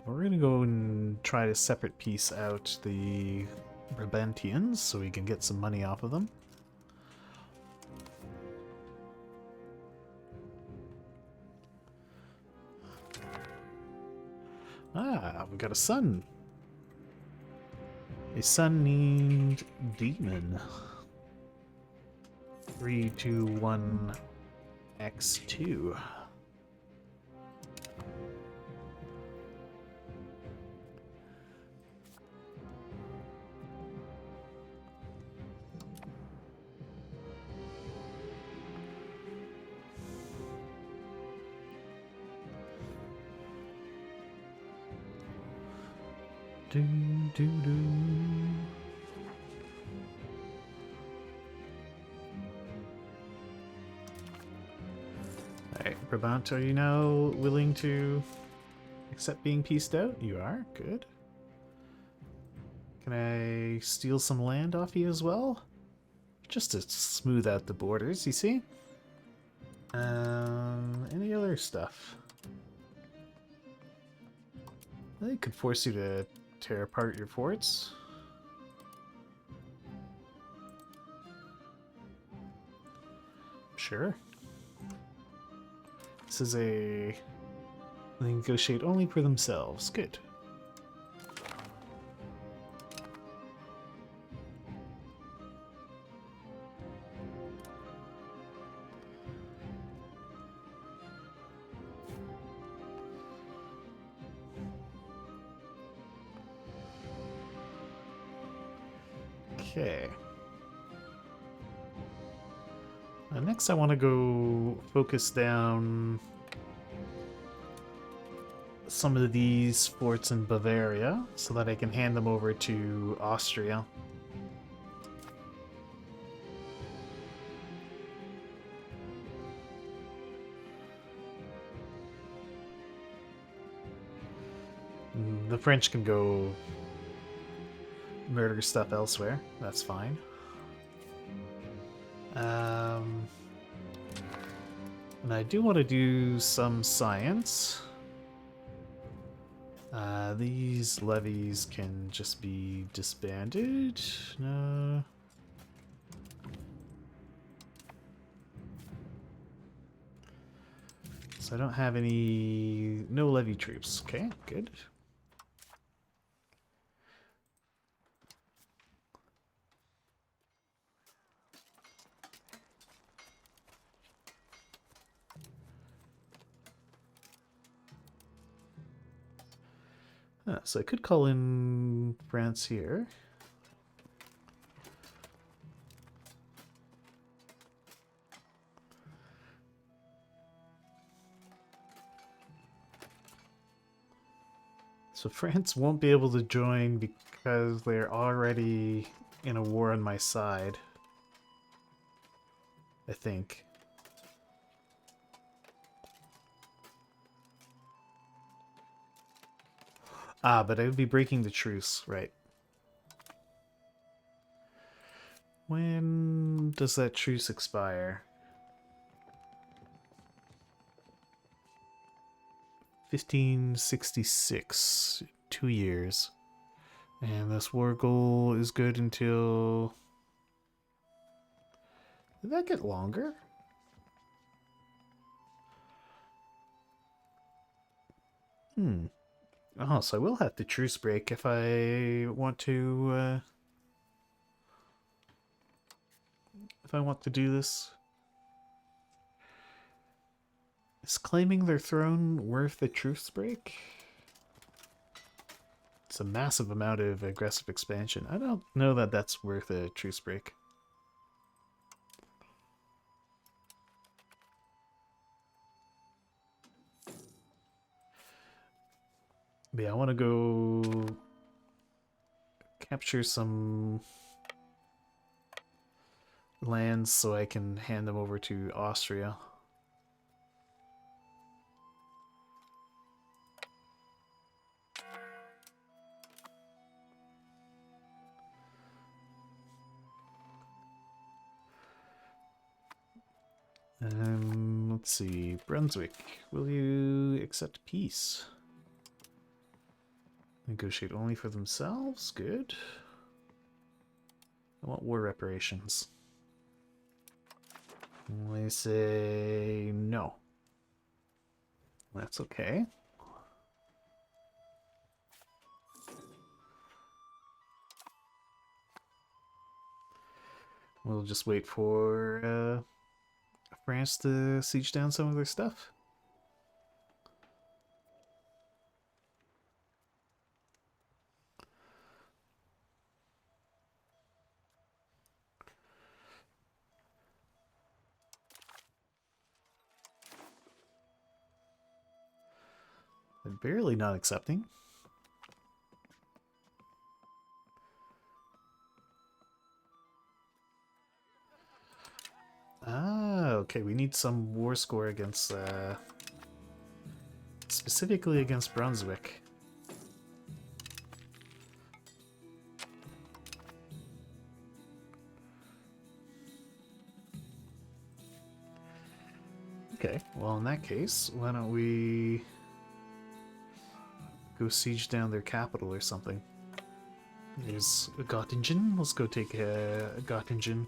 We're gonna go and try to separate piece out the Brabantians so we can get some money off of them. Ah, we got a son. A son named Demon. 321X2. Do, do, do. Alright, Brabant, are you now willing to accept being pieced out? You are? Good. Can I steal some land off you as well? Just to smooth out the borders, you see? Any other stuff? They could force you to tear apart your forts. Sure. This is a... They negotiate only for themselves. Good. Okay. Next I want to go focus down some of these forts in Bavaria so that I can hand them over to Austria. The French can go murder stuff elsewhere. That's fine. And I do want to do some science. These levies can just be disbanded. No. So I don't have any... no levy troops. Okay, good. So I could call in France here. So France won't be able to join because they're already in a war on my side, I think. But I would be breaking the truce, right? When does that truce expire? 1566. 2 years. And this war goal is good until... Did that get longer? Oh, so I will have to truce break if I want to, do this. Is claiming their throne worth a truce break? It's a massive amount of aggressive expansion. I don't know that that's worth a truce break. But yeah, I want to go capture some lands so I can hand them over to Austria. Let's see. Brunswick, will you accept peace? Negotiate only for themselves? Good. I want war reparations. They say no. That's okay. We'll just wait for France to siege down some of their stuff. They're barely not accepting. Okay, we need some war score against, specifically against Brunswick. Okay, well in that case, why don't we go siege down their capital or something. There's Göttingen. Let's go take Göttingen.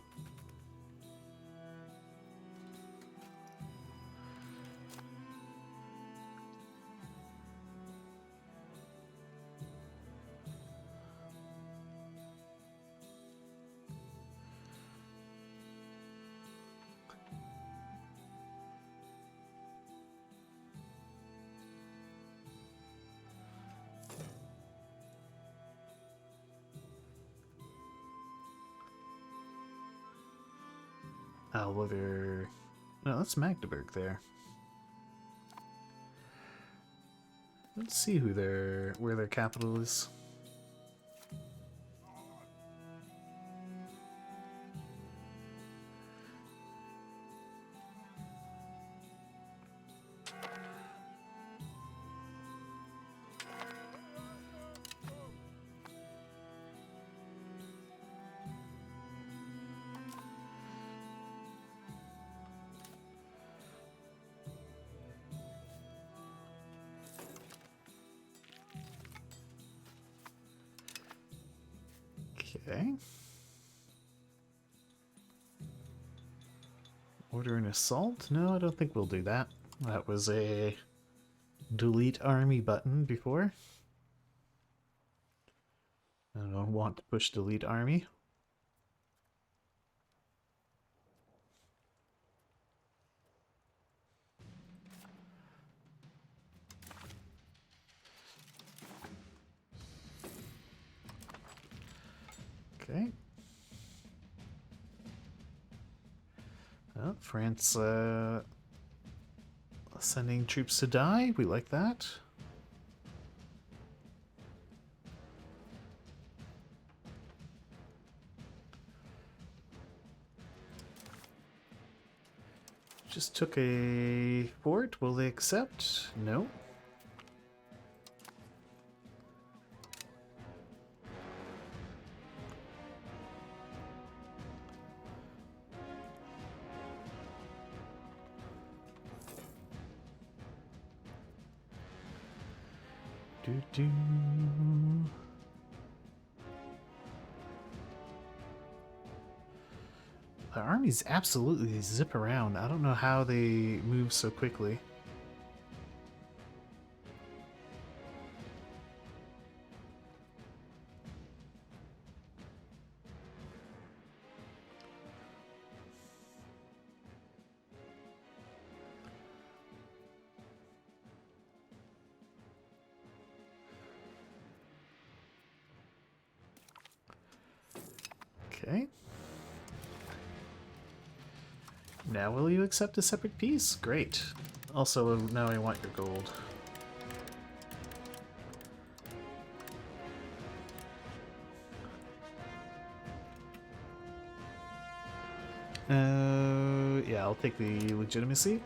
Whether... No, that's Magdeburg there. Let's see where their capital is. Okay. Order an assault? No, I don't think we'll do that. That was a delete army button before. I don't want to push delete army. Okay. Oh, France sending troops to die. We like that. Just took a fort. Will they accept? No. Do. The armies absolutely zip around. I don't know how they move so quickly. Okay. Now will you accept a separate piece? Great. Also, now I want your gold. Yeah, I'll take the legitimacy.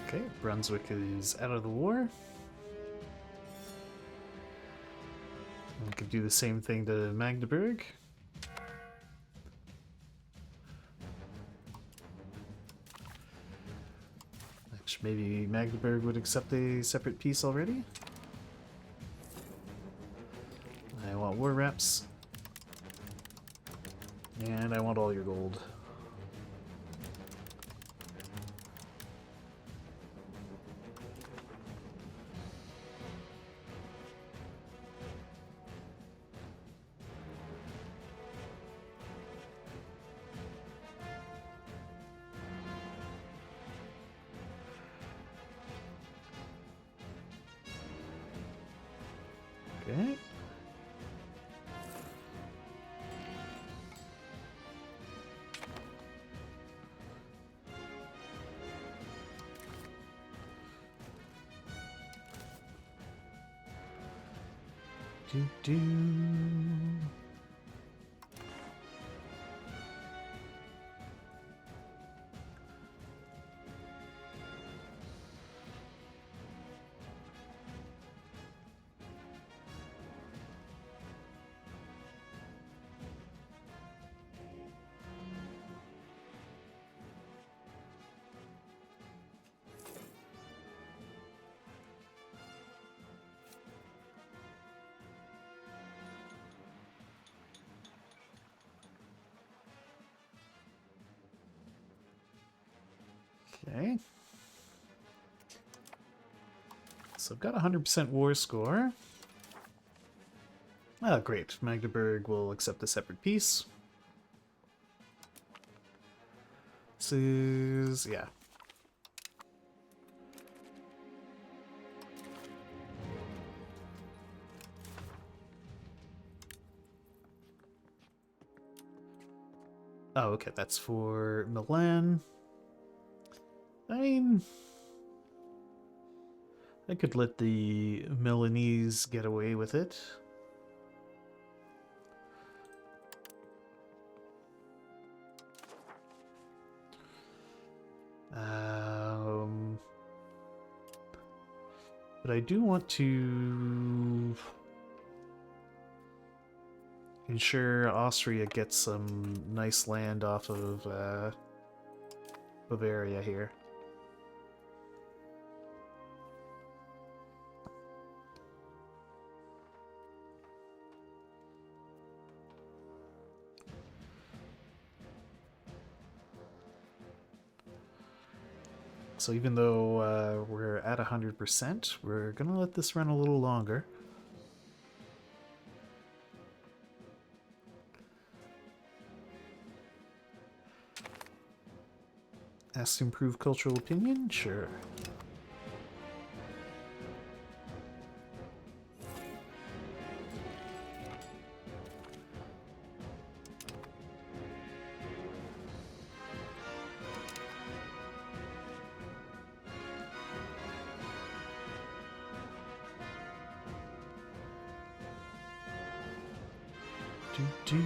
Okay, Brunswick is out of the war. We could do the same thing to Magdeburg. Actually, maybe Magdeburg would accept a separate piece already. I want war reps. And I want all your gold. Okay. Do. Okay. So I've got 100% war score. Oh, great. Magdeburg will accept a separate peace. This is... yeah. Oh, okay, that's for Milan. I mean, I could let the Milanese get away with it. But I do want to ensure Austria gets some nice land off of Bavaria here. So even though we're at 100%, we're gonna let this run a little longer. Ask to improve cultural opinion? Sure. Do.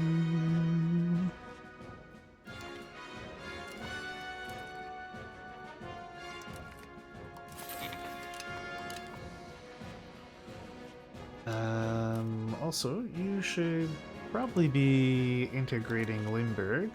Also, you should probably be integrating Limburg.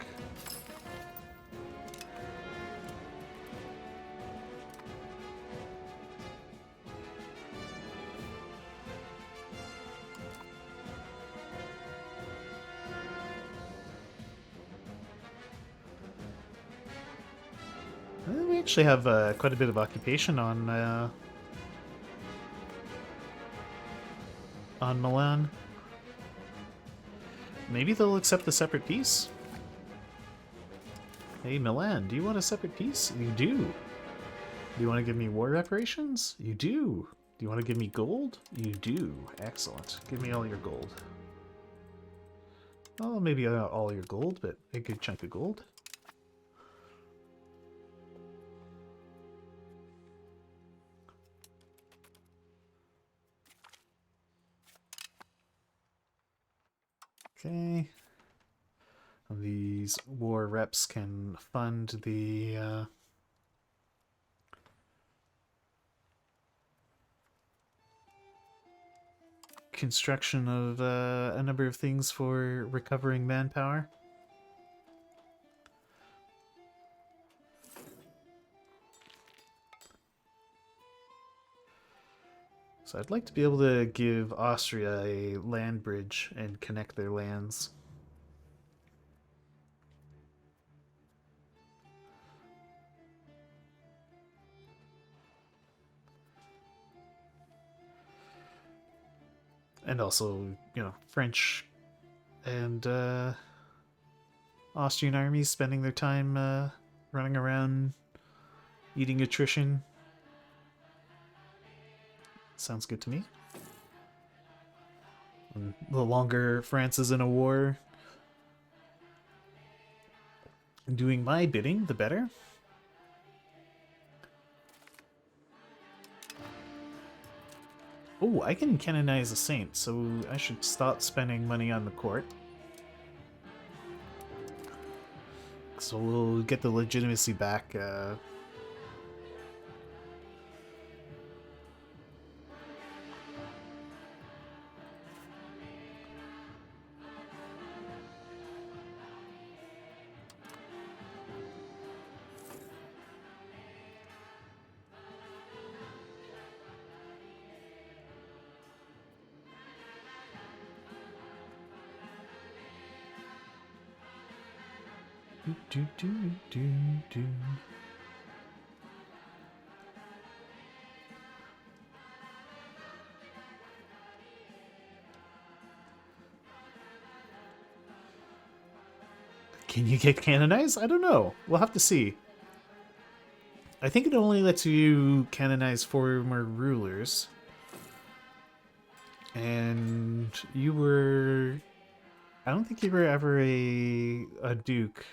We actually have quite a bit of occupation on Milan. Maybe they'll accept a separate peace. Hey, Milan, do you want a separate peace? You do. Do you want to give me war reparations? You do. Do you want to give me gold? You do. Excellent. Give me all your gold. Oh, maybe not all your gold, but a good chunk of gold. Okay. These war reps can fund the construction of a number of things for recovering manpower. So I'd like to be able to give Austria a land bridge and connect their lands. And also, you know, French and Austrian armies spending their time running around eating attrition. Sounds good to me. And the longer France is in a war, doing my bidding, the better. Oh, I can canonize a saint, so I should stop spending money on the court. So we'll get the legitimacy back. Do. Can you get canonized? I don't know. We'll have to see. I think it only lets you canonize former rulers. And you were... I don't think you were ever a duke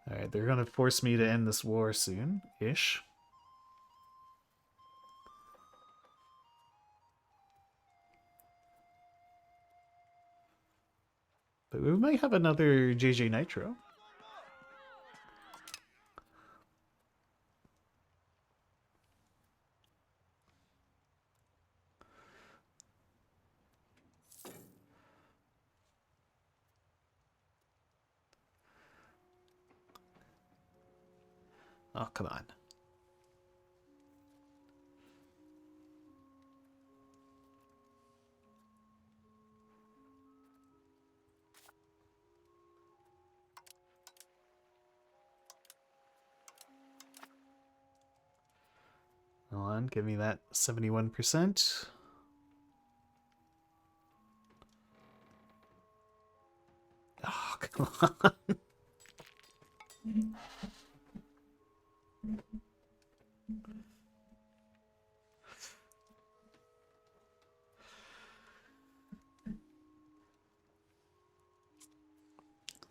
Alright, they're gonna force me to end this war soon-ish. But we might have another JJ Nitro. Oh, come on. Hold on, give me that 71%. Oh, come on.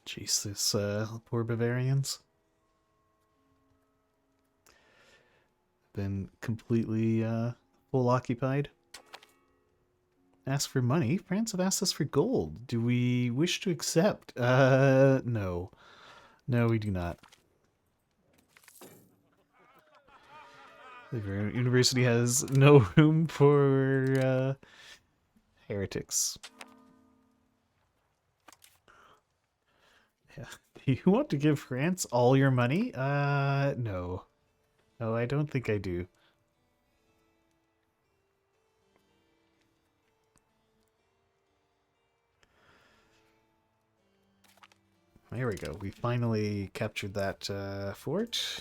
Jeez, this poor Bavarians. Been completely full occupied. Ask for money? France have asked us for gold. Do we wish to accept? No. No, we do not. The university has no room for heretics. Yeah. Do you want to give France all your money? No. No, I don't think I do. There we go. We finally captured that fort.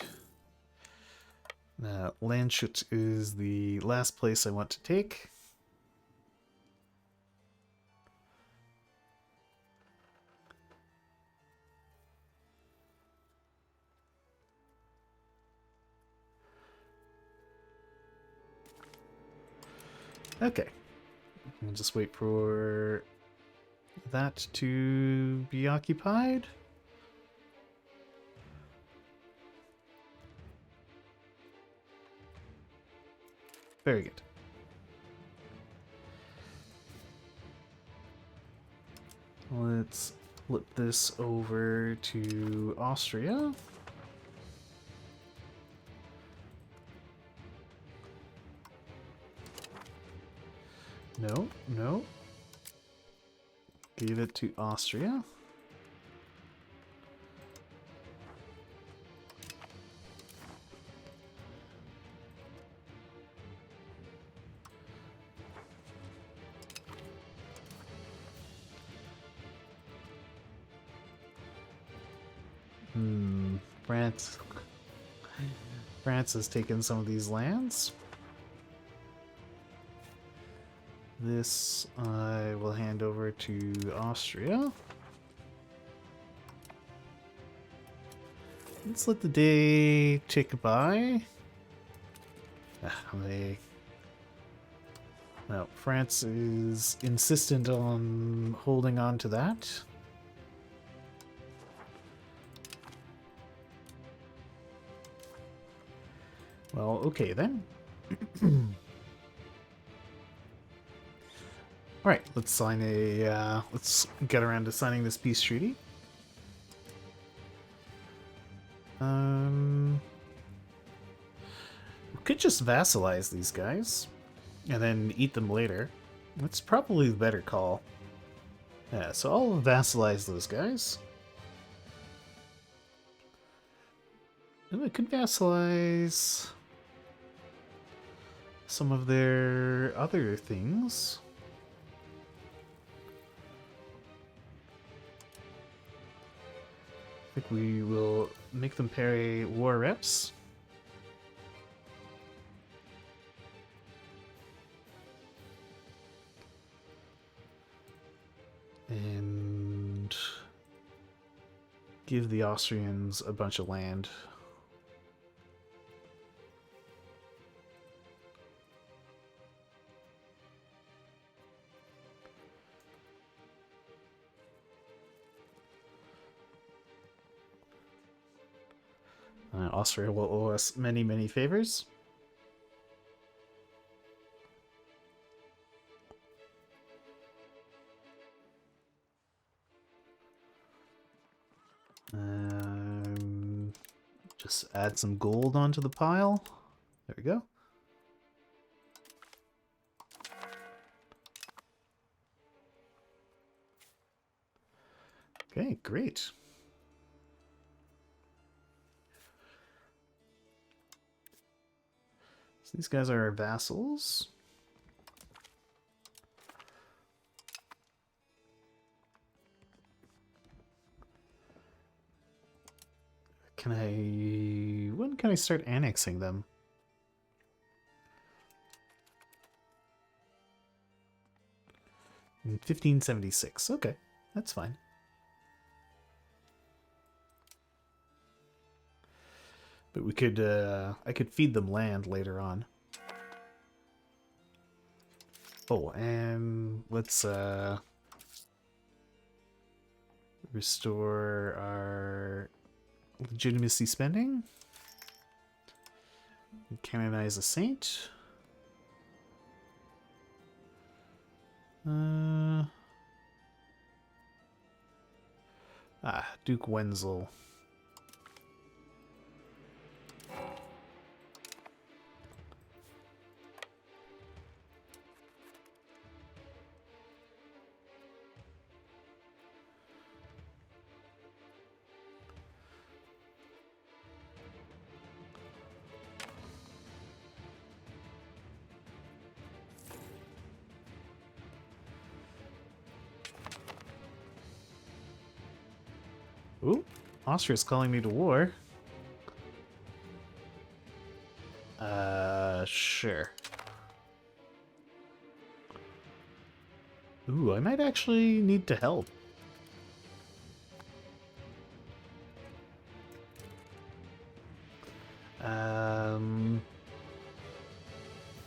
Now, Landshut is the last place I want to take. Okay. We'll just wait for that to be occupied. Very good. Let's flip this over to Austria. No, no. Give it to Austria. France. France has taken some of these lands. This I will hand over to Austria. Let's let the day tick by. No, France is insistent on holding on to that. Well, okay then. Alright, let's sign a, let's get around to signing this peace treaty. We could just vassalize these guys, and then eat them later. That's probably the better call. Yeah, so I'll vassalize those guys. And I could vassalize some of their other things. I think we will make them pay war reps. And give the Austrians a bunch of land. Austria will owe us many, many favors. Just add some gold onto the pile. There we go. Okay, great. So these guys are our vassals. When can I start annexing them? In 1576. Okay, that's fine. But we could, I could feed them land later on. Oh, and let's, restore our legitimacy spending. Canonize a saint. Duke Wenzel. Ooh, Austria's calling me to war. Sure. Ooh, I might actually need to help.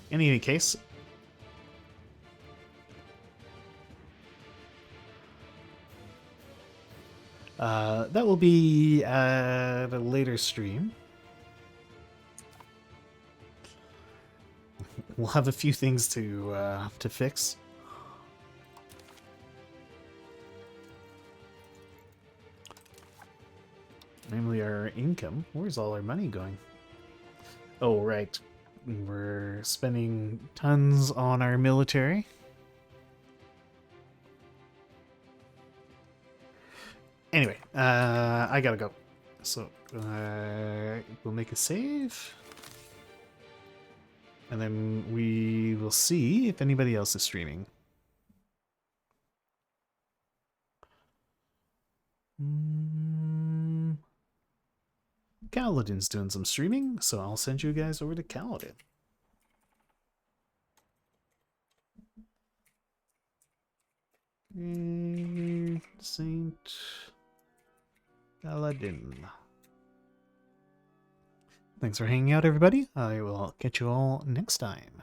In any case, that will be at a later stream. We'll have a few things to fix. Namely our income. Where's all our money going? Oh, right. We're spending tons on our military. Anyway, I gotta go. So, we'll make a save. And then we will see if anybody else is streaming. Kaladin's doing some streaming, so I'll send you guys over to Kaladin. Saint Kaladin. Thanks for hanging out, everybody. I will catch you all next time.